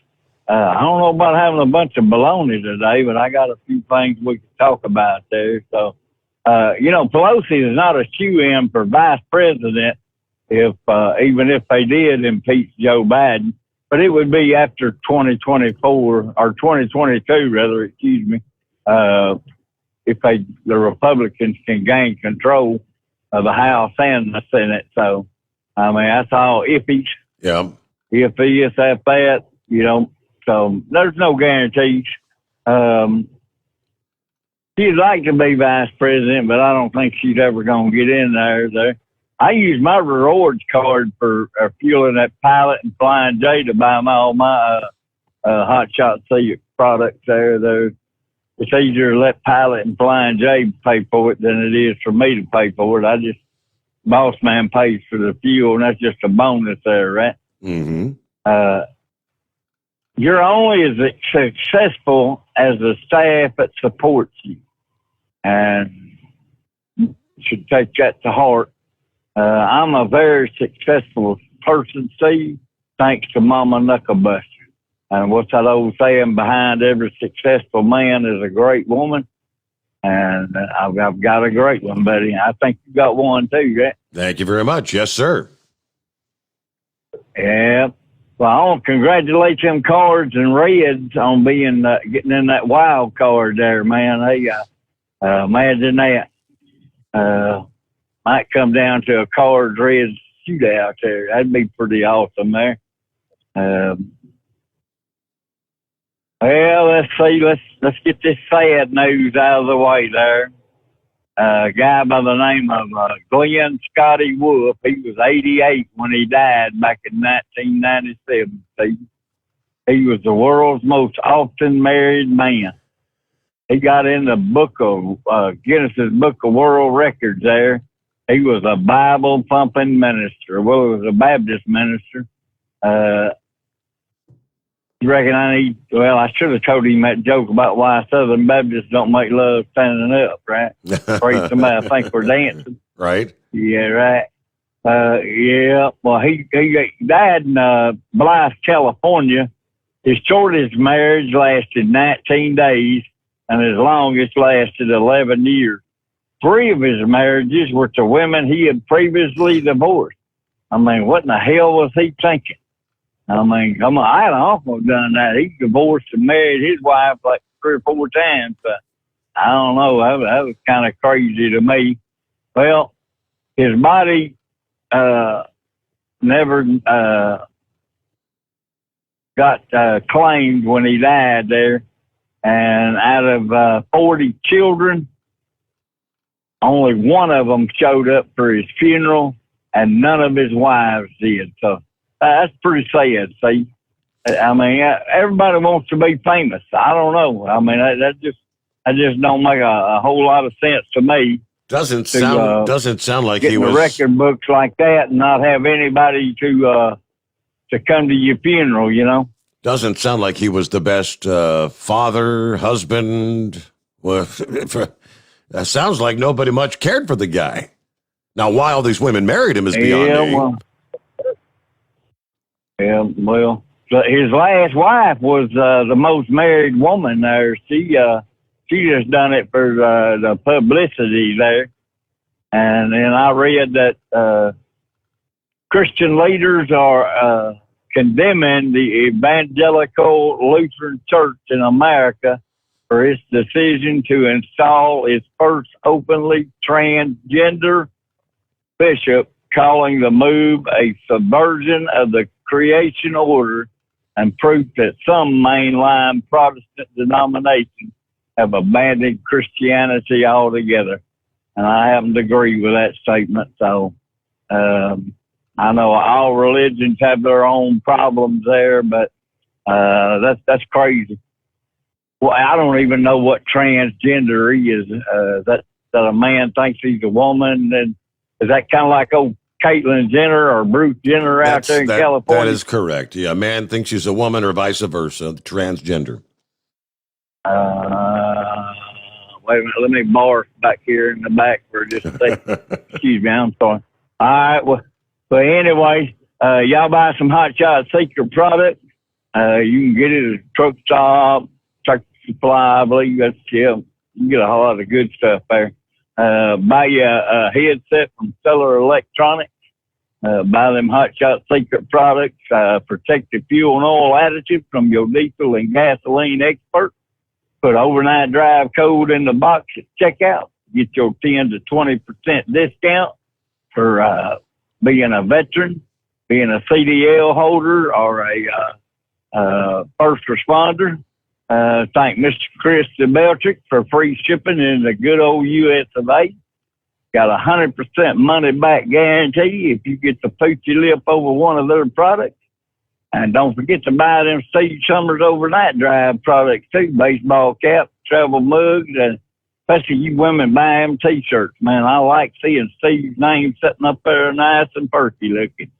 I don't know about having a bunch of baloney today, but I got a few things we could talk about there. So, Pelosi is not a shoe-in for vice president even if they did impeach Joe Biden. But it would be after 2024, or 2022, rather, excuse me, if the Republicans can gain control of the House and the Senate. So, I mean, that's all iffies. Yeah. if this, if that, you know. So there's no guarantees. She'd like to be vice president, but I don't think she's ever going to get in there. I use my rewards card for fueling that Pilot and Flying J to buy all my Hot Shot Secret products there. It's easier to let Pilot and Flying J pay for it than it is for me to pay for it. Boss man pays for the fuel, and that's just a bonus there, right? Mm-hmm. You're only as successful as the staff that supports you. And you should take that to heart. I'm a very successful person, Steve, thanks to Mama Knucklebuster. And what's that old saying? Behind every successful man is a great woman. And I've got a great one, buddy. I think you got one too, right? Thank you very much. Yes, sir. Yeah. Well, I want to congratulate them Cards and Reds on being getting in that wild card there, man. Hey, imagine that. Might come down to a Cards Reds shootout there. That'd be pretty awesome there. Well, let's see. Let's get this sad news out of the way there. A guy by the name of Glenn Scotty Wolf. He was 88 when he died back in 1997. He was the world's most often married man. He got in the book of Guinness's Book of World Records there. He was a Bible pumping minister. Well, he was a Baptist minister. You reckon I should have told him that joke about why Southern Baptists don't make love standing up, right? Afraid somebody think we're dancing. Right. Yeah, right. Yeah. Well, he died in Blythe, California. His shortest marriage lasted 19 days, and his longest lasted 11 years. 3 of his marriages were to women he had previously divorced. I mean, what in the hell was he thinking? I mean, come on, I'd almost done that. He divorced and married his wife like 3 or 4 times. But I don't know. That was kind of crazy to me. Well, his body never got claimed when he died there. And out of 40 children, only 1 of them showed up for his funeral, and none of his wives did. So that's pretty sad, see. I mean, everybody wants to be famous. I don't know. I mean, that just don't make a whole lot of sense to me. Doesn't sound like he was in the record books like that and not have anybody to come to your funeral, you know. Doesn't sound like he was the best father, husband. Well, sounds like nobody much cared for the guy. Now, why all these women married him is beyond me. Well, his last wife was the most married woman there. She just done it for the publicity there. And then I read that Christian leaders are condemning the Evangelical Lutheran Church in America for its decision to install its first openly transgender bishop, calling the move a subversion of the creation order and proof that some mainline Protestant denominations have abandoned Christianity altogether. And I happen to agree with that statement. So I know all religions have their own problems there, but that's crazy. Well, I don't even know what transgender is. That a man thinks he's a woman, and is that kind of like old Caitlyn Jenner or Bruce Jenner out there in California? That is correct. Yeah, a man thinks he's a woman or vice versa, transgender. Wait a minute, let me barf back here in the back for just a second. Excuse me, I'm sorry. All right, well anyway, y'all buy some Hot Shot Secret products. You can get it at a truck stop, Truck Supply, I believe that's, yeah, you can get a whole lot of good stuff there. Buy you a headset from Stellar Electronics. Buy them Hot Shot Secret products. Protective fuel and oil additive from your diesel and gasoline expert. Put overnight drive code in the box at checkout. Get your 10 to 20% discount for being a veteran. being a CDL holder or a first responder. Thank Mr. Chris Beltrick for free shipping in the good old U.S. of A. Got 100% money back guarantee if you get to put your lip over one of their products. And don't forget to buy them Steve Sommers Overnight Drive products too. Baseball cap, travel mugs, and especially you women buy them T-shirts. Man, I like seeing Steve's name sitting up there nice and perky looking.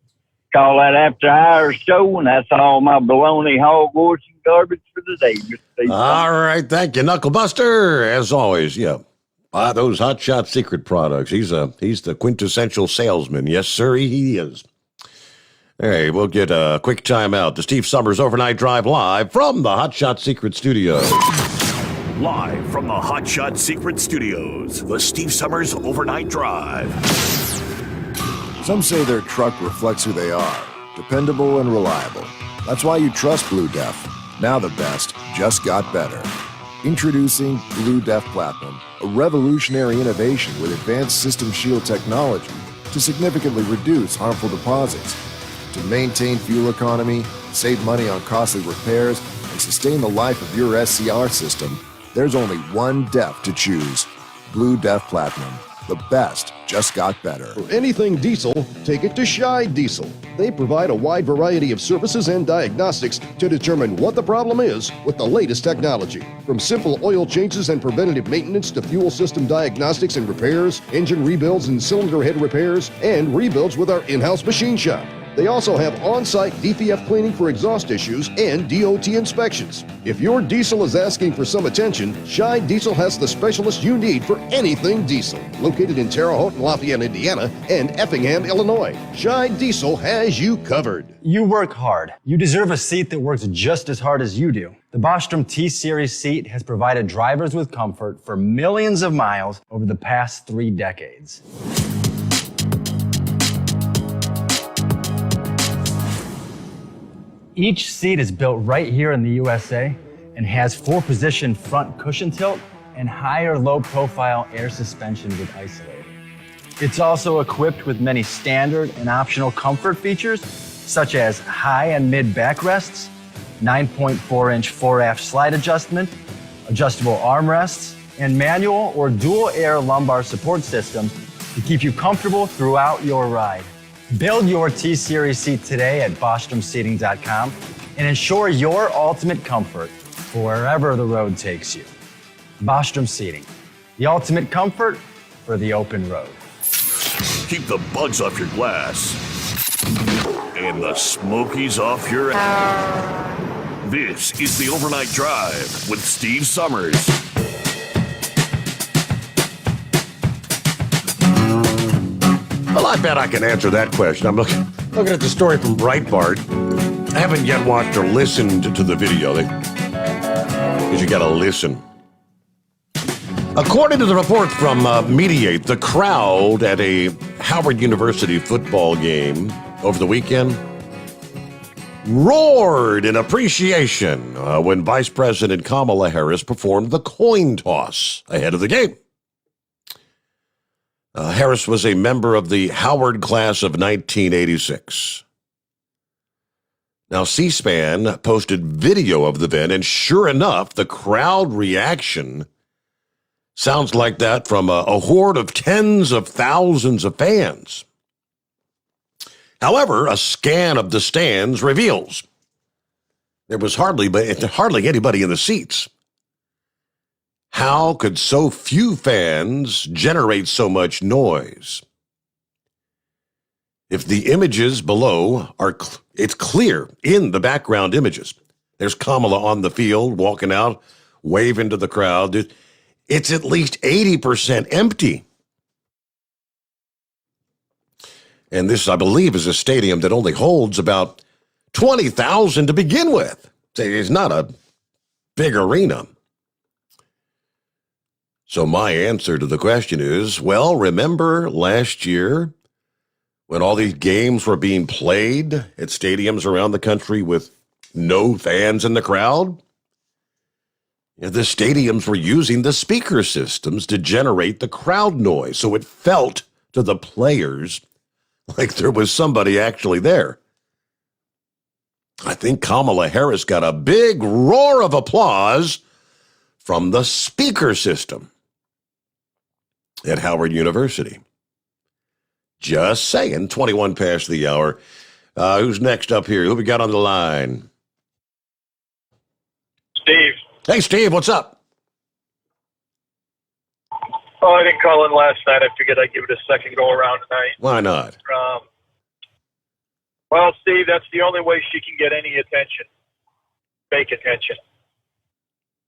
Call that After Hours show, and that's all my baloney, hogwash, and garbage for today. All right, thank you, Knucklebuster. As always, yeah, buy those Hot Shot Secret products. He's the quintessential salesman. Yes, sir, he is. Hey, we'll get a quick time out. The Steve Sommers Overnight Drive live from the Hot Shot Secret Studios. Live from the Hot Shot Secret Studios, the Steve Sommers Overnight Drive. Some say their truck reflects who they are, dependable and reliable. That's why you trust Blue Def. Now the best just got better. Introducing Blue Def Platinum, a revolutionary innovation with advanced system shield technology to significantly reduce harmful deposits. To maintain fuel economy, save money on costly repairs, and sustain the life of your SCR system, there's only one DEF to choose. Blue Def Platinum. The best just got better. For anything diesel, take it to Scheid Diesel. They provide a wide variety of services and diagnostics to determine what the problem is with the latest technology. From simple oil changes and preventative maintenance to fuel system diagnostics and repairs, engine rebuilds and cylinder head repairs, and rebuilds with our in-house machine shop. They also have on-site DPF cleaning for exhaust issues and DOT inspections. If your diesel is asking for some attention, Scheid Diesel has the specialist you need for anything diesel. Located in Terre Haute and Lafayette, Indiana, and Effingham, Illinois, Scheid Diesel has you covered. You work hard. You deserve a seat that works just as hard as you do. The Bostrom T-Series seat has provided drivers with comfort for millions of miles over the past 3 decades. Each seat is built right here in the USA and has 4-position front cushion tilt and higher low-profile air suspension with isolator. It's also equipped with many standard and optional comfort features, such as high and mid backrests, 9.4-inch fore-aft slide adjustment, adjustable armrests, and manual or dual air lumbar support systems to keep you comfortable throughout your ride. Build your T-Series seat today at BostromSeating.com and ensure your ultimate comfort for wherever the road takes you. Bostrom Seating, the ultimate comfort for the open road. Keep the bugs off your glass and the smokies off your ass. This is the Overnight Drive with Steve Sommers. Well, I bet I can answer that question. I'm looking at the story from Breitbart. I haven't yet watched or listened to the video. Because you got to listen. According to the report from Mediate, the crowd at a Howard University football game over the weekend roared in appreciation when Vice President Kamala Harris performed the coin toss ahead of the game. Harris was a member of the Howard class of 1986. Now, C-SPAN posted video of the event, and sure enough, the crowd reaction sounds like that from a horde of tens of thousands of fans. However, a scan of the stands reveals there was hardly anybody in the seats. How could so few fans generate so much noise? If the images below it's clear in the background images. There's Kamala on the field, walking out, waving to the crowd. It's at least 80% empty. And this, I believe, is a stadium that only holds about 20,000 to begin with. It's not a big arena. So my answer to the question is, well, remember last year when all these games were being played at stadiums around the country with no fans in the crowd? The stadiums were using the speaker systems to generate the crowd noise, so it felt to the players like there was somebody actually there. I think Kamala Harris got a big roar of applause from the speaker system at Howard University. Just saying, 21 past the hour. Who's next up here? Who we got on the line? Steve. Hey, Steve, what's up? Oh, I didn't call in last night. I figured I'd give it a second go around tonight. Why not? Well, Steve, that's the only way she can get any attention. Fake attention.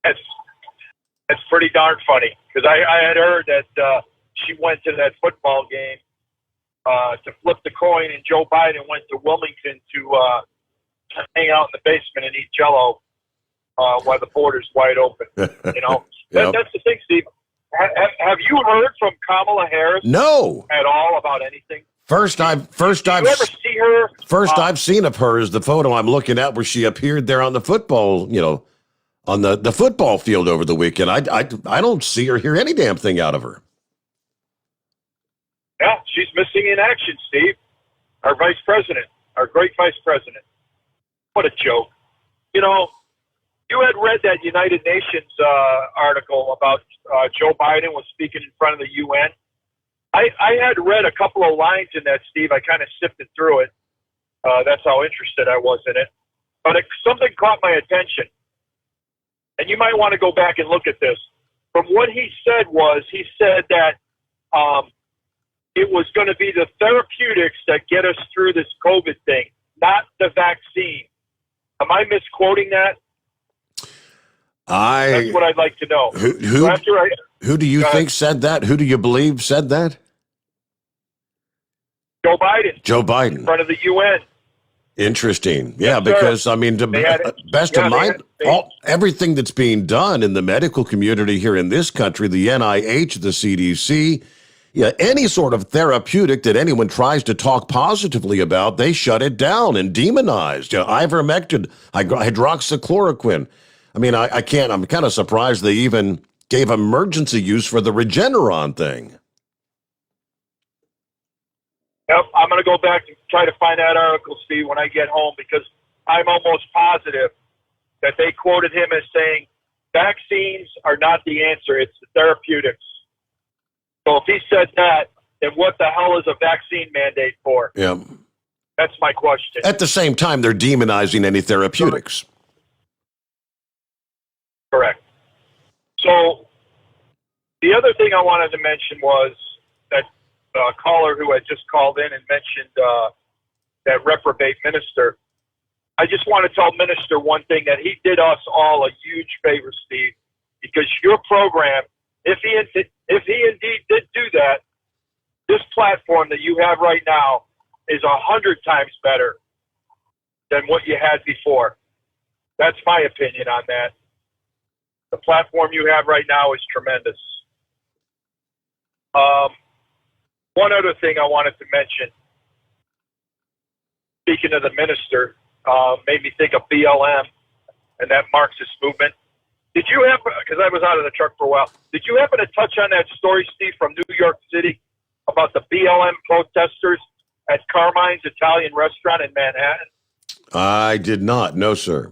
That's pretty darn funny. Because I had heard that she went to that football game to flip the coin, and Joe Biden went to Wilmington to hang out in the basement and eat Jell-O while the border's wide open. You know, Yep. That's the thing, Steve. Have you heard from Kamala Harris? No. At all about anything? First I've see her? I've seen of her is the photo I'm looking at where she appeared there on the football, on the football field over the weekend. I don't see or hear any damn thing out of her. Yeah, she's missing in action, Steve. Our vice president, our great vice president. What a joke. You know, you had read that United Nations article about Joe Biden was speaking in front of the UN. I had read a couple of lines in that, Steve. I kind of sifted through it. That's how interested I was in it. But something caught my attention. And you might want to go back and look at this. From what he said that it was going to be the therapeutics that get us through this COVID thing, not the vaccine. Am I misquoting that? That's what I'd like to know. Who do you think said that? Who do you believe said that? Joe Biden. Joe Biden. In front of the UN. Interesting. Yeah, Yes, because, sir. I mean, everything that's being done in the medical community here in this country, the NIH, the CDC, any sort of therapeutic that anyone tries to talk positively about, they shut it down and demonized. Ivermectin, hydroxychloroquine. I mean, I'm kind of surprised they even gave emergency use for the Regeneron thing. Yep, I'm going to go back and try to find that article, Steve, when I get home, because I'm almost positive that they quoted him as saying, vaccines are not the answer, it's the therapeutics. So if he said that, then what the hell is a vaccine mandate for? Yeah. That's my question. At the same time, they're demonizing any therapeutics. Correct. So the other thing I wanted to mention was that caller who had just called in and mentioned that reprobate minister. I just want to tell Minister one thing, that he did us all a huge favor, Steve, because your program, if he indeed did do that, this platform that you have right now is 100 times better than what you had before. That's my opinion on that. The platform you have right now is tremendous. One other thing I wanted to mention, speaking of the minister, made me think of BLM and that Marxist movement. Did you happen, because I was out of the truck for a while, did you happen to touch on that story, Steve, from New York City about the BLM protesters at Carmine's Italian restaurant in Manhattan? I did not. No, sir.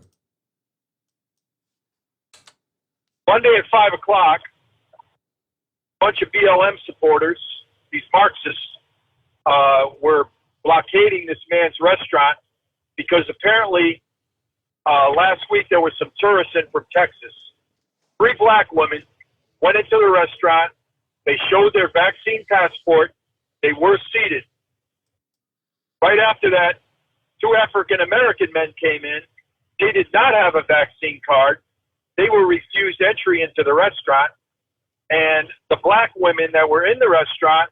Monday at 5 o'clock, a bunch of BLM supporters, these Marxists, were blockading this man's restaurant because apparently last week there were some tourists in from Texas. 3 black women went into the restaurant. They showed their vaccine passport. They were seated. Right after that, 2 African-American men came in. They did not have a vaccine card. They were refused entry into the restaurant. And the black women that were in the restaurant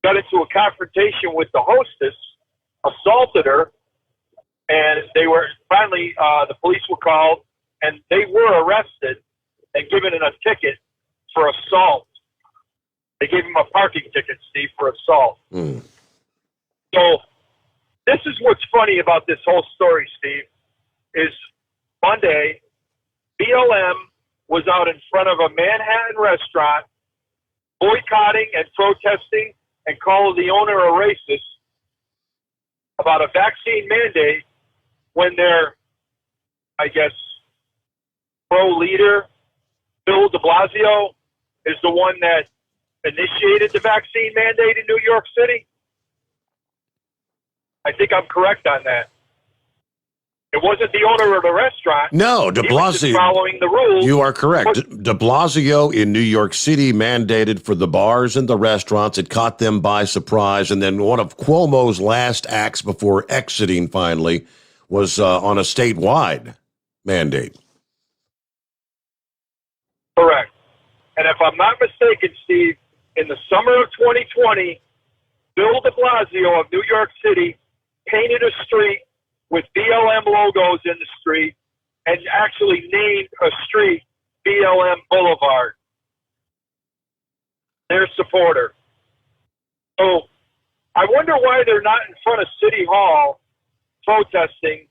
got into a confrontation with the hostess, assaulted her, and they were finally, the police were called, and they were arrested and given a ticket for assault. They gave him a parking ticket, Steve, for assault. So this is what's funny about this whole story, Steve, is Monday, BLM was out in front of a Manhattan restaurant boycotting and protesting and calling the owner a racist about a vaccine mandate when their, I guess, pro-leader, Bill de Blasio, is the one that initiated the vaccine mandate in New York City? I think I'm correct on that. It wasn't the owner of the restaurant. No, de He was just Blasio. following the rules. You are correct. De Blasio in New York City mandated for the bars and the restaurants. It caught them by surprise. And then one of Cuomo's last acts before exiting finally was on a statewide mandate. Correct. And if I'm not mistaken, Steve, in the summer of 2020, Bill de Blasio of New York City painted a street with BLM logos in the street and actually named a street BLM Boulevard. Their supporter. So I wonder why they're not in front of City Hall protesting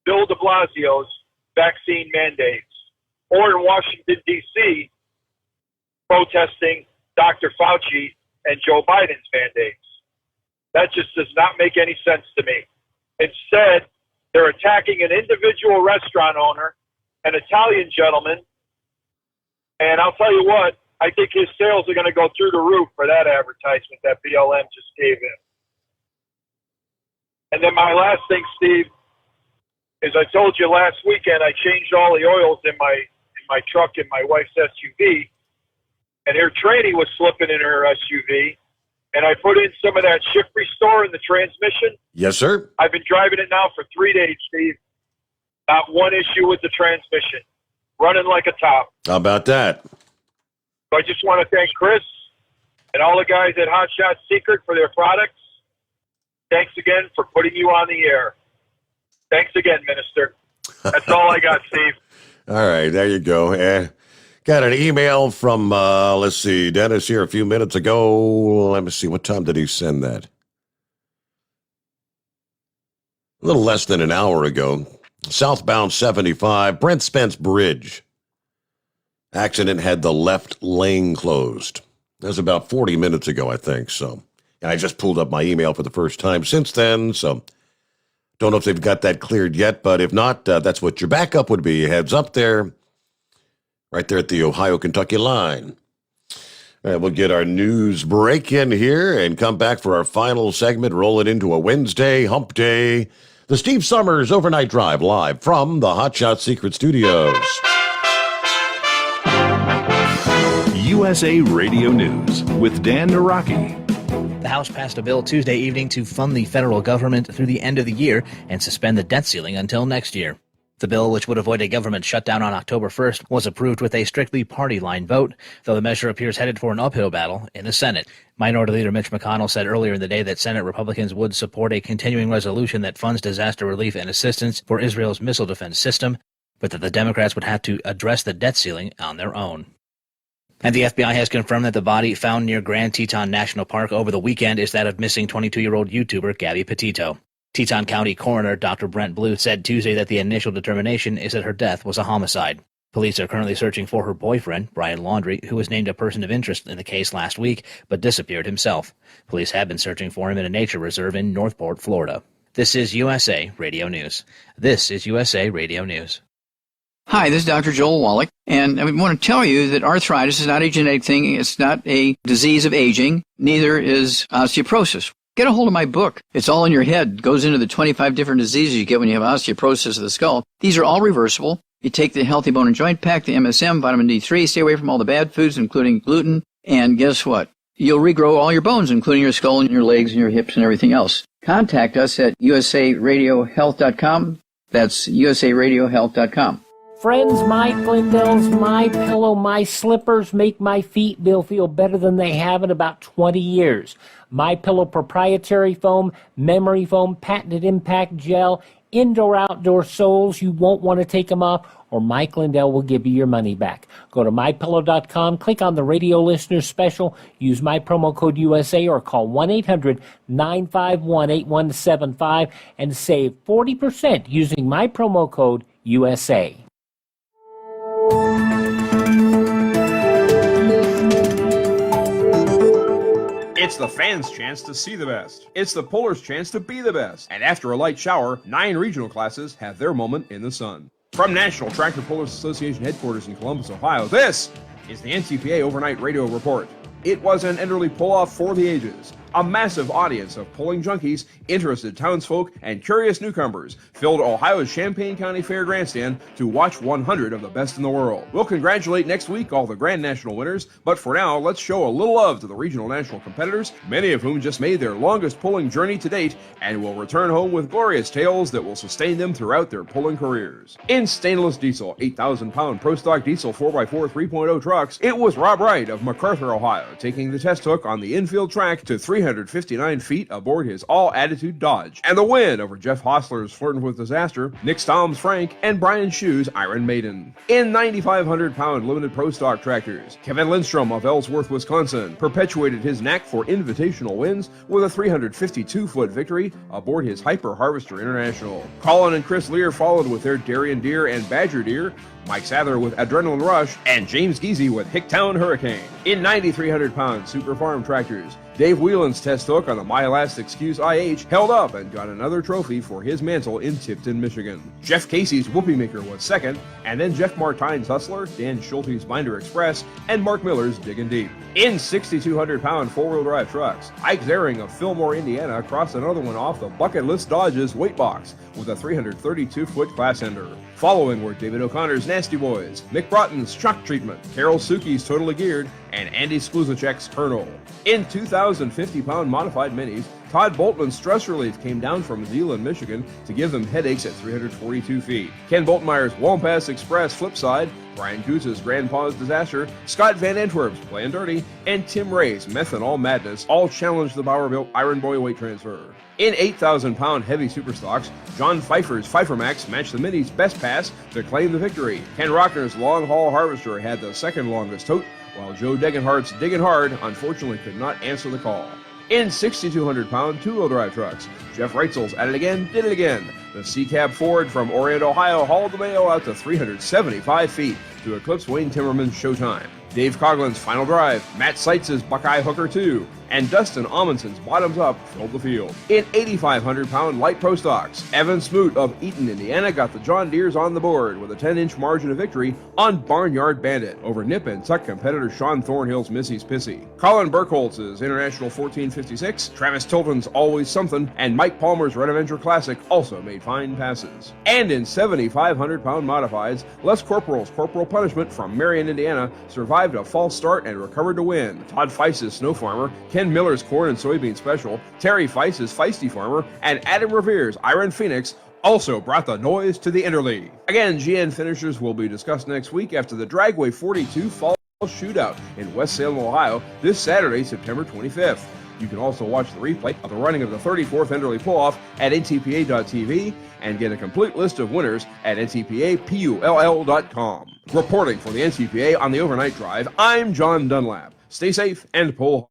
Bill de Blasio's vaccine mandates, or in Washington, D.C., protesting Dr. Fauci and Joe Biden's mandates. That just does not make any sense to me. Instead, they're attacking an individual restaurant owner, an Italian gentleman, and I'll tell you what, I think his sales are going to go through the roof for that advertisement that BLM just gave him. And then my last thing, Steve, is I told you last weekend I changed all the oils in my truck in my wife's SUV, and her tranny was slipping in her SUV, and I put in some of that shift restore in the transmission. Yes, sir. I've been driving it now for 3 days, Steve. Not one issue with the transmission. Running like a top. How about that? So I just want to thank Chris and all the guys at Hot Shot Secret for their products. Thanks again for putting you on the air. Thanks again, Minister. That's all I got, Steve. All right, there you go. Got an email from, let's see, Dennis here a few minutes ago. Let me see, what time did he send that? A little less than an hour ago. Southbound 75, Brent Spence Bridge. Accident had the left lane closed. That was about 40 minutes ago, I think. So, and I just pulled up my email for the first time since then. So, don't know if they've got that cleared yet, but if not, that's what your backup would be. Heads up there, right there at the Ohio-Kentucky line. All right, we'll get our news break in here and come back for our final segment, roll it into a Wednesday, hump day. The Steve Sommers Overnight Drive live from the Hot Shot Secret Studios. USA Radio News with Dan Naraki. The House passed a bill Tuesday evening to fund the federal government through the end of the year and suspend the debt ceiling until next year. The bill, which would avoid a government shutdown on October 1st, was approved with a strictly party-line vote, though the measure appears headed for an uphill battle in the Senate. Minority Leader Mitch McConnell said earlier in the day that Senate Republicans would support a continuing resolution that funds disaster relief and assistance for Israel's missile defense system, but that the Democrats would have to address the debt ceiling on their own. And the FBI has confirmed that the body found near Grand Teton National Park over the weekend is that of missing 22-year-old YouTuber Gabby Petito. Teton County Coroner Dr. Brent Blue said Tuesday that the initial determination is that her death was a homicide. Police are currently searching for her boyfriend, Brian Laundrie, who was named a person of interest in the case last week, but disappeared himself. Police have been searching for him in a nature reserve in Northport, Florida. This is USA Radio News. This is USA Radio News. Hi, this is Dr. Joel Wallach, and I want to tell you that arthritis is not a genetic thing. It's not a disease of aging. Neither is osteoporosis. Get a hold of my book. It's all in your head. It goes into the 25 different diseases you get when you have osteoporosis of the skull. These are all reversible. You take the Healthy Bone and Joint Pack, the MSM, vitamin D3, stay away from all the bad foods, including gluten, and guess what? You'll regrow all your bones, including your skull and your legs and your hips and everything else. Contact us at usaradiohealth.com. That's usaradiohealth.com. Friends, my Glendale's My Pillow, My Slippers make my feet feel better than they have in about 20 years. My Pillow proprietary foam, memory foam, patented impact gel, indoor-outdoor soles. You won't want to take them off, or Mike Lindell will give you your money back. Go to mypillow.com, click on the radio listener special, use my promo code USA, or call 1-800-951-8175 and save 40% using my promo code USA. It's the fans' chance to see the best. It's the puller's chance to be the best. And after a light shower, 9 regional classes have their moment in the sun. From National Tractor Pullers Association headquarters in Columbus, Ohio, this is the NTPA Overnight Radio Report. It was an Enderley pull-off for the ages. A massive audience of pulling junkies, interested townsfolk, and curious newcomers filled Ohio's Champaign County Fair grandstand to watch 100 of the best in the world. We'll congratulate next week all the Grand National winners, but for now, let's show a little love to the regional national competitors, many of whom just made their longest pulling journey to date and will return home with glorious tales that will sustain them throughout their pulling careers. In stainless diesel, 8,000-pound Pro Stock diesel 4x4 3.0 trucks, it was Rob Wright of MacArthur, Ohio, taking the test hook on the infield track to 359 feet aboard his all-attitude Dodge. And the win over Jeff Hostler's Flirting with Disaster, Nick Stom's Frank, and Brian Shue's Iron Maiden. In 9,500-pound limited Pro Stock tractors, Kevin Lindstrom of Ellsworth, Wisconsin, perpetuated his knack for invitational wins with a 352-foot victory aboard his Hyper Harvester International. Colin and Chris Lear followed with their Darien Deer and Badger Deer, Mike Sather with Adrenaline Rush, and James Geezy with Hicktown Hurricane. In 9,300-pound Super Farm tractors, Dave Whelan's test hook on the My Last Excuse IH held up and got another trophy for his mantle in Tipton, Michigan. Jeff Casey's Whoopie Maker was second, and then Jeff Martine's Hustler, Dan Schulte's Binder Express, and Mark Miller's Diggin' Deep. In 6,200-pound four-wheel drive trucks, Ike Zering of Fillmore, Indiana crossed another one off the Bucket List Dodge's weight box with a 332-foot class ender. Following were David O'Connor's Nasty Boys, Mick Broughton's Shock Treatment, Carol Suki's Totally Geared, and Andy Skluzacek's Colonel. In 2,050-pound modified minis, Todd Boltman's Stress Relief came down from Zeeland, Michigan to give them headaches at 342 feet. Ken Boltmeyer's Wampas Express Flipside, Brian Goose's Grandpa's Disaster, Scott Van Antwerp's Playing Dirty, and Tim Ray's Methanol Madness all challenged the Bowerbilt Iron Boy weight transfer. In 8,000-pound heavy superstocks, John Pfeiffer's Pfeiffer Max matched the Mini's best pass to claim the victory. Ken Rockner's Long Haul Harvester had the second longest tote, while Joe Degenhardt's Diggin' Hard unfortunately could not answer the call. In 6,200-pound two-wheel drive trucks, Jeff Reitzel's At It Again, Did It Again. The C-Cab Ford from Orient, Ohio hauled the Mayo out to 375 feet to eclipse Wayne Timmerman's Showtime. Dave Coughlin's Final Drive, Matt Seitz's Buckeye Hooker 2, and Dustin Amundsen's Bottoms Up filled the field. In 8,500-pound light pro stocks, Evan Smoot of Eaton, Indiana got the John Deeres on the board with a 10-inch margin of victory on Barnyard Bandit over Nip and Tuck competitor Sean Thornhill's Missy's Pissy. Colin Burkholz's International 1456, Travis Tilton's Always Something, and Mike Palmer's Red Avenger Classic also made fine passes. And in 7,500-pound modifieds, Les Corporal's Corporal Punishment from Marion, Indiana survived a false start and recovered to win. Todd Feist's Snow Farmer, Ken Miller's Corn and Soybean Special, Terry Feist's Feisty Farmer, and Adam Revere's Iron Phoenix also brought the noise to the Enderley. Again, GN finishers will be discussed next week after the Dragway 42 Fall Shootout in West Salem, Ohio, this Saturday, September 25th. You can also watch the replay of the running of the 34th Enderley Pull-Off at ntpa.tv and get a complete list of winners at ntpapull.com. Reporting for the NTPA on the Overnight Drive, I'm John Dunlap. Stay safe and pull.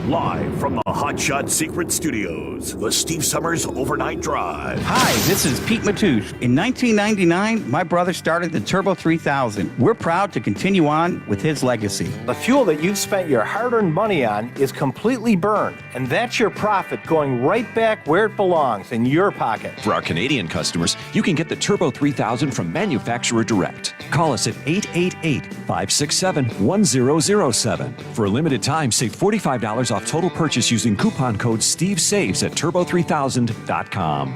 Live from the Hot Shot Secret Studios, the Steve Sommers Overnight Drive. Hi, this is Pete Matouche. In 1999, my brother started the Turbo 3000. We're proud to continue on with his legacy. The fuel that you've spent your hard-earned money on is completely burned, and that's your profit going right back where it belongs, in your pocket. For our Canadian customers, you can get the Turbo 3000 from manufacturer direct. Call us at 888-567-1007. For a limited time, save $45 off total purchase using coupon code STEVESAVES at turbo3000.com.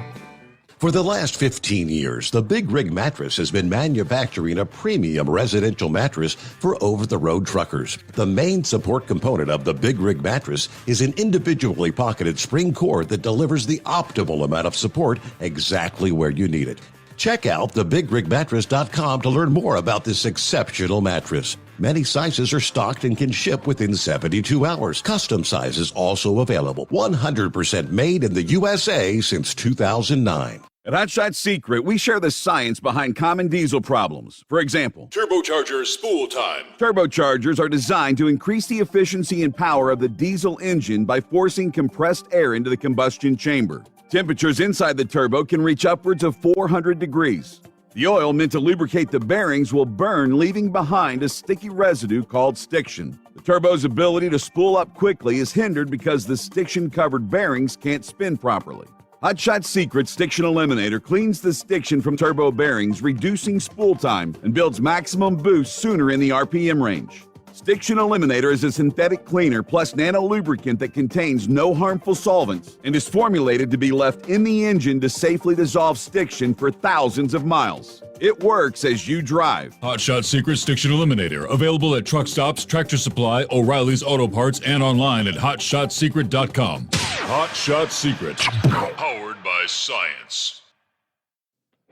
For the last 15 years, the Big Rig Mattress has been manufacturing a premium residential mattress for over-the-road truckers. The main support component of the Big Rig Mattress is an individually pocketed spring cord that delivers the optimal amount of support exactly where you need it. Check out thebigrigmattress.com to learn more about this exceptional mattress. Many sizes are stocked and can ship within 72 hours. Custom sizes also available. 100% made in the USA since 2009. At Hot Shot Secret, we share the science behind common diesel problems. For example, Turbocharger spool time. Turbochargers are designed to increase the efficiency and power of the diesel engine by forcing compressed air into the combustion chamber. Temperatures inside the turbo can reach upwards of 400 degrees. The oil meant to lubricate the bearings will burn, leaving behind a sticky residue called stiction. The turbo's ability to spool up quickly is hindered because the stiction-covered bearings can't spin properly. Hotshot Secret Stiction Eliminator cleans the stiction from turbo bearings, reducing spool time, and builds maximum boost sooner in the RPM range. Stiction Eliminator is a synthetic cleaner plus nano-lubricant that contains no harmful solvents and is formulated to be left in the engine to safely dissolve stiction for thousands of miles. It works as you drive. Hotshot Secret Stiction Eliminator, available at truck stops, Tractor Supply, O'Reilly's Auto Parts, and online at hotshotsecret.com. Hotshot Secret, powered by science.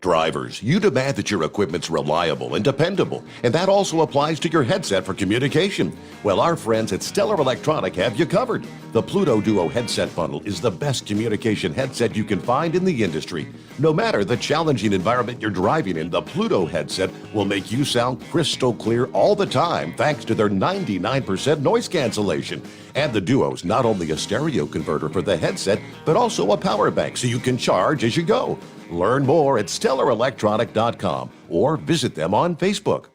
Drivers, you demand that your equipment's reliable and dependable, and that also applies to your headset for communication. Well, our friends at Stellar Electronic have you covered. The Pluto Duo headset bundle is the best communication headset you can find in the industry. No matter the challenging environment you're driving in, the Pluto headset will make you sound crystal clear all the time thanks to their 99% noise cancellation. And the Duo's not only a stereo converter for the headset, but also a power bank so you can charge as you go. Learn more at StellarElectronic.com or visit them on Facebook.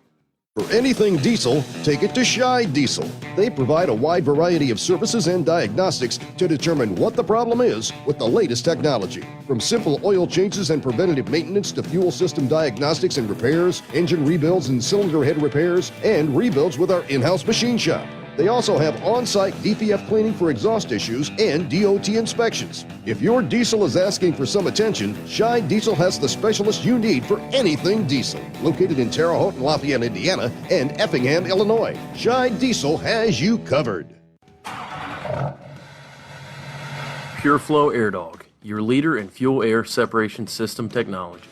For anything diesel, take it to Shy Diesel. They provide a wide variety of services and diagnostics to determine what the problem is with the latest technology. From simple oil changes and preventative maintenance to fuel system diagnostics and repairs, engine rebuilds and cylinder head repairs, and rebuilds with our in-house machine shop. They also have on-site DPF cleaning for exhaust issues and DOT inspections. If your diesel is asking for some attention, Shy Diesel has the specialist you need for anything diesel. Located in Terre Haute and Lafayette, Indiana, and Effingham, Illinois, Shy Diesel has you covered. Pureflow Airdog, your leader in fuel air separation system technology.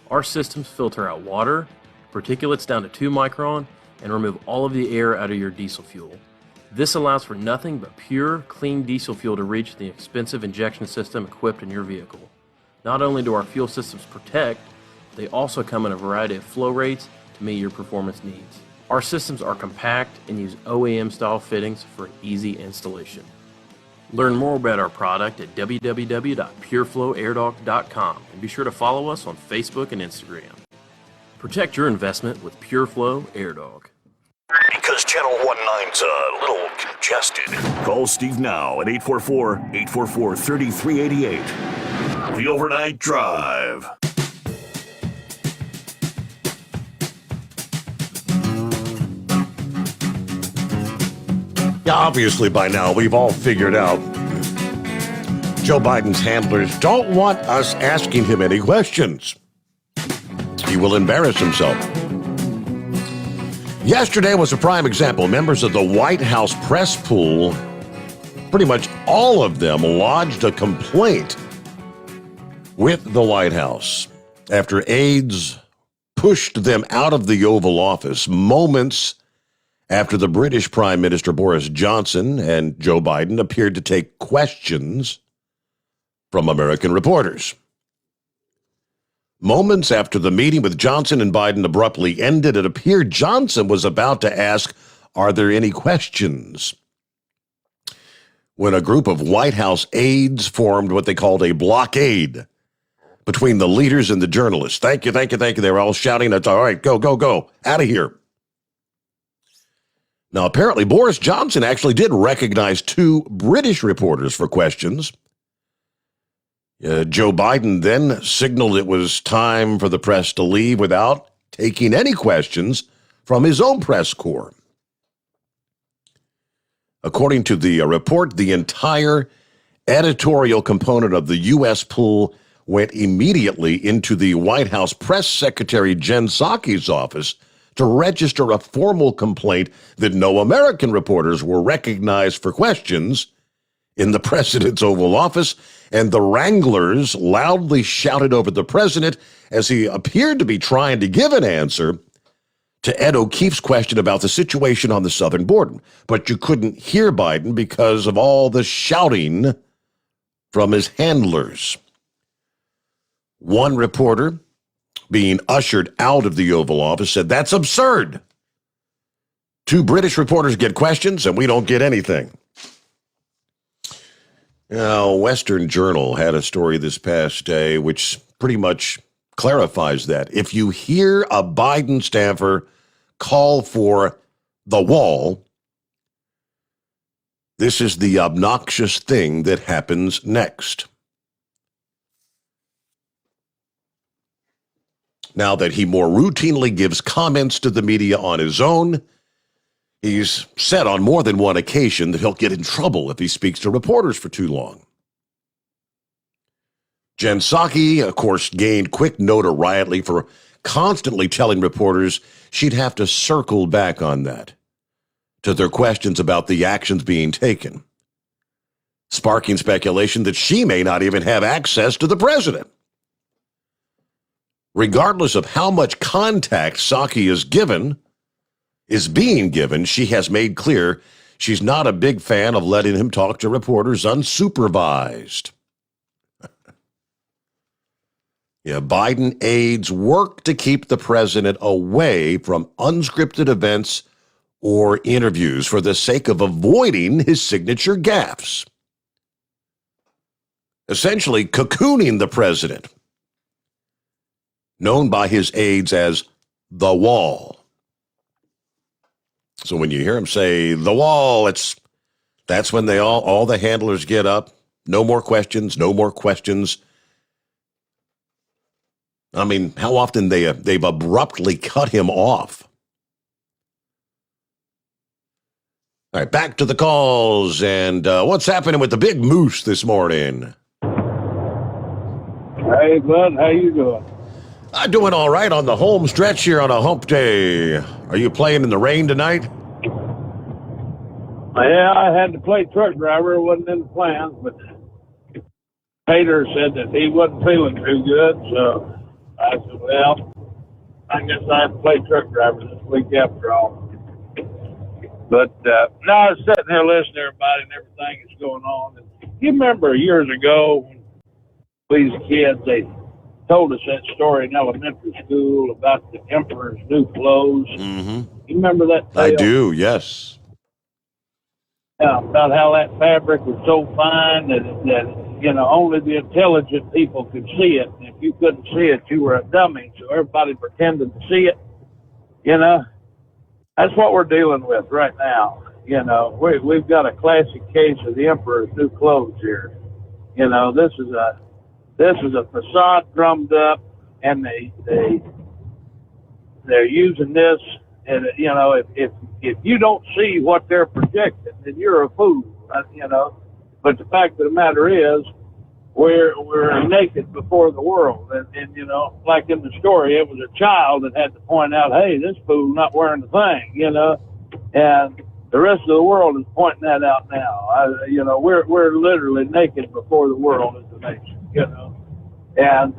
Our systems filter out water, particulates down to 2 micron, and remove all of the air out of your diesel fuel. This allows for nothing but pure, clean diesel fuel to reach the expensive injection system equipped in your vehicle. Not only do our fuel systems protect, they also come in a variety of flow rates to meet your performance needs. Our systems are compact and use OEM-style fittings for easy installation. Learn more about our product at www.pureflowairdog.com and be sure to follow us on Facebook and Instagram. Protect your investment with Pureflow Airdog. Because Channel 19's a little congested. Call Steve now at 844-844-3388. The Overnight Drive. Yeah, obviously by now we've all figured out Joe Biden's handlers don't want us asking him any questions. He will embarrass himself. Yesterday was a prime example. Members of the White House press pool, pretty much all of them, lodged a complaint with the White House after aides pushed them out of the Oval Office moments after the British Prime Minister Boris Johnson and Joe Biden appeared to take questions from American reporters. Moments after the meeting with Johnson and Biden abruptly ended, it appeared Johnson was about to ask, "Are there any questions?" when a group of White House aides formed what they called a blockade between the leaders and the journalists. Thank you, thank you, thank you. They were all shouting, "That's all right, go, go, go, out of here." Now, apparently, Boris Johnson actually did recognize 2 British reporters for questions. Joe Biden then signaled it was time for the press to leave without taking any questions from his own press corps. According to the report, the entire editorial component of the U.S. pool went immediately into the White House Press Secretary Jen Psaki's office to register a formal complaint that no American reporters were recognized for questions in the president's Oval Office, and the wranglers loudly shouted over the president as he appeared to be trying to give an answer to Ed O'Keefe's question about the situation on the southern border. But you couldn't hear Biden because of all the shouting from his handlers. One reporter, being ushered out of the Oval Office, said, "That's absurd. 2 British reporters get questions and we don't get anything." Now, Western Journal had a story this past day which pretty much clarifies that. If you hear a Biden staffer call for the wall, this is the obnoxious thing that happens next. Now that he more routinely gives comments to the media on his own, he's said on more than one occasion that he'll get in trouble if he speaks to reporters for too long. Jen Psaki, of course, gained quick notoriety for constantly telling reporters she'd have to circle back on that to their questions about the actions being taken, sparking speculation that she may not even have access to the president. Regardless of how much contact Psaki is being given, she has made clear she's not a big fan of letting him talk to reporters unsupervised. Yeah, Biden aides work to keep the president away from unscripted events or interviews for the sake of avoiding his signature gaffes. Essentially cocooning the president, known by his aides as the wall. So when you hear him say the wall, that's when all the handlers get up. No more questions, no more questions. I mean, how often they've abruptly cut him off. All right, back to the calls, and what's happening with the big moose this morning? Hey, bud, how you doing? I'm doing all right on the home stretch here on a hump day. Are you playing in the rain tonight? Yeah, I had to play truck driver. It wasn't in the plans, but Peter said that he wasn't feeling too good, so I said, well, I guess I have to play truck driver this week after all. But no, I was sitting here listening to everybody and everything that's going on. And you remember years ago when we was kids, they told us that story in elementary school about the emperor's new clothes. Mm-hmm. You remember that tale? I do, yes. Yeah, about how that fabric was so fine that only the intelligent people could see it. And if you couldn't see it, you were a dummy. So everybody pretended to see it. That's what we're dealing with right now. We've got a classic case of the emperor's new clothes here. This is a facade drummed up, and they're using this. And if you don't see what they're projecting, then you're a fool. But the fact of the matter is, we're naked before the world, and like in the story, it was a child that had to point out, hey, this fool's not wearing the thing, and the rest of the world is pointing that out now. We're literally naked before the world as a nation, and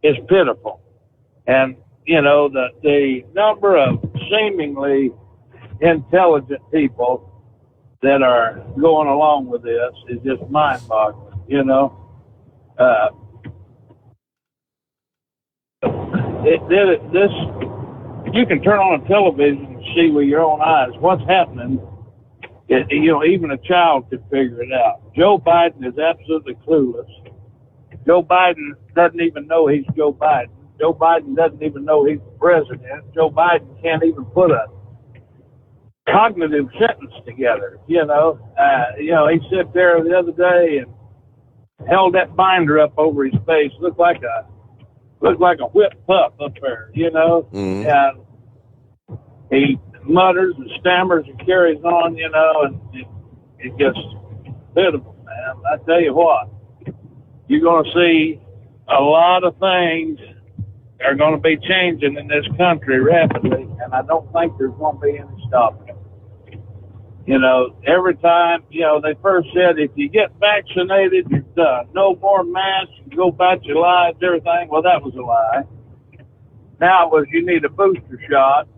it's pitiful, and the number of seemingly intelligent people that are going along with this is just mind-boggling, you can turn on a television and see with your own eyes what's happening. Even a child could figure it out. Joe Biden is absolutely clueless. Joe Biden doesn't even know he's Joe Biden. Joe Biden doesn't even know he's the president. Joe Biden can't even put a cognitive sentence together. He sat there the other day and held that binder up over his face, looked like a whipped pup up there, Mm-hmm. and he mutters and stammers and carries on, and it gets pitiful, man. I tell you what, you're going to see a lot of things are going to be changing in this country rapidly, and I don't think there's going to be any stopping it. Every time, they first said, if you get vaccinated, you're done. No more masks, you go about your lives, everything. Well, that was a lie. Now it was, you need a booster shot.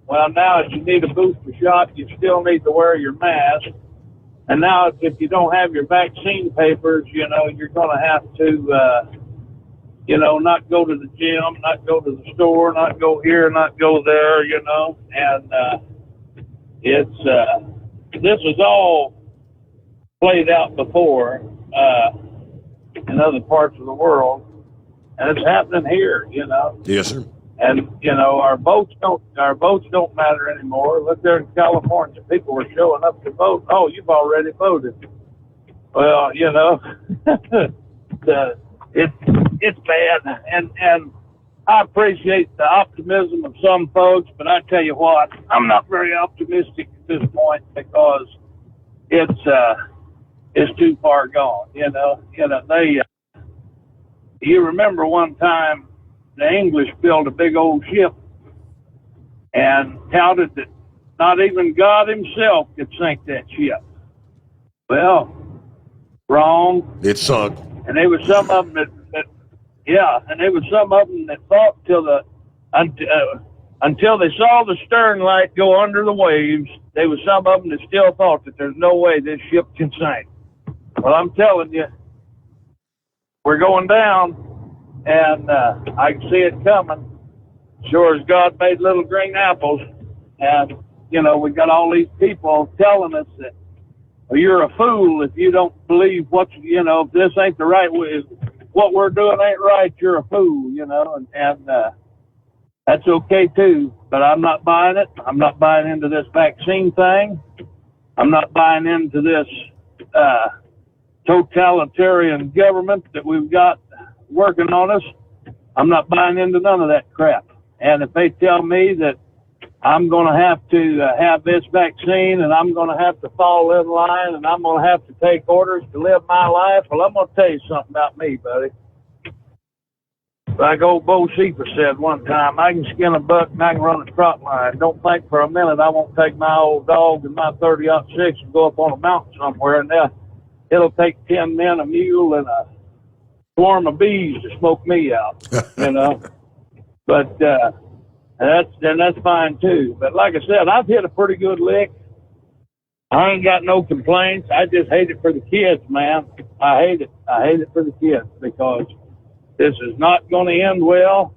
Well, now if you need a booster shot, you still need to wear your mask. And now if you don't have your vaccine papers, you're going to have to, not go to the gym, not go to the store, not go here, not go there, and this was all played out before in other parts of the world. And it's happening here, you know. Yes, sir. And, you know, our votes don't matter anymore. Look there in California, people were showing up to vote. Oh, you've already voted. Well, you know, it's bad. And I appreciate the optimism of some folks, but I tell you what, I'm not very optimistic at this point because it's too far gone. You know, you remember one time the English built a big old ship and touted that not even God himself could sink that ship. Well, wrong. It sunk. And there was some of them that thought until they saw the stern light go under the waves, there was some of them that still thought that there's no way this ship can sink. Well, I'm telling you, we're going down. And I can see it coming. Sure as God made little green apples. And, you know, we got all these people telling us that, well, you're a fool if you don't believe if this ain't the right way, what we're doing ain't right, you're a fool, you know. And that's okay, too. But I'm not buying it. I'm not buying into this vaccine thing. I'm not buying into this totalitarian government that we've got working on us. I'm not buying into none of that crap. And if they tell me that I'm going to have to have this vaccine and I'm going to have to fall in line and I'm going to have to take orders to live my life, well, I'm going to tell you something about me, buddy. Like old Bo Sheeper said one time, I can skin a buck and I can run a trot line. Don't think for a minute I won't take my old dog and my 30-06 and go up on a mountain somewhere, and it'll take 10 men, a mule, and a swarm of bees to smoke me out, you know. But that's fine too. But like I said, I've hit a pretty good lick. I ain't got no complaints. I just hate it for the kids, man. I hate it. I hate it for the kids because this is not going to end well,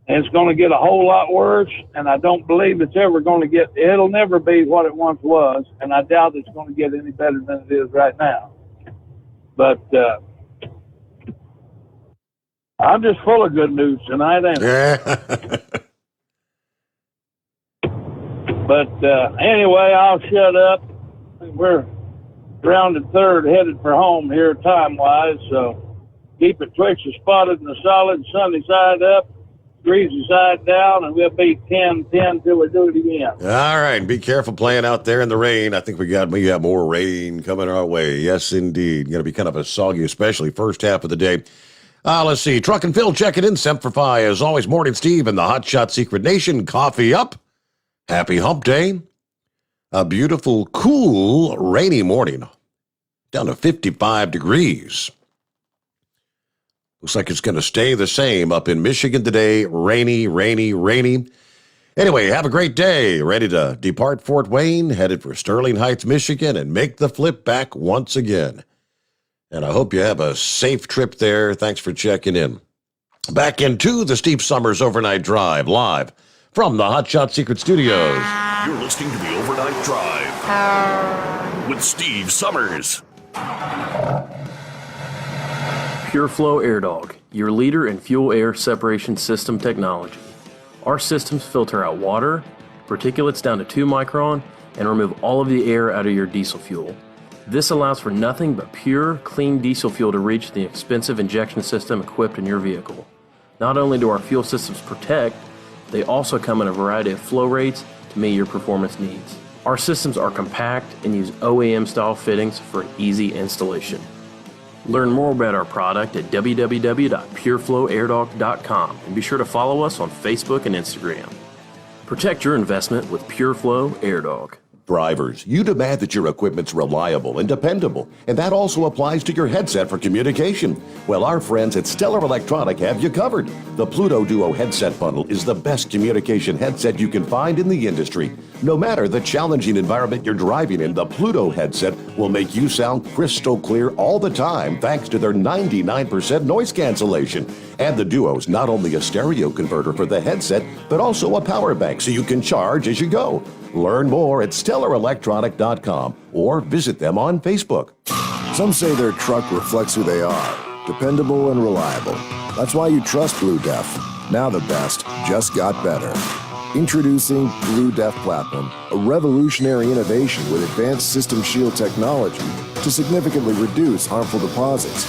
and it's going to get a whole lot worse. And I don't believe it's ever going to get. It'll never be what it once was, and I doubt it's going to get any better than it is right now. But I'm just full of good news tonight, ain't I? But anyway, I'll shut up. We're rounded third, headed for home here time-wise, so keep it Twixer spotted in the solid, sunny side up, breezy side down, and we'll be 10-10 till we do it again. All right, be careful playing out there in the rain. I think we got more rain coming our way. Yes, indeed. Going to be kind of a soggy, especially first half of the day. Let's see. Truck and Phil checking in. Semper as always. Morning, Steve, and the Hot Shot Secret Nation. Coffee up. Happy hump day. A beautiful, cool, rainy morning. Down to 55 degrees. Looks like it's going to stay the same up in Michigan today. Rainy, rainy, rainy. Anyway, have a great day. Ready to depart Fort Wayne, headed for Sterling Heights, Michigan, and make the flip back once again. And I hope you have a safe trip there. Thanks for checking in. Back into the Steve Sommers Overnight Drive, live from the Hot Shot Secret Studios. You're listening to the Overnight Drive with Steve Sommers. Pureflow Airdog, your leader in fuel air separation system technology. Our systems filter out water, particulates down to 2 micron, and remove all of the air out of your diesel fuel. This allows for nothing but pure, clean diesel fuel to reach the expensive injection system equipped in your vehicle. Not only do our fuel systems protect, they also come in a variety of flow rates to meet your performance needs. Our systems are compact and use OEM-style fittings for easy installation. Learn more about our product at www.pureflowairdog.com and be sure to follow us on Facebook and Instagram. Protect your investment with Pureflow Airdog. Drivers, you demand that your equipment's reliable and dependable, and that also applies to your headset for communication. Well, our friends at Stellar Electronic have you covered. The Pluto Duo headset bundle is the best communication headset you can find in the industry. No matter the challenging environment you're driving in, the Pluto headset will make you sound crystal clear all the time thanks to their 99% noise cancellation. And the Duo's not only a stereo converter for the headset, but also a power bank so you can charge as you go. Learn more at StellarElectronic.com or visit them on Facebook. Some say their truck reflects who they are. dependable and reliable. That's why you trust Blue Def. Now the best just got better. Introducing Blue Def Platinum, a revolutionary innovation with advanced system shield technology to significantly reduce harmful deposits.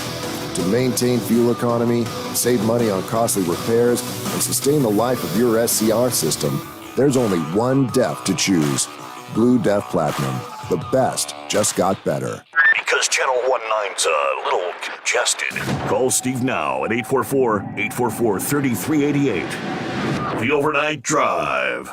To maintain fuel economy, save money on costly repairs, and sustain the life of your SCR system, there's only one DEF to choose. Blue Def Platinum. The best just got better. Because Channel 19's a little congested. Call Steve now at 844-844-3388. The Overnight Drive.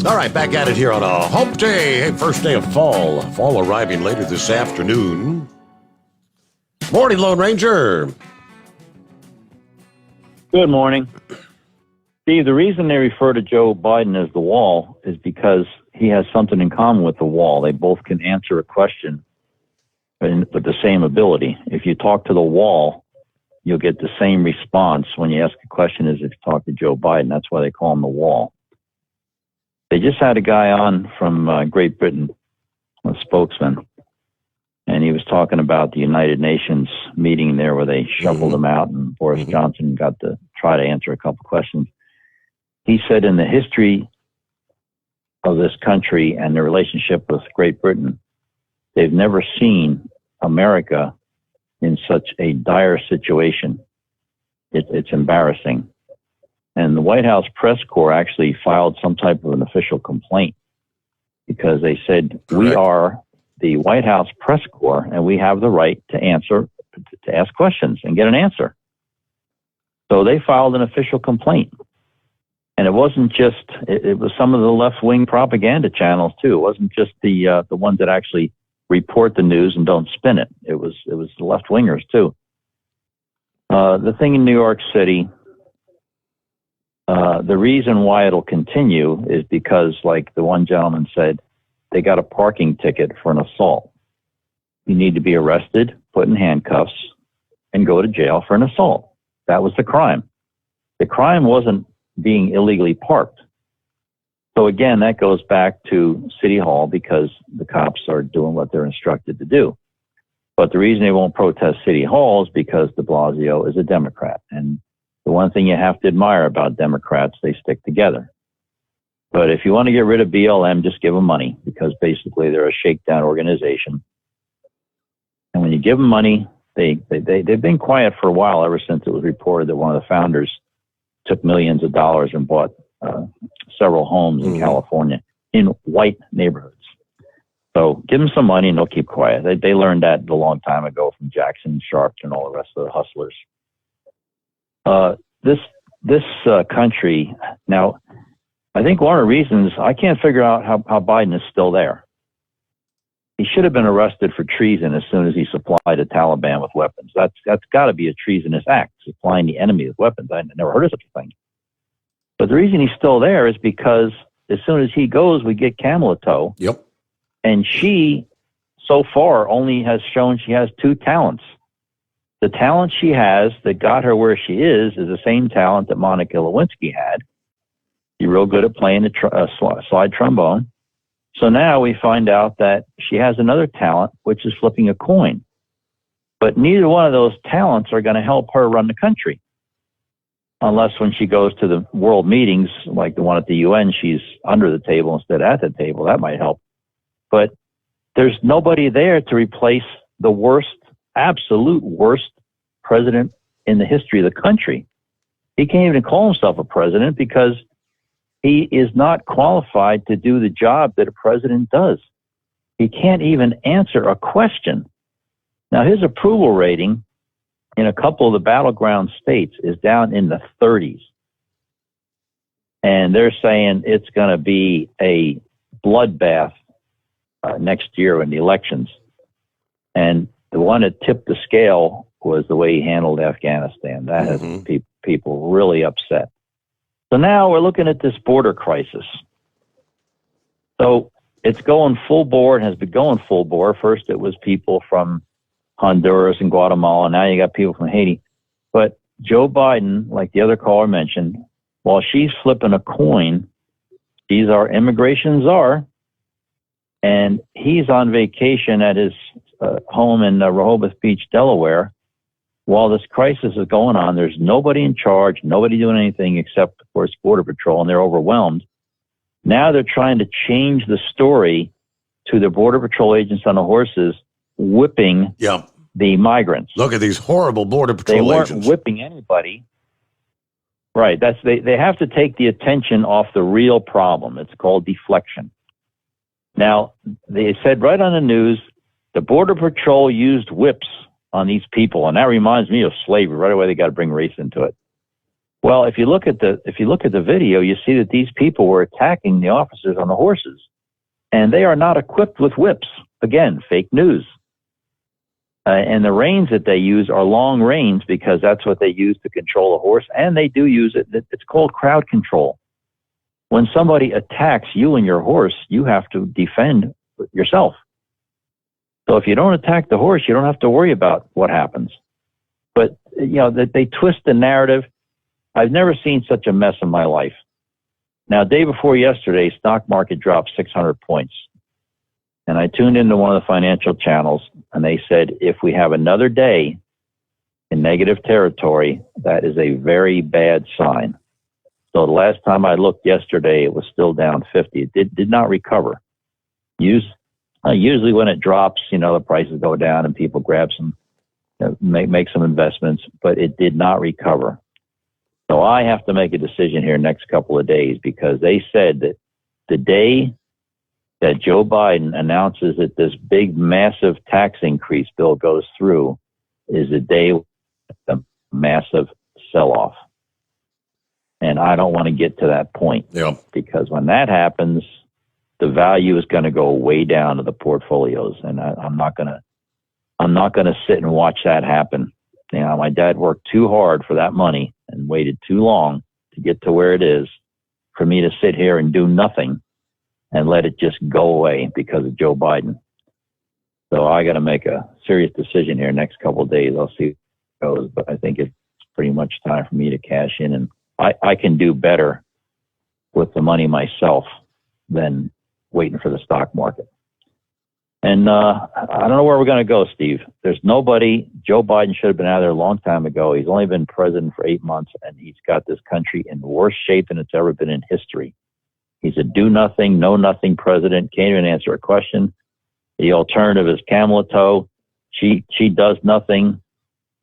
All right, back at it here on a hump day. Hey, first day of fall. Fall arriving later this afternoon. Morning, Lone Ranger. Good morning. Steve, the reason they refer to Joe Biden as the wall is because he has something in common with the wall. They both can answer a question with the same ability. If you talk to the wall, you'll get the same response when you ask a question as if you talk to Joe Biden. That's why they call him the wall. They just had a guy on from Great Britain, a spokesman, and he was talking about the United Nations meeting there where they shuffled him out and Boris Johnson got to try to answer a couple questions. He said in the history of this country and the relationship with Great Britain, they've never seen America in such a dire situation. It's embarrassing. And the White House press corps actually filed some type of an official complaint because they said, we are the White House press corps and we have the right to ask questions and get an answer. So they filed an official complaint. And it wasn't just, it was some of the left-wing propaganda channels too. It wasn't just the ones that actually report the news and don't spin it. It was the left-wingers too. The thing in New York City, the reason why it'll continue is because, like the one gentleman said, they got a parking ticket for an assault. You need to be arrested, put in handcuffs, and go to jail for an assault. That was the crime. The crime wasn't being illegally parked. So again, that goes back to City Hall because the cops are doing what they're instructed to do. But the reason they won't protest City Hall is because de Blasio is a Democrat. And the one thing you have to admire about Democrats, they stick together. But if you want to get rid of BLM, just give them money because basically they're a shakedown organization. And when you give them money, they've been quiet for a while ever since it was reported that one of the founders took millions of dollars and bought several homes in California in white neighborhoods. So give them some money and they'll keep quiet. They learned that a long time ago from Jackson, Sharp, and all the rest of the hustlers. This country, now, I think one of the reasons I can't figure out how Biden is still there. He should have been arrested for treason as soon as he supplied the Taliban with weapons. That's got to be a treasonous act, supplying the enemy with weapons. I never heard of such a thing. But the reason he's still there is because as soon as he goes, we get Kamala Toe. Yep. And she, so far, only has shown she has two talents. The talent she has that got her where she is the same talent that Monica Lewinsky had. She's real good at playing the slide trombone. So now we find out that she has another talent, which is flipping a coin. But neither one of those talents are going to help her run the country. Unless when she goes to the world meetings, like the one at the UN, she's under the table instead of at the table. That might help. But there's nobody there to replace the worst, absolute worst president in the history of the country. He can't even call himself a president because he is not qualified to do the job that a president does. He can't even answer a question. Now, his approval rating in a couple of the battleground states is down in the 30s. And they're saying it's going to be a bloodbath next year in the elections. And the one that tipped the scale was the way he handled Afghanistan. That has people really upset. So now we're looking at this border crisis. So it's going full bore and has been going full bore. First, it was people from Honduras and Guatemala. Now you got people from Haiti. But Joe Biden, like the other caller mentioned, while she's flipping a coin She's our immigration czar, and he's on vacation at his home in Rehoboth Beach, Delaware. While this crisis is going on, there's nobody in charge, nobody doing anything except, of course, Border Patrol, and they're overwhelmed. Now they're trying to change the story to the Border Patrol agents on the horses whipping the migrants. Look at these horrible Border Patrol agents. They weren't whipping anybody. Right. They have to take the attention off the real problem. It's called deflection. Now, they said right on the news, the Border Patrol used whips on these people, and that reminds me of slavery. Right away, they got to bring race into it. Well, if you look at the video, you see that these people were attacking the officers on the horses, and they are not equipped with whips. Again, fake news. And the reins that they use are long reins because that's what they use to control a horse, and they do use it. It's called crowd control. When somebody attacks you and your horse, you have to defend yourself. So if you don't attack the horse, you don't have to worry about what happens. But, they twist the narrative. I've never seen such a mess in my life. Now, day before yesterday, stock market dropped 600 points. And I tuned into one of the financial channels, and they said, if we have another day in negative territory, that is a very bad sign. So the last time I looked yesterday, it was still down 50. It did not recover. Usually when it drops, the prices go down and people grab some, make some investments, but it did not recover. So I have to make a decision here next couple of days because they said that the day that Joe Biden announces that this big, massive tax increase bill goes through is the day of the massive sell-off. And I don't want to get to that point because when that happens, the value is going to go way down to the portfolios. And I'm not going to sit and watch that happen. My dad worked too hard for that money and waited too long to get to where it is for me to sit here and do nothing and let it just go away because of Joe Biden. So I got to make a serious decision here next couple of days. I'll see how it goes, but I think it's pretty much time for me to cash in, and I can do better with the money myself than waiting for the stock market. And I don't know where we're going to go, Steve. There's nobody. Joe Biden should have been out of there a long time ago. He's only been president for 8 months, and he's got this country in worse shape than it's ever been in history. He's a do-nothing, know-nothing president, can't even answer a question. The alternative is Kamala Toe. She does nothing.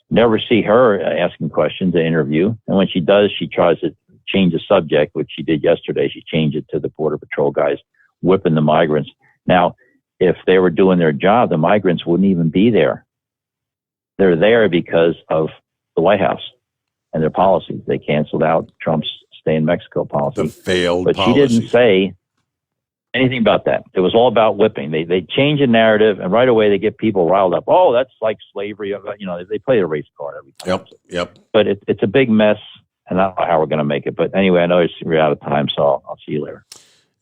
Never see her asking questions in an interview. And when she does, she tries to change the subject, which she did yesterday. She changed it to the Border Patrol guys whipping the migrants. Now, if they were doing their job, the migrants wouldn't even be there. They're there because of the White House and their policies. They canceled out Trump's stay in Mexico policy. The failed but policies. She didn't say anything about that. It was all about whipping. They change the narrative, and right away they get people riled up. Oh, that's like slavery. They play a race card every time. Yep. But it's a big mess, and I don't know how we're going to make it. But anyway, I know we're out of time, so I'll see you later.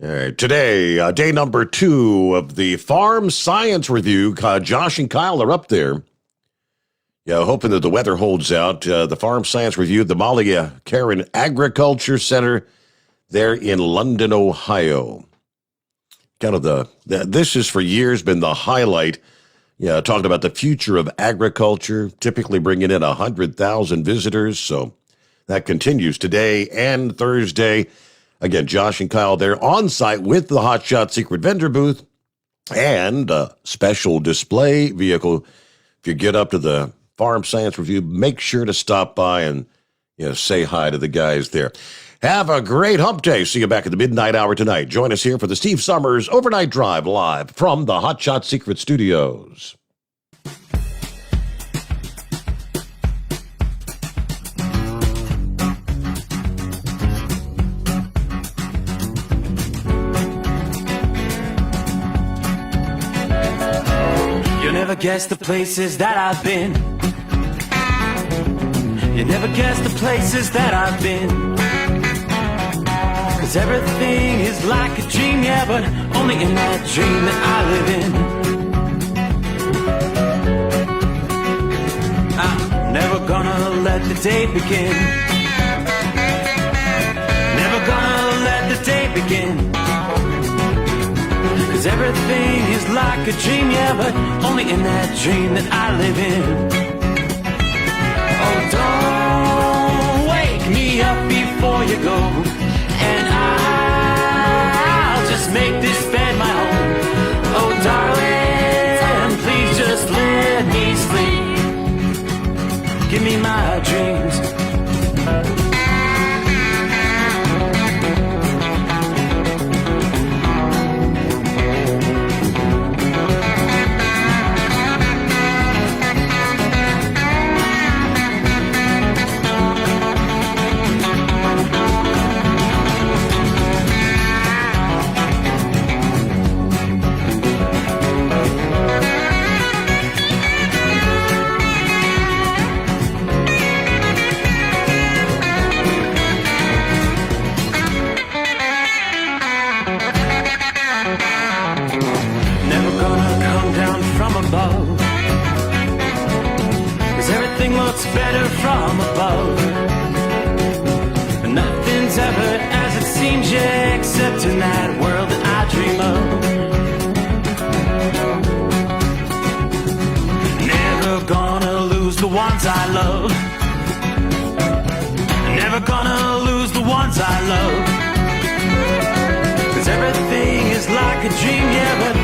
All right. Today, day number 2 of the Farm Science Review. Josh and Kyle are up there. Yeah, hoping that the weather holds out. The Farm Science Review, the Molly Karen Agriculture Center there in London, Ohio. Kind of this has for years been the highlight. Yeah, talking about the future of agriculture, typically bringing in 100,000 visitors. So that continues today and Thursday. Again, Josh and Kyle there on site with the Hot Shot Secret Vendor booth and a special display vehicle. If you get up to the Farm Science Review, make sure to stop by and say hi to the guys there. Have a great hump day. See you back at the midnight hour tonight. Join us here for the Steve Sommers Overnight Drive live from the Hot Shot Secret Studios. You'll never guess the places that I've been. You never guess the places that I've been. 'Cause everything is like a dream, yeah, but only in that dream that I live in. I'm never gonna let the day begin. Never gonna let the day begin. again. 'Cause everything is like a dream, yeah, but only in that dream that I live in. Oh, don't wake me up before you go, and I'll just make this bed my home. Oh, darling, please just let me sleep. Give me my dreams. Better from above. Nothing's ever as it seems, yeah, except in that world that I dream of. Never gonna lose the ones I love. Never gonna lose the ones I love. 'Cause everything is like a dream, yeah, but